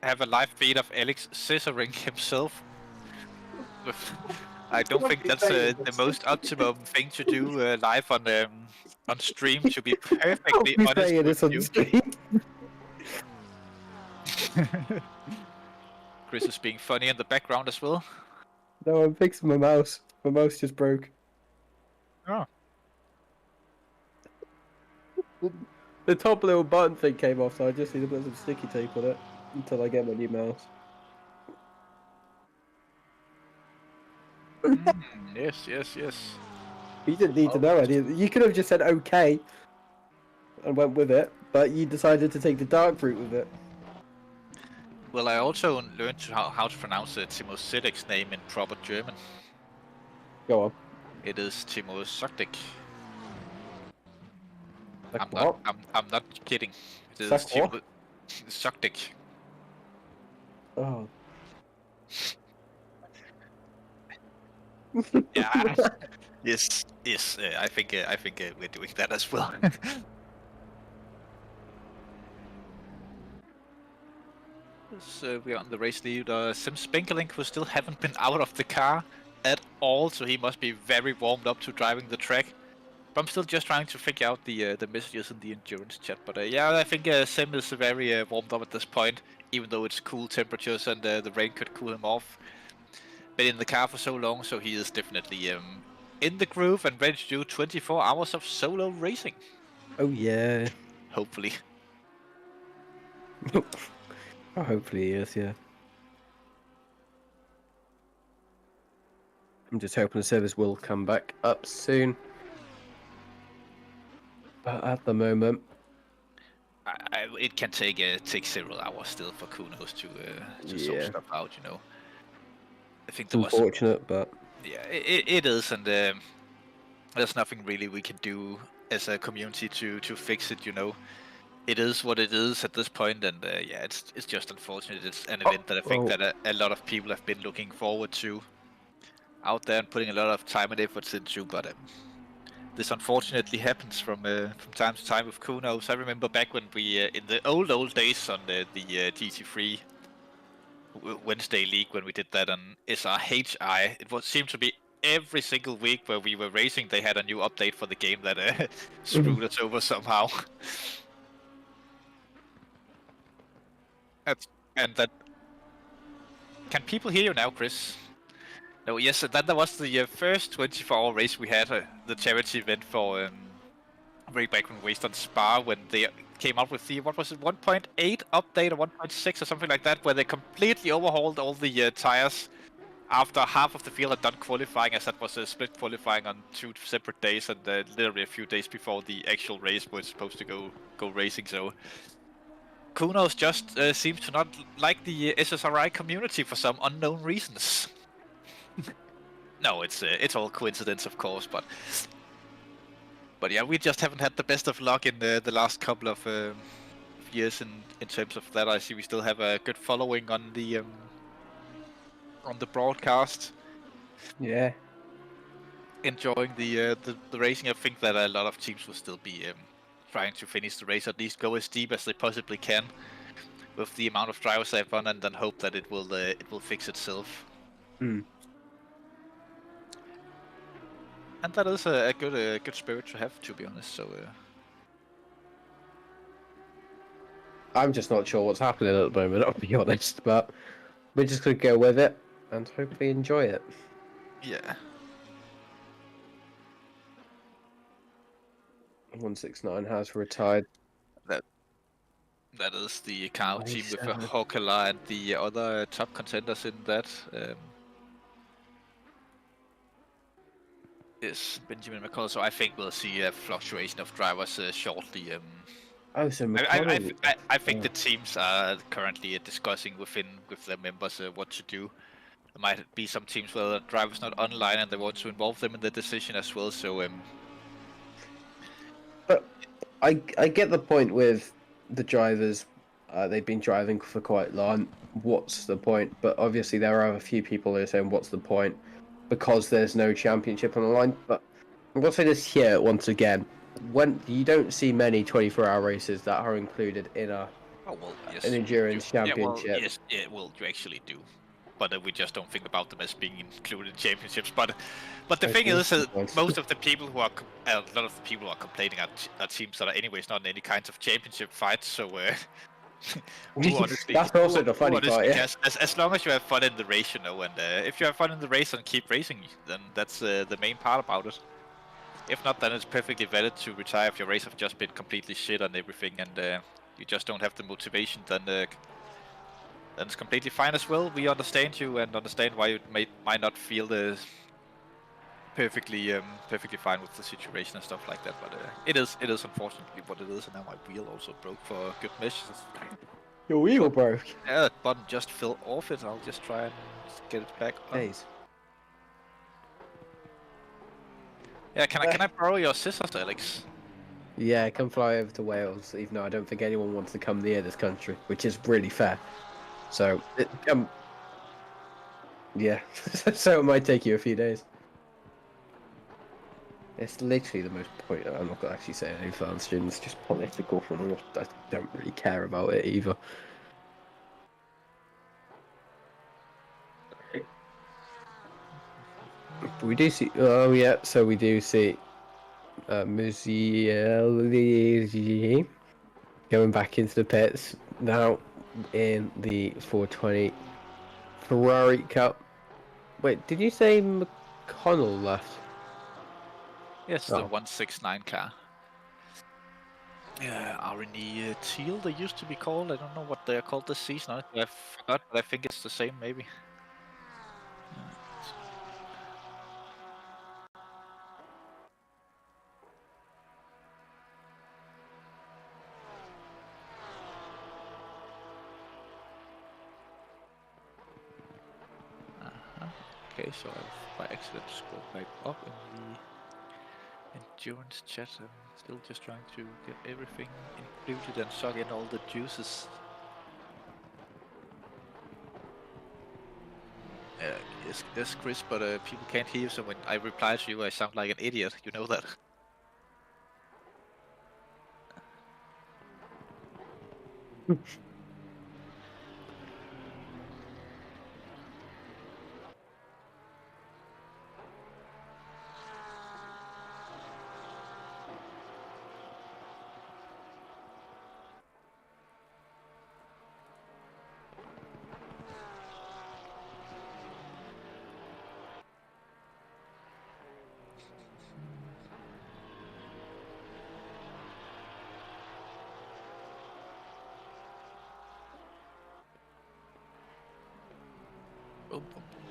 have a live feed of Alex scissoring himself. I don't think that's the most optimum thing to do live on stream. To be perfectly honest with you. Stream. Chris is being funny in the background as well. No, I'm fixing my mouse. My mouse just broke. Oh. The top little button thing came off, so I just need to put some sticky tape on it until I get my new mouse. Yes. You didn't need to know any. You could have just said okay and went with it, but you decided to take the dark route with it. Well, I also learned how to pronounce Timo Sidek's name in proper German. Go on. It is Timo Sokdik. Like I'm not kidding. It is Timo Sokdik. Oh. Yeah. yes. I think we're doing that as well. So we're on the race lead. Simsport, who still haven't been out of the car at all, so he must be very warmed up to driving the track. But I'm still just trying to figure out the messages in the endurance chat. But yeah, I think Sim is very warmed up at this point, even though it's cool temperatures and the rain could cool him off. Been in the car for so long, so he is definitely in the groove and ready to do 24 hours of solo racing. Oh yeah. Hopefully. Oh, hopefully, yes, yeah. I'm just hoping the servers will come back up soon. But at the moment, It can take several hours still for Kunos to sort yeah, stuff out. You know, I think it's there was unfortunate, but yeah, it is, and there's nothing really we can do as a community to fix it. You know, it is what it is at this point, and yeah, it's just unfortunate. It's an event that I think oh. that a lot of people have been looking forward to out there and putting a lot of time and efforts into, but this unfortunately happens from time to time with Kunos. I remember back when we in the old days on the GT3 Wednesday League when we did that on SRHI, it was seemed to be every single week where we were racing, they had a new update for the game that screwed us over somehow. And that. Can people hear you now, Chris? No, yes, that was the first 24-hour race we had, the charity event for way back when we raced on Spa, when they came up with the, what was it, 1.8 update or 1.6 or something like that, where they completely overhauled all the tires after half of the field had done qualifying, as that was a split qualifying on 2 separate days, and literally a few days before the actual race was supposed to go racing. So Kunos just seems to not like the SSRI community for some unknown reasons. No, it's all coincidence, of course, but yeah, we just haven't had the best of luck in the last couple of years in terms of that. I see we still have a good following on the broadcast. Yeah. Enjoying the racing. I think that a lot of teams will still be trying to finish the race, at least go as deep as they possibly can with the amount of drivers they've run, and then hope that it will fix itself. Mm. And that is a good spirit to have, to be honest. So I'm just not sure what's happening at the moment, I'll be honest, but we're just gonna go with it and hopefully enjoy it. yeah. 169 has retired. That is the cow team with 27. Hokala and the other top contenders in that. Is Benjamin McCullough, so I think we'll see a fluctuation of drivers shortly. Oh, so I think the teams are currently discussing with their members what to do. There might be some teams where the driver's not online and they want to involve them in the decision as well. So But I get the point with the drivers. They've been driving for quite long. What's the point? But obviously there are a few people who are saying, what's the point? Because there's no championship on the line. But I'm going to say this here once again. When you don't see many 24-hour races that are included in an endurance championship. You actually do. But we just don't think about them as being included in championships. But the thing is, most of the people who are, a lot of the people who are complaining are teams that are anyways not in any kinds of championship fights. So honestly, that's also the funny part. Yeah. As long as you have fun in the race, you know, and if you have fun in the race and keep racing, then that's the main part about it. If not, then it's perfectly valid to retire if your race have just been completely shit on everything, and you just don't have the motivation. Then it's completely fine as well. We understand you and understand why you might not feel perfectly fine with the situation and stuff like that. But it is unfortunately what it is. And now my wheel also broke for a good measure. Your wheel broke. Yeah, that button just fell off it. I'll just try and get it back on. Days. Yeah, can I borrow your scissors, Alex? Yeah, come fly over to Wales, even though I don't think anyone wants to come near this country, which is really fair. So, yeah, so it might take you a few days. It's literally the most point. I'm not going to actually say any fun students, just political from me. I don't really care about it either. But we do see, oh yeah, so we do see Musieli going back into the pits now in the 420 Ferrari Cup. Wait, did you say McConnell left? Yes, the 169 car. RNE Teal, they used to be called. I don't know what they're called this season. I forgot, but I think it's the same, maybe. Okay, so I've by accident scrolled back up in the endurance chat. I'm still just trying to get everything included and suck in all the juices. Yes, Chris, but people can't hear, so when I reply to you, I sound like an idiot. You know that. Boom, boom, boom.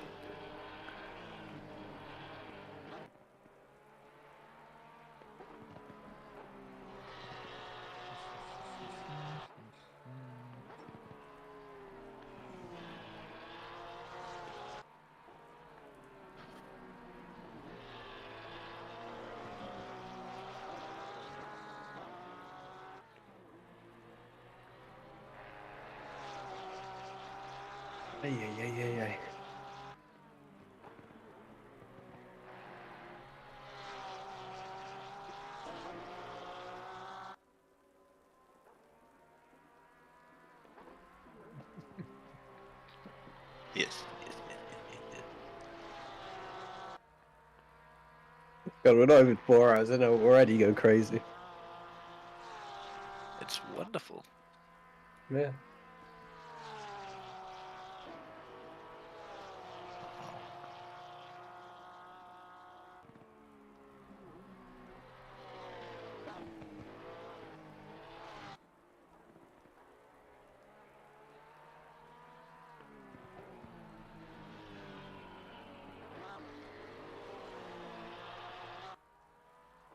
Ay. Yes. God, we're not even 4 hours. I know we're already going crazy. It's wonderful. Yeah.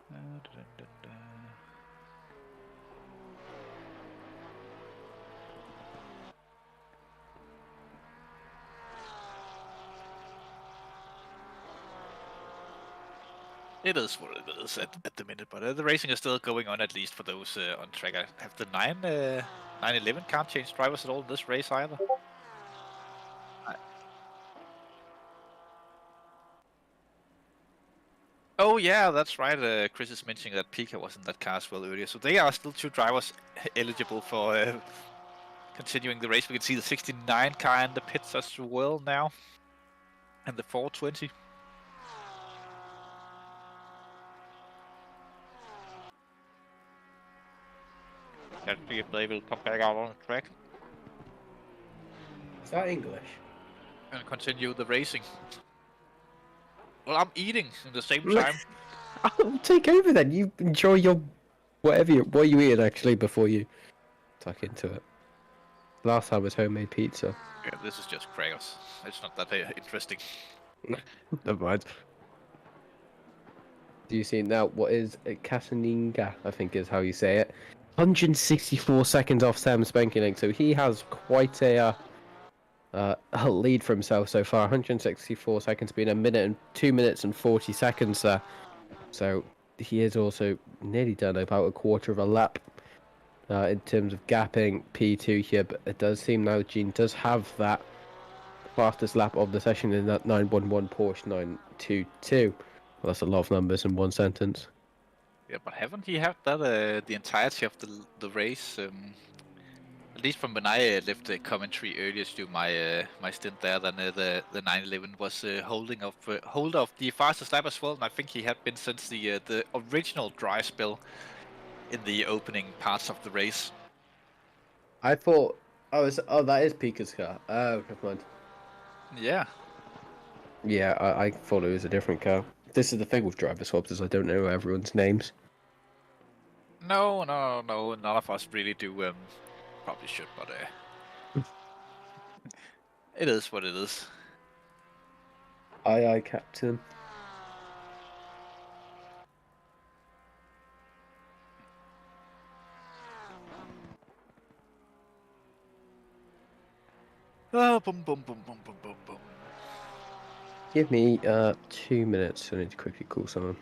Dun, dun, dun. It is what it is at the minute, but the racing is still going on, at least for those on track. I have the 911 can't change drivers at all in this race either. Oh yeah, that's right. Chris is mentioning that Pika was in that car as well earlier, so they are still 2 drivers eligible for continuing the race. We can see the 69 car in the pits as well now, and the 420. Let's see if they will come back out on the track Is that English? and continue the racing. Well, I'm eating at the same time. I'll take over then. You enjoy your what are you eating actually before you tuck into it. Last time was homemade pizza. Yeah, this is just crackers. It's not that interesting. Never mind. Do you see now what is Casaninga, I think is how you say it. 164 seconds off Sam Spanking, so he has quite a lead for himself so far. 164 seconds being 2 minutes and 40 seconds there. So he is also nearly done about a quarter of a lap in terms of gapping P2 here, but it does seem now Gene does have that fastest lap of the session in that 911 Porsche 922. Well, that's a lot of numbers in one sentence. Yeah, but haven't he had that the entirety of the race? At least from when I left the commentary earlier to do my stint there, then the 911 was holder of the fastest lap as well, and I think he had been since the original dry spell in the opening parts of the race. I thought, that is Pika's car. Oh, never mind. Yeah. Yeah, I thought it was a different car. This is the thing with driver swaps, is I don't know everyone's names. No, none of us really do. Probably should, but it is what it is. Aye, Captain. Oh, boom, boom, boom, boom, boom, boom, boom. Give me 2 minutes. I need to quickly call someone.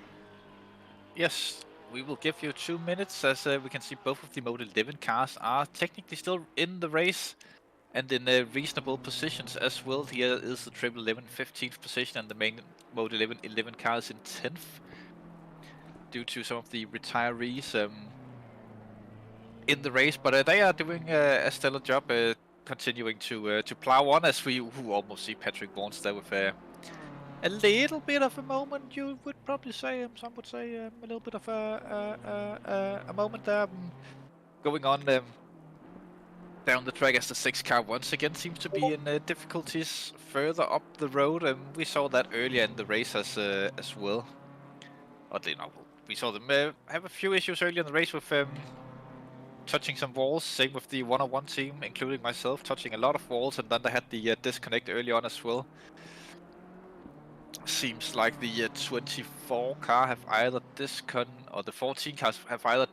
Yes, we will give you 2 minutes, as we can see both of the Mode 11 cars are technically still in the race and in reasonable positions as well. Here is the Triple 11 15th position, and the main Mode 11 car is in 10th due to some of the retirees in the race. But they are doing a stellar job, continuing to plow on, as we almost see Patrick Vaughan there with a little bit of a moment, you would probably say. Some would say a little bit of a moment there going on down the track, as the 6 car once again seems to be in difficulties further up the road. We saw that earlier in the race as well. Oddly enough, we saw them have a few issues earlier in the race with touching some walls. Same with the 101 team, including myself, touching a lot of walls, and then they had the disconnect early on as well. Seems like the 24 car have either or the 14 cars have either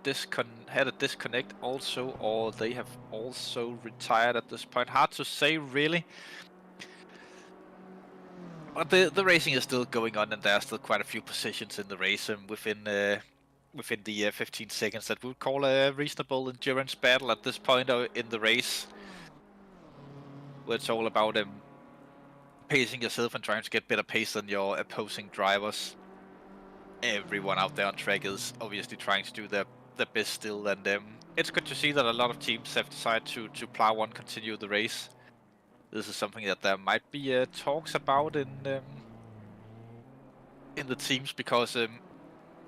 had a disconnect also, or they have also retired at this point. Hard to say, really. But the racing is still going on, and there are still quite a few positions in the race within the 15 seconds that we'll call a reasonable endurance battle at this point in the race, where it's all about pacing yourself and trying to get better pace than your opposing drivers. Everyone out there on track is obviously trying to do their best still, and it's good to see that a lot of teams have decided to plow on, continue the race. This is something that there might be talks about in the teams, because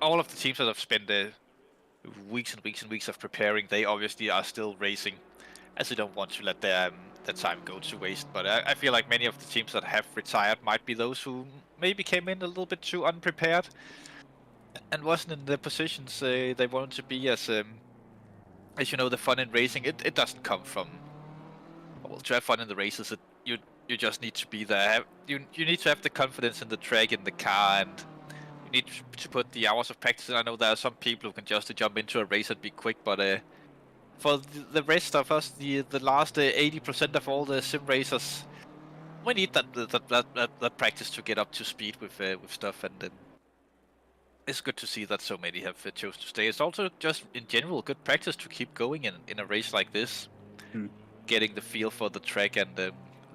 all of the teams that have spent weeks and weeks and weeks of preparing, they obviously are still racing, as they don't want to let their time go to waste. But I feel like many of the teams that have retired might be those who maybe came in a little bit too unprepared and wasn't in the positions they wanted to be. As you know, the fun in racing, it doesn't come from, well, to have fun in the races, you just need to be there. You need to have the confidence in the track, in the car, and you need to put the hours of practice in. I know there are some people who can just jump into a race and be quick, but for the rest of us, the last 80% of all the sim racers, we need that practice to get up to speed with stuff, and it's good to see that so many have chosen to stay. It's also just in general good practice to keep going in a race like this, getting the feel for the track and the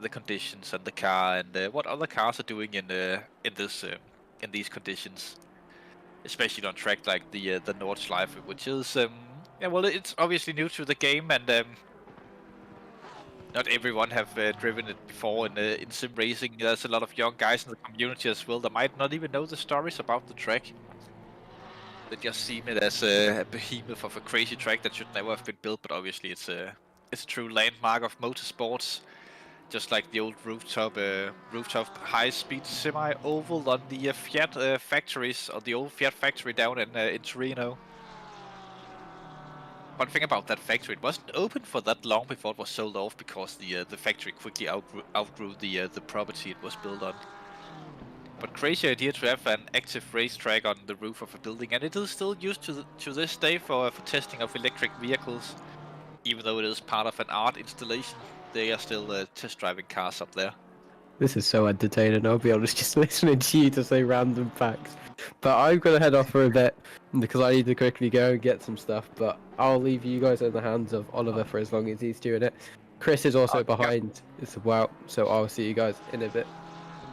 conditions and the car, and what other cars are doing in these conditions, especially on track like the Nordschleife, which is yeah, well, it's obviously new to the game, and not everyone have driven it before in sim racing. There's a lot of young guys in the community as well that might not even know the stories about the track. They just see it as a behemoth of a crazy track that should never have been built, but obviously it's a true landmark of motorsports, just like the old rooftop high-speed semi-oval on the Fiat factories, or the old Fiat factory down in Torino. One thing about that factory, it wasn't open for that long before it was sold off, because the factory quickly outgrew the property it was built on. But crazy idea to have an active racetrack on the roof of a building, and it is still used to this day for testing of electric vehicles. Even though it is part of an art installation, they are still test driving cars up there. This is so entertaining, I'll be honest, just listening to you to say random facts. But I'm going to head off for a bit, because I need to quickly go and get some stuff, but I'll leave you guys in the hands of Oliver for as long as he's doing it. Chris is also behind as well, so I'll see you guys in a bit.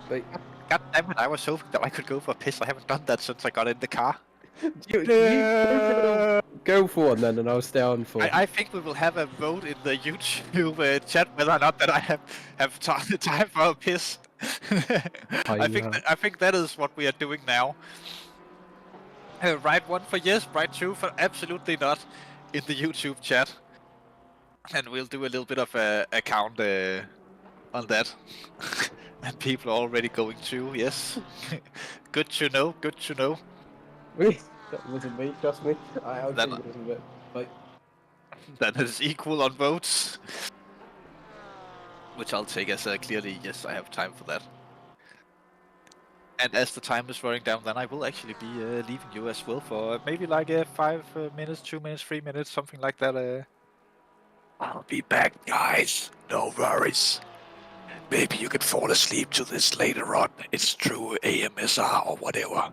But God damn it, I was hoping that I could go for a piss. I haven't done that since I got in the car. you go for one then, and I'll stay on for. I think we will have a vote in the YouTube chat whether or not that I have time for a piss. I think that is what we are doing now. Write 1 for yes, write 2 for absolutely not in the YouTube chat, and we'll do a little bit of a count on that. And people are already going to, yes. Good to know, good to know. Really? That wasn't me, trust me. I'll That- see you in a bit. Bye. That is equal on votes. Which I'll take as clearly, yes, I have time for that. And as the time is running down, then I will actually be leaving you as well for maybe like 5 minutes, 2 minutes, 3 minutes, something like that. I'll be back, guys. No worries. Maybe you can fall asleep to this later on. It's through AMSR or whatever.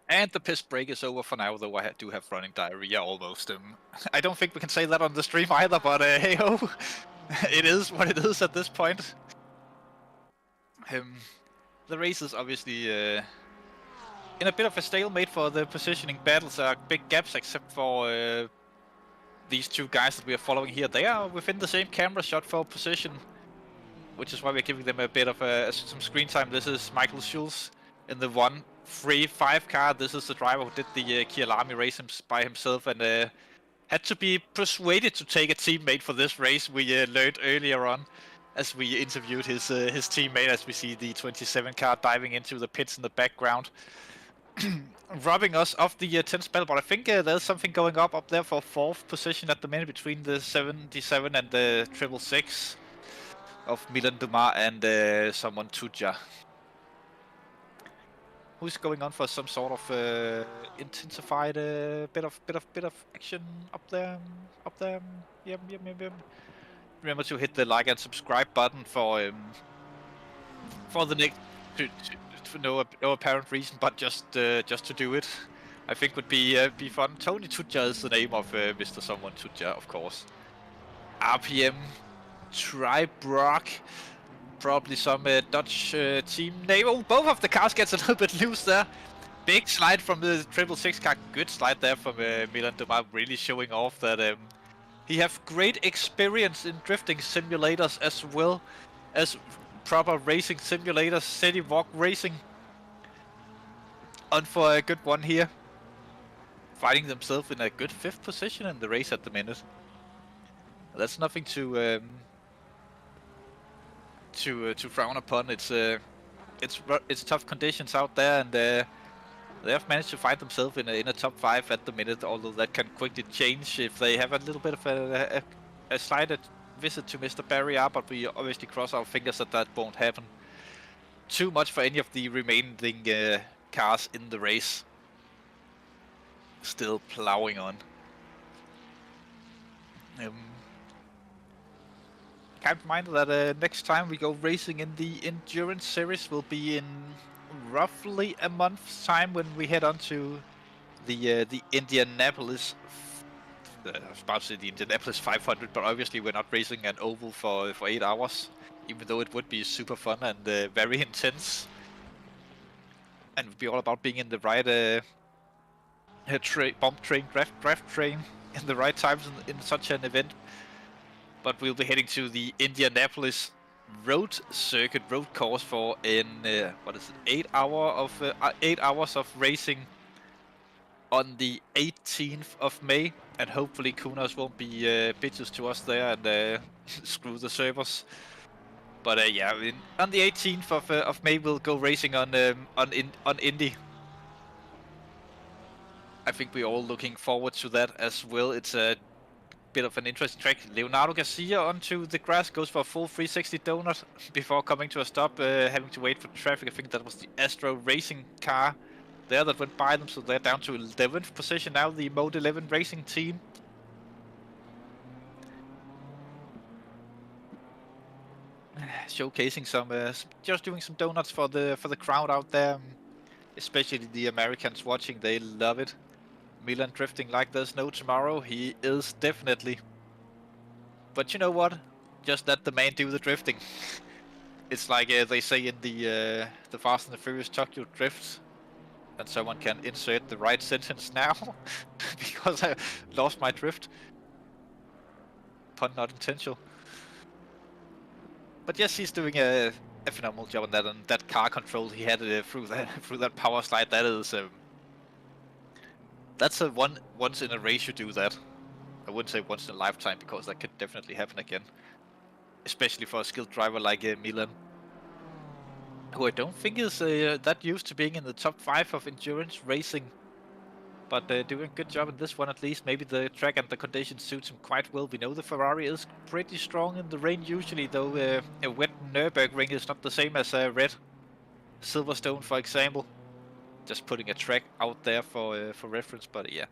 And the piss break is over for now, though I do have running diarrhea almost. I don't think we can say that on the stream either, but hey ho, it is what it is at this point. The race is obviously in a bit of a stalemate for the positioning battles. There are big gaps except for these two guys that we are following here. They are within the same camera shot for position, which is why we're giving them a bit of some screen time. This is Michael Schulz in the 1-3-5 car. This is the driver who did the Kialami race by himself and had to be persuaded to take a teammate for this race. We learned earlier on as we interviewed his teammate, as we see the 27 car diving into the pits in the background. Robbing us off the 10th spell, but I think there's something going up there for 4th position at the minute between the 77 and the 666 of Milan Dumas and someone Tudja. Who's going on for some sort of intensified bit of action up there? Yep. Remember to hit the like and subscribe button for the next for no apparent reason, but just to do it. I think would be fun. Tony Tudja is the name of Mr. Someone Tudja, of course. RPM, Tribrock. Probably some Dutch team name. Oh, both of the cars gets a little bit loose there. Big slide from the 666 car. Good slide there from Milan Dumas, really showing off that he have great experience in drifting simulators as well as proper racing simulators, city walk racing. On for a good one here. Finding themselves in a good 5th position in the race at the minute. That's nothing to frown upon. It's tough conditions out there, and They have managed to find themselves in a top 5 at the minute, although that can quickly change if they have a little bit of a slight visit to Mr. Barrier, but we obviously cross our fingers that that won't happen too much for any of the remaining cars in the race. Still plowing on. Kind of reminder that next time we go racing in the Endurance Series will be in roughly a month's time when we head on to the Indianapolis. I was about to say the Indianapolis 500, but obviously we're not racing an oval for 8 hours, even though it would be super fun and very intense. And it would be all about being in the right bump train, draft train in the right times in such an event. But we'll be heading to the Indianapolis road circuit, road course for 8 hours of racing on the 18th of May, and hopefully Kunos won't be bitches to us there and screw the servers. But yeah, on the 18th of May we'll go racing on Indy. I think we're all looking forward to that as well. It's a bit of an interesting track. Leonardo Garcia onto the grass, goes for a full 360 donut before coming to a stop, having to wait for traffic. I think that was the Astro Racing car there that went by them, so they're down to 11th position now, the Mode 11 Racing team. Showcasing some, just doing some donuts for the crowd out there, especially the Americans watching. They love it. Milan drifting like there's no tomorrow. He is definitely. But you know what? Just let the man do the drifting. It's like they say in the Fast and the Furious Tokyo Drift. And someone can insert the right sentence now because I lost my drift. Pun not intentional. But yes, he's doing a phenomenal job on that, and that car control he had through that power slide. That is that's a once in a race you do that. I wouldn't say once in a lifetime, because that could definitely happen again, especially for a skilled driver like Milan, who I don't think is that used to being in the top 5 of endurance racing, but doing a good job in this one at least. Maybe the track and the conditions suits him quite well. We know the Ferrari is pretty strong in the rain usually, though a wet Nurburgring is not the same as a red Silverstone, for example. Just putting a track out there for reference, but yeah,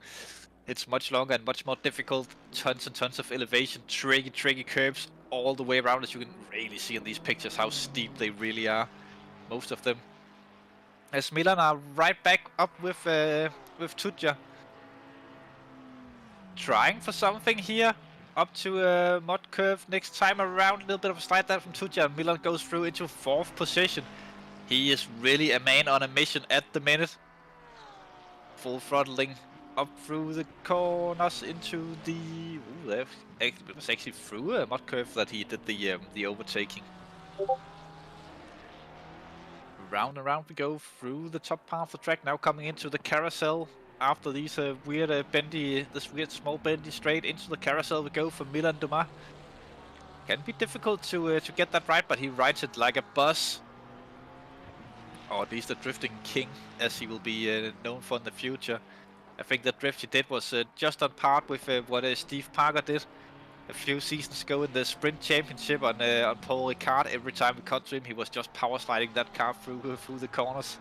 it's much longer and much more difficult. Tons and tons of elevation, tricky curves all the way around, as you can really see in these pictures how steep they really are, most of them. As Milan are right back up with Tudja, trying for something here, up to a mud curve next time around. A little bit of a slide there from Tudja. Milan goes through into 4th position. He is really a man on a mission at the minute. Full throttling up through the corners into the... Ooh, it was actually through a mud curve that he did the overtaking. Round and round we go through the top part of the track, now coming into the carousel. After these weird small bendy straight into the carousel we go for Milan Dumas. Can be difficult to get that right, but he rides it like a boss. Or at least the drifting king, as he will be known for in the future. I think the drift he did was just on par with what Steve Parker did a few seasons ago in the Sprint Championship on Paul Ricard. Every time we cut to him, he was just power sliding that car through the corners.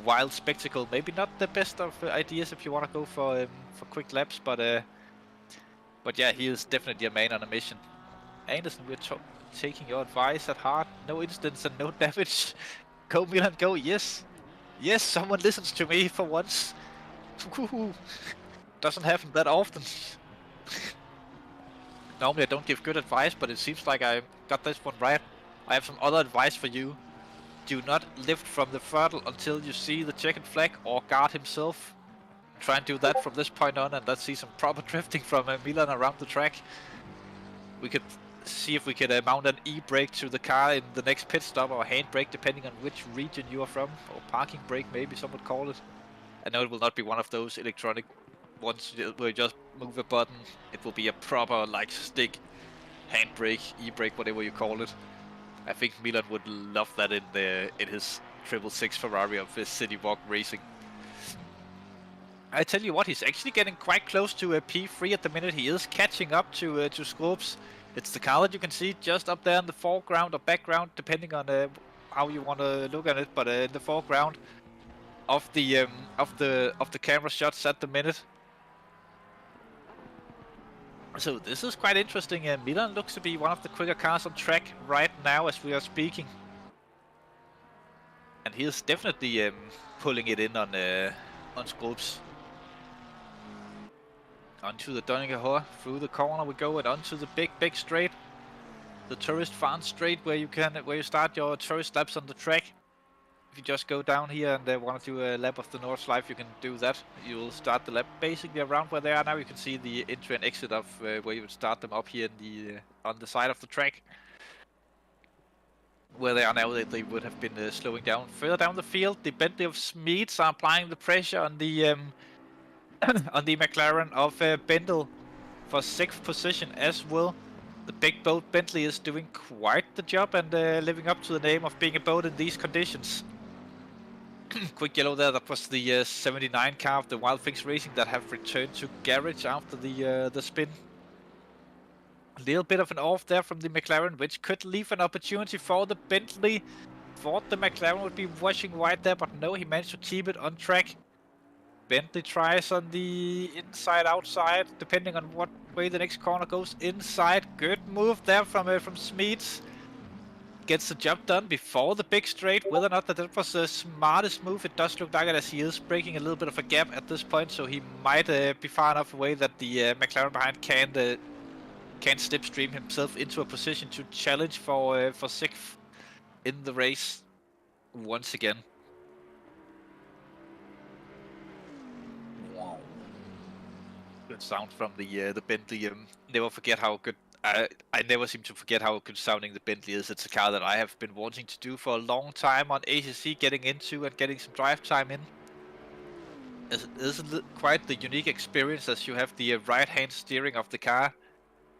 Wild spectacle. Maybe not the best of ideas if you want to go for quick laps, but yeah, he is definitely a man on a mission. Anderson, we're taking your advice at heart. No incidents and no damage. Go Milan, go! Yes, yes, someone listens to me for once. Doesn't happen that often. Normally I don't give good advice, but it seems like I got this one right. I have some other advice for you. Do not lift from the throttle until you see the checkered flag or guard himself. Try and do that from this point on, and let's see some proper drifting from Milan around the track. We could see if we could mount an e-brake to the car in the next pit stop, or hand brake depending on which region you are from, or parking brake maybe some would call it. I know it will not be one of those electronic ones where you just move a button. It will be a proper like stick, hand brake, e-brake, whatever you call it. I think Milan would love that in his 666 Ferrari of his City Walk Racing. I tell you what, he's actually getting quite close to a P3 at the minute. He is catching up to Scopes. It's the car that you can see just up there in the foreground or background, depending on how you want to look at it. But in the foreground of the camera shots at the minute. So this is quite interesting. Milan looks to be one of the quicker cars on track right now as we are speaking, and he is definitely pulling it in on Scopes. Onto the Donninghor, through the corner we go, and onto the big straight, the tourist farm straight, where you start your tourist laps on the track. If you just go down here and want to do a lap of the Nordschleife, you can do that. You'll start the lap basically around where they are now. You can see the entry and exit of where you would start them up here in on the side of the track. Where they are now, they would have been slowing down. Further down the field, the Bentley of Smeets are applying the pressure on the on the McLaren of Bendel for 6th position as well. The big boat Bentley is doing quite the job and living up to the name of being a boat in these conditions. Quick yellow there, that was the 79 car of the Wild Things Racing that have returned to garage after the spin. A little bit of an off there from the McLaren, which could leave an opportunity for the Bentley. Thought the McLaren would be washing wide there, but no, he managed to keep it on track. Bentley tries on the inside-outside, depending on what way the next corner goes. Inside, good move there from Smeets. Gets the job done before the big straight. Whether or not that was the smartest move, it does look like it, as he is breaking a little bit of a gap at this point, so he might be far enough away that the McLaren behind can't slipstream himself into a position to challenge for 6th in the race once again. Good sound from the Bentley. Never forget how good. I never seem to forget how good sounding the Bentley is. It's a car that I have been wanting to do for a long time on ACC, getting into and getting some drive time in. It is quite the unique experience, as you have the right-hand steering of the car.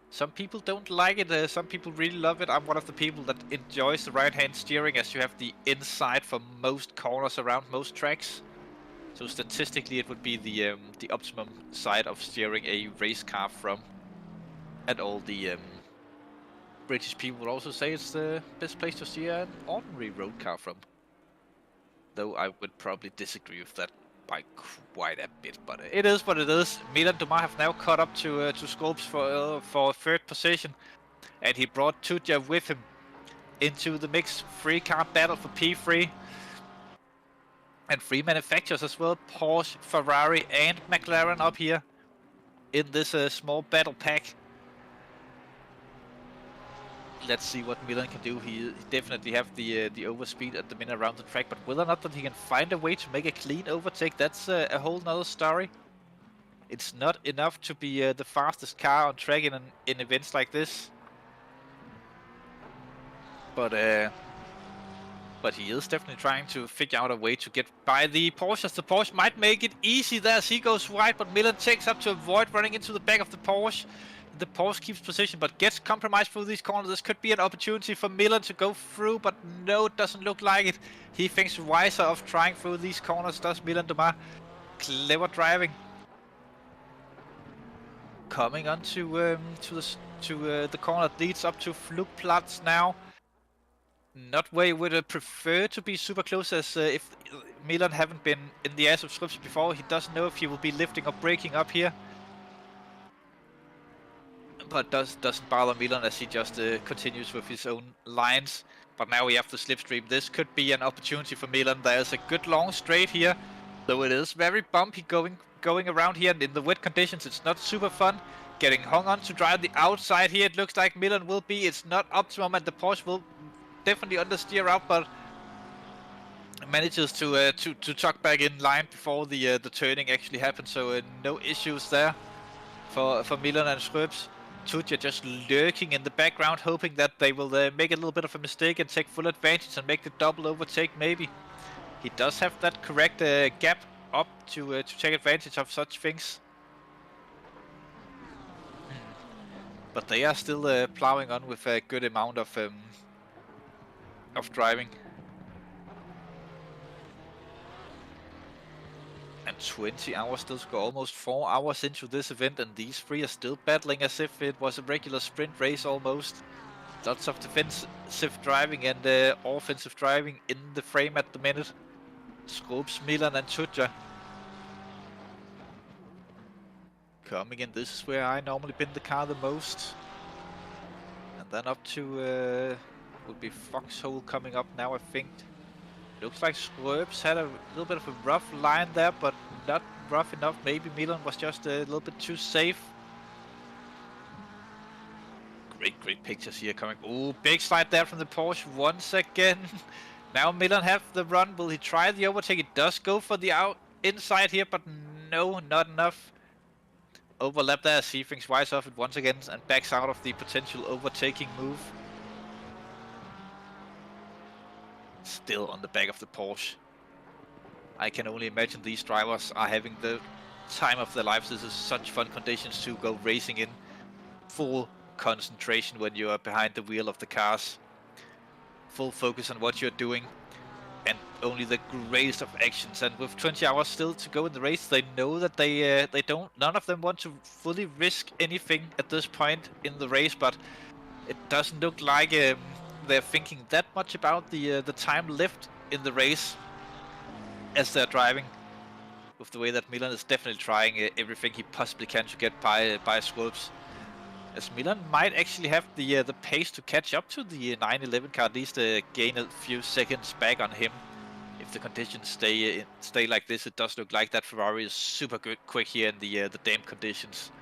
Some people don't like it. Some people really love it. I'm one of the people that enjoys the right-hand steering, as you have the inside for most corners around most tracks. So statistically, it would be the optimum side of steering a race car from, and all the British people would also say it's the best place to steer an ordinary road car from. Though I would probably disagree with that by quite a bit, but it is what it is. Milan Dumas have now caught up to Scopes for 3rd position, and he brought Tudja with him into the mixed 3-car battle for P3. And 3 manufacturers as well, Porsche, Ferrari and McLaren up here in this small battle pack. Let's see what Milan can do. He definitely have the overspeed at the minute around the track, but whether or not that he can find a way to make a clean overtake, that's a whole nother story. It's not enough to be the fastest car on track in events like this. But he is definitely trying to figure out a way to get by the Porsches. The Porsche might make it easy there as he goes wide, but Milan takes up to avoid running into the back of the Porsche. The Porsche keeps position, but gets compromised through these corners. This could be an opportunity for Milan to go through, but no, it doesn't look like it. He thinks wiser of trying through these corners, does Milan Dumas. Clever driving. Coming on to the corner that leads up to Flugplatz now. Not where you would prefer to be super close, as if Milan haven't been in the air subscription before, he doesn't know if he will be lifting or braking up here. But doesn't bother Milan, as he just continues with his own lines. But now we have the slipstream. This could be an opportunity for Milan. There's a good long straight here, though it is very bumpy going around here, and in the wet conditions it's not super fun. Getting hung on to drive the outside here, it looks like Milan will be. It's not optimum, and the Porsche will definitely understeer out, but manages to tuck back in line before the turning actually happens. So no issues there for Milan and Schröps. Tudja just lurking in the background, hoping that they will make a little bit of a mistake and take full advantage and make the double overtake maybe. He does have that correct gap up to take advantage of such things. But they are still plowing on with a good amount of driving. And 20 hours still to go, almost 4 hours into this event, and these three are still battling as if it was a regular sprint race almost. Lots of defensive driving and offensive driving in the frame at the minute. Scopes, Milan and Tudja coming in. This is where I normally pin the car the most. And then up to would be Foxhole coming up now, I think. Looks like Swerps had a little bit of a rough line there, but not rough enough. Maybe Milan was just a little bit too safe. Great pictures here coming. Ooh, big slide there from the Porsche once again. Now Milan have the run. Will he try the overtake? It does go for the inside here, but no, not enough. Overlap there, see things wise off it once again and backs out of the potential overtaking move. Still on the back of the Porsche. I can only imagine these drivers are having the time of their lives. This is such fun conditions to go racing in. Full concentration when you are behind the wheel of the cars. Full focus on what you're doing. And only the greatest of actions. And with 20 hours still to go in the race, they know that none of them want to fully risk anything at this point in the race. But it doesn't look like they're thinking that much about the time left in the race as they're driving. With the way that Milan is definitely trying everything he possibly can to get by Swopes. As Milan might actually have the pace to catch up to the 911 car, at least gain a few seconds back on him. If the conditions stay like this, it does look like that Ferrari is super quick here in the damp conditions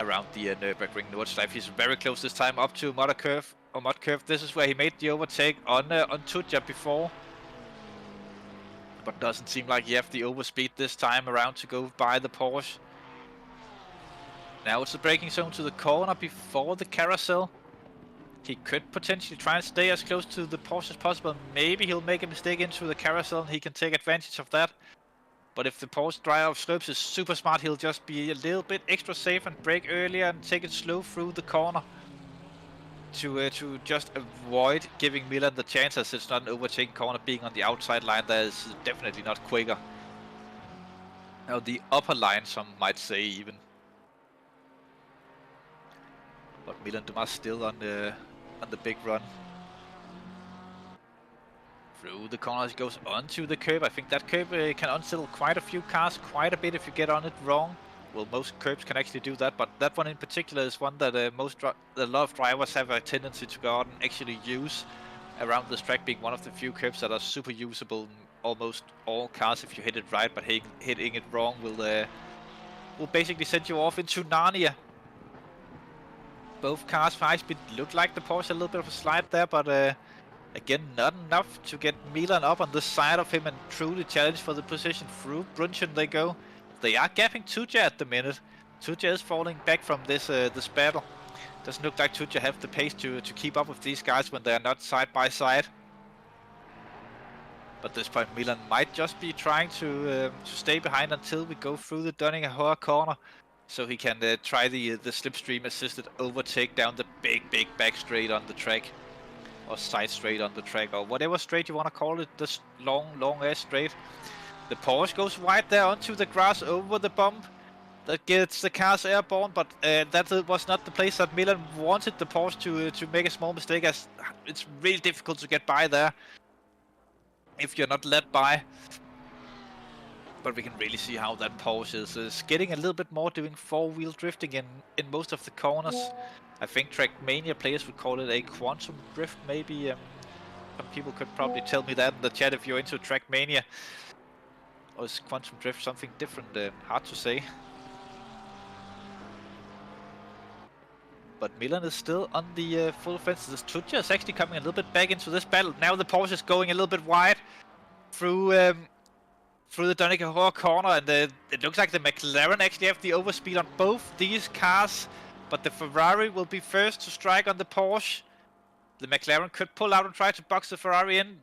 around the Nurburgring Nordschleife. He's very close this time up to mud curve. This is where he made the overtake on Tudja before, but doesn't seem like he have the overspeed this time around to go by the Porsche. Now it's the braking zone to the corner before the carousel. He could potentially try and stay as close to the Porsche as possible. Maybe he'll make a mistake into the carousel and he can take advantage of that. But if the Porsche driver of Slopes is super smart, he'll just be a little bit extra safe and brake earlier and take it slow through the corner. To just avoid giving Milan the chance, as it's not an overtaking corner. Being on the outside line there is definitely not quicker. Now the upper line, some might say even. But Milan Dumas still on the big run. Through the corner he goes onto the curb. I think that curb can unsettle quite a few cars, quite a bit if you get on it wrong. Well, most curbs can actually do that, but that one in particular is one that a lot of drivers have a tendency to go out and actually use around this track, being one of the few curbs that are super usable in almost all cars. If you hit it right, but hitting it wrong will basically send you off into Narnia. Both cars for high speed look like the Porsche a little bit of a slide there, but again, not enough to get Milan up on the side of him and truly challenge for the position. Through Brunchen they go. They are gapping Tudja at the minute. Tudja is falling back from this battle. Doesn't look like Tudja have the pace to keep up with these guys when they are not side by side. But at this point, Milan might just be trying to stay behind until we go through the Donninger corner. So he can try the slipstream assisted overtake down the big back straight on the track. Or side straight on the track, or whatever straight you want to call it, this long ass straight. The Porsche goes wide there onto the grass over the bump. That gets the cars airborne, but that was not the place that Milan wanted the Porsche to make a small mistake, as it's really difficult to get by there if you're not led by. But we can really see how that Porsche is getting a little bit more doing four-wheel drifting in most of the corners. I think Trackmania players would call it a quantum drift, maybe. Some people could probably tell me that in the chat if you're into Trackmania. Or is quantum drift something different? Hard to say. But Milan is still on the full offense. This Tudja is actually coming a little bit back into this battle. Now the Porsche is going a little bit wide through the Donninger corner, and it looks like the McLaren actually have the overspeed on both these cars. But the Ferrari will be first to strike on the Porsche. The McLaren could pull out and try to box the Ferrari in.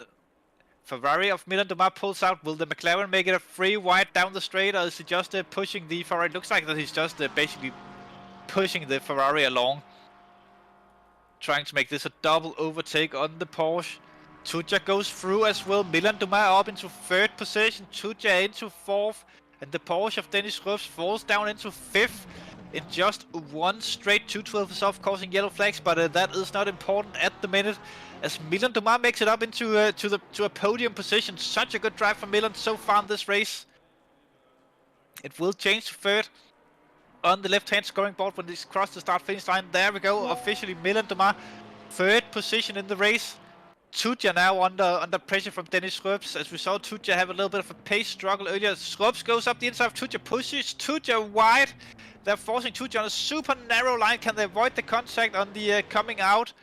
Ferrari of Milan Dumas pulls out. Will the McLaren make it a free wide down the straight, or is he just pushing the Ferrari? It looks like that he's just basically pushing the Ferrari along. Trying to make this a double overtake on the Porsche. Tudja goes through as well. Milan Dumas up into third position. Tudja into fourth. And the Porsche of Dennis Röps falls down into 5th in just one straight 212 off, causing yellow flags, but that is not important at the minute, as Milan Dumas makes it up into to a podium position. Such a good drive from Milan so far in this race. It will change to 3rd on the left-hand scoring board when this cross the start-finish line. There we go, officially Milan Dumas, 3rd position in the race. Tudja now under pressure from Dennis Röps, as we saw Tudja have a little bit of a pace struggle earlier. Röps goes up the inside of Tudja, pushes Tudja wide. They're forcing Tudja on a super narrow line. Can they avoid the contact on the coming out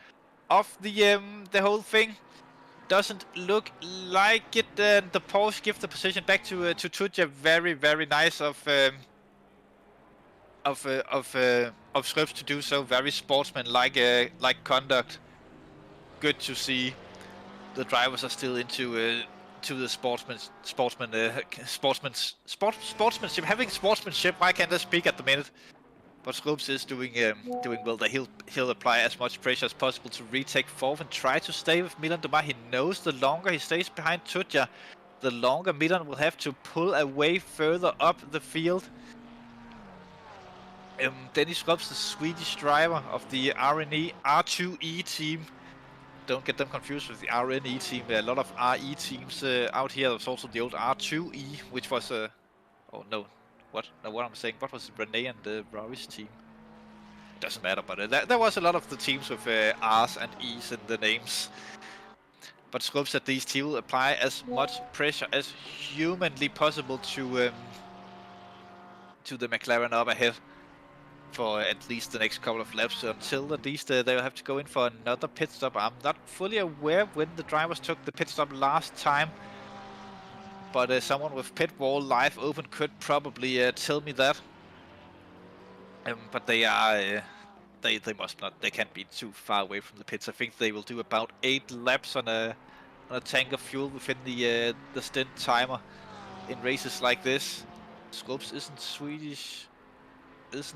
of the whole thing? Doesn't look like it. The Porsche give the position back to Tudja. Very, very nice of Röps to do so. Very sportsman-like like conduct. Good to see. The drivers are still into to the sportsmanship. Having sportsmanship. Why can't I speak at the minute? But Röps is doing well. That he'll apply as much pressure as possible to retake 4th and try to stay with Milan Dumas. He knows the longer he stays behind Tudja, the longer Milan will have to pull away further up the field. Dennis Röps, the Swedish driver of the R2E team. Don't get them confused with the RNE team. There are a lot of RE teams out here. There's also the old R2E, which was oh no, what I'm saying? What was it? Renee and the Rarish team? It doesn't matter, but there was a lot of the teams with R's and E's in the names. But Röps said these teams will apply as much pressure as humanly possible to the McLaren up ahead for at least the next couple of laps, until at least they'll have to go in for another pit stop. I'm not fully aware when the drivers took the pit stop last time, but someone with pit wall live open could probably tell me that. But they are they must not, they can't be too far away from the pits. I think they will do about 8 laps on a tank of fuel within the stint timer in races like this. Röps isn't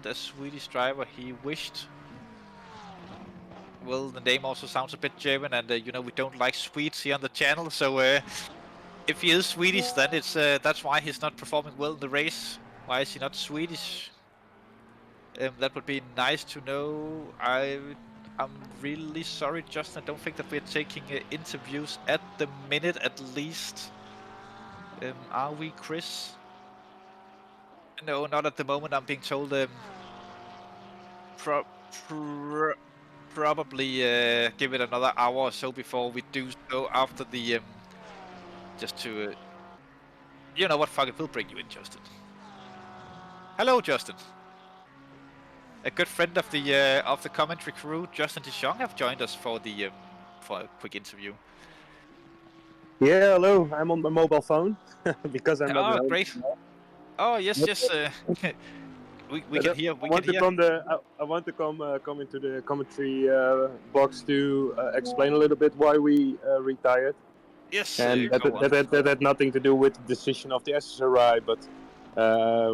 a Swedish driver. He wished. Well, the name also sounds a bit German, and you know we don't like Swedes here on the channel. So if he is Swedish, then it's that's why he's not performing well in the race. Why is he not Swedish? That would be nice to know. I'm really sorry, Justin. I don't think that we're taking interviews at the minute, at least. Are we, Chris? No, not at the moment. I'm being told probably give it another hour or so before we do so. After the just to you know what? Fuck it, we'll bring you in, Justin. Hello, Justin. A good friend of the commentary crew, Justin DeJong, have joined us for a quick interview. Yeah, hello. I'm on my mobile phone because I'm not. Oh, great. Oh yes, yes. We can hear. I want to come into the commentary box to explain a little bit why we retired. Yes. And that had nothing to do with the decision of the SSRI, but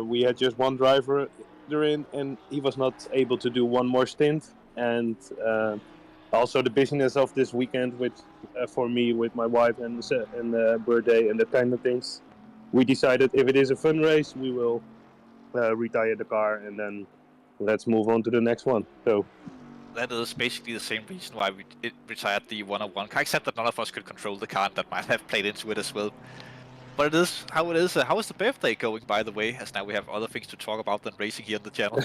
we had just one driver during, and he was not able to do one more stint. And also the business of this weekend, which for me with my wife and birthday and that kind of things. We decided if it is a fun race, we will retire the car and then let's move on to the next one. So that is basically the same reason why we retired the 101 car, except that none of us could control the car, and that might have played into it as well. But it is how it is. How is the birthday going, by the way? As now we have other things to talk about than racing here on the channel.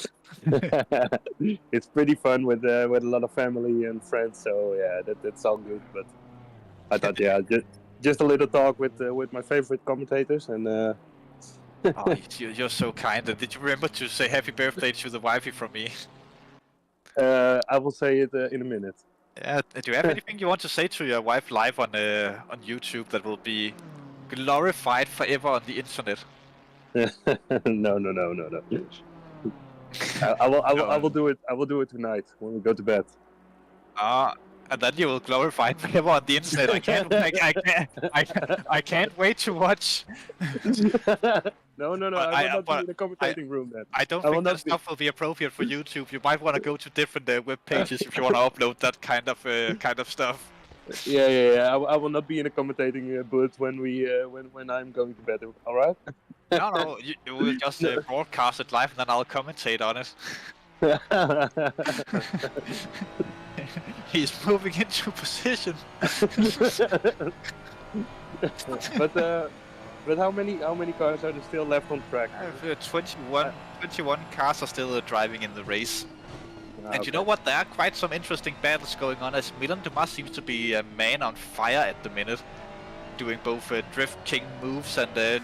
It's pretty fun with a lot of family and friends. So yeah, that's all good. But I thought just a little talk with my favorite commentators and. Oh, you're so kind. And did you remember to say happy birthday to the wifey from me? I will say it in a minute. Yeah. Do you have anything you want to say to your wife live on YouTube that will be glorified forever on the internet? No. I will do it. I will do it tonight when we go to bed. And then you will glorify it forever on the internet. I can't wait to watch. No. I will not be in the commentating room then. I don't think that stuff will be appropriate for YouTube. You might want to go to different web pages if you want to upload that kind of stuff. Yeah. I will not be in a commentating booth when I'm going to bed. All right. No, you will just broadcast it live and then I'll commentate on it. He's moving into position. But how many cars are there still left on track? 21 cars are still driving in the race. And you know what? There are quite some interesting battles going on, as Milan Dumas seems to be a man on fire at the minute, doing both drift king moves and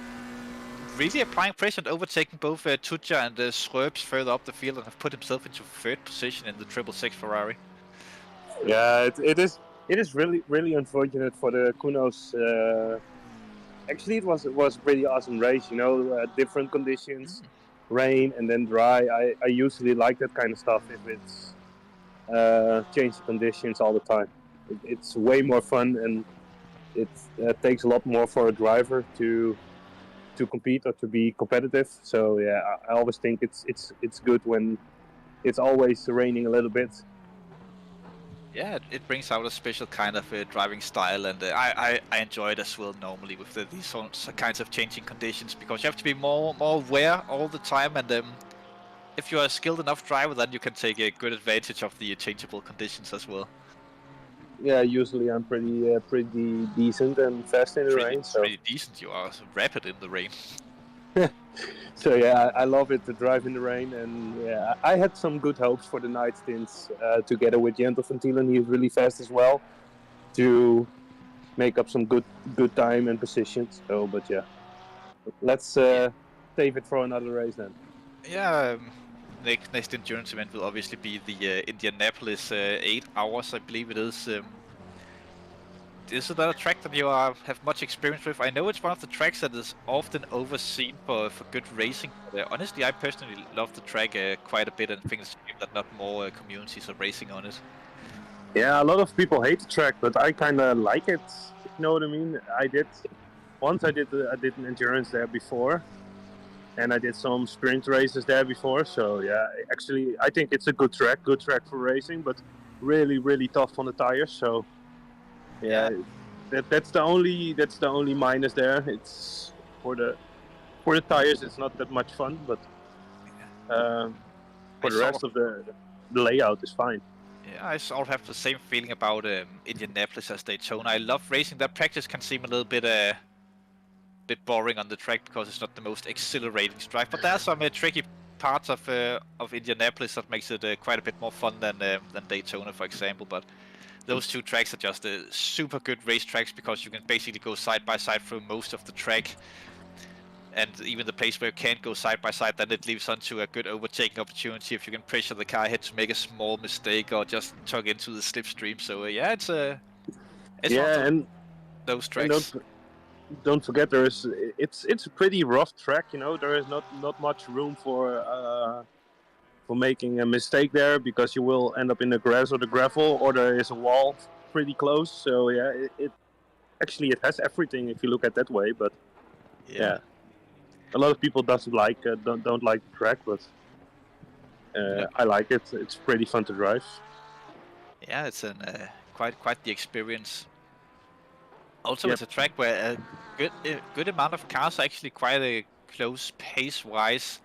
really applying pressure and overtaking both Tuccia and Schreubs further up the field, and have put himself into 3rd position in the 666 Ferrari. Yeah, it is really unfortunate for the Kunos. Actually, it was a pretty awesome race. Different conditions, rain and then dry. I usually like that kind of stuff if it's changing conditions all the time. It's way more fun, and it takes a lot more for a driver to compete or to be competitive. So yeah, I always think it's good when it's always raining a little bit. Yeah, it brings out a special kind of driving style, and I enjoy it as well normally with these kinds of changing conditions, because you have to be more aware all the time, and if you are a skilled enough driver, then you can take a good advantage of the changeable conditions as well. Yeah, usually I'm pretty decent and fast in the rain. So pretty decent, you are rapid in the rain. So yeah, I love it to drive in the rain, and yeah, I had some good hopes for the night stints together with Jentel van Tielen. He's really fast as well, to make up some good time and positions. So, but yeah, let's save it for another race then. Yeah, next endurance event will obviously be the Indianapolis 8 hours, I believe it is. Is that a track that you have much experience with? I know it's one of the tracks that is often overseen for good racing. But, honestly, I personally love the track quite a bit, and think it's a shame that not more communities are racing on it. Yeah, a lot of people hate the track, but I kind of like it. You know what I mean? I did an endurance there before, and I did some sprint races there before. So yeah, actually, I think it's a good track for racing, but really tough on the tires. So. Yeah, that's the only minus there. It's for the tires, it's not that much fun, but for the rest of the layout is fine. Yeah, I sort of have the same feeling about Indianapolis as Daytona. I love racing. That practice can seem a little bit boring on the track because it's not the most exhilarating drive, but there are some tricky parts of Indianapolis that makes it quite a bit more fun than Daytona, for example. But those two tracks are just super good race tracks, because you can basically go side by side through most of the track, and even the place where you can't go side by side, then it leaves onto a good overtaking opportunity if you can pressure the car ahead to make a small mistake or just tug into the slipstream. So yeah, it's and those tracks. And don't forget, it's a pretty rough track. There is not much room for making a mistake there, because you will end up in the grass or the gravel, or there is a wall pretty close. So yeah, it has everything if you look at that way. But yeah, a lot of people don't like the track, but I like it. It's pretty fun to drive. Yeah, it's quite the experience. Also, it's a track where a good amount of cars are actually quite close pace-wise.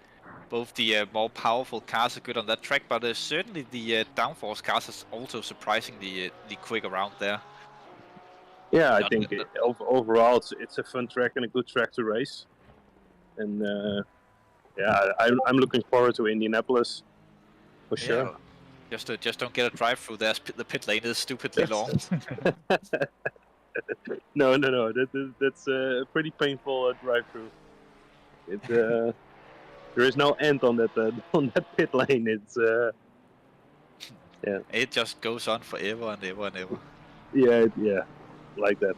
Both the more powerful cars are good on that track, but certainly the downforce cars is also surprisingly quick around there. Yeah, I think overall it's a fun track and a good track to race. And I'm looking forward to Indianapolis for sure. Just don't get a drive through there. The pit lane is stupidly long. No. That's a pretty painful drive through. There is no end on that pit lane. It's It just goes on forever and ever and ever. Yeah, like that.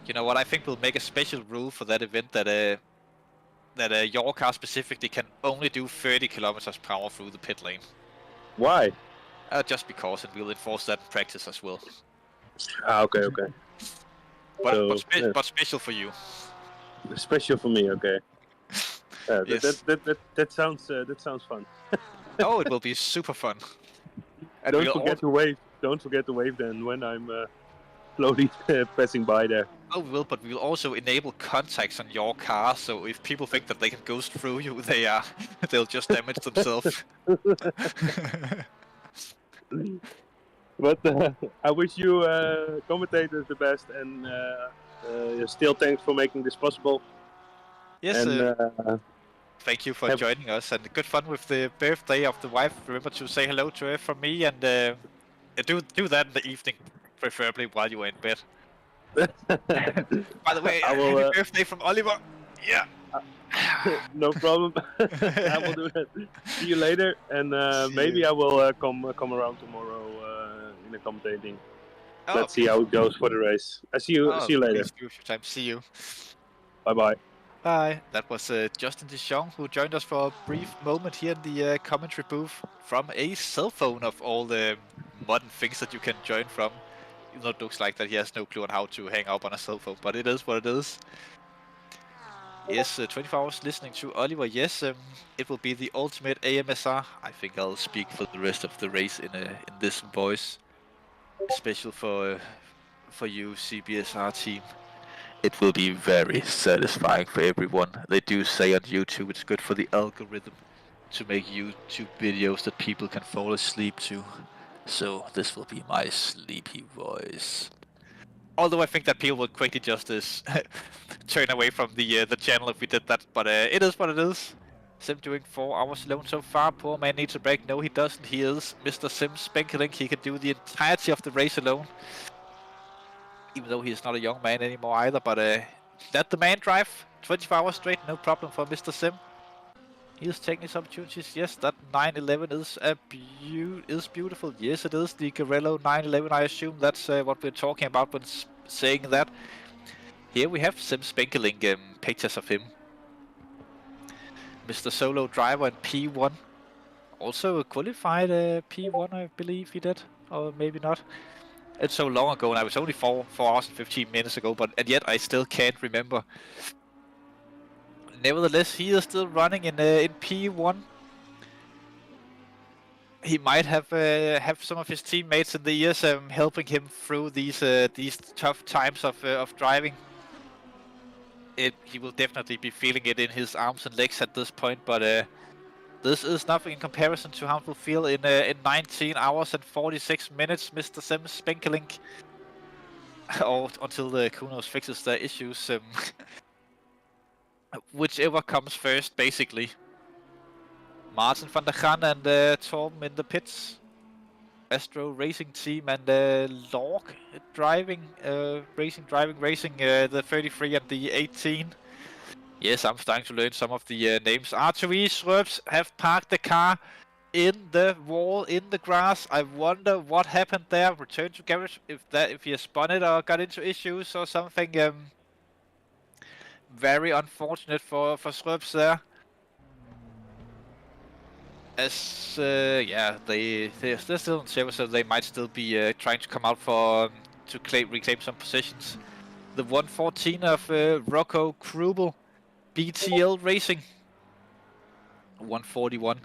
You know what? I think we'll make a special rule for that event that your car specifically can only do 30 kilometers per hour through the pit lane. Why? Just because, and we'll enforce that in practice as well. Okay. But special for you. Special for me, okay. Yes. That sounds fun. Oh, it will be super fun. And don't forget to wave then when I'm slowly passing by there. Oh, we will, but we will also enable contacts on your car, so if people think that they can go through you, they'll just damage themselves. But I wish you commentators the best, and still thanks for making this possible. Yes, And thank you for joining us, and good fun with the birthday of the wife. Remember to say hello to her from me, and do that in the evening, preferably while you are in bed. By the way, happy birthday from Oliver. Yeah. No problem. I will do that. See you later, and maybe I will come around tomorrow in the commentating. Oh, Let's see how it goes for the race. I see you. See you later. See you. Bye bye. Bye. That was Justin Deschamps who joined us for a brief moment here in the commentary booth from a cell phone of all the modern things that you can join from. Even though it looks like that he has no clue on how to hang up on a cell phone, but it is what it is. Yes, 24 hours listening to Oliver. Yes, it will be the ultimate AMSR. I think I'll speak for the rest of the race in this voice, special for you, CBSR team. It will be very satisfying for everyone. They do say on YouTube it's good for the algorithm to make YouTube videos that people can fall asleep to. So this will be my sleepy voice. Although I think that people would quickly just turn away from the channel if we did that, but it is what it is. Sim doing 4 hours alone so far. Poor man needs a break. No, he doesn't. He is Mr. Sim Spenkelink. He can do the entirety of the race alone. Even though he's not a young man anymore either, but let the man drive 24 hours straight, no problem for Mr. Sim. He is taking his opportunities. Yes, that 911 is beautiful. Yes, it is the Garello 911. I assume that's what we're talking about when saying that. Here we have Sim Spenkelink pictures of him. Mr. Solo driver in P1. Also a qualified P1, I believe he did, or maybe not. It's so long ago, and I was only 4 hours and 15 minutes ago, and yet I still can't remember. Nevertheless, he is still running in P1. He might have some of his teammates in the years helping him through these tough times of driving. He will definitely be feeling it in his arms and legs at this point, but this is nothing in comparison to how it will feel in 19 hours and 46 minutes, Mr. Sim Spenkelink. Or until Kunos fixes their issues. Whichever comes first, basically. Martin van der Gaan and Torben in the pits. Astro Racing Team and Lorg driving, racing, the 33 and the 18. Yes, I'm starting to learn some of the names. R03R04 have parked the car in the wall, in the grass. I wonder what happened there. Return to garage if he has spun it or got into issues or something. Very unfortunate for Srøbs there. As yeah, they're still in service, so they might still be trying to come out to reclaim some positions. The 114 of Rocco Krubel, BTL Racing. 141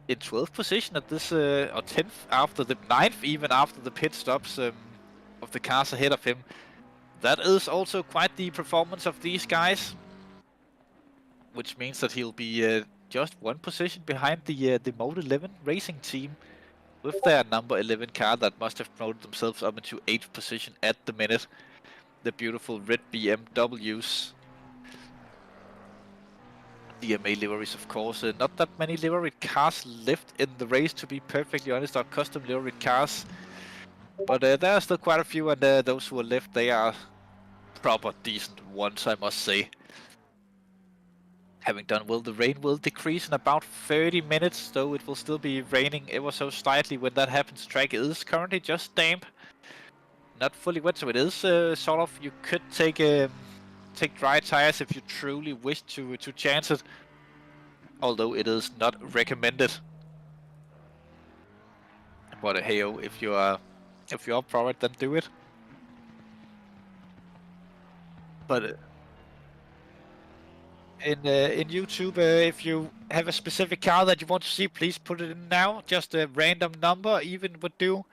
in 12th position at this, or 10th after the 9th, even after the pit stops of the cars ahead of him. That is also quite the performance of these guys, which means that he'll be just one position behind the Mode 11 racing team with their number 11 car that must have promoted themselves up into 8th position at the minute. The beautiful red BMWs. DMA liveries, of course. Not that many liveried cars left in the race, to be perfectly honest, or custom liveried cars. But there are still quite a few, and those who are left, they are proper decent ones, I must say. Having done well, the rain will decrease in about 30 minutes, though it will still be raining ever so slightly when that happens. Track is currently just damp, not fully wet, so it is sort of, you could take dry tires if you truly wish to chance it, although it is not recommended. But hey-oh, if you're up for it, then do it. But in YouTube, if you have a specific car that you want to see, please put it in now. Just a random number even would do.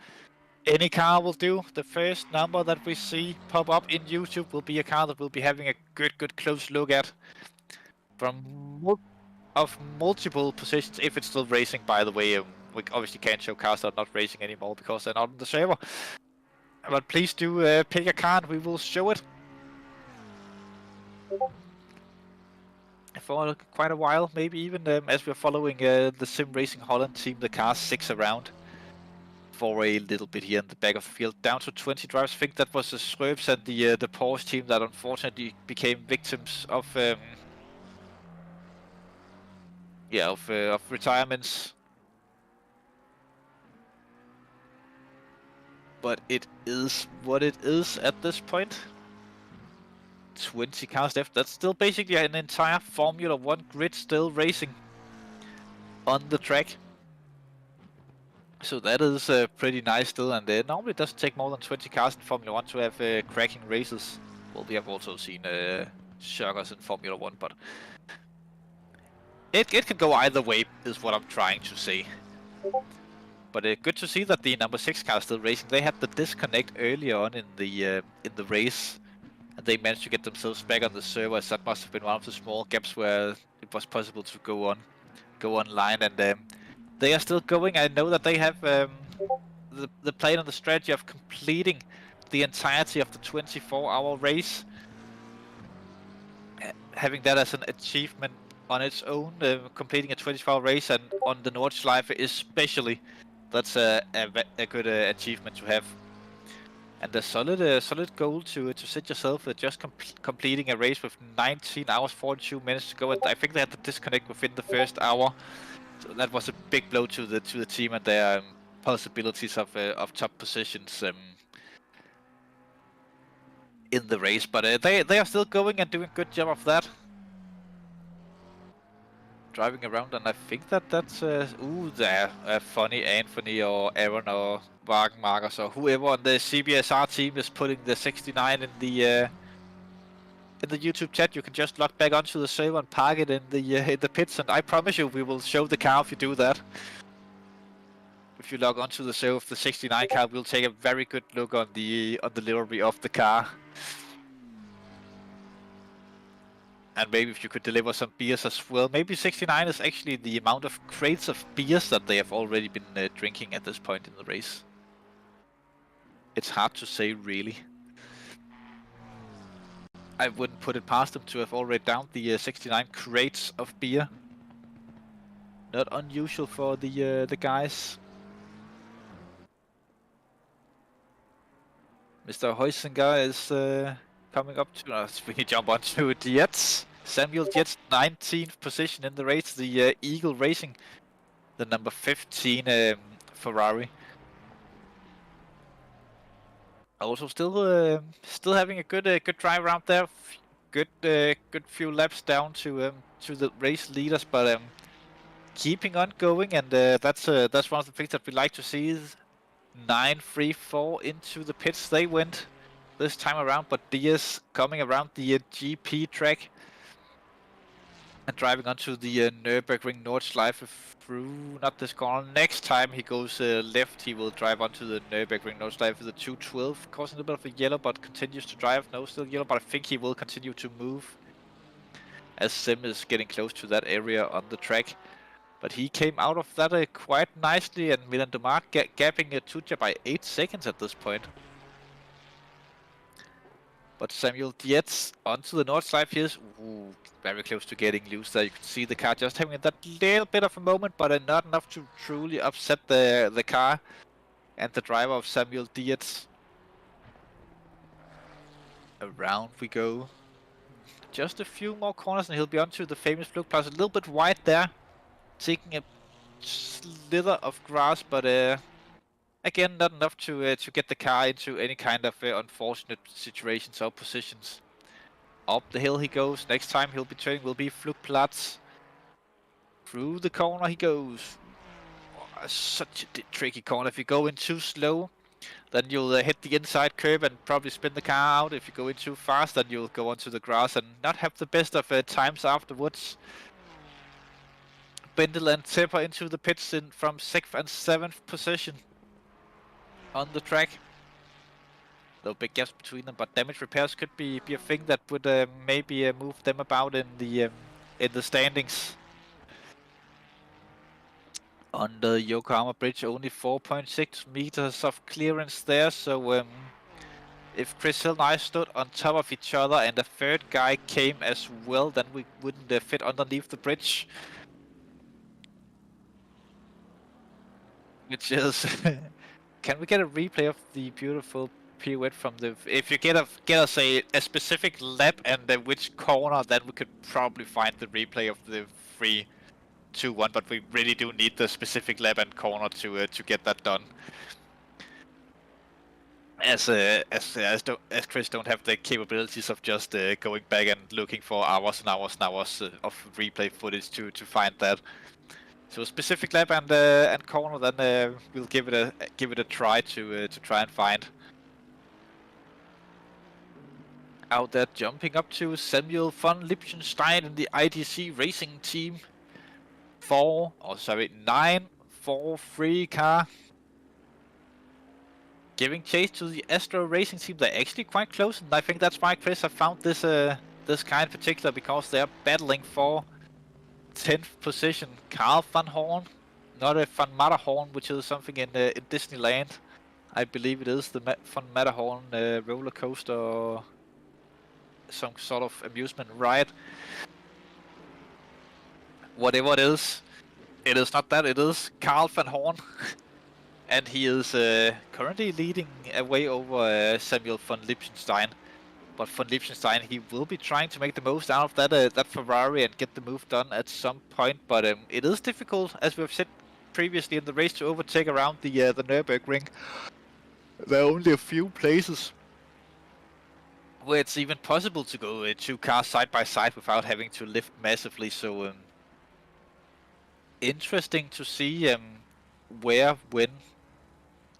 Any car will do. The first number that we see pop up in YouTube will be a car that we'll be having a good close look at from multiple positions, if it's still racing, by the way. We obviously can't show cars that are not racing anymore because they're not on the server. But please do pick a car and we will show it for quite a while, maybe even as we're following the Sim Racing Holland team, the car 6 around for a little bit here in the back of the field. Down to 20 drivers. I think that was the Swerves and the Porsche team that unfortunately became victims of of retirements. But it is what it is at this point. 20 cars left. That's still basically an entire Formula 1 grid still racing on the track. So that is pretty nice still, and normally it doesn't take more than 20 cars in Formula 1 to have cracking races. Well, we have also seen shockers in Formula 1, but it can go either way, is what I'm trying to say. But good to see that the number 6 car is still racing. They had the disconnect earlier on in the race, and they managed to get themselves back on the server. That must have been one of the small gaps where it was possible to go online, and they are still going. I know that they have the plan and the strategy of completing the entirety of the 24-hour race, having that as an achievement on its own, completing a 24-hour race, and on the Nordschleife especially. That's a good achievement to have, and a solid goal to set yourself just completing a race with 19 hours 42 minutes to go. And I think they had to disconnect within the first hour, so that was a big blow to the team and their possibilities of top positions in the race. But they are still going and doing a good job of that. Driving around, and I think that's there funny Anthony or Aaron or Wagenmarkers or whoever on the CBSR team is putting the 69 in the YouTube chat. You can just log back onto the server and park it in the pits, and I promise you we will show the car if you do that. If you log onto the server of the 69 car, we'll take a very good look on the livery of the car. And maybe if you could deliver some beers as well. Maybe 69 is actually the amount of crates of beers that they have already been drinking at this point in the race. It's hard to say, really. I wouldn't put it past them to have already downed the 69 crates of beer. Not unusual for the guys. Mr. Heusinger is coming up to us. We jump onto Dietz. Samuel Dietz, 19th position in the race. The Eagle Racing, the number 15 Ferrari. Also, still having a good drive around there. Good few laps down to the race leaders, but keeping on going, and that's one of the things that we like to see. Is 9-3-4 into the pits they went this time around, but Diaz coming around the GP track and driving onto the Nurburgring Nordschleife through, not this corner. Next time he goes left, he will drive onto the Nurburgring Nordschleife with the 212, causing a bit of a yellow, but continues to drive. No, still yellow, but I think he will continue to move as Sim is getting close to that area on the track. But he came out of that quite nicely, and Milan Domar gapping Tuja by 8 seconds at this point. But Samuel Dietz onto the Nordschleife here is very close to getting loose there. You can see the car just having that little bit of a moment, but not enough to truly upset the car and the driver of Samuel Dietz. Around we go. Just a few more corners and he'll be onto the famous Flugplatz. A little bit wide there, taking a slither of grass, but again, not enough to get the car into any kind of unfortunate situations or positions. Up the hill he goes. Next time he'll be turning will be Flugplatz. Through the corner he goes. Oh, such a tricky corner. If you go in too slow, then you'll hit the inside curb and probably spin the car out. If you go in too fast, then you'll go onto the grass and not have the best of times afterwards. Bendel and Tepper into the pits from 6th and 7th position. on the track. Little big gaps between them, but damage repairs could be a thing that would maybe move them about in the standings. On the Yokohama Bridge, only 4.6 meters of clearance there, so if Chris Hill and I stood on top of each other and a third guy came as well, then we wouldn't fit underneath the bridge. Which is... Can we get a replay of the beautiful pirouette from the... If you get us a specific lap and which corner, then we could probably find the replay of the 3-2-1, but we really do need the specific lap and corner to get that done. As Chris don't have the capabilities of just going back and looking for hours and hours and hours of replay footage to find that. So a specific lap and corner, then we'll give it a try to try and find. Out there jumping up to Samuel von Liechtenstein in the IDC racing team. 943 car. Giving chase to the Astro Racing team. They're actually quite close, and I think that's why Chris have found this car in particular, because they're battling for 10th position. Carl van Horn, not a Van Matterhorn, which is something in Disneyland. I believe it is the Van Matterhorn roller coaster or some sort of amusement ride. Whatever it is not that, it is Carl van Horn. And he is currently leading away over Samuel von Liechtenstein. But von Liechtenstein, he will be trying to make the most out of that Ferrari and get the move done at some point. But it is difficult, as we've said previously in the race, to overtake around the Nurburgring. There are only a few places where it's even possible to go 2 cars side by side without having to lift massively. So interesting to see where, when,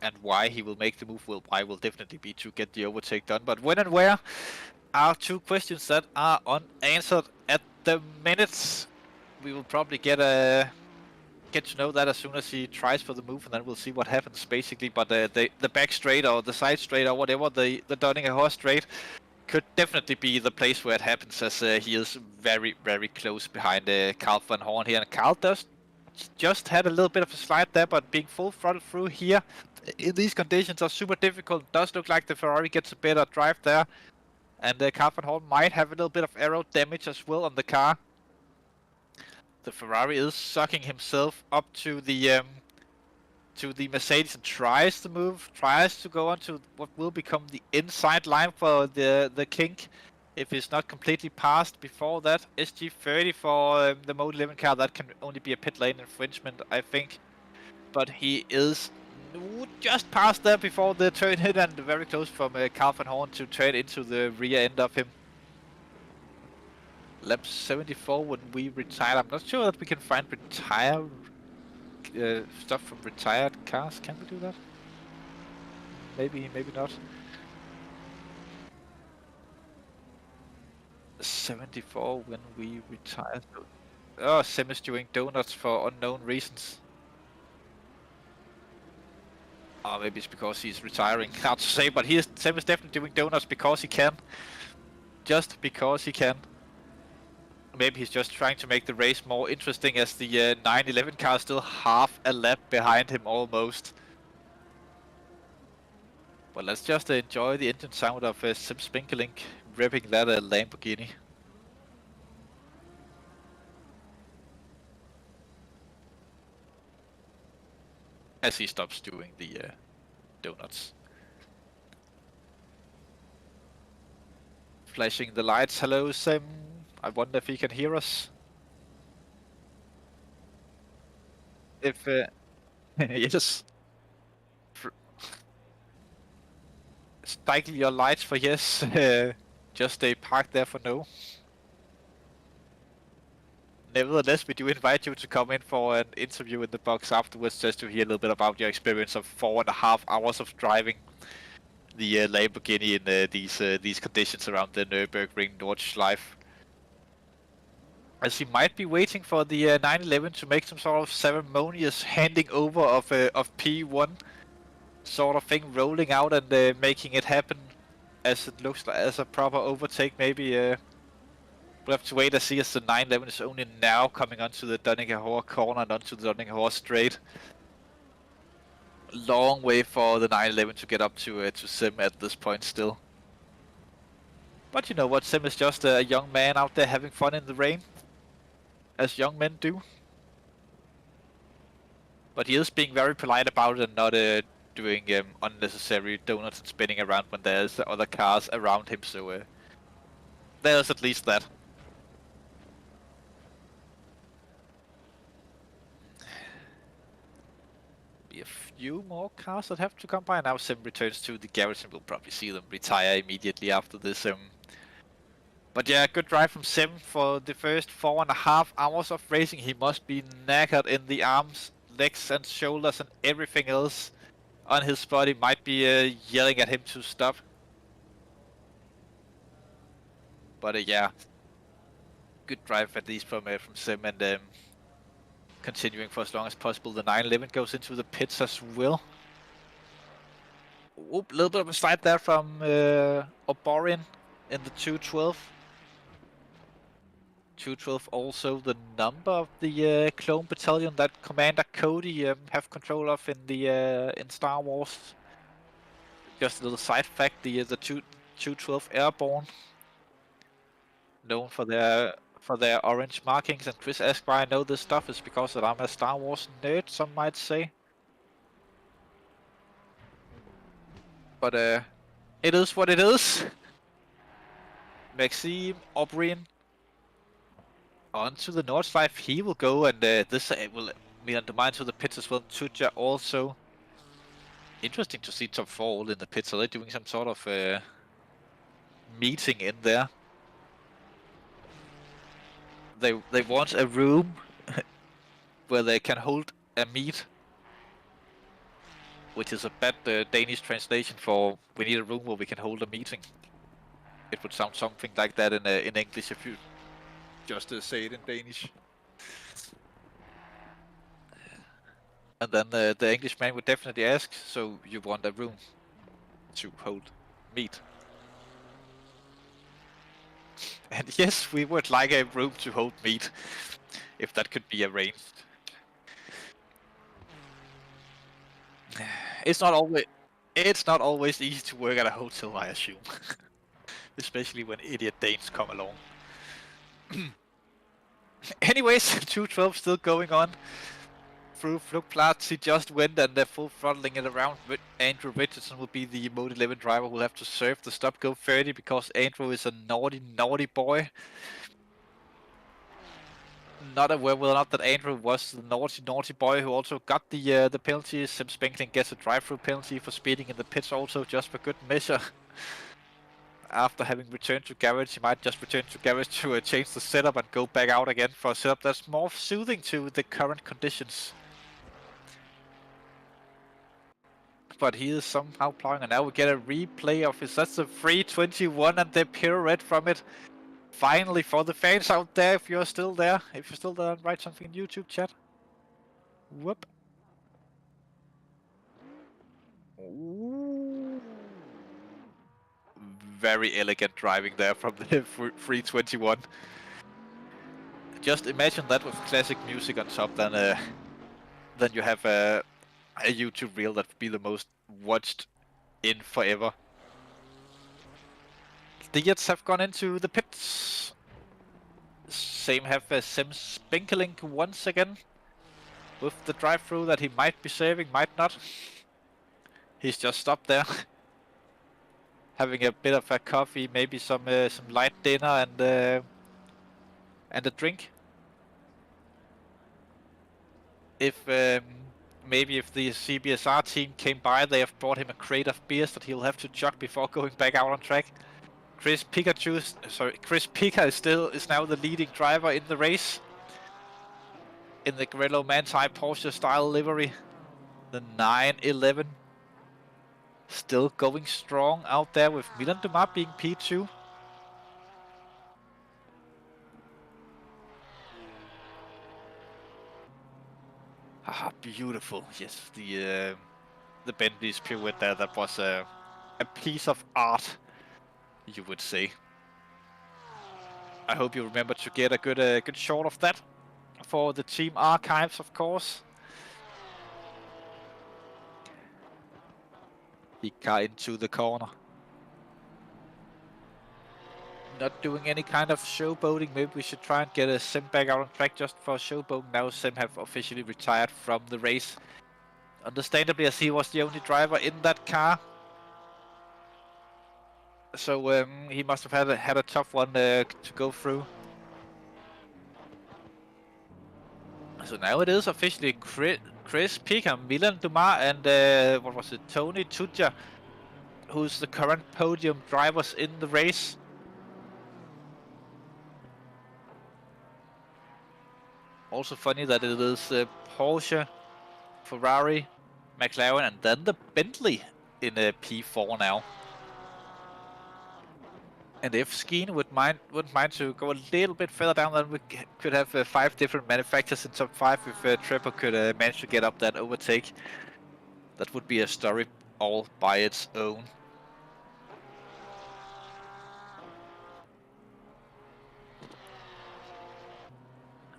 and why he will make the move. Well, why will definitely be to get the overtake done, but when and where are 2 questions that are unanswered at the minute. We will probably get to know that as soon as he tries for the move, and then we'll see what happens basically. But the back straight or the side straight or whatever, the Donninghorst straight could definitely be the place where it happens, as he is very, very close behind Carl van Horn here. And Carl just had a little bit of a slide there, but being full throttle through here in these conditions are super difficult. Does look like the Ferrari gets a better drive there, and Carl van Horn might have a little bit of aero damage as well on the car. The Ferrari is sucking himself up to the Mercedes and tries to move, tries to go onto what will become the inside line for the kink. If it's not completely passed before that, SG30 for the Mode 11 car, that can only be a pit lane infringement, I think. But he is just past there before the turn hit, and very close from Carl van Horn to turn into the rear end of him. Lap 74 when we retire. I'm not sure that we can find stuff from retired cars. Can we do that? Maybe, maybe not. 74 when we retire. Oh, Sem is doing donuts for unknown reasons. Oh, maybe it's because he's retiring. Hard to say, but Sem is definitely doing donuts because he can. Just because he can. Maybe he's just trying to make the race more interesting, as the 911 car is still half a lap behind him almost. But let's just enjoy the engine sound of Sim Spinkelink ripping that Lamborghini. As he stops doing the donuts. Flashing the lights. Hello, Sim. I wonder if he can hear us. If yes. Cycle your lights for yes. Just stay parked there for no. Nevertheless, we do invite you to come in for an interview in the box afterwards, just to hear a little bit about your experience of 4.5 hours of driving the Lamborghini in these conditions around the Nurburgring Nordschleife. As he might be waiting for the 911 to make some sort of ceremonious handing over of P1. sort of thing, rolling out and making it happen as it looks like, as a proper overtake. Maybe we'll have to wait and see, as the 911 is only now coming onto the Donningham corner and onto the Donningham straight. Long way for the 911 to get up to Sim at this point still. But you know what, Sim is just a young man out there having fun in the rain, as young men do. But he is being very polite about it and not doing unnecessary donuts and spinning around when there's other cars around him, so there's at least that. Be a few more cars that have to come by. Now Sim returns to the garage and we'll probably see them retire immediately after this. But yeah, good drive from Sim for the first 4.5 hours of racing. He must be knackered in the arms, legs and shoulders and everything else on his body. Might be yelling at him to stop. But yeah, good drive at least from Sim, and continuing for as long as possible. The 911 goes into the pits as well. Oop, little bit of a slide there from Oborian in the 212. 212 also the number of the clone battalion that Commander Cody have control of in the in Star Wars. Just a little side fact: the 212 Airborne, known for their orange markings. And Chris asked why I know this stuff. Is because that I'm a Star Wars nerd, some might say. But it is what it is. Maxime Obrin onto the Nordschleife. He will go, and this will be undermined to the pits as well. Tuja also. Interesting to see top 4 all in the pits. Are they doing some sort of meeting in there? They want a room where they can hold a meet, which is a bad Danish translation for "we need a room where we can hold a meeting." It would sound something like that in English if you just say it in Danish. And then the Englishman would definitely ask, so you want a room to hold meat? And yes, we would like a room to hold meat, if that could be arranged. It's not always easy to work at a hotel, I assume. Especially when idiot Danes come along. Anyways, 212 still going on through Flugplatz. He just went, and they're full throttling it around. Andrew Richardson will be the Mode 11 driver who will have to serve the stop go 30 because Andrew is a naughty boy. Not aware whether or not that Andrew was the naughty boy who also got the penalty. Sim Spenkling gets a drive-through penalty for speeding in the pits also, just for good measure. After having returned to garage, he might just return to garage to change the setup and go back out again for a setup that's more soothing to the current conditions. But he is somehow plowing, and now we get a replay of his. That's the 321 and the pirouette from it. Finally, for the fans out there, if you're still there, write something in YouTube chat. Whoop. Ooh. Very elegant driving there from the 321. Just imagine that with classic music on top, then you have a YouTube reel that would be the most watched in forever. The Jets have gone into the pits. Same have Sim Spenkling once again. With the drive-through that he might be saving, might not. He's just stopped there. Having a bit of a coffee, maybe some light dinner and a drink. If maybe if the CBSR team came by, they have brought him a crate of beers that he'll have to chug before going back out on track. Chris Pica is now the leading driver in the race. In the Grillo Manti Porsche style livery. The 911. Still going strong out there with Milan Dumas being P2. Ah, beautiful. Yes, the Bentley's pirouette there. That was a piece of art, you would say. I hope you remember to get a good shot of that for the team archives, of course. He got into the corner. Not doing any kind of showboating. Maybe we should try and get a Sim back out on track just for showboating. Now Sim have officially retired from the race. Understandably, as he was the only driver in that car. So he must have had a tough one to go through. So now it is officially Chris Pica, Milan Dumar, and what was it, Tony Tudja, who's the current podium drivers in the race. Also funny that it is Porsche, Ferrari, McLaren, and then the Bentley in P4 now. And if Skeen wouldn't mind to go a little bit further down, then we could have 5 different manufacturers in top 5 if Trevor could manage to get up that overtake. That would be a story all by its own.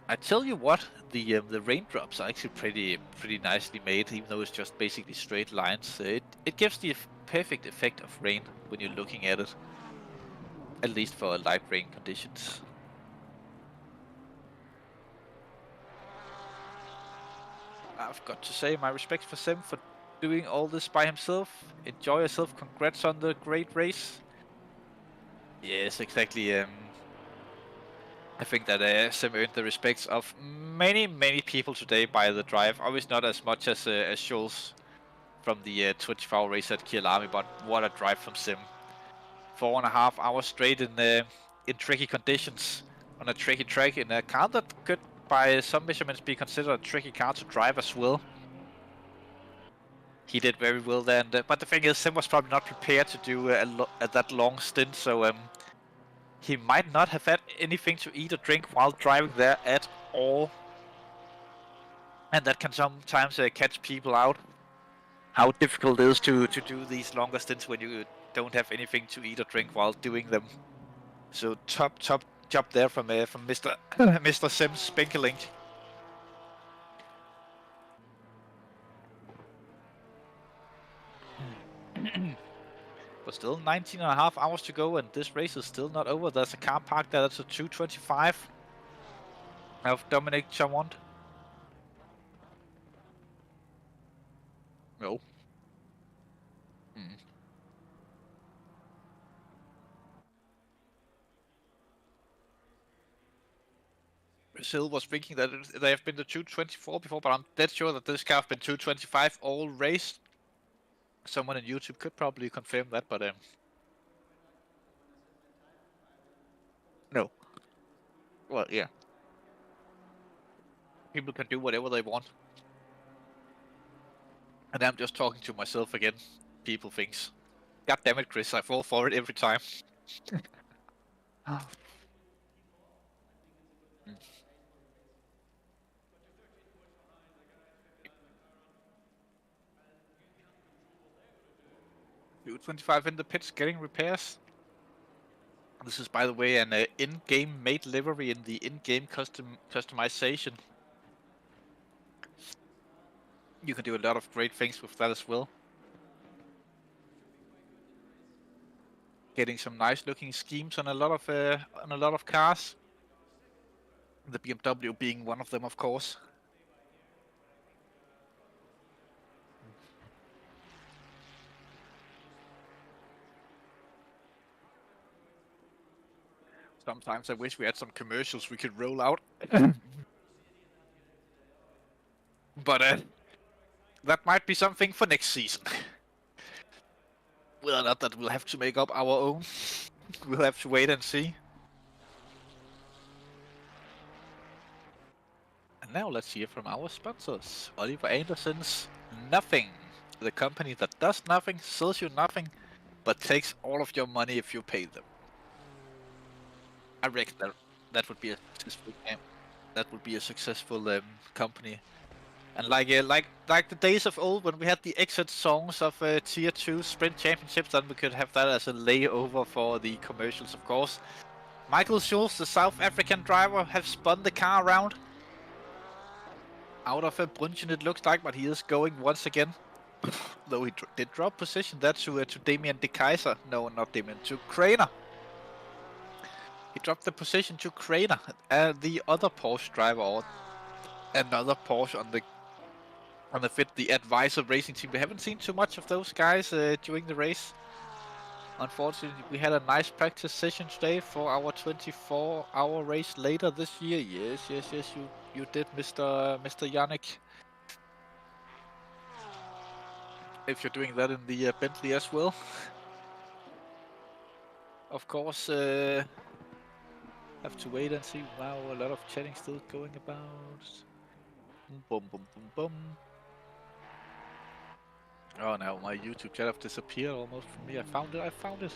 I tell you what, the raindrops are actually pretty nicely made, even though it's just basically straight lines. It gives the perfect effect of rain when you're looking at it. At least for light rain conditions. I've got to say my respects for Sim for doing all this by himself. Enjoy yourself. Congrats on the great race. Yes, exactly. I think that Sim earned the respects of many people today by the drive. Obviously not as much as Schulz from the 24-hour race at Kialami, but what a drive from Sim. 4.5 hours straight in tricky conditions on a tricky track in a car that could, by some measurements, be considered a tricky car to drive as well. He did very well there, but the thing is, Sim was probably not prepared to do that long stint, so he might not have had anything to eat or drink while driving there at all, and that can sometimes catch people out. How difficult it is to do these longer stints when you don't have anything to eat or drink while doing them. So top job there from Mr. Mr. Sim Spinkeling. But still 19.5 hours to go, and this race is still not over. There's a car parked there. That's a 225 of Dominic Chamont. No. Brazil was thinking that they have been the 224 before, but I'm dead sure that this car has been 225 all race. Someone on YouTube could probably confirm that, but no. Well, yeah. People can do whatever they want. And I'm just talking to myself again. People thinks. God damn it, Chris, I fall for it every time. U25 in the pits getting repairs. This is, by the way, an in-game made livery in the in-game customization. You can do a lot of great things with that as well. Getting some nice-looking schemes on a lot of cars. The BMW being one of them, of course. Sometimes I wish we had some commercials we could roll out. But that might be something for next season. Whether or not that we'll have to make up our own, we'll have to wait and see. And now let's hear from our sponsors. Oliver Anderson's Nothing. The company that does nothing, sells you nothing, but takes all of your money if you pay them. I reckon that would be a successful game. That would be a successful company. And like the days of old when we had the exit songs of Tier 2 Sprint Championships, then we could have that as a layover for the commercials, of course. Michael Schulz, the South African driver, have spun the car around. Out of Brunchen it looks like, but he is going once again. Though he did drop position there to Damien De Keyser. No, not Damien, to Craner. He dropped the position to Craner, the other Porsche driver, or another Porsche on the fit, the Advisor Racing Team. We haven't seen too much of those guys during the race. Unfortunately, we had a nice practice session today for our 24-hour race later this year. Yes, you did, Mr. Yannick. If you're doing that in the Bentley as well. Of course, have to wait and see. Wow, a lot of chatting still going about. Boom, boom, boom, boom. Oh, now my YouTube chat have disappeared almost from me. I found it.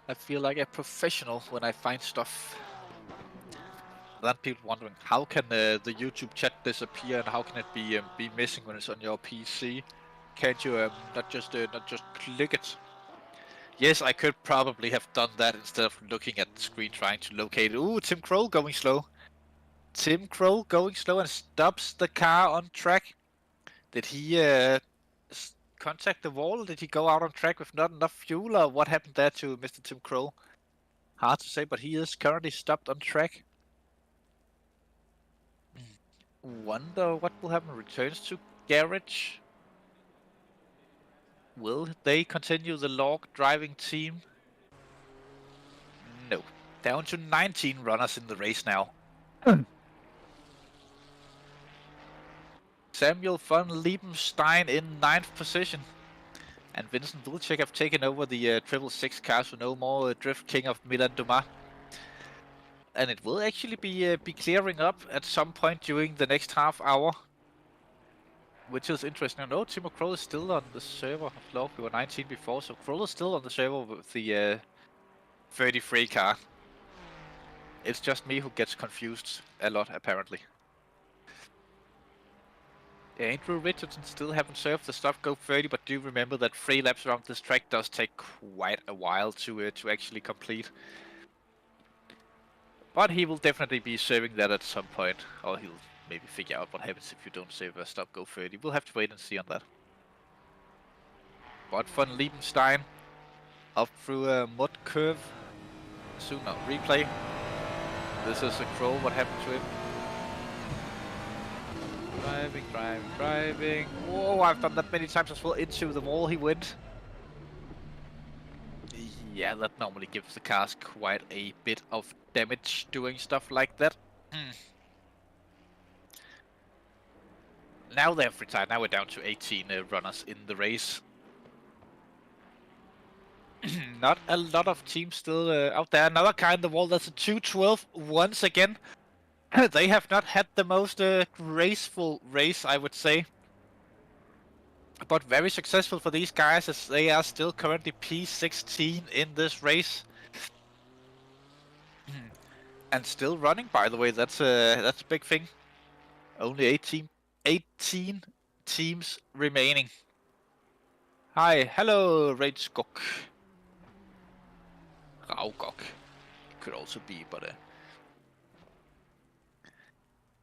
I feel like a professional when I find stuff. Then people wondering, how can the YouTube chat disappear and how can it be missing when it's on your PC? Can't you not just click it? Yes, I could probably have done that instead of looking at the screen trying to locate it. Ooh, Tim Kroll going slow. Tim Kroll going slow and stops the car on track. Did he contact the wall? Did he go out on track with not enough fuel, or what happened there to Mr. Tim Kroll? Hard to say, but he is currently stopped on track. Wonder what will happen. Returns to garage. Will they continue the log driving team? No. Down to 19 runners in the race now. Samuel von Liebenstein in 9th position. And Vincent Vilcek have taken over the 666 car, so no more Drift King of Milan Dumas. And it will actually be clearing up at some point during the next half hour. Which is interesting. No, Timo Kroll is still on the server of log. We were 19 before, so Kroll is still on the server with the 33 car. It's just me who gets confused a lot, apparently. Andrew Richardson still haven't served the Stop Go 30, but do remember that 3 laps around this track does take quite a while to actually complete. But he will definitely be serving that at some point, or he'll maybe figure out what happens if you don't save a Stop Go 30. We'll have to wait and see on that. But von Liebenstein up through a mud curve. Soon now, replay. This is a Kroll, what happened to him? Driving. Whoa, I've done that many times as well. Into the wall he went. Yeah, that normally gives the cars quite a bit of damage doing stuff like that. Now they've retired. Now we're down to 18 runners in the race. Not a lot of teams still out there. Another car in the wall. That's a 212 once again. They have not had the most graceful race, I would say. But very successful for these guys, as they are still currently P16 in this race. And still running, by the way. That's a big thing. Only 18 teams remaining. Hi, hello, Raugok. Raugok. It could also be, but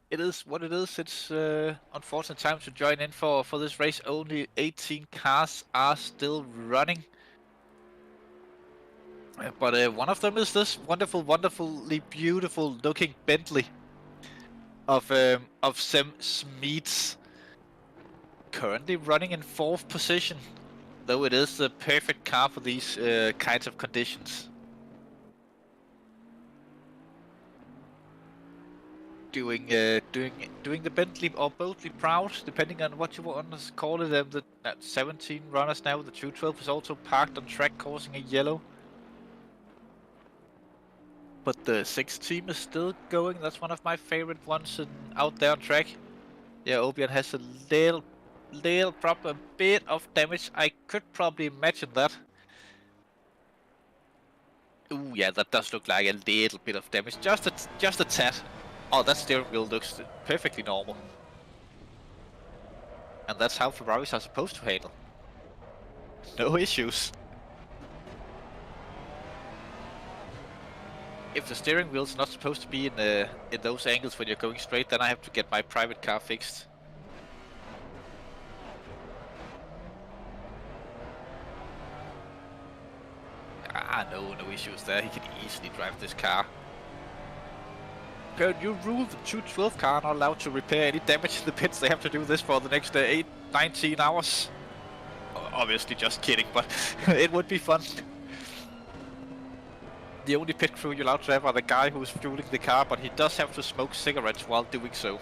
it is what it is. It's unfortunate time to join in for this race. Only 18 cars are still running. But one of them is this wonderfully beautiful looking Bentley of Sam Smeets. Currently running in 4th position, though it is the perfect car for these kinds of conditions. Doing the Bentley or boldly proud, depending on what you want to call it. The 17 runners now. The 212 is also parked on track, causing a yellow. But the 6 team is still going. That's one of my favorite ones out there on track. Yeah, Obian has a little problem, a bit of damage. I could probably imagine that. Ooh, yeah, that does look like a little bit of damage. Just a tad. Oh, that steering wheel looks perfectly normal. And that's how Ferraris are supposed to handle. No issues. If the steering wheel's not supposed to be in those angles when you're going straight, then I have to get my private car fixed. No issues there. He can easily drive this car. You rule the 212 car are not allowed to repair any damage in the pits. They have to do this for the next 19 hours. Obviously just kidding, but it would be fun. The only pit crew you're allowed to have are the guy who's fueling the car, but he does have to smoke cigarettes while doing so.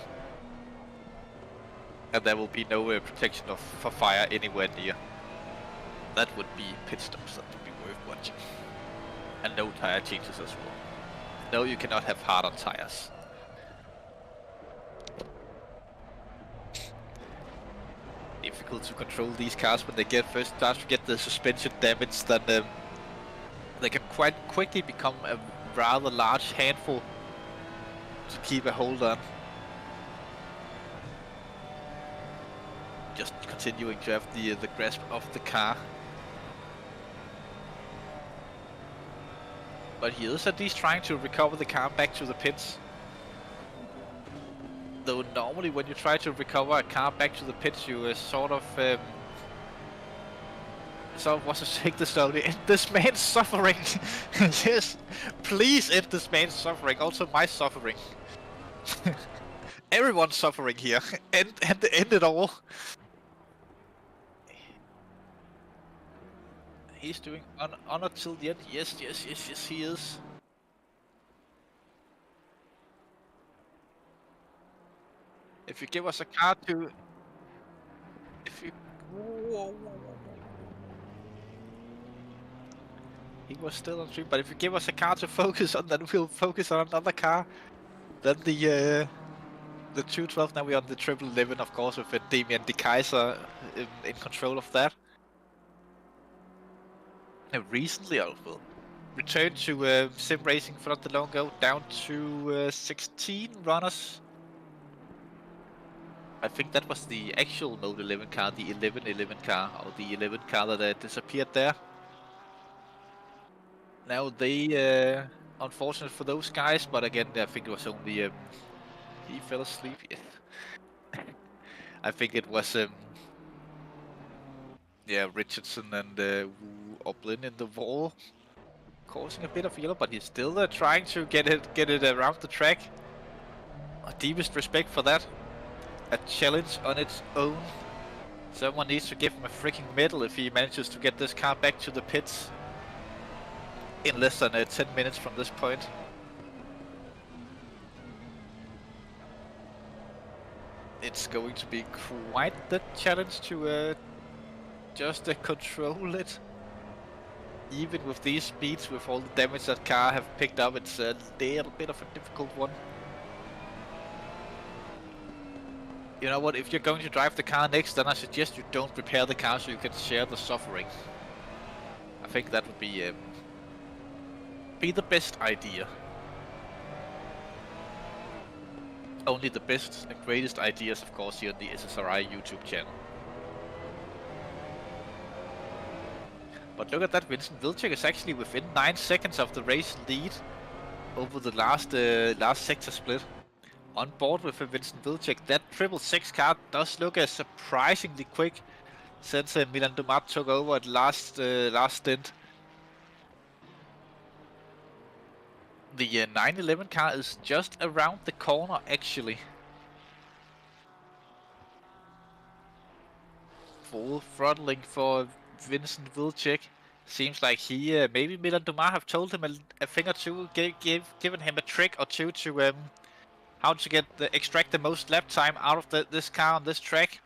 And there will be no protection for fire anywhere near. That would be pit stops that would be worth watching. And no tire changes as well. No, you cannot have hard-on tires. Difficult to control these cars when they first start to get the suspension damage, then they can quite quickly become a rather large handful to keep a hold on. Just continuing to have the grasp of the car. But he is at least trying to recover the car back to the pits. Though normally when you try to recover a car back to the pits, you sort of want to take this slowly. End this man's suffering. Yes, please end this man's suffering. Also my suffering. Everyone's suffering here. End it all. He's doing honor till the end. Yes, he is. If you give us a car to... If you... Whoa. He was still on stream, but if you give us a car to focus on, then we'll focus on another car. Then the 212, now we're on the 1111, of course, with Damien De Kaiser in control of that. Recently, I will return to sim racing for not that long ago, down to 16 runners. I think that was the actual Mode 11 car, the 1111 car, or the 11 car that disappeared there. Now they, unfortunate for those guys, but again, I think it was only, he fell asleep. Yeah. I think it was, yeah, Richardson and Oblin in the wall, causing a bit of yellow, but he's still trying to get it around the track. Deepest respect for that. A challenge on its own. Someone needs to give him a freaking medal if he manages to get this car back to the pits in less than 10 minutes from this point. It's going to be quite the challenge to just control it. Even with these speeds, with all the damage that car have picked up, it's a little bit of a difficult one. You know what, if you're going to drive the car next, then I suggest you don't repair the car so you can share the suffering. I think that would be the best idea. Only the best and greatest ideas, of course, here on the SSRI YouTube channel. But look at that, Vincent Vilcek is actually within 9 seconds of the race lead over the last sector split. On board with Vincent Vilcek, that 666 car does look surprisingly quick since Milan Dumat took over at last stint. The 911 car is just around the corner actually. Full throttling for Vincent Vilcek. Seems like he, maybe Milan Dumas have told him a thing or two, given him a trick or two to how to extract the most lap time out of this car on this track.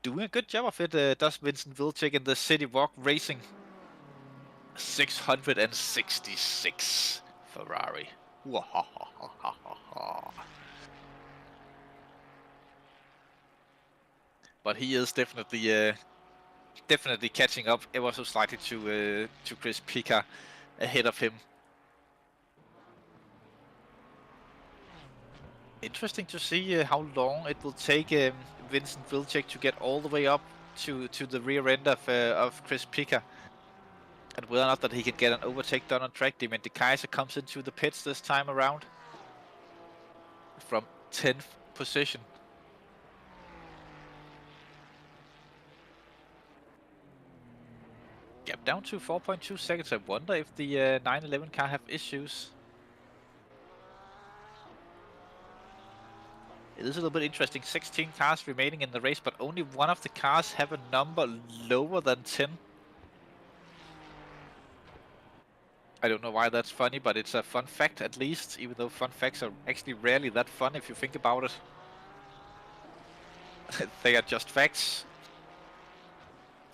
Doing a good job of it, does Vincent Vilcek in the City Walk Racing. 666 Ferrari. But he is definitely catching up ever so slightly to Chris Pica ahead of him. Interesting to see how long it will take Vincent Vilcek to get all the way up to the rear end of Chris Pica. And whether or not that he can get an overtake done on track. Demon De Kaiser comes into the pits this time around from 10th position. Yep, down to 4.2 seconds. I wonder if the 911 car have issues. It is a little bit interesting. 16 cars remaining in the race, but only one of the cars have a number lower than 10. I don't know why that's funny, but it's a fun fact at least, even though fun facts are actually rarely that fun if you think about it. They are just facts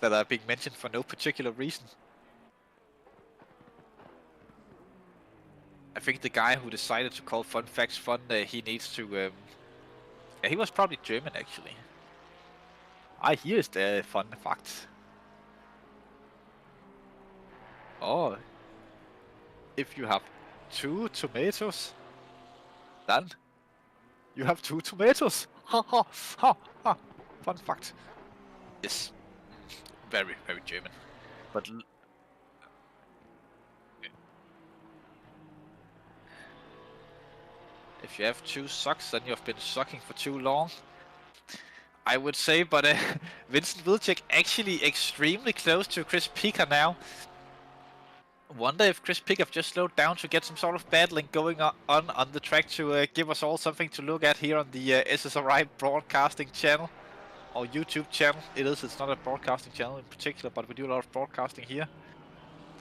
that are being mentioned for no particular reason. I think the guy who decided to call fun facts fun, he needs to... yeah, he was probably German actually. Here is the fun fact. Oh, if you have 2 tomatoes, then you have 2 tomatoes. Ha ha ha ha. Fun fact. Yes, very very German. But if you have 2 socks, then you have been sucking for too long, I would say. But Vincent Vilcek actually extremely close to Chris Pica now. Wonder if Chris Pica just slowed down to get some sort of battling going on the track to give us all something to look at here on the SSRI broadcasting channel or YouTube channel. It's not a broadcasting channel in particular, but we do a lot of broadcasting here.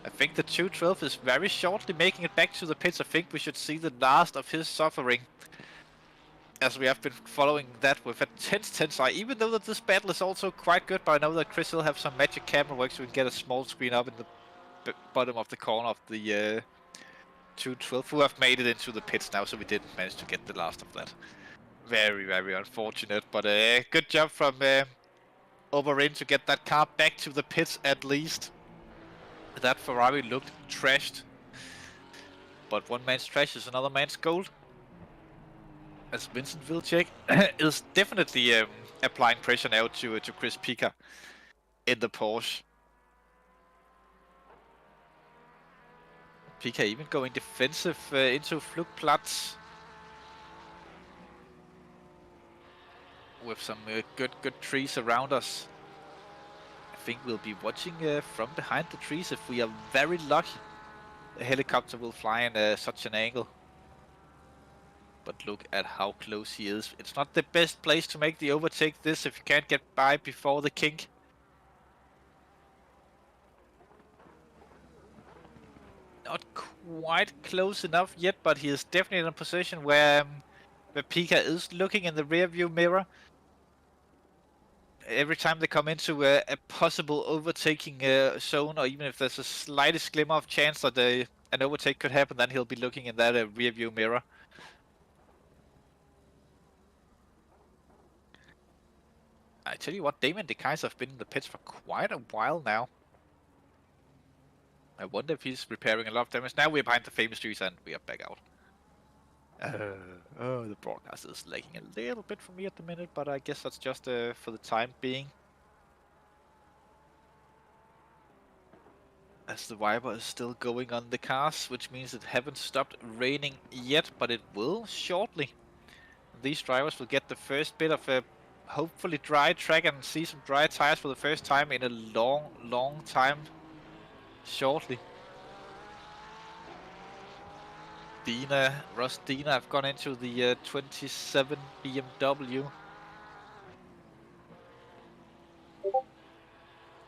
I think the 212 is very shortly making it back to the pits. I think we should see the last of his suffering, as we have been following that with a tense Tensai, even though that this battle is also quite good. But I know that Chris will have some magic camera work so we can get a small screen up in the bottom of the corner of the 212, who have made it into the pits now, so we didn't manage to get the last of that. Very, very unfortunate, but good job from Overin to get that car back to the pits at least. That Ferrari looked trashed, but one man's trash is another man's gold. As Vincent Vilcek is definitely applying pressure now to Chris Pica in the Porsche. Pica even going defensive into Flugplatz with some good trees around us. I think we'll be watching from behind the trees. If we are very lucky, a helicopter will fly in such an angle. But look at how close he is. It's not the best place to make the overtake this if you can't get by before the kink. Not quite close enough yet, but he is definitely in a position where Pica is looking in the rear view mirror. Every time they come into a possible overtaking zone, or even if there's a slightest glimmer of chance that an overtake could happen, then he'll be looking in that rear view mirror. I tell you what, Damien De Kaiser have been in the pits for quite a while now. I wonder if he's repairing a lot of damage. Now we're behind the famous trees and we are back out. The broadcast is lagging a little bit for me at the minute, but I guess that's just for the time being. As the wiper is still going on the cars, which means it haven't stopped raining yet, but it will shortly. These drivers will get the first bit of a hopefully dry track and see some dry tires for the first time in a long time shortly. Ross Dina have gone into the 27 BMW.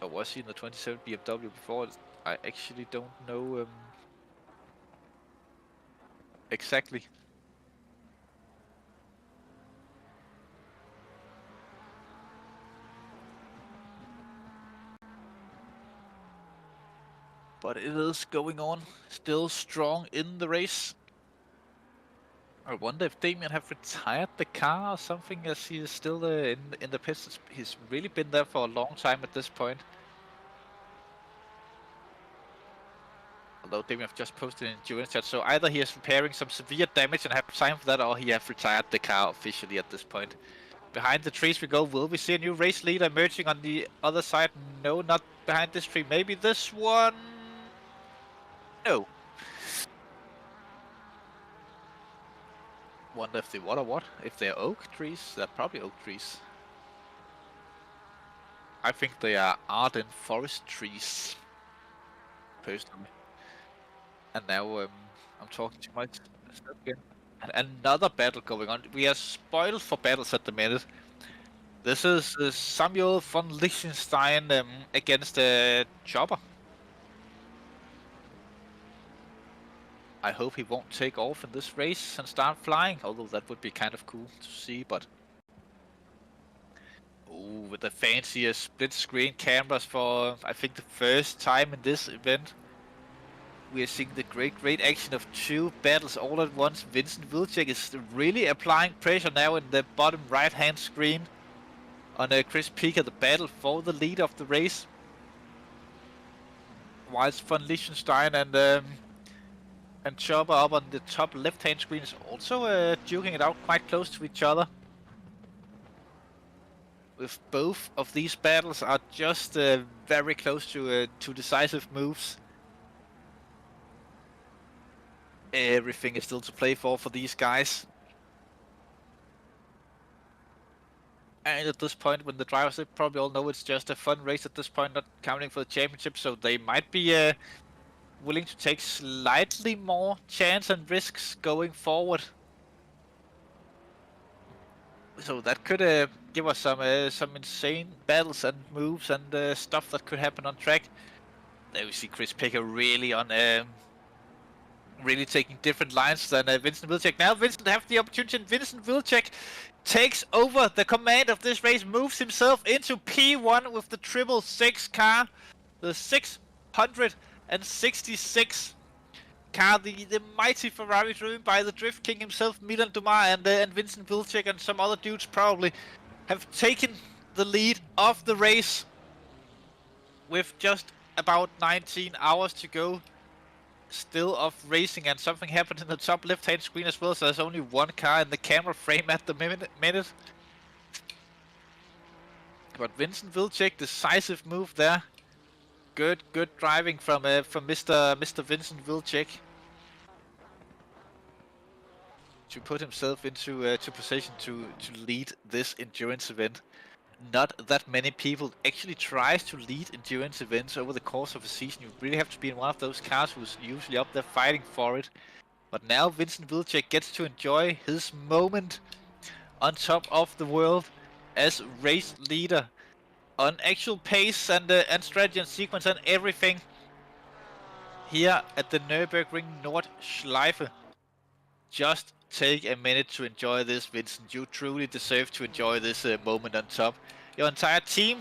Or was he in the 27 BMW before? I actually don't know exactly. But it is going on, still strong in the race. I wonder if Damien have retired the car or something, as he is still in the pits. He's really been there for a long time at this point. A Although Damien have just posted in endurance chat, so either he is repairing some severe damage and have time for that, or he have retired the car officially at this point. Behind the trees we go. Will we see a new race leader emerging on the other side? No, not behind this tree. Maybe this one? No. Wonder if they what or what? If they're oak trees? They're probably oak trees. I think they are Arden forest trees. Personally. And now I'm talking too much stuff again. And another battle going on. We are spoiled for battles at the minute. This is Samuel von Liechtenstein against Chopper. I hope he won't take off in this race and start flying, although that would be kind of cool to see, but... Ooh, with the fanciest split screen cameras for, I think, the first time in this event. We are seeing the great action of two battles all at once. Vincent Wilczek is really applying pressure now in the bottom right-hand screen on Chris Pica, the battle for the lead of the race. Whilst von Liechtenstein and Chopper up on the top left-hand screen is also duking it out quite close to each other. With both of these battles are just very close to decisive moves. Everything is still to play for these guys. And at this point, when the drivers, they probably all know it's just a fun race at this point, not counting for the championship, so they might be willing to take slightly more chance and risks going forward. So that could give us some insane battles and moves and stuff that could happen on track. There we see Chris Picker really on really taking different lines than Vincent Wilczek. Now Vincent have the opportunity, and Vincent Wilczek takes over the command of this race, moves himself into P1 with the 666 car, the 666 car, the mighty Ferrari driven by the Drift King himself, Milan Dumar, and Vincent Wilczek and some other dudes probably have taken the lead of the race with just about 19 hours to go. Still of racing, and something happened in the top left hand screen as well, so there's only one car in the camera frame at the minute. But Vincent Wilczek, decisive move there. Good driving from Mr. Vincent Wilczek to put himself into to position to lead this endurance event. Not that many people actually tries to lead endurance events over the course of a season. You really have to be in one of those cars who's usually up there fighting for it. But now Vincent Wilczek gets to enjoy his moment on top of the world as race leader on actual pace and strategy and sequence and everything here at the Nurburgring Nordschleife. Just take a minute to enjoy this, Vincent. You truly deserve to enjoy this moment on top. Your entire team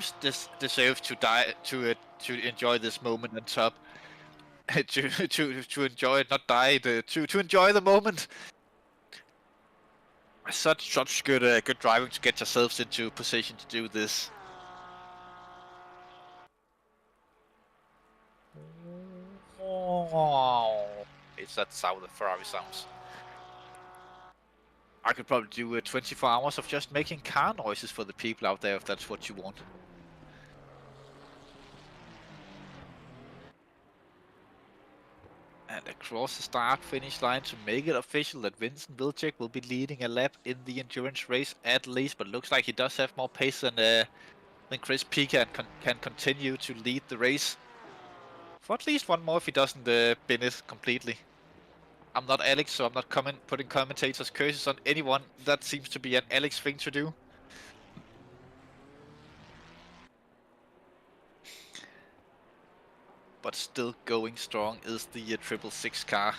deserves to enjoy this moment on top. to enjoy it, not die. To enjoy the moment. Such good driving to get yourselves into position to do this. It's that's how the Ferrari sounds. I could probably do 24 hours of just making car noises for the people out there if that's what you want. And across the start-finish line to make it official that Vincent Wilczek will be leading a lap in the endurance race at least, but looks like he does have more pace than Chris Pica and can continue to lead the race. For at least one more if he doesn't bin it completely. I'm not Alex, so I'm not putting commentators' curses on anyone. That seems to be an Alex thing to do. But still going strong is the 666 car.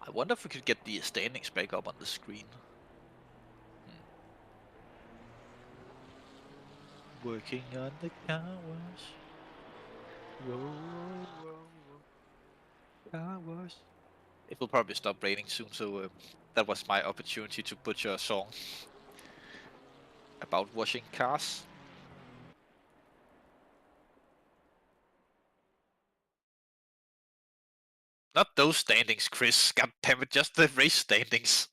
I wonder if we could get the standings back up on the screen. Working on the car wash. Whoa. Car wash. It will probably stop raining soon, so that was my opportunity to butcher a song about washing cars. Not those standings, Chris. God damn it, just the race standings.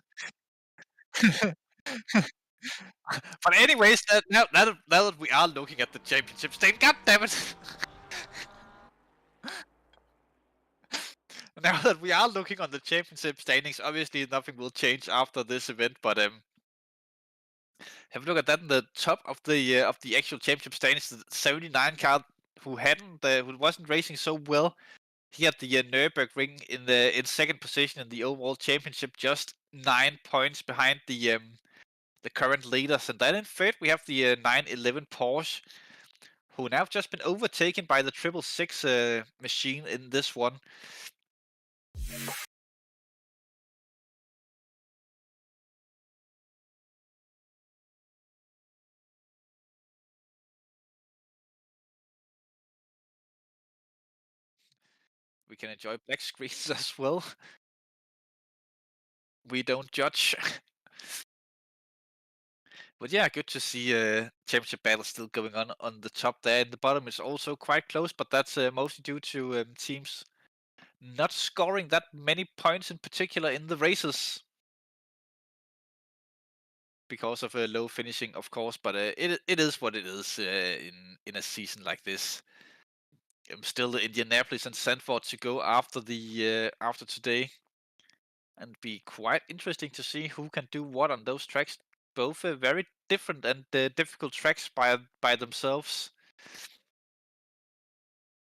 But anyways, now that we are looking at the championship stage, god damn it! Now that we are looking on the championship standings, obviously nothing will change after this event. But have a look at that in the top of the actual championship standings. The 79 car who wasn't racing so well. He had the Nurburgring in second position in the overall championship, just 9 points behind the current leaders. And then in third we have the 911 Porsche, who now have just been overtaken by the 666 machine in this one. We can enjoy black screens as well. We don't judge. But yeah, good to see championship battle still going on the top there. In the bottom is also quite close, but that's mostly due to teams not scoring that many points in particular in the races. Because of a low finishing, of course, but it is what it is in a season like this. Still the Indianapolis and Zandvoort to go after after today, and be quite interesting to see who can do what on those tracks. Both very different and difficult tracks by themselves,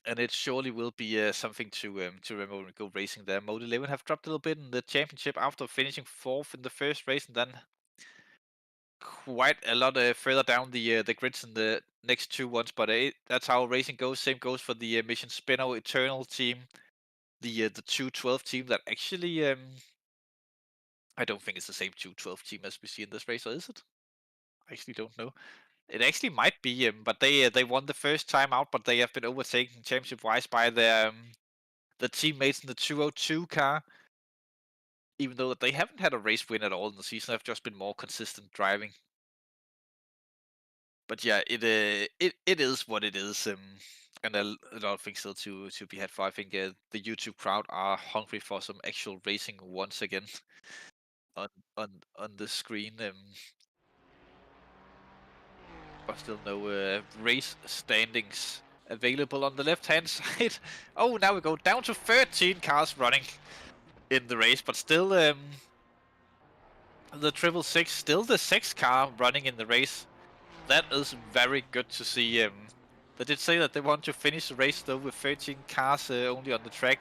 and it surely will be something to remember when we go racing there. Mode 11 have dropped a little bit in the championship after finishing 4th in the first race, and then quite a lot further down the grids in the next 2 ones. But that's how racing goes. Same goes for the Mission Spinner Eternal team, the 212 team that actually I don't think it's the same 212 team as we see in this race, or is it? I actually don't know. It actually might be, but they won the first time out, but they have been overtaken championship-wise by the teammates in the 202 car. Even though they haven't had a race win at all in the season, they've just been more consistent driving. But yeah, it is what it is, and a lot of things still to be had for. I think the YouTube crowd are hungry for some actual racing once again on the screen. But still no race standings available on the left-hand side. Oh, now we go down to 13 cars running in the race, but still the 666, still the 6 car running in the race. That is very good to see. They did say that they want to finish the race though with 13 cars only on the track.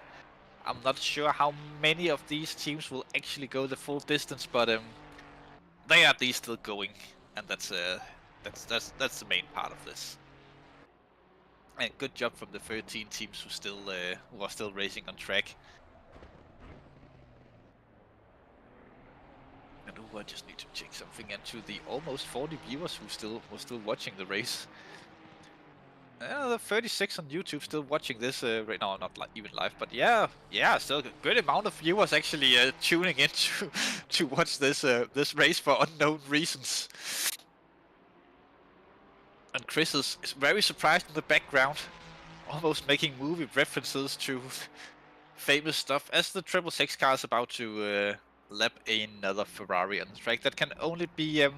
I'm not sure how many of these teams will actually go the full distance, but they are at least still going, and that's the main part of this. And good job from the 13 teams who are still racing on track. And I just need to check something into the almost 40 viewers who were still watching the race. The 36 on YouTube still watching this right now, not even live, but yeah, still a good amount of viewers actually tuning in to watch this race for unknown reasons. And Chris is very surprised in the background, almost making movie references to famous stuff, as the 666 car is about to lap another Ferrari on the track. That can only be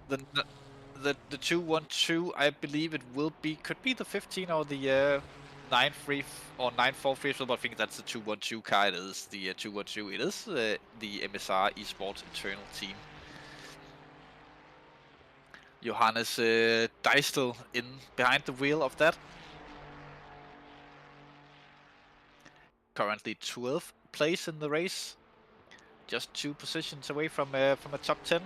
the 212, I believe it will be, could be the 15 or the 93 or 943, but I think that's the 212 car. It is the 212. It is the MSR Esports Eternal team. Johannes Deistel in behind the wheel of that. Currently 12th place in the race, just 2 positions away from a top 10.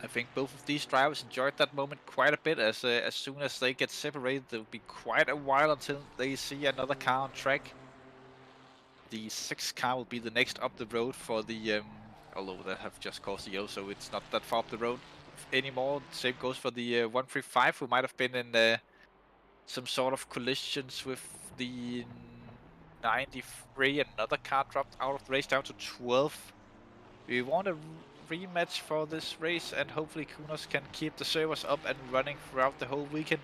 I think both of these drivers enjoyed that moment quite a bit, as soon as they get separated, there will be quite a while until they see another car on track. The 6 car will be the next up the road for the, although they have just caused the yellow, so it's not that far up the road anymore. Same goes for the 135, who might have been in some sort of collisions with the 93. Another car dropped out of the race down to 12. We want to rematch for this race, and hopefully Kunos can keep the servers up and running throughout the whole weekend.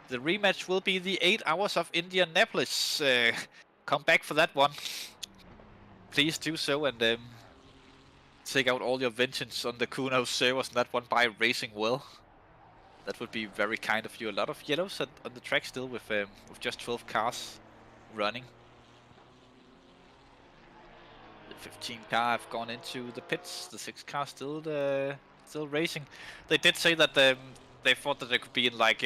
The rematch will be the 8 hours of Indianapolis. Come back for that one. Please do so, and take out all your vengeance on the Kunos servers on that one by racing well. That would be very kind of you. A lot of yellows on the track still with just 12 cars running. The 15 car have gone into the pits. The 6 car still racing. They did say that they thought that they could be in like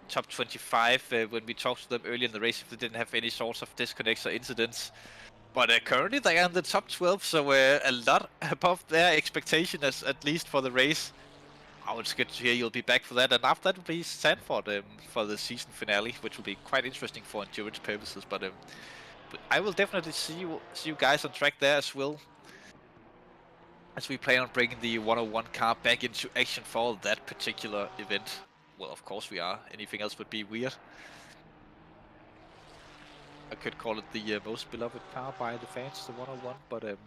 top 25 when we talked to them earlier in the race if they didn't have any sorts of disconnects or incidents. But currently they are in the top 12, so a lot above their expectation, at least for the race. Oh, it's good to hear you'll be back for that, and after that will be Zandvoort for the season finale, which will be quite interesting for endurance purposes. But I will definitely see you guys on track there as well, as we plan on bringing the 101 car back into action for that particular event. Well, of course we are. Anything else would be weird. I could call it the most beloved car by the fans, the 101, but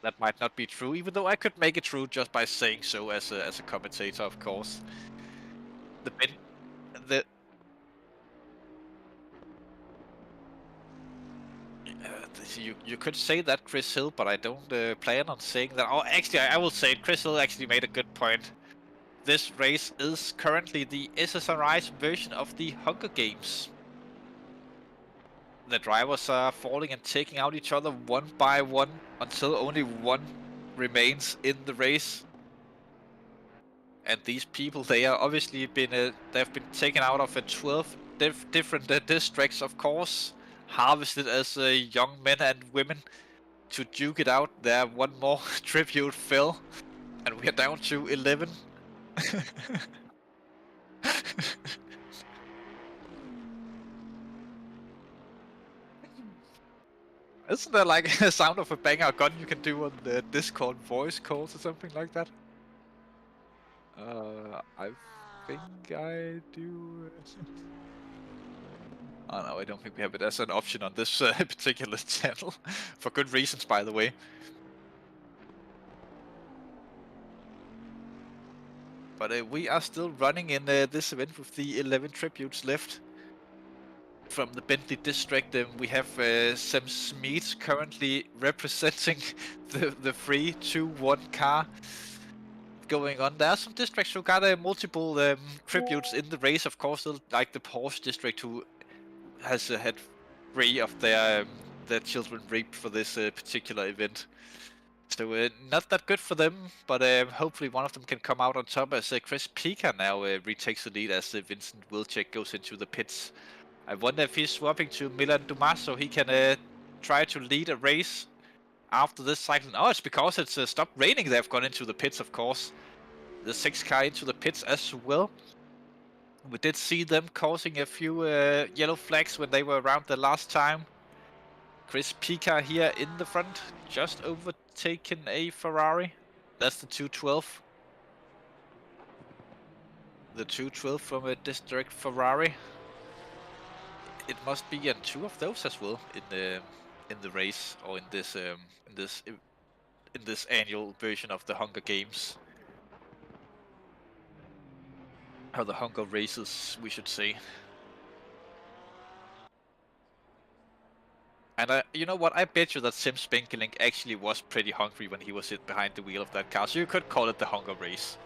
that might not be true, even though I could make it true just by saying so as a commentator, of course. You could say that, Chris Hill, but I don't plan on saying that. Oh, actually, I will say it. Chris Hill actually made a good point. This race is currently the SSRI's version of the Hunger Games. The drivers are falling and taking out each other one by one until only one remains in the race. And these people, they are obviously they've been taken out of 12 different districts, of course, harvested as young men and women to duke it out. There one more tribute fell, and we are down to 11. Isn't there like a sound of a banger gun you can do on the Discord voice calls or something like that? I think I do. Oh no, I don't think we have it as an option on this particular channel. For good reasons, by the way. But we are still running in this event with the 11 tributes left. From the Bentley district, we have Sam Smith currently representing the 3-2-1 car going on. There are some districts who got multiple tributes in the race, of course, like the Porsche district, who has had 3 of their children raped for this particular event. So not that good for them, but hopefully one of them can come out on top as Chris Pica now retakes the lead as Vincent Wilczek goes into the pits. I wonder if he's swapping to Milan Dumas so he can try to lead a race after this cycle. Oh, it's because it's stopped raining they've gone into the pits, of course. The 6 car into the pits as well. We did see them causing a few yellow flags when they were around the last time. Chris Pica here in the front, just overtaken a Ferrari. That's the 212. The 212 from a district Ferrari. It must be in 2 of those as well in the race, or in this annual version of the Hunger Games, or the Hunger Races, we should say. And you know what? I bet you that Sim Spinkelink actually was pretty hungry when he was behind the wheel of that car, so you could call it the Hunger Race.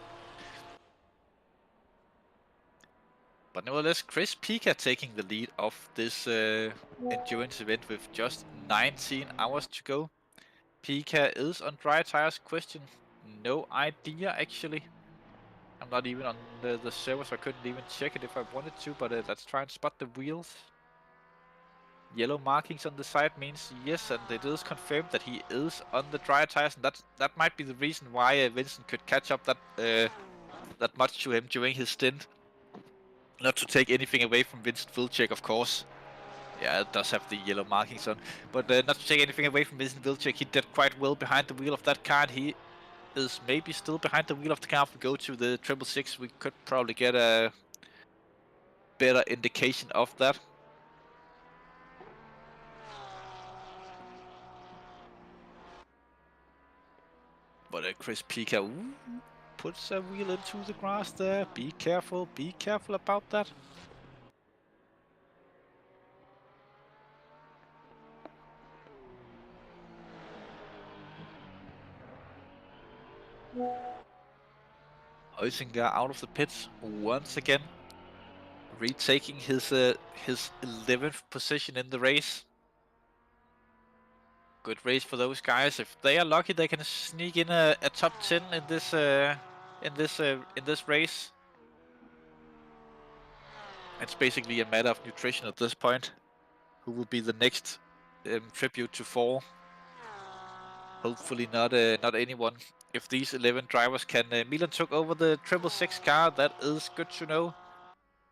But nevertheless, Chris Pica taking the lead of this endurance event with just 19 hours to go. Pica is on dry tires, question? No idea, actually. I'm not even on the server, so I couldn't even check it if I wanted to, but let's try and spot the wheels. Yellow markings on the side means yes, and it is confirmed that he is on the dry tires, and that might be the reason why Vincent could catch up that much to him during his stint. Not to take anything away from Vincent Wilczek, of course. Yeah, it does have the yellow markings on. But not to take anything away from Vincent Wilczek, he did quite well behind the wheel of that car. And he is maybe still behind the wheel of the car. If we go to the 666, we could probably get a better indication of that. But Chris Pica puts a wheel into the grass there. Be careful about that. Huizinga out of the pits once again, retaking his 11th position in the race. Good race for those guys. If they are lucky, they can sneak in a top 10 in this race. It's basically a matter of nutrition at this point. Who will be the next tribute to fall? Hopefully not anyone. If these 11 drivers can... Milan took over the 666 car, that is good to know.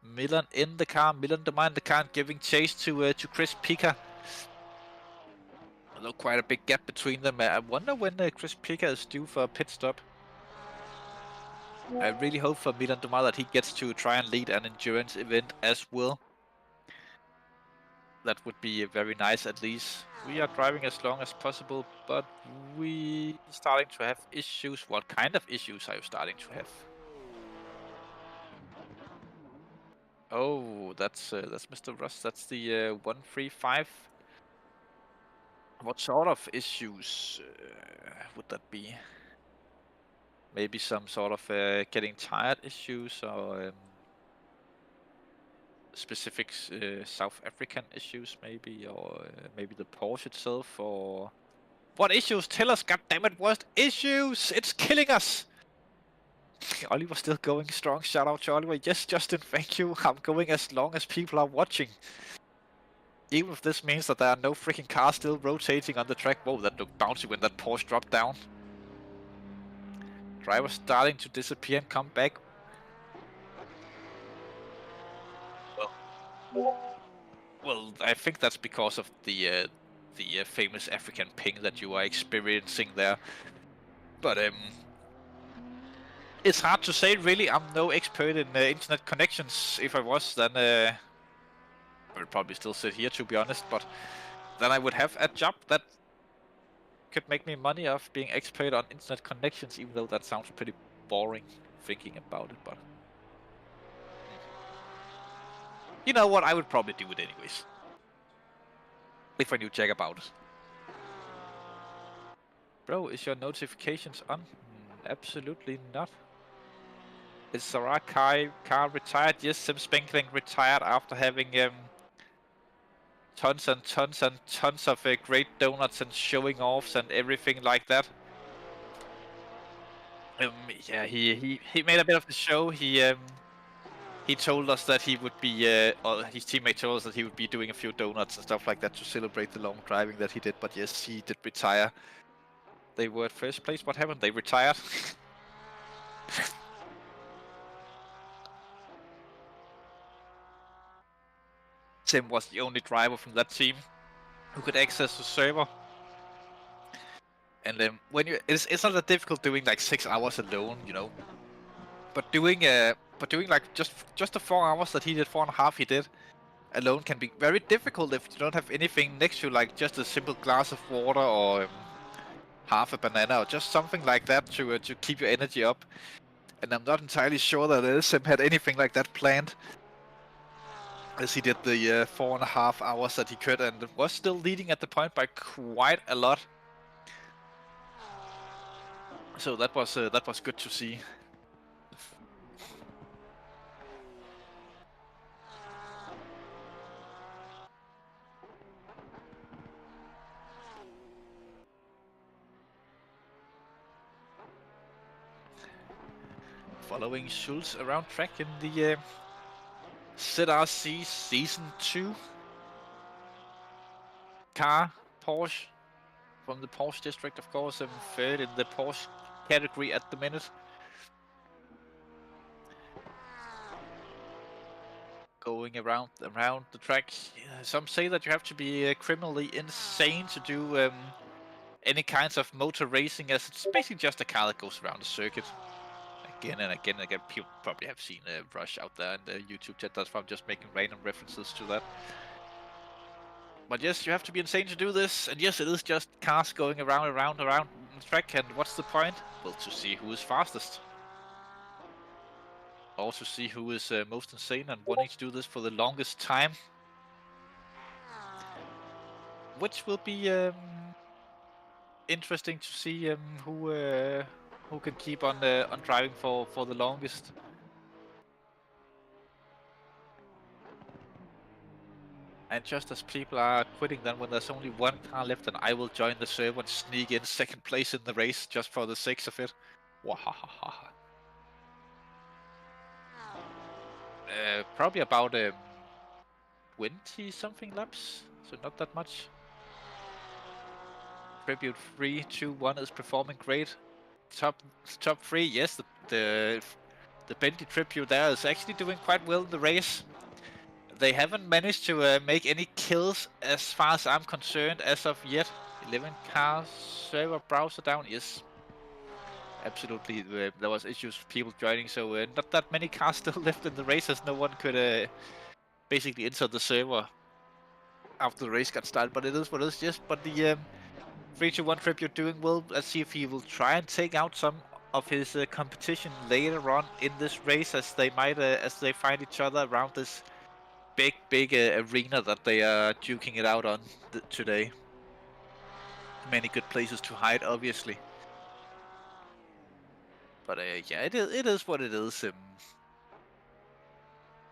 Milan in the car, Milan in the car, giving chase to Chris Pica. Although quite a big gap between them. I wonder when Chris Pica is due for a pit stop. I really hope for Milan that he gets to try and lead an endurance event as well. That would be very nice. At least we are driving as long as possible, but we starting to have issues. What kind of issues are you starting to have? Oh, that's Mr. Russ. That's the 135. What sort of issues would that be? Maybe some sort of getting tired issues, or specific South African issues, maybe, or maybe the Porsche itself, or what issues? Tell us, goddammit, what issues? It's killing us. Oliver still going strong. Shout out to Oliver. Yes, Justin, thank you. I'm going as long as people are watching. Even if this means that there are no freaking cars still rotating on the track. Whoa, that looked bouncy when that Porsche dropped down. Driver starting to disappear and come back. Well, I think that's because of the famous African ping that you are experiencing there. But it's hard to say, really. I'm no expert in internet connections. If I was, then I would probably still sit here, to be honest. But then I would have a job that could make me money of being expert on internet connections, even though that sounds pretty boring thinking about it. But you know what? I would probably do it anyways, if I knew jack about it. Bro, is your notifications on? Absolutely not. Is Sarah car retired? Yes, Sim Spenkling retired after having tons and tons and tons of great donuts and showing offs and everything like that. Yeah, he made a bit of the show. He told us that he would be, or his teammate told us that he would be doing a few donuts and stuff like that to celebrate the long driving that he did. But yes, he did retire. They were at first place. What happened? They retired. Tim was the only driver from that team who could access the server. And when it's not that difficult doing like 6 hours alone, you know. But doing like just the 4 hours that he did, 4.5 he did alone, can be very difficult if you don't have anything next to, like just a simple glass of water or half a banana or just something like that to keep your energy up. And I'm not entirely sure that Sim had anything like that planned, as he did the 4.5 hours that he could, and was still leading at the point by quite a lot. So that was good to see. Following Schultz around track in the ZRC Season 2 car, Porsche, from the Porsche district, of course. I'm third in the Porsche category at the minute. Going around the track. Some say that you have to be criminally insane to do any kinds of motor racing, as it's basically just a car that goes around the circuit. Again and again and again. People probably have seen Rush out there in the YouTube chat. That's why I'm just making random references to that. But yes, you have to be insane to do this. And yes, it is just cars going around. on the track, and what's the point? Well, to see who is fastest. Or to see who is most insane and wanting to do this for the longest time. Which will be interesting to see who can keep on driving for the longest. And just as people are quitting, then when there's only one car left, then I will join the server and sneak in second place in the race just for the sake of it. Wahahaha. Probably about 20 something laps, so not that much. Tribute 3, 2, 1 is performing great. Top 3, yes, the Bentley Tribute there is actually doing quite well in the race. They haven't managed to make any kills as far as I'm concerned as of yet. 11 cars, server browser down, yes. Absolutely, there was issues with people joining, so not that many cars still left in the race, as no one could basically enter the server after the race got started. But it is what it is, yes. But the 3-2-1 Tribute doing well. Let's see if he will try and take out some of his competition later on in this race, as they might, as they find each other around this big arena that they are duking it out on today. Many good places to hide, obviously. But yeah, it is what it is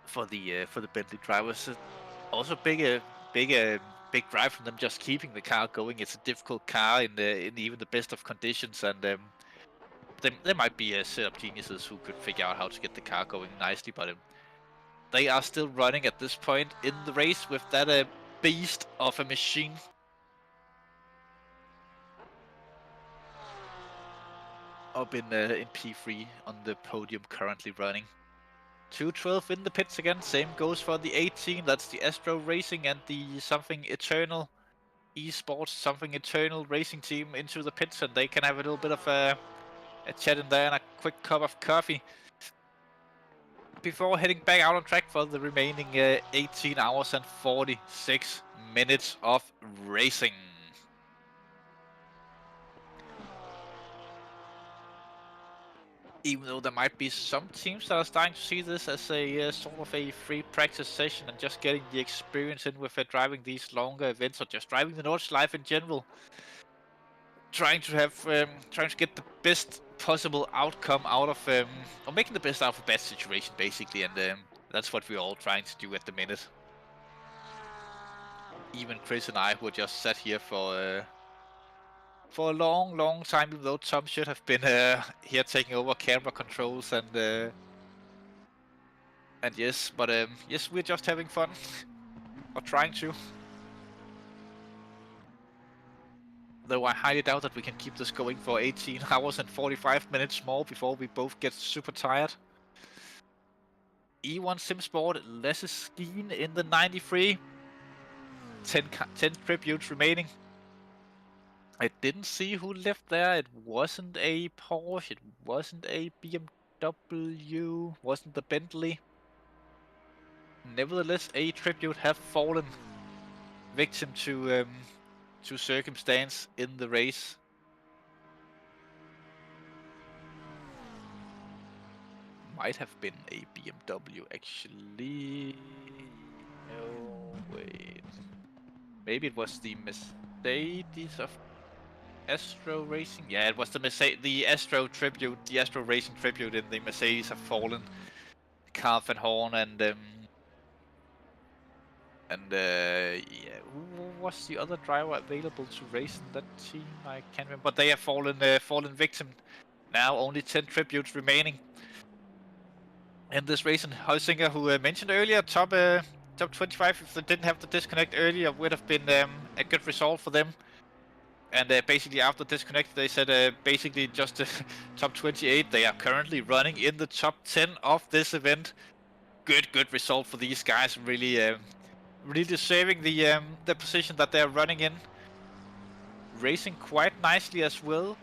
for the Bentley drivers. Also big drive from them just keeping the car going. It's a difficult car in even the best of conditions, and there might be setup geniuses who could figure out how to get the car going nicely, but they are still running at this point in the race with that beast of a machine. Up in P3 on the podium, currently running. 212 in the pits again. Same goes for the 18. That's the Astro Racing and the Something Eternal Esports, Something Eternal Racing team into the pits, and they can have a little bit of a chat in there and a quick cup of coffee before heading back out on track for the remaining 18 hours and 46 minutes of racing. Even though there might be some teams that are starting to see this as a sort of a free practice session and just getting the experience in with driving these longer events, or just driving the Nordschleife in general, trying to get the best possible outcome out of, or making the best out of a bad situation, basically, and that's what we're all trying to do at the minute. Even Chris and I, who just sat here for a long time, even though Tom should have been here taking over camera controls and yes, but yes, we're just having fun, or trying to. Though I highly doubt that we can keep this going for 18 hours and 45 minutes more before we both get super tired. E1 Simsport, Lasse Skeen in the 93. 10 tributes remaining. I didn't see who left there. It wasn't a Porsche, it wasn't a BMW, wasn't the Bentley. Nevertheless, a tribute have fallen victim to circumstance in the race. Might have been a BMW, actually. No, wait. Maybe it was the Mercedes of Astro Racing. Yeah, it was the Astro Tribute, the Astro Racing Tribute in the Mercedes have fallen. Carl van Horn and yeah, who was the other driver available to race in that team? I can't remember, but they have fallen victim. Now only 10 tributes remaining in this race, and Heusinger, who mentioned earlier, top 25, if they didn't have the disconnect earlier, would have been a good result for them. And basically after disconnect, they said basically just top 28. They are currently running in the top 10 of this event. Good result for these guys. Really, really deserving the position that they're running in. Racing quite nicely as well.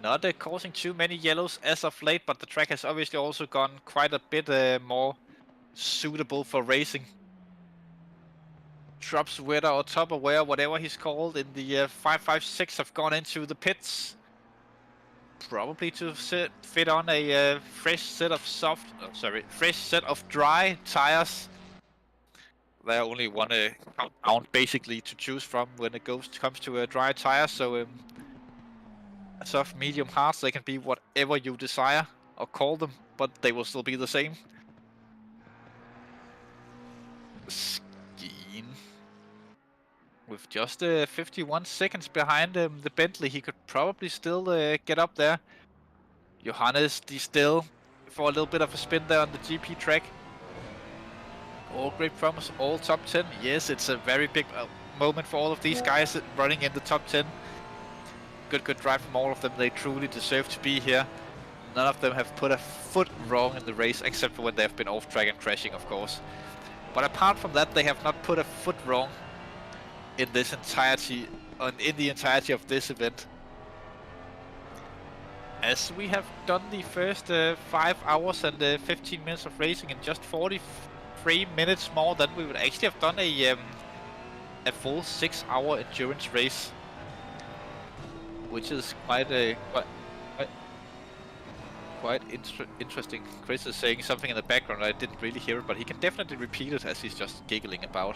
Not causing too many yellows as of late, but the track has obviously also gone quite a bit more suitable for racing. Dropsweater or Tupperware, whatever he's called, in the 556 have gone into the pits. probably to fit on a fresh set of dry tires. There are only one compound basically to choose from when it comes to a dry tire. So soft, medium, hard, they can be whatever you desire or call them, but they will still be the same. Skeen. With just 51 seconds behind the Bentley, he could probably still get up there. Johannes, still for a little bit of a spin there on the GP track. All great promise, all top 10. Yes, it's a very big moment for all of these guys running in the top 10. Good drive from all of them. They truly deserve to be here. None of them have put a foot wrong in the race, except for when they have been off track and crashing, of course. But apart from that, they have not put a foot wrong in this entirety, in the entirety of this event. As we have done the first 5 hours and 15 minutes of racing in just 43 minutes more than we would actually have done a full 6-hour endurance race, which is quite interesting. Chris is saying something in the background. I didn't really hear it, but he can definitely repeat it as he's just giggling about.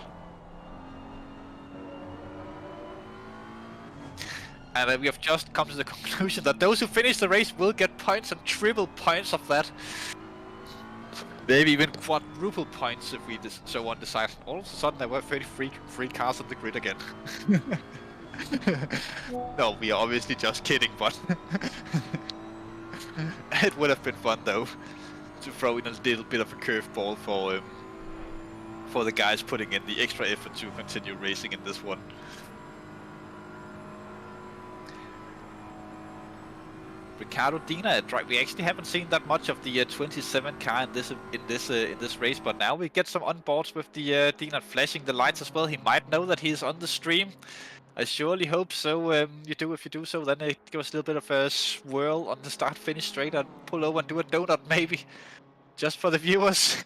And we have just come to the conclusion that those who finish the race will get points, and triple points of that. Maybe even quadruple points if we so on decide. All of a sudden there were 33 free cars on the grid again. No, we are obviously just kidding, but it would have been fun though to throw in a little bit of a curveball for the guys putting in the extra effort to continue racing in this one. Ricardo Dina, we actually haven't seen that much of the 27 car in this race, but now we get some onboards with the Dina flashing the lights as well. He might know that he's on the stream. I surely hope so. If you do so, then it gives a little bit of a swirl on the start-finish straight and pull over and do a donut maybe, just for the viewers.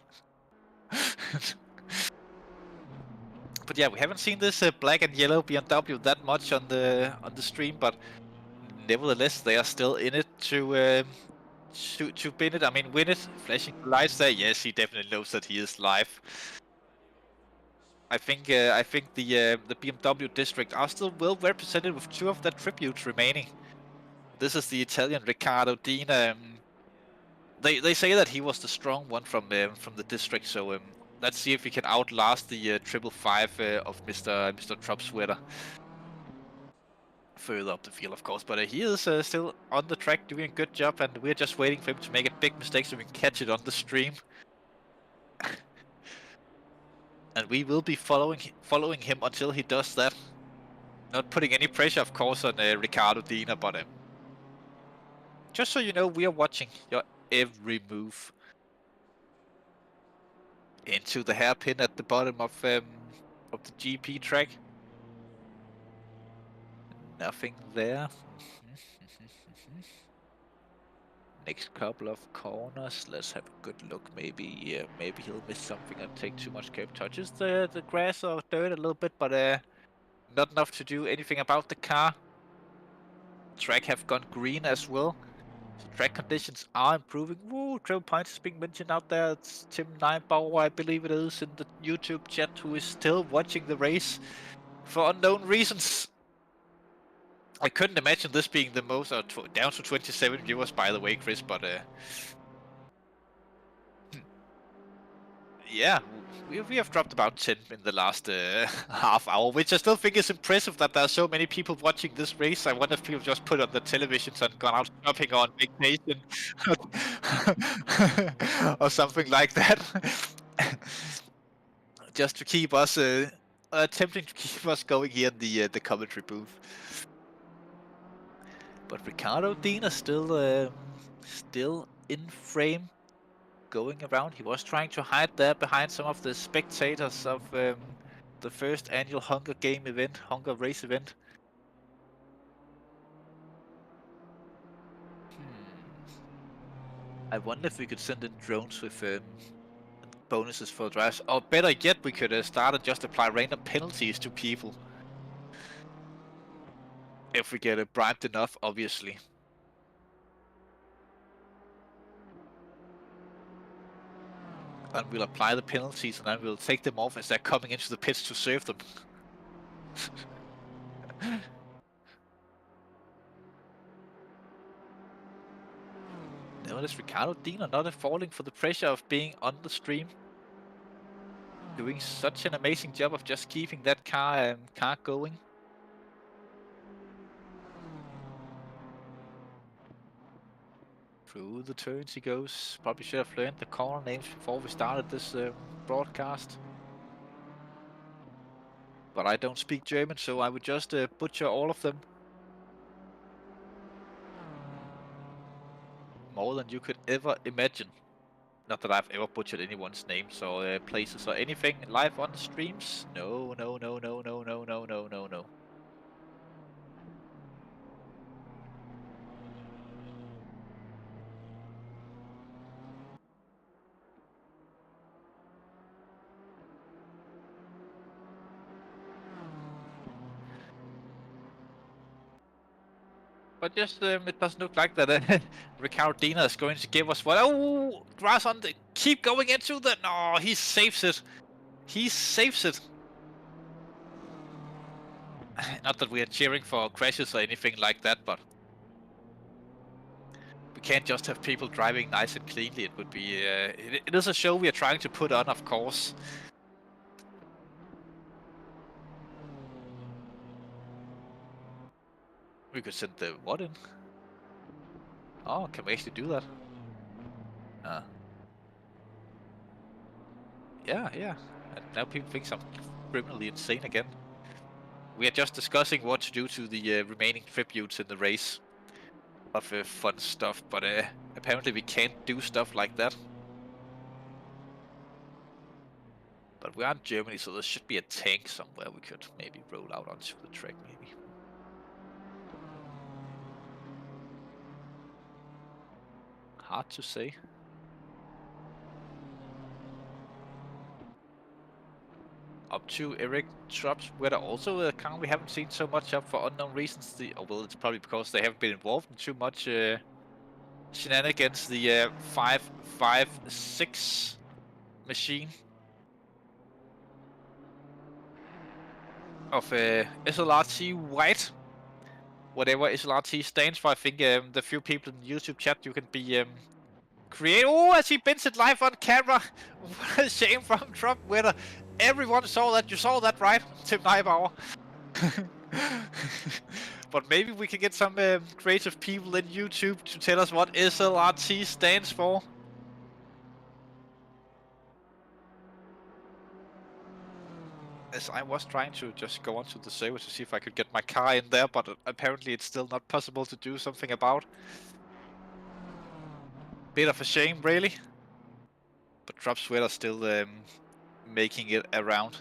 But yeah, we haven't seen this black and yellow BMW that much on the stream, but nevertheless, they are still in it to win it. I mean, win it. Flashing the lights there. Yes, he definitely knows that he is live. I think the BMW district are still well represented with 2 of their tributes remaining. This is the Italian Ricardo Dina. They say that he was the strong one from the district. So let's see if he can outlast the 555 of Mr. Tropsweater. Further up the field, of course, but he is still on the track doing a good job, and we're just waiting for him to make a big mistake so we can catch it on the stream. And we will be following him until he does that. Not putting any pressure, of course, on Ricardo Dina, but just so you know, we are watching your every move. Into the hairpin at the bottom of the GP track. Nothing there. Next couple of corners, let's have a good look. Maybe he'll miss something and take too much curb. Touches the grass or dirt a little bit, but not enough to do anything about the car. Track have gone green as well. So track conditions are improving. Woo, triple points is being mentioned out there. It's Tim Neinbauer, I believe it is, in the YouTube chat, who is still watching the race for unknown reasons. I couldn't imagine this being the most, down to 27 viewers, by the way, Chris, but yeah, we have dropped about 10 in the last half hour, which I still think is impressive that there are so many people watching this race. I wonder if people just put on the televisions and gone out shopping on vacation or something like that, just to keep us attempting to keep us going here in the commentary booth. But Ricardo Dina still in frame, going around. He was trying to hide there behind some of the spectators of the first annual Hunger race event. I wonder if we could send in drones with bonuses for drivers. Or better yet, we could start and just apply random penalties to people. If we get it bribed enough, obviously. and we'll apply the penalties, and then we'll take them off as they're coming into the pits to serve them. Notice Ricardo Dino not falling for the pressure of being on the stream. Doing such an amazing job of just keeping that car going. Through the turns he goes. Probably should have learned the corner names before we started this broadcast. But I don't speak German, so I would just butcher all of them. More than you could ever imagine. Not that I've ever butchered anyone's names or places or anything live on the streams. No, no, no, no, no, no, no, no, no, no. But just it doesn't look like that Ricardo is going to give us what. Oh, grass on the. Keep going into the. No, he saves it. He saves it. Not that we are cheering for crashes or anything like that, but we can't just have people driving nice and cleanly. It would be. It is a show we are trying to put on, of course. We could send the what in? Oh, can we actually do that? Yeah. And now people think I'm criminally insane again. We are just discussing what to do to the remaining tributes in the race. Of fun stuff, but apparently we can't do stuff like that. But we are in Germany, so there should be a tank somewhere we could maybe roll out onto the track, maybe. Hard to say. Up to Eric Trups, where there also a car we haven't seen so much of for unknown reasons. Well, it's probably because they haven't been involved in too much shenanigans. The 556 machine of SLRT White. Whatever SLRT stands for, I think the few people in the YouTube chat you can be create. Oh, as he bends it live on camera. What a shame from Trump. Whether everyone saw that, you saw that, right, Tim Neibauer? But maybe we can get some creative people in YouTube to tell us what SLRT stands for. As I was trying to just go onto the server to see if I could get my car in there, but apparently it's still not possible to do something about. Bit of a shame, really. But Drop Sweater still making it around.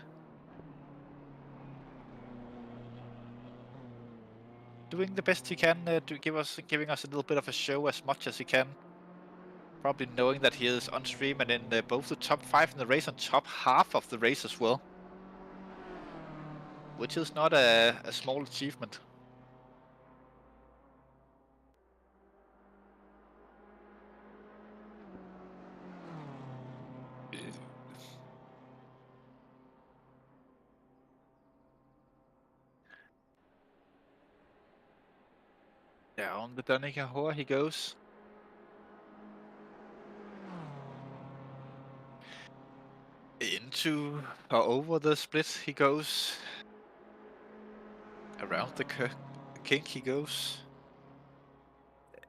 Doing the best he can to giving us a little bit of a show as much as he can. Probably knowing that he is on stream and in both the top 5 in the race and top half of the race as well. Which is not a small achievement. Down the Danica Hor he goes. Into or over the split he goes. Around the kink he goes.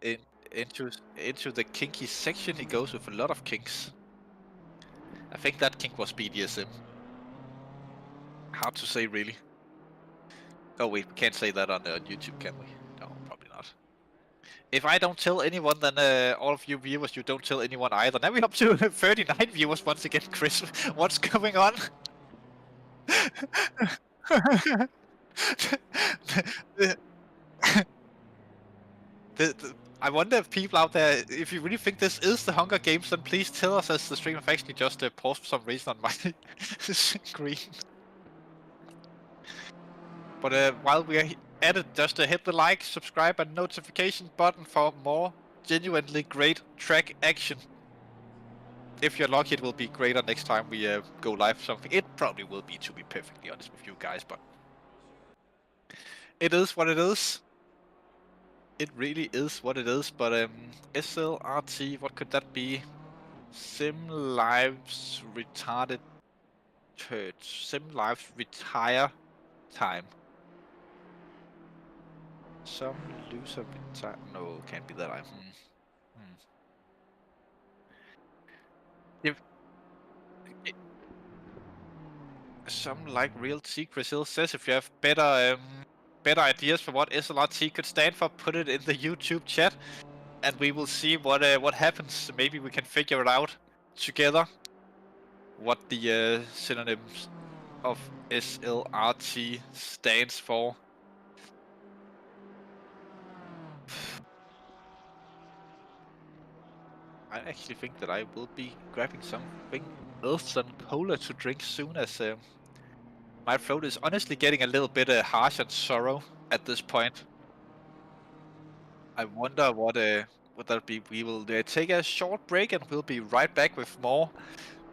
Into the kinky section he goes with a lot of kinks. I think that kink was BDSM. Hard to say, really. Oh wait, we can't say that on YouTube, can we? No, probably not. If I don't tell anyone, then all of you viewers, you don't tell anyone either. Now we're up to 39 viewers once again, Chris. What's going on? I wonder if people out there, if you really think this is the Hunger Games, then please tell us, as the stream have actually just paused for some reason on my screen. But while we are at it, just hit the like, subscribe and notification button for more genuinely great track action. if you're lucky, it will be greater next time we go live something. It probably will be, to be perfectly honest with you guys, but it is what it is. It really is what it is, but SLRT, what could that be? Sim Lives Retarded Church. Sim Lives Retire Time. Some loser retire. No, can't be that. If some like Real T Brazil says, if you have better ideas for what SLRT could stand for, put it in the YouTube chat, and we will see what happens. Maybe we can figure it out together. What the synonyms of SLRT stands for. I actually think that I will be grabbing something else than cola to drink soon, as my throat is honestly getting a little bit harsh and sorrow at this point. I wonder what that'll be. We will take a short break and we'll be right back with more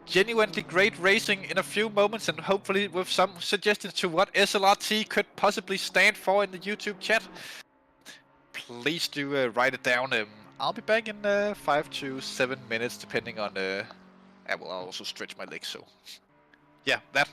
genuinely great racing in a few moments, and hopefully with some suggestions to what SLRT could possibly stand for in the YouTube chat. Please do write it down. I'll be back in 5 to 7 minutes, depending on. I will also stretch my legs, so yeah, that.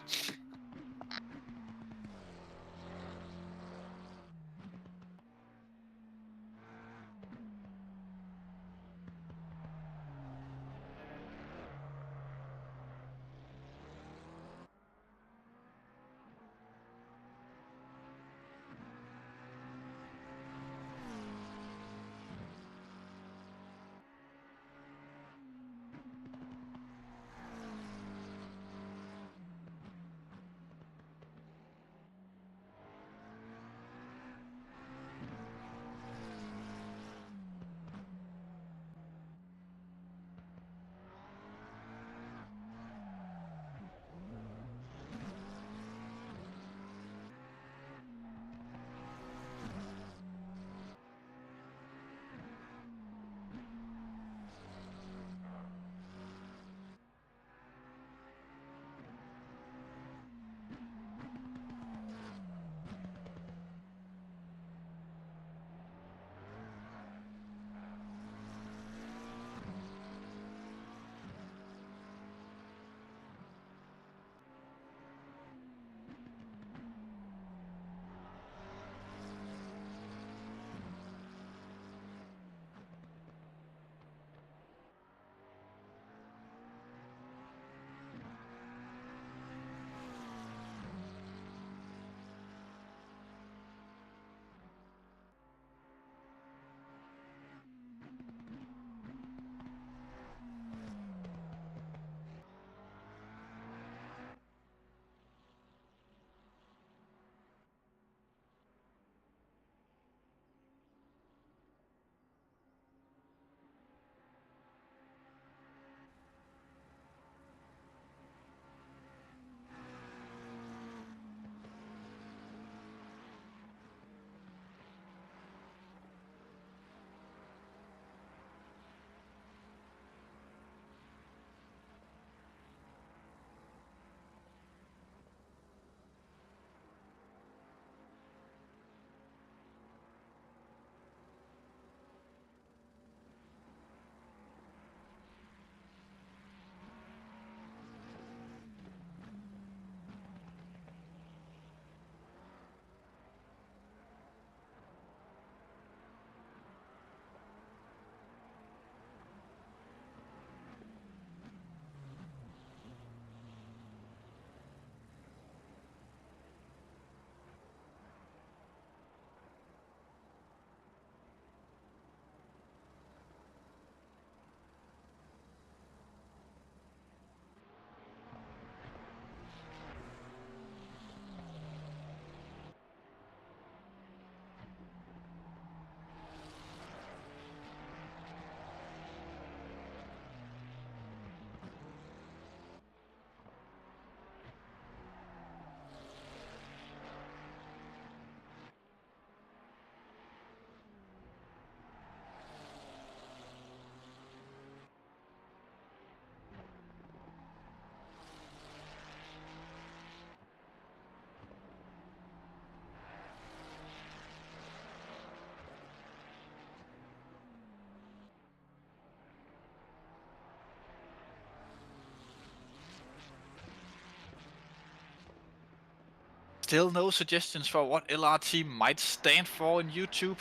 Still no suggestions for what LRT might stand for in YouTube.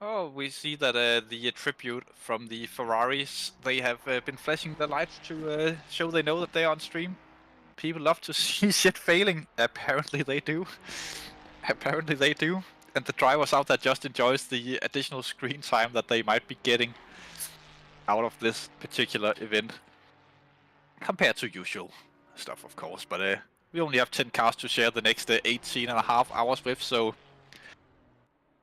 Oh, we see that the tribute from the Ferraris, they have been flashing their lights to show they know that they're on stream. People love to see shit failing. Apparently they do. Apparently they do. And the drivers out there just enjoys the additional screen time that they might be getting out of this particular event. Compared to usual stuff, of course. But we only have 10 cars to share the next 18.5 hours with, so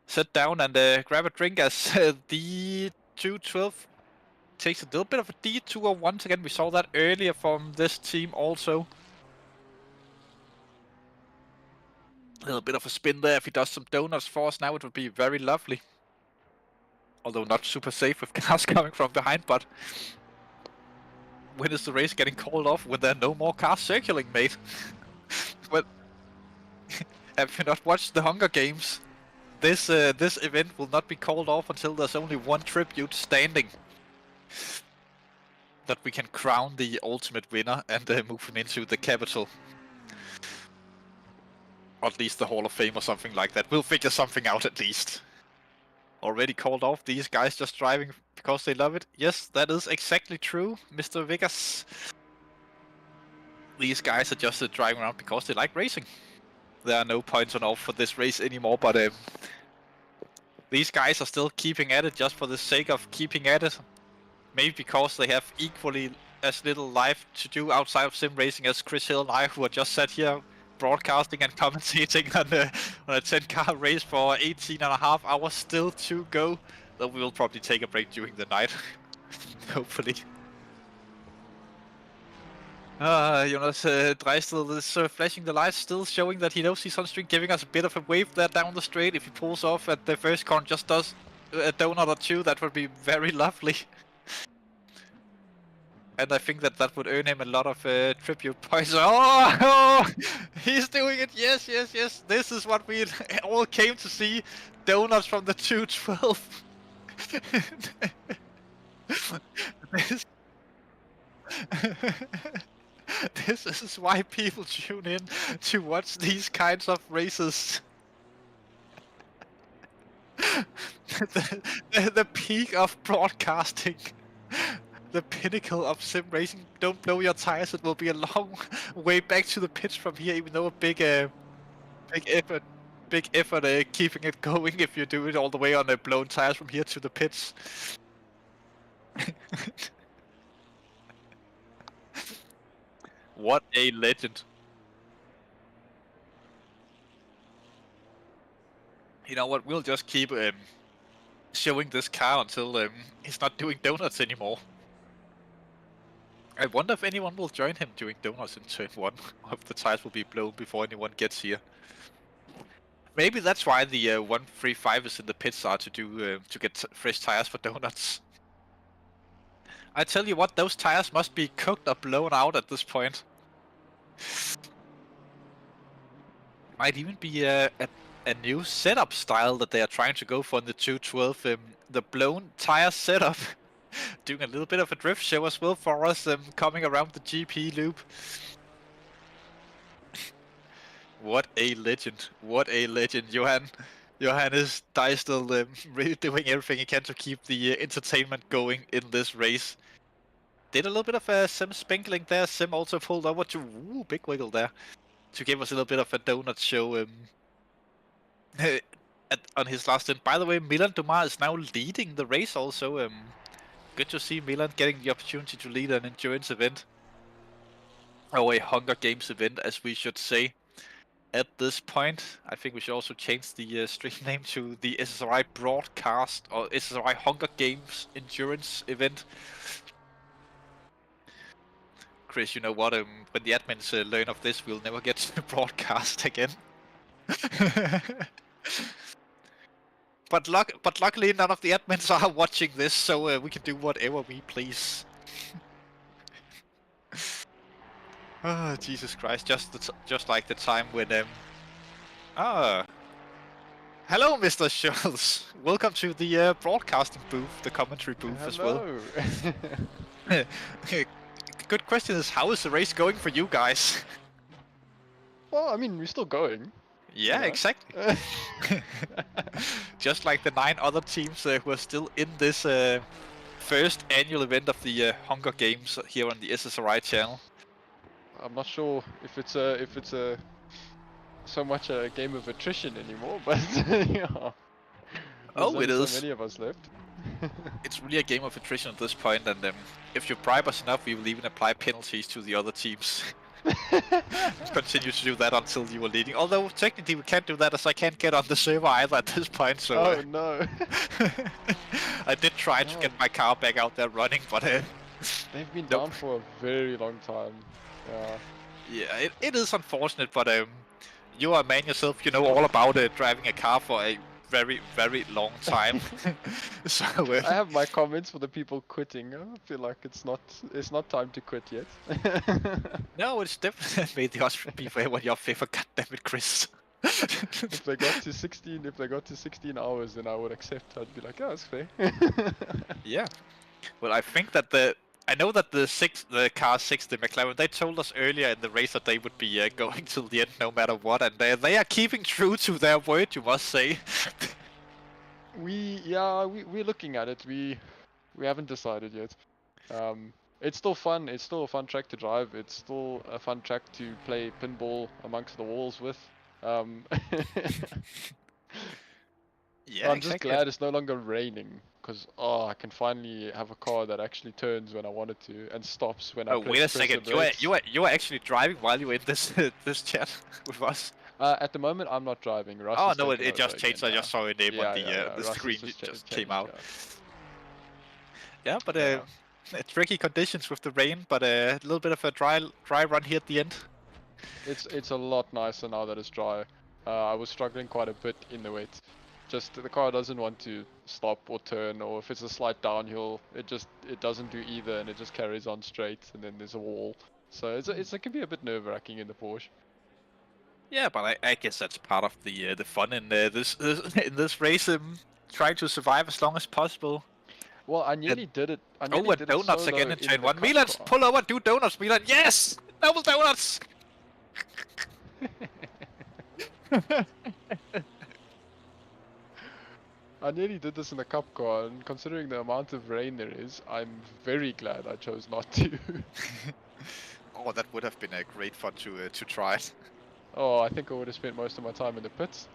sit down and grab a drink as the 212 takes a little bit of a detour once again. We saw that earlier from this team also. A little bit of a spin there. If he does some donuts for us now, it would be very lovely. Although not super safe with cars coming from behind, but when is the race getting called off when there are no more cars circling, mate? Well, have you not watched the Hunger Games? This event will not be called off until there's only one tribute standing. That we can crown the ultimate winner and move him into the capital. Or at least the Hall of Fame or something like that. We'll figure something out at least. Already called off, these guys just driving because they love it. Yes, that is exactly true, Mr. Vegas. These guys are just driving around because they like racing. There are no points on off for this race anymore, but these guys are still keeping at it just for the sake of keeping at it. Maybe because they have equally as little life to do outside of sim racing as Chris Hill and I, who are just sat here broadcasting and commentating on a 10-car race for 18.5 hours still to go. Though we will probably take a break during the night, hopefully. Jonas Dreistel is flashing the lights, still showing that he knows he's on stream, giving us a bit of a wave there down the straight. If he pulls off at the first corner, just does a donut or two, that would be very lovely. And I think that would earn him a lot of tribute points. Oh, he's doing it! Yes, yes, yes. This is what we all came to see. Donuts from the 212. This is why people tune in to watch these kinds of races. The peak of broadcasting. The pinnacle of sim racing. Don't blow your tires. It will be a long way back to the pits from here, even though a big effort keeping it going if you do it all the way on blown tires from here to the pits. What a legend. You know what? We'll just keep showing this car until he's not doing donuts anymore. I wonder if anyone will join him doing donuts in turn 1, or if the tires will be blown before anyone gets here. Maybe that's why the 135 is in the pits are to get fresh tires for donuts. I tell you what, those tires must be cooked or blown out at this point. Might even be a new setup style that they are trying to go for in the 212. The blown tire setup. Doing a little bit of a drift show as well for us, coming around the GP loop. What a legend! What a legend! Johannes Deistel really doing everything he can to keep the entertainment going in this race. Did a little bit of a sim sprinkling there. Sim also pulled over to big wiggle there to give us a little bit of a donut show on his last stint. By the way, Milan Dumas is now leading the race also. Good to see Milan getting the opportunity to lead an endurance event. Or a Hunger Games event, as we should say. At this point, I think we should also change the stream name to the SSRI Broadcast, or SSRI Hunger Games Endurance event. Chris, you know what, when the admins learn of this, we'll never get to broadcast again. But luckily none of the admins are watching this, so we can do whatever we please. Oh, Jesus Christ, just like the time when hello, Mr. Schultz. Welcome to the broadcasting booth, the commentary booth as well. good question is, how is the race going for you guys? Well, I mean, we're still going. Yeah, Yeah. exactly. Just like the 9 other teams who are still in this first annual event of the Hunger Games here on the SSRI channel. I'm not sure if it's a so much a game of attrition anymore, but yeah. Oh, There's it only is. so many of us left. It's really a game of attrition at this point, and if you bribe us enough, we will even apply penalties to the other teams. Continue to do that until you are leading. Although technically we can't do that, as I can't get on the server either at this point. So Oh no. I did try to get my car back out there running, but They've been Nope. down for a very long time. Yeah. yeah, it is unfortunate. But you are a man yourself. You know all about driving a car for a very, very long time. So I have my comments for the people quitting. I feel like it's not time to quit yet. no, it's definitely the odds be fair when you're favor. God damn it, Chris. If they got to 16 hours, then I would accept. I'd be like, oh, that's fair. Yeah. Well, I think that I know that the car 6, the McLaren, they told us earlier in the race that they would be going till the end no matter what, and they are keeping true to their word, you must say. We're looking at it. We haven't decided yet. It's still fun. It's still a fun track to drive. It's still a fun track to play pinball amongst the walls with. Yeah, I'm just glad it's no longer raining, because I can finally have a car that actually turns when I want it to and stops when I Oh, wait a press the second. brakes. You are actually driving while you were in this this chat with us. At the moment, I'm not driving. Russ Oh has no, taken it just over changed. again I just saw your name on the Russ has screen. It just just changed, came out. yeah. Yeah, but Yeah. tricky conditions with the rain, but a little bit of a dry run here at the end. It's a lot nicer now that it's dry. I was struggling quite a bit in the wet. Just the car doesn't want to stop or turn, or if it's a slight downhill, it doesn't do either, and it just carries on straight, and then there's a wall. So it can be a bit nerve-wracking in the Porsche. Yeah, but I guess that's part of the fun in this in this race. Trying to survive as long as possible. Well, I nearly did it. I Oh, nearly and did donuts it solo again in turn the 1. cup Milan, car. pull over, do donuts, Milan. Yes! Double donuts! I nearly did this in the cup car, and considering the amount of rain there is, I'm very glad I chose not to. Oh, that would have been a great fun to try. Oh, I think I would have spent most of my time in the pits.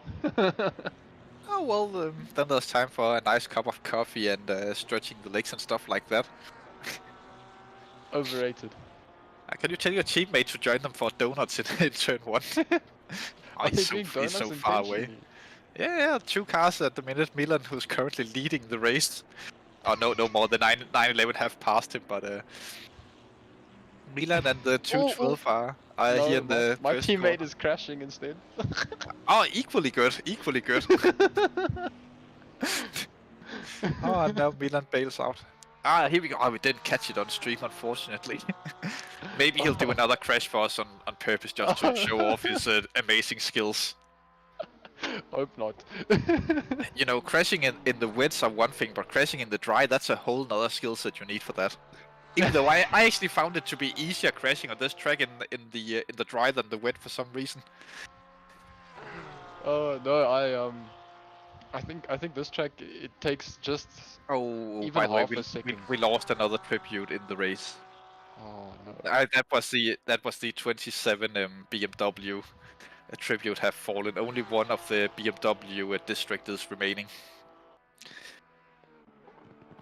Oh well, then there's time for a nice cup of coffee and stretching the legs and stuff like that. Overrated. Can you tell your teammate to join them for donuts in turn 1? Oh, Are they he's doing so donuts far away. intentionally? Yeah, 2 cars at the minute. Milan, who's currently leading the race. Oh no more. The 911 have passed him, but Milan and the 212 are No, here in the my first teammate corner. is crashing instead. Oh, equally good. Equally good. Oh, and now Milan bails out. Ah, here we go. Oh, we didn't catch it on stream, unfortunately. Maybe he'll do another crash for us on purpose just to show off his amazing skills. Hope not. You know, crashing in the wets are one thing, but crashing in the dry, that's a whole nother skill set you need for that. Even though I actually found it to be easier crashing on this track in the dry than the wet for some reason. Oh no, I think this track it takes just Oh, even by the way, half a second. we lost another tribute in the race. Oh no. That was the 27 BMW tribute have fallen. Only one of the BMW district is remaining.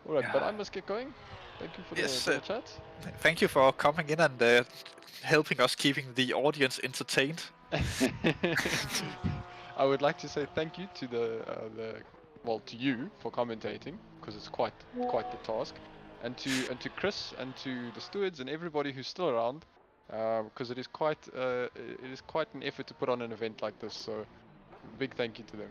Alright, but Yeah. I must get going. Thank you for Yes, the chat. Thank you for coming in and helping us keeping the audience entertained. I would like to say thank you to to you for commentating, because it's quite the task, and to Chris and to the stewards and everybody who's still around, because it is quite an effort to put on an event like this. So big thank you to them.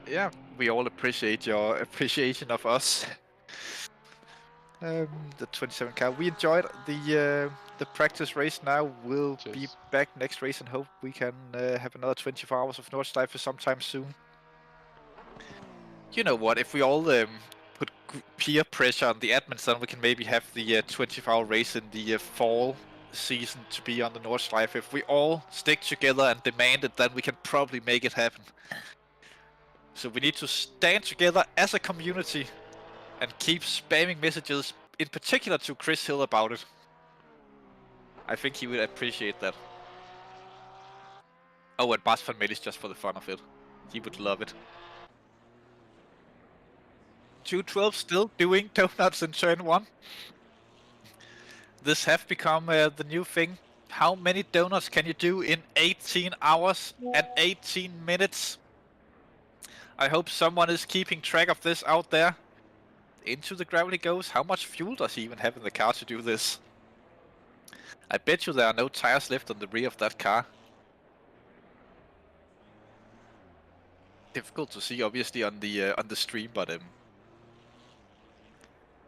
Yeah, we all appreciate your appreciation of us. The 27 car. We enjoyed the practice race. Now we'll be Cheers. back next race and hope we can have another 24 hours of Nordschleife sometime soon. You know what? If we all peer pressure on the admins, then we can maybe have the 24-hour race in the fall season to be on the Nordschleife. If we all stick together and demand it, then we can probably make it happen. So we need to stand together as a community and keep spamming messages, in particular to Chris Hill about it. I think he would appreciate that. Oh, and Bas van Mel is just for the fun of it. He would love it. 212 still doing donuts in turn 1. This have become the new thing. How many donuts can you do in 18 hours and 18 minutes? I hope someone is keeping track of this out there. Into the gravel he goes. How much fuel does he even have in the car to do this? I bet you there are no tires left on the rear of that car. Difficult to see, obviously, on the stream, but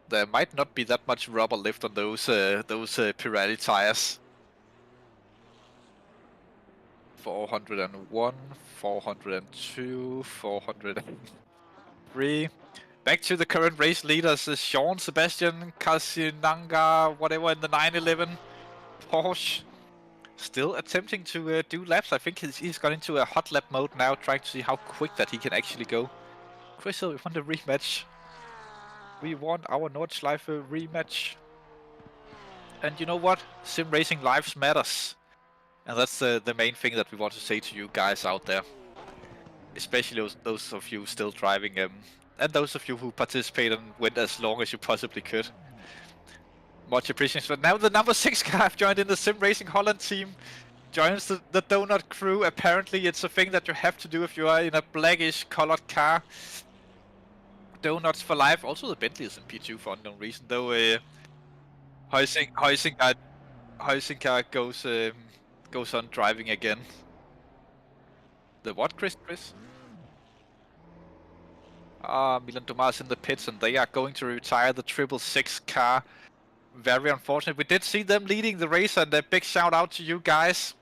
there might not be that much rubber left on those Pirelli tires. 401, 402, 403. Back to the current race leaders: Sean, Sebastian, Kasinanga, whatever in the 911 Porsche. Still attempting to do laps. I think he's got into a hot lap mode now, trying to see how quick that he can actually go. Chris Hill, we want a rematch. We want our Nordschleife rematch. And you know what? Sim racing lives matters. And that's the main thing that we want to say to you guys out there. Especially those of you still driving, and those of you who participated and went as long as you possibly could. Much appreciated. But now the number 6 car have joined in the Sim Racing Holland team. Joins the donut crew. Apparently it's a thing that you have to do if you are in a blackish colored car. Donuts for life. Also the Bentley is in P2 for unknown reason, though. Huizinga goes on driving again. The what, Chris? Milan Dumas in the pits, and they are going to retire the 666 car. Very unfortunate. We did see them leading the race, and a big shout out to you guys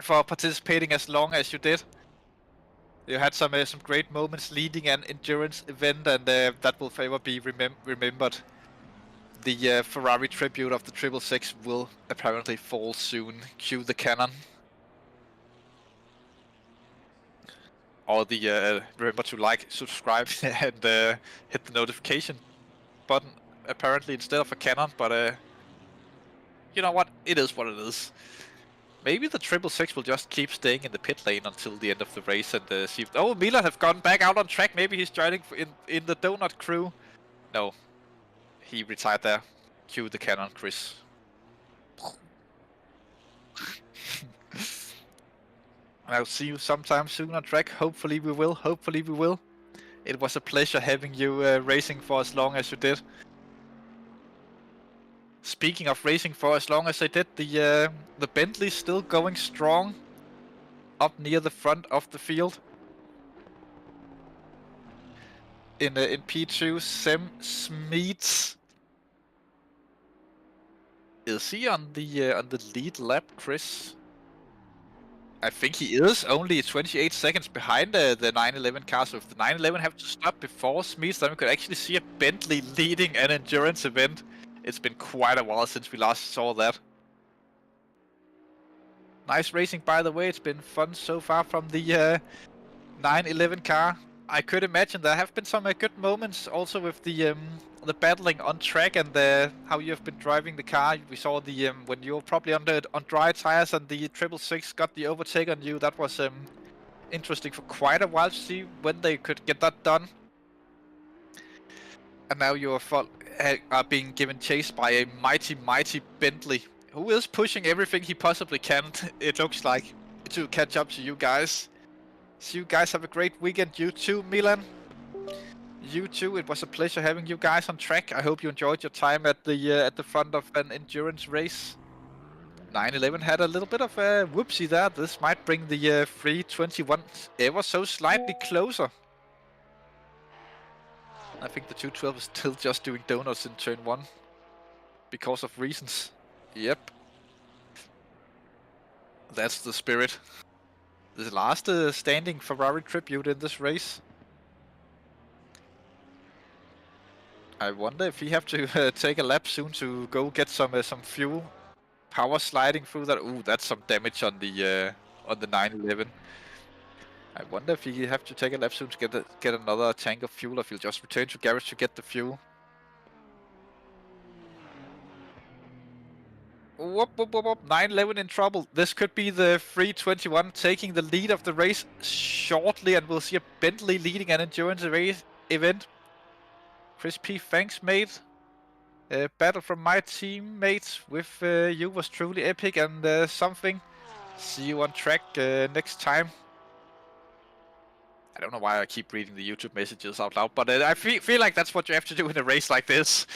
for participating as long as you did. You had some great moments leading an endurance event, and that will forever be remembered. The Ferrari tribute of the 666 will apparently fall soon. Cue the cannon. Or the remember to like, subscribe, and hit the notification button. Apparently instead of a cannon, but you know what? It is what it is. Maybe the 666 will just keep staying in the pit lane until the end of the race and see if... Oh, Milan have gone back out on track. Maybe he's joining in the donut crew. No, he retired there. Cue the cannon, Chris. I'll see you sometime soon on track. Hopefully we will. Hopefully we will. It was a pleasure having you racing for as long as you did. Speaking of racing for as long as I did, the Bentley's still going strong up near the front of the field. In P2, Sam Smeets. Is he on the lead lap, Chris? I think he is only 28 seconds behind the 911 car. So if the 911 have to stop before Smeets, then we could actually see a Bentley leading an endurance event. It's been quite a while since we last saw that. Nice racing, by the way. It's been fun so far from the 911 car. I could imagine there have been some good moments also with the battling on track and how you have been driving the car. We saw the when you were probably on dry tires and the 666 got the overtake on you. That was interesting for quite a while to see when they could get that done. And now you are being given chase by a mighty Bentley, who is pushing everything he possibly can, it looks like, to catch up to you guys. So you guys have a great weekend. You too, Milan. You too. It was a pleasure having you guys on track. I hope you enjoyed your time at the front of an endurance race. 911 had a little bit of a whoopsie there. This might bring the 321 ever so slightly closer. I think the 212 is still just doing donuts in turn 1. Because of reasons. Yep. That's the spirit. The last standing Ferrari tribute in this race. I wonder if he have to take a lap soon to go get some fuel. Power sliding through that. Ooh, that's some damage on the 911. I wonder if he have to take a lap soon to get another tank of fuel, or if he'll just return to garage to get the fuel. Whoop, whoop, whoop, whoop. 911 in trouble. This could be the 321 taking the lead of the race shortly, and we'll see a Bentley leading an endurance race event. Chris P, thanks, mate. Battle from my teammates with you was truly epic and something. See you on track next time. I don't know why I keep reading the YouTube messages out loud, but I feel like that's what you have to do in a race like this.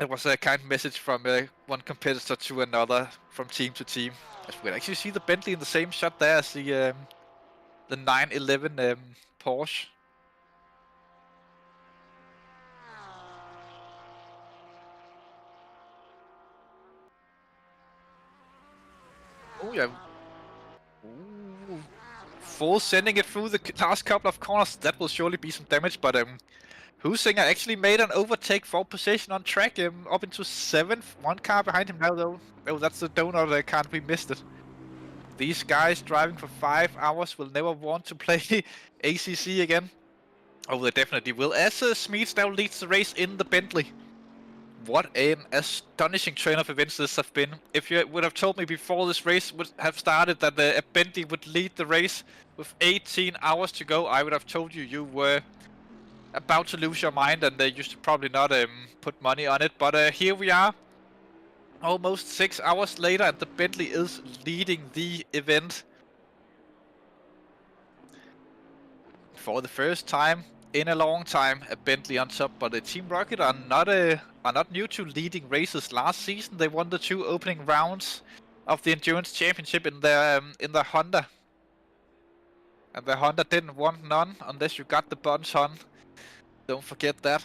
It was a kind message from one competitor to another, from team to team. As we can actually see the Bentley in the same shot there as the 911 Porsche. Oh yeah. Ooh. Full sending it through the last couple of corners. That will surely be some damage, but Husinger actually made an overtake for position on track, up into 7th. One car behind him now though. Oh, that's the donut car, we missed it. These guys driving for 5 hours will never want to play ACC again. Oh, they definitely will. As Smeets now leads the race in the Bentley. What an astonishing train of events this have been. If you would have told me before this race would have started that a Bentley would lead the race with 18 hours to go, I would have told you you were about to lose your mind and you should probably not put money on it. But here we are, almost 6 hours later, and the Bentley is leading the event. For the first time in a long time, a Bentley on top, but the Team Rocket are not new to leading races. Last season they won the 2 opening rounds of the Endurance Championship in their Honda, and the Honda didn't want none unless you got the buns on. Don't forget that.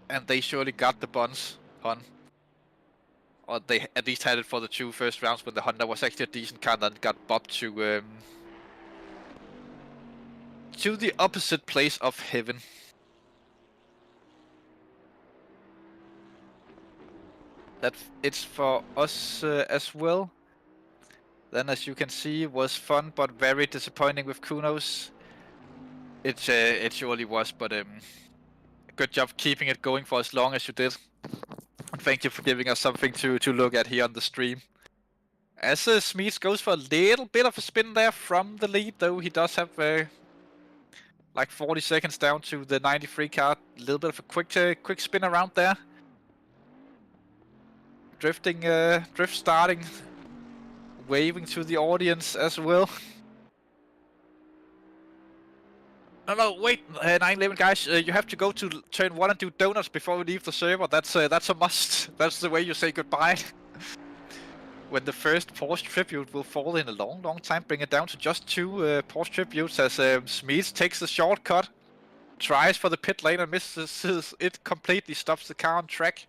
And they surely got the buns on, or they at least had it for the 2 first rounds when the Honda was actually a decent car, and then got bopped to the opposite place of heaven. That it's for us as well. Then, as you can see, was fun but very disappointing with Kunos. It surely was, but good job keeping it going for as long as you did. And thank you for giving us something to look at here on the stream. As Smeets goes for a little bit of a spin there from the lead, though he does have like 40 seconds down to the 93 car. A little bit of a quick spin around there. Drift starting, waving to the audience as well. No, wait, 911 guys, you have to go to turn 1 and do donuts before we leave the server. That's a must. That's the way you say goodbye. When the first Porsche tribute will fall in a long time, bring it down to just 2 Porsche tributes as Smeets takes the shortcut, tries for the pit lane and misses it completely, stops the car on track.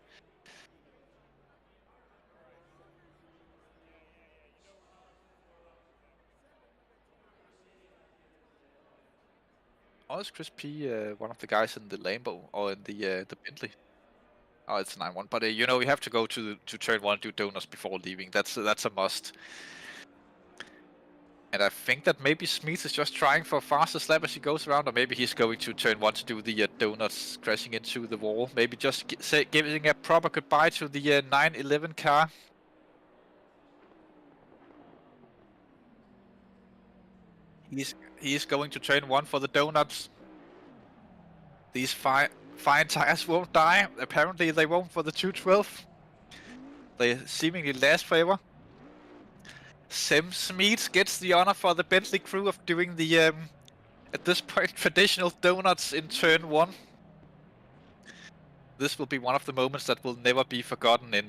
Oh, is Chris P one of the guys in the Lambo or in the Bentley? Oh, it's 9-1. But you know, you have to go to turn 1 and do donuts before leaving. That's a must. And I think that maybe Smeets is just trying for a faster lap as he goes around, or maybe he's going to turn 1 to do the donuts, crashing into the wall. Maybe just giving a proper goodbye to the 911 car. He's going to turn 1 for the donuts. These fine tires won't die. Apparently they won't for the 212. They seemingly last forever. Smeets gets the honor for the Bentley crew of doing the, at this point, traditional donuts in turn 1. This will be one of the moments that will never be forgotten in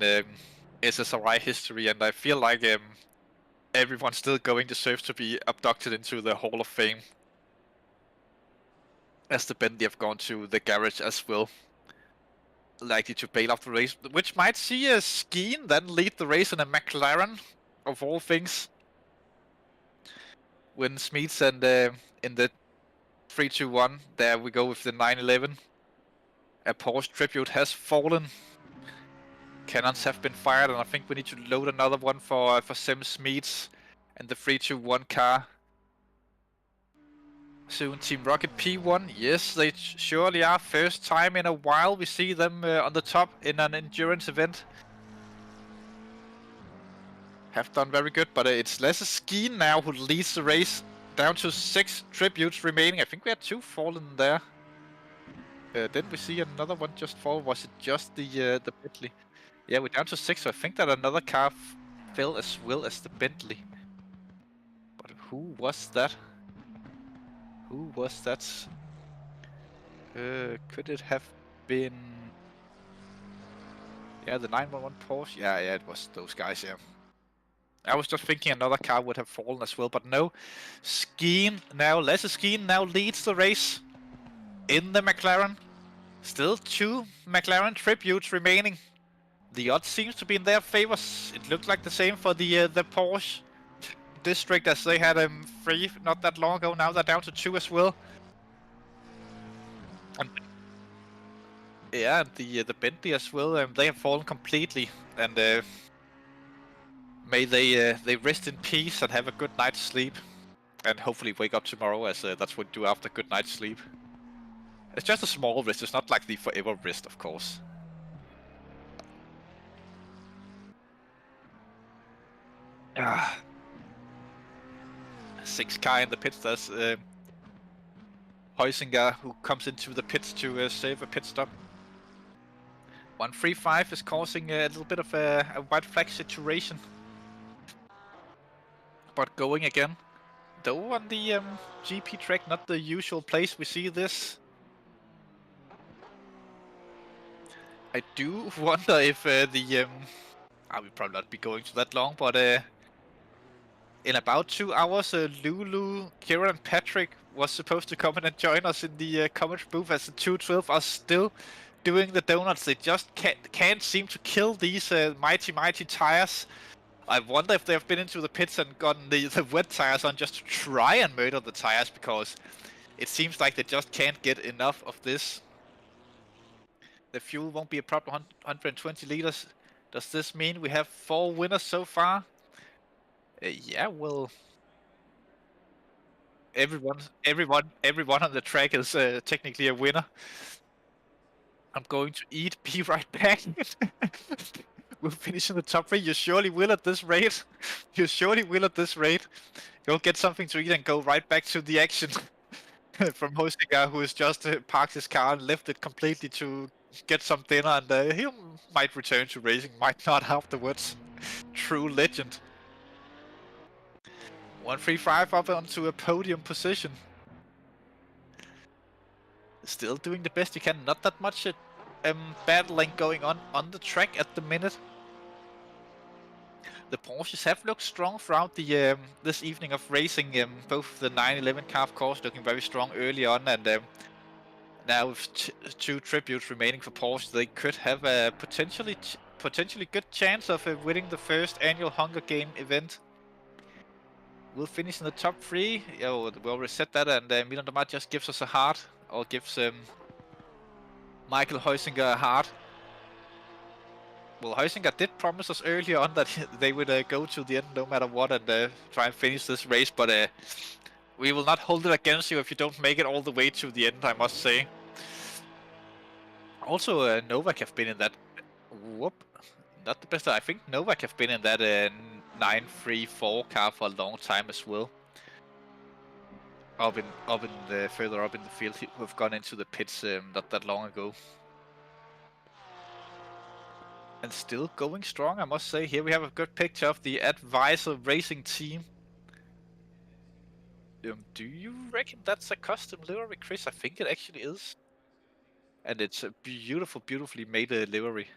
SSRI history, and I feel like everyone still going deserves to be abducted into the Hall of Fame, as the Bentley have gone to the garage as well. Likely to bail out the race, which might see a Skeen then lead the race in a McLaren, of all things. When Smeets and in the 3-2-1, there we go with the 911. A Porsche tribute has fallen. Cannons have been fired, and I think we need to load another one for Sims Meets and the 321 car. Soon Team Rocket P1, yes, they surely are. First time in a while we see them on the top in an endurance event. Have done very good, but it's Lasse Skeen now who leads the race. Down to 6 tributes remaining. I think we had 2 fallen there. Didn't we see another one just fall? Was it just the Bentley? Yeah, we're down to 6, so I think that another car fell as well as the Bentley. But who was that? Who was that? Could it have been... Yeah, the 911 Porsche? Yeah, it was those guys, yeah. I was just thinking another car would have fallen as well, but no. Skeen now, Lasse Skeen now leads the race in the McLaren. Still 2 McLaren tributes remaining. The odds seems to be in their favors. It looked like the same for the Porsche district as they had 3 not that long ago. Now they're down to 2 as well. And yeah, the Bentley as well. They have fallen completely, and may they rest in peace and have a good night's sleep, and hopefully wake up tomorrow, as that's what we do after a good night's sleep. It's just a small rest. It's not like the forever rest, of course. Ah. 6 car in the pits. There's Huizinga who comes into the pits to save a pit stop. 135 is causing a little bit of a white flag situation. But going again. Though on the GP track, not the usual place we see this. I do wonder if I will probably not be going to that long, but in about 2 hours, Lulu, Kieran, and Patrick was supposed to come in and join us in the comment booth, as the 212 are still doing the donuts. They just can't seem to kill these mighty tires. I wonder if they've been into the pits and gotten the wet tires on just to try and murder the tires, because it seems like they just can't get enough of this. The fuel won't be a problem, 120 liters. Does this mean we have 4 winners so far? Yeah, well, everyone on the track is technically a winner. I'm going to eat, be right back. We'll finish in the top 3. You surely will at this rate. You surely will at this rate. You'll get something to eat and go right back to the action. From Huizinga, who has just parked his car and left it completely to get some dinner, and he might return to racing, might not afterwards. True legend. 135 up onto a podium position. Still doing the best he can. Not that much battling going on the track at the minute. The Porsches have looked strong throughout the this evening of racing. Both the 911 car, of course, looking very strong early on, and now with 2 tributes remaining for Porsche, they could have a potentially good chance of winning the first annual Hunger Game event. We'll finish in the top 3. We'll reset that, and Milan Damar just gives us a heart, or gives Michael Huizinga a heart. Well, Huizinga did promise us earlier on that they would go to the end no matter what and try and finish this race, but we will not hold it against you if you don't make it all the way to the end, I must say. Also, Novak have been in that... Whoop. Not the best. I think Novak have been in that 934 car for a long time as well. Further up in the field, who have gone into the pits not that long ago. And still going strong, I must say. Here we have a good picture of the Advisor Racing team. Do you reckon that's a custom livery, Chris? I think it actually is. And it's a beautifully made livery.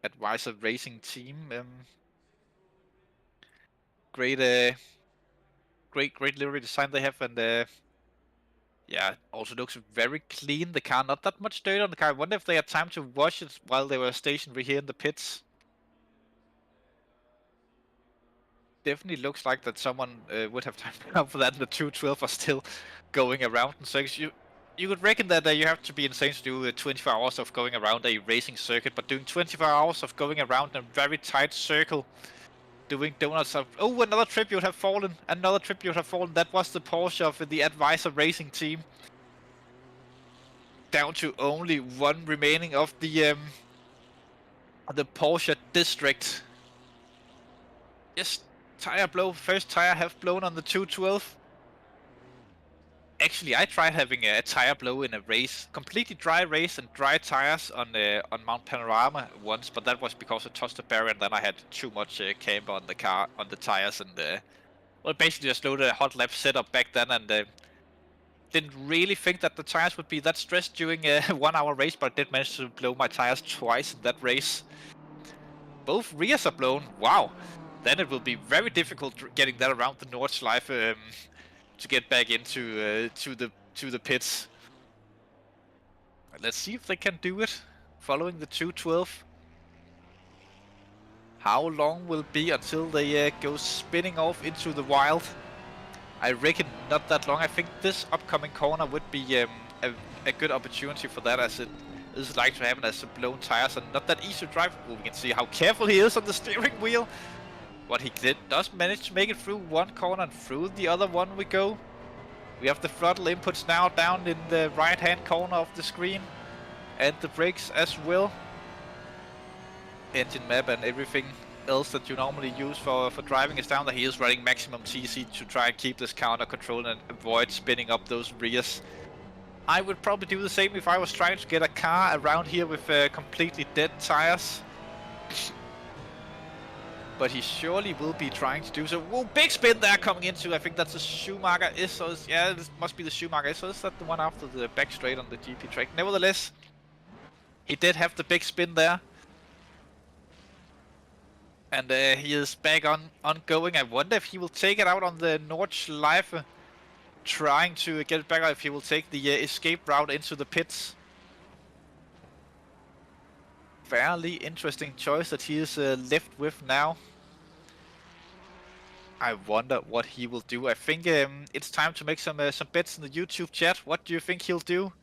Advisor Racing team. Great livery design they have, and yeah, also looks very clean. The car, not that much dirt on the car. I wonder if they had time to wash it while they were stationed here in the pits. Definitely looks like that someone would have time for that. The 212 are still going around, and so you you could reckon that you have to be insane to do 24 hours of going around a racing circuit, but doing 24 hours of going around in a very tight circle, doing donuts of... Oh, another tribute have fallen. Another tribute have fallen. That was the Porsche of the Advisor Racing team. Down to only one remaining of the Porsche district. Yes, tire blow. First tire have blown on the 212. Actually, I tried having a tire blow in a race, completely dry race and dry tires on Mount Panorama once, but that was because I touched the barrier and then I had too much camber on the car, on the tires, and well, basically just loaded a hot lap setup back then and didn't really think that the tires would be that stressed during a 1 hour race, but I did manage to blow my tires twice in that race. Both rears are blown. Wow, then it will be very difficult getting that around the Nordschleife. To get back into to the pits. Let's see if they can do it following the 212. How long will it be until they go spinning off into the wild? I reckon not that long. I think this upcoming corner would be a good opportunity for that, as it is like to have it as blown tires and not that easy to drive. Well, we can see how careful he is on the steering wheel. What he does manage to make it through one corner and through the other one we go. We have the throttle inputs now down in the right hand corner of the screen. And the brakes as well. Engine map and everything else that you normally use for driving is down there. He is running maximum TC to try and keep this car under control and avoid spinning up those rears. I would probably do the same if I was trying to get a car around here with completely dead tires. But he surely will be trying to do so. Whoa, big spin there coming into. I think that's a Schumacher Issos. Yeah, this must be the Schumacher Issos. Is that the one after the back straight on the GP track? Nevertheless, he did have the big spin there. And he is back ongoing. I wonder if he will take it out on the Nordschleife. Trying to get it back, or if he will take the escape route into the pits. Fairly interesting choice that he is left with now. I wonder what he will do. I think it's time to make some bets in the YouTube chat. What do you think he'll do?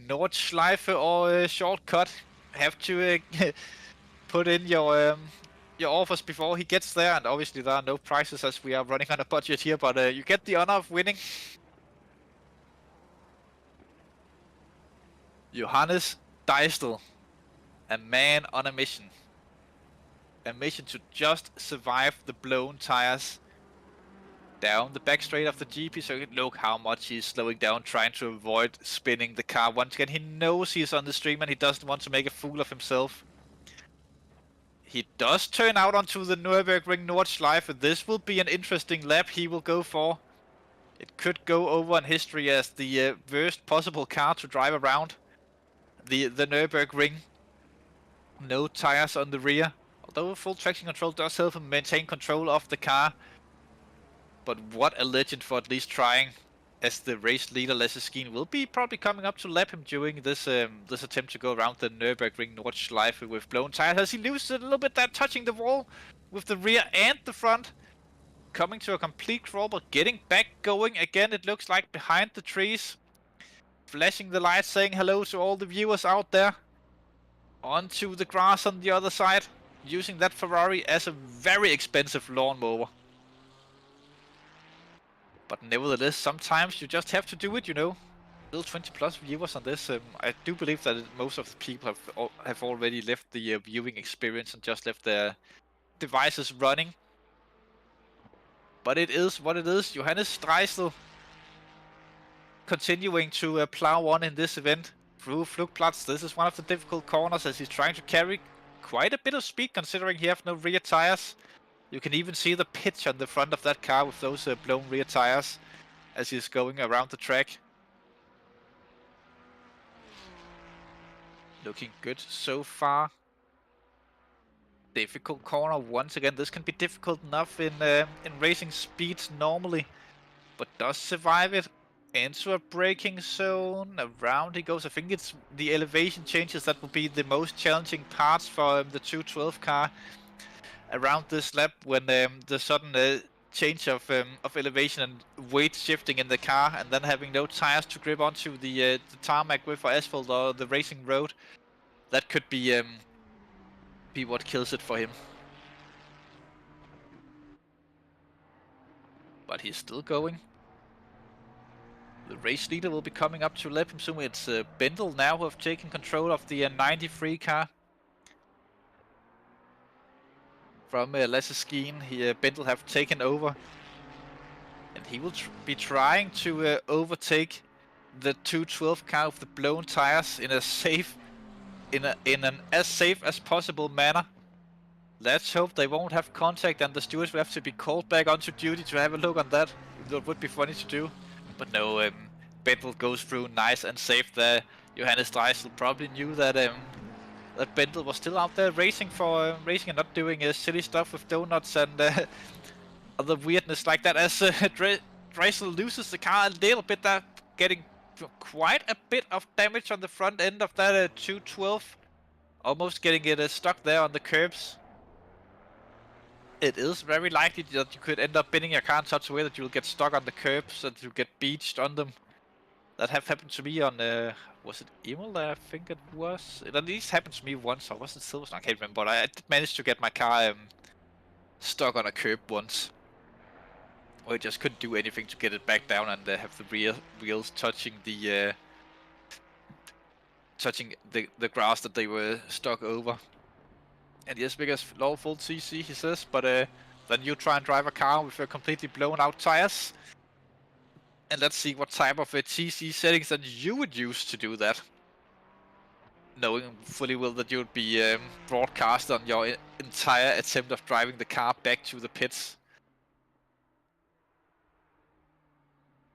Nordschleife or shortcut? Have to put in your offers before he gets there, and obviously there are no prizes as we are running on a budget here, but you get the honor of winning. Johannes Deistel. A man on a mission. A mission to just survive the blown tires. Down the back straight of the GP circuit. Look how much he's slowing down, trying to avoid spinning the car. Once again, he knows he's on the stream and he doesn't want to make a fool of himself. He does turn out onto the Nurburgring Nordschleife. This will be an interesting lap he will go for. It could go over in history as the worst possible car to drive around the Nurburgring. No tires on the rear, although full traction control does help him maintain control of the car. But what a legend for at least trying, as the race leader Leseskine will be probably coming up to lap him during this this attempt to go around the Nurburgring Nordschleife with blown tires. As he loses a little bit there, touching the wall with the rear and the front. Coming to a complete crawl, but getting back going again, it looks like, behind the trees. Flashing the lights, saying hello to all the viewers out there. Onto the grass on the other side, using that Ferrari as a very expensive lawnmower. But nevertheless, sometimes you just have to do it, you know. Still 20 plus viewers on this. I do believe that most of the people have already left the viewing experience and just left their devices running. But it is what it is. Johannes Deistel continuing to plow on in this event. Through Flugplatz. This is one of the difficult corners as he's trying to carry quite a bit of speed considering he have no rear tires. You can even see the pitch on the front of that car with those blown rear tires as he's going around the track. Looking good so far. Difficult corner once again. This can be difficult enough in racing speeds normally, but does survive it. Into a braking zone, around he goes. I think it's the elevation changes that will be the most challenging parts for the 212 car around this lap, when the sudden change of elevation and weight shifting in the car, and then having no tires to grip onto the tarmac with, or asphalt, or the racing road. That could be what kills it for him. But he's still going. The race leader will be coming up to let him soon. It's Bendel now who have taken control of the 93 car. From Lasse Skeen, Bendel have taken over. And he will be trying to overtake the 212 car with the blown tires in a safe, in an as safe as possible manner. Let's hope they won't have contact and the stewards will have to be called back onto duty to have a look on that. That would be funny to do. But no, Bendel goes through nice and safe there. Johannes Dreisel probably knew that that Bendel was still out there racing and not doing silly stuff with donuts and other weirdness like that. As Dreisel loses the car a little bit, there, getting quite a bit of damage on the front end of that 212. Almost getting it stuck there on the curbs. It is very likely that you could end up bending your car in such a way that you will get stuck on the curbs and you get beached on them. That have happened to me on, was it Emil? I think it was. It at least happened to me once, or was it Silverstone? I can't remember, but I did manage to get my car stuck on a curb once. Or I just couldn't do anything to get it back down and have the wheels touching the grass that they were stuck over. And yes, because lawful CC, he says, but then you try and drive a car with completely blown out tires. And let's see what type of TC settings that you would use to do that. Knowing fully well that you would be broadcast on your entire attempt of driving the car back to the pits.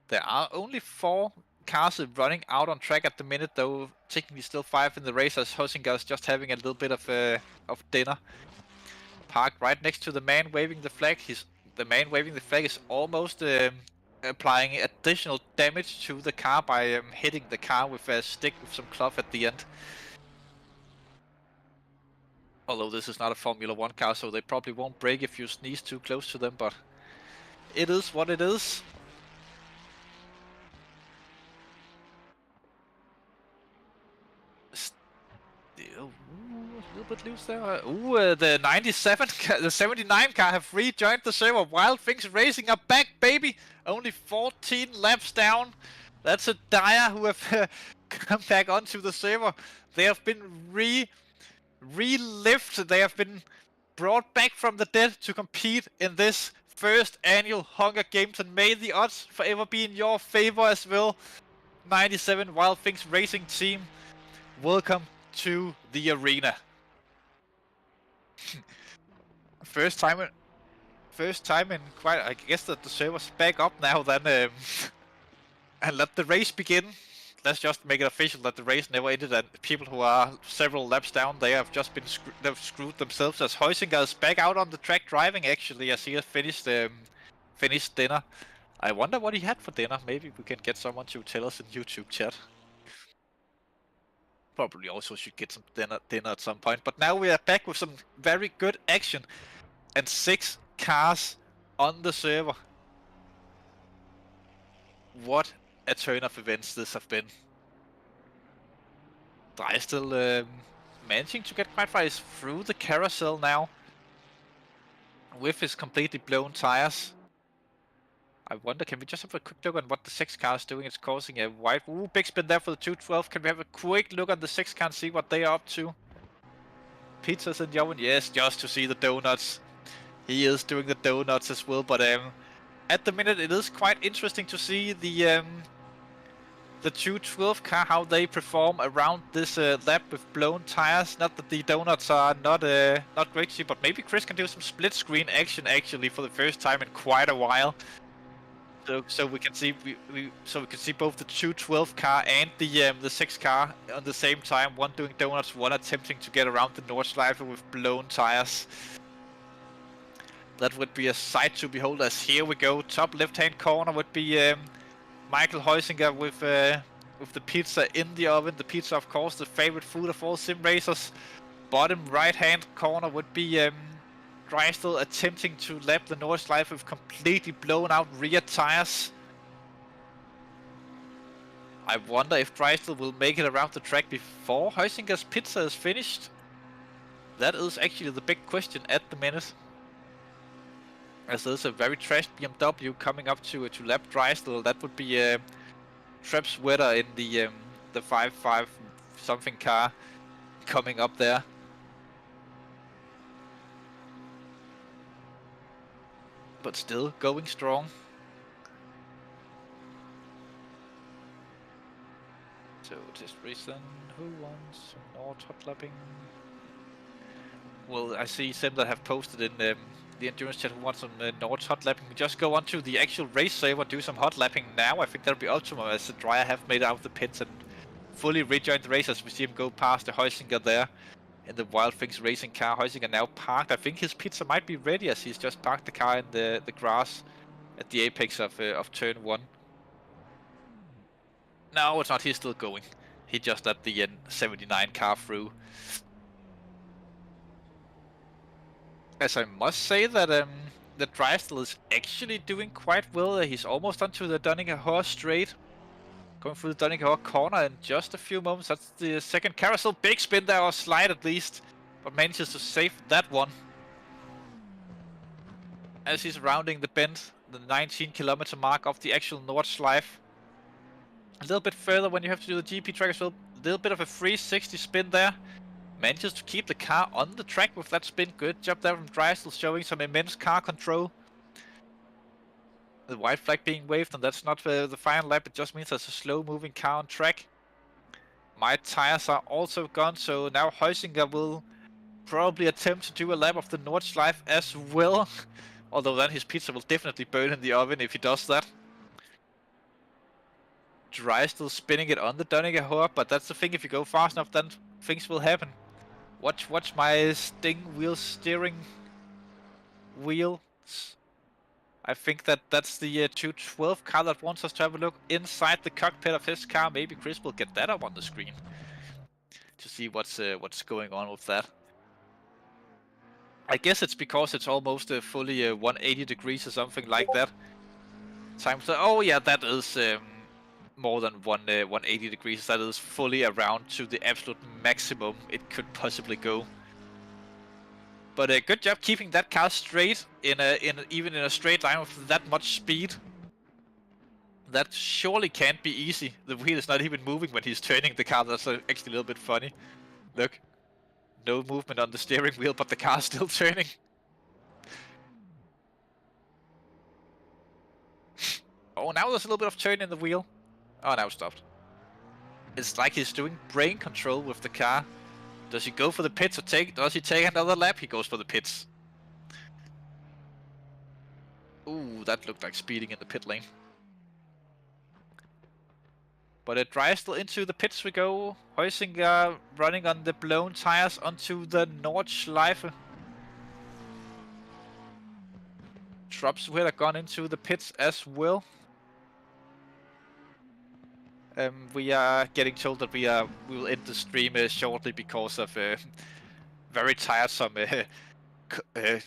There are only 4 cars running out on track at the minute, though technically still 5 in the race, as Hosinga is just having a little bit of dinner. Parked right next to the man waving the flag. The man waving the flag is almost applying additional damage to the car by hitting the car with a stick with some cloth at the end. Although this is not a Formula 1 car, so they probably won't break if you sneeze too close to them, but it is what it is. Still, a little bit loose there. The 97, the 79 car have rejoined the server. Wild Things Racing are back, baby. Only 14 laps down. That's a Dyer who have come back onto the server. They have been relived. They have been brought back from the dead to compete in this first annual Hunger Games, and may the odds forever be in your favor as well. 97 Wild Things Racing team, welcome to the arena. First time in quite, I guess that the server's back up now then, and let the race begin. Let's just make it official that the race never ended, and people who are several laps down, they have just been they've screwed themselves, as Heusinger is back out on the track driving actually, as he has finished dinner. I wonder what he had for dinner. Maybe we can get someone to tell us in YouTube chat. Probably also should get some dinner at some point. But now we are back with some very good action. And 6 cars on the server. What a turn of events this have been. Dry still managing to get quite far. He's through the carousel now. With his completely blown tires. I wonder, can we just have a quick look on what the 6 car is doing? It's causing a wide... Ooh, big spin there for the 212. Can we have a quick look on the 6 car and see what they are up to? Pizzas in the oven? Yes, just to see the donuts. He is doing the donuts as well, but at the minute it is quite interesting to see the 212 car, how they perform around this lap with blown tires. Not that the donuts are not great to see, but maybe Chris can do some split screen action actually for the first time in quite a while. So we can see both the 212 car and the 6 car on the same time. One doing donuts, one attempting to get around the Nordschleife with blown tires. That would be a sight to behold. As here we go, top left-hand corner would be Michael Heusinger with the pizza in the oven. The pizza, of course, the favorite food of all sim racers. Bottom right-hand corner would be Drysdale attempting to lap the Nordschleife with completely blown out rear tires. I wonder if Drysdale will make it around the track before Heusinger's pizza is finished. That is actually the big question at the minute. As there's a very trashed BMW coming up to lap Drysdale. That would be Treps Wetter in the 5.5 something car coming up there. But still going strong. So just reason who wants some Nord hot lapping? Well, I see some that have posted in the endurance chat who wants some Nord hot lapping. Just go on to the actual race server, do some hot lapping now. I think that'll be optimal as the Dryer have made out of the pits and fully rejoined the race as we see him go past the Heusinger there in the Wild Things racing car. Heusinger now parked. I think his pizza might be ready as he's just parked the car in the grass at the apex of turn 1. No, it's not. He's still going. He just let the 79 car through. As I must say that the Drysdale is actually doing quite well. He's almost onto the Donninger straight. Going through the Donninger corner in just a few moments. That's the second carousel. Big spin there, or slide at least. But manages to save that one. As he's rounding the bend, the 19-kilometer mark of the actual Nordschleife. A little bit further when you have to do the GP track as well. A little bit of a 360 spin there. Manages to keep the car on the track with that spin. Good job there from Drysdale, showing some immense car control. The white flag being waved, and that's not the final lap. It just means there's a slow-moving car on track. My tires are also gone, so now Heusinger will probably attempt to do a lap of the Nordschleife as well. Although then his pizza will definitely burn in the oven if he does that. Drysdale spinning it on the Donninger, but that's the thing, if you go fast enough then things will happen. Watch my Sting wheel steering wheels. I think that's the 212 car that wants us to have a look inside the cockpit of his car. Maybe Chris will get that up on the screen to see what's going on with that. I guess it's because it's almost fully 180 degrees or something like that. Oh yeah, that is more than 180 degrees. That is fully around to the absolute maximum it could possibly go. But good job keeping that car straight even in a straight line with that much speed. That surely can't be easy. The wheel is not even moving when he's turning the car. That's actually a little bit funny. Look, no movement on the steering wheel, but the car's still turning. Oh, now there's a little bit of turn in the wheel. Oh, now it stopped. It's like he's doing brain control with the car. Does he go for the pits or does he take another lap? He goes for the pits. Ooh, that looked like speeding in the pit lane. But it Drysdale into the pits we go. Heusinger running on the blown tires onto the Nordschleife. Drops who had gone into the pits as well. We are getting told that we will end the stream shortly because of very tiresome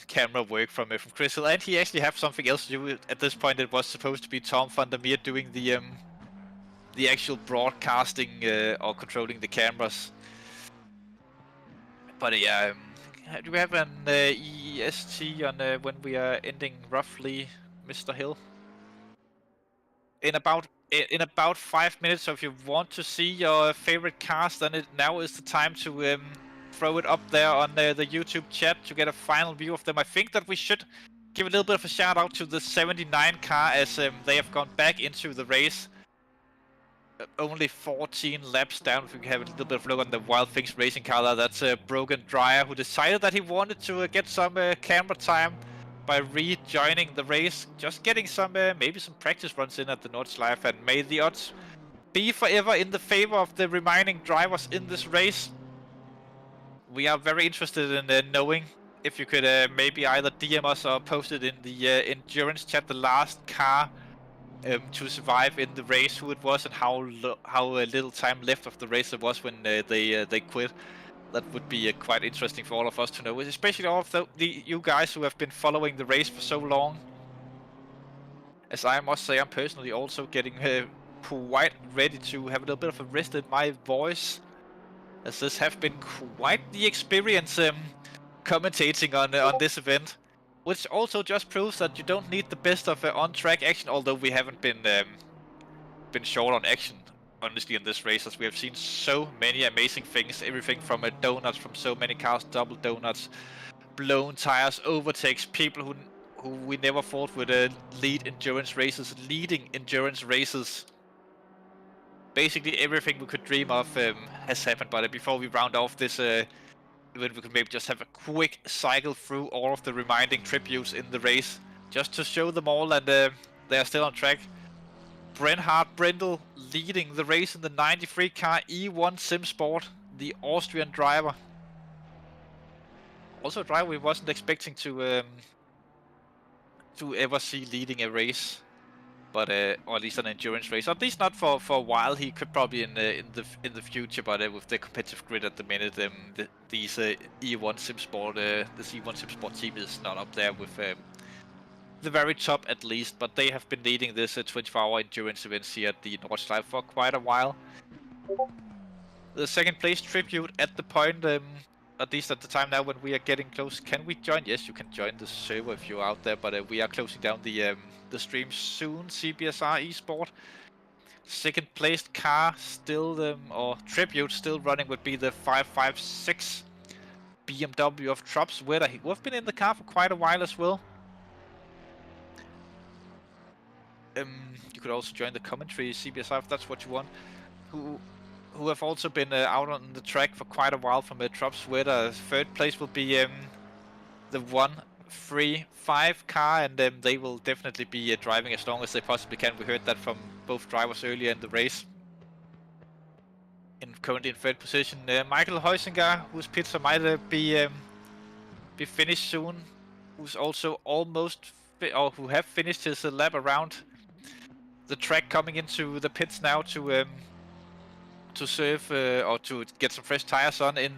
camera work from Chris Hill, and he actually have something else to do. At this point, it was supposed to be Tom van der Meer doing the actual broadcasting or controlling the cameras. But yeah, do we have an EST on when we are ending roughly, Mr. Hill? In about 5 minutes, so if you want to see your favorite cars, then now is the time to throw it up there on the YouTube chat to get a final view of them. I think that we should give a little bit of a shout out to the 79 car as they have gone back into the race. Only 14 laps down. If we can have a little bit of a look on the Wild Things racing car there. That's Brogan Dreyer, who decided that he wanted to get some camera time by rejoining the race, just getting some maybe some practice runs in at the Nordschleife, and may the odds be forever in the favor of the remaining drivers in this race. We are very interested in knowing if you could maybe either DM us or post it in the endurance chat the last car to survive in the race, who it was and how little time left of the race there was when they quit. That would be quite interesting for all of us to know, especially all of you guys who have been following the race for so long. As I must say, I'm personally also getting quite ready to have a little bit of a rest in my voice, as this have been quite the experience commentating on this event, which also just proves that you don't need the best of on-track action, although we haven't been short on action, honestly, in this race, as we have seen so many amazing things, everything from donuts from so many cars, double donuts, blown tires, overtakes, people who we never thought would leading endurance races. Basically everything we could dream of has happened. But before we round off this event, we could maybe just have a quick cycle through all of the remaining tributes in the race, just to show them all, and they are still on track. Brenhard Brindle leading the race in the 93 car E1 Simsport, the Austrian driver. Also a driver we wasn't expecting to ever see leading a race, but or at least an endurance race. At least not for a while. He could probably in the future, but with the competitive grid at the minute, these E1 Simsport, this E1 Simsport team is not up there with the very top at least. But they have been leading this 24-hour endurance events here at the Nordschleife for quite a while. The second place tribute at the point. At least at the time now when we are getting close. Can we join? Yes, you can join the server if you're out there, but we are closing down the stream soon. CBSR Esport. Second placed car still, or tribute still running, would be the 556 BMW of Trops Weather. Who have been in the car for quite a while as well. You could also join the commentary CBSR if that's what you want. Who have also been out on the track for quite a while from Trops Weather. Third place will be the 135 car, and they will definitely be driving as long as they possibly can. We heard that from both drivers earlier in the race. Currently in third position, Michael Heusinger, whose pizza might be finished soon, who's also almost who have finished his lap around the track, coming into the pits now to serve or to get some fresh tires on. In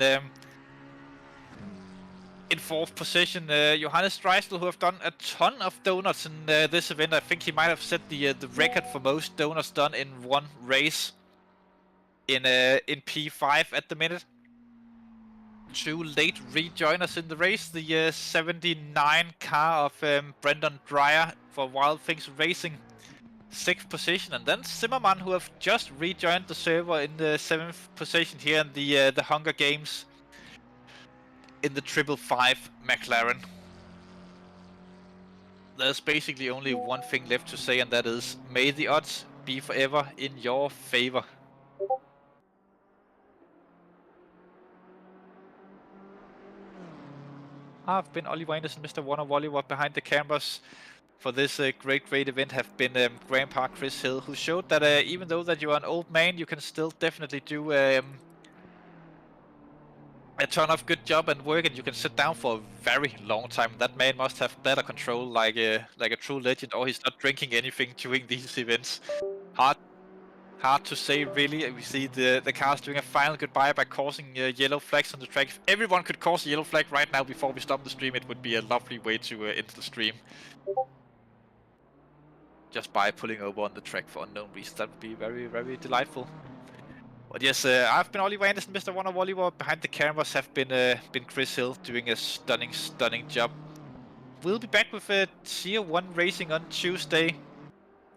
fourth position, Johannes Streisel, who have done a ton of donuts in this event. I think he might have set the record for most donuts done in one race in P5 at the minute. Two late rejoiners in the race, the 79 car of Brendan Dreyer for Wild Things Racing, 6th position, and then Zimmerman, who have just rejoined the server in the 7th position here in the Hunger Games in the 555 McLaren. There's basically only one thing left to say, and that is, may the odds be forever in your favor. I've been Oliver Anderson, Mr. Warner Volleyball. Behind the cameras for this great event have been Grandpa Chris Hill, who showed that even though that you are an old man, you can still definitely do a ton of good job and work, and you can sit down for a very long time. That man must have better control, like a true legend, or he's not drinking anything during these events. Hard to say, really. We see the cars doing a final goodbye by causing yellow flags on the track. If everyone could cause a yellow flag right now before we stop the stream, it would be a lovely way to end the stream. Just by pulling over on the track for unknown reasons. That would be very, very delightful. But yes, I've been Oliver Anderson, Mr. Warner Volleyball. Behind the cameras have been Chris Hill, doing a stunning job. We'll be back with Tier 1 racing on Tuesday.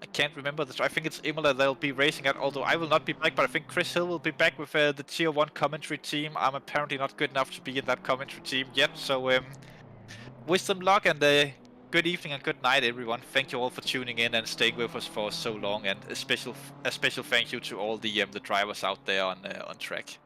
I can't remember this. I think it's Imola they'll be racing at, although I will not be back, but I think Chris Hill will be back with the Tier 1 commentary team. I'm apparently not good enough to be in that commentary team yet, so wish them luck, and good evening and good night, everyone. Thank you all for tuning in and staying with us for so long, and a special thank you to all the drivers out there on track.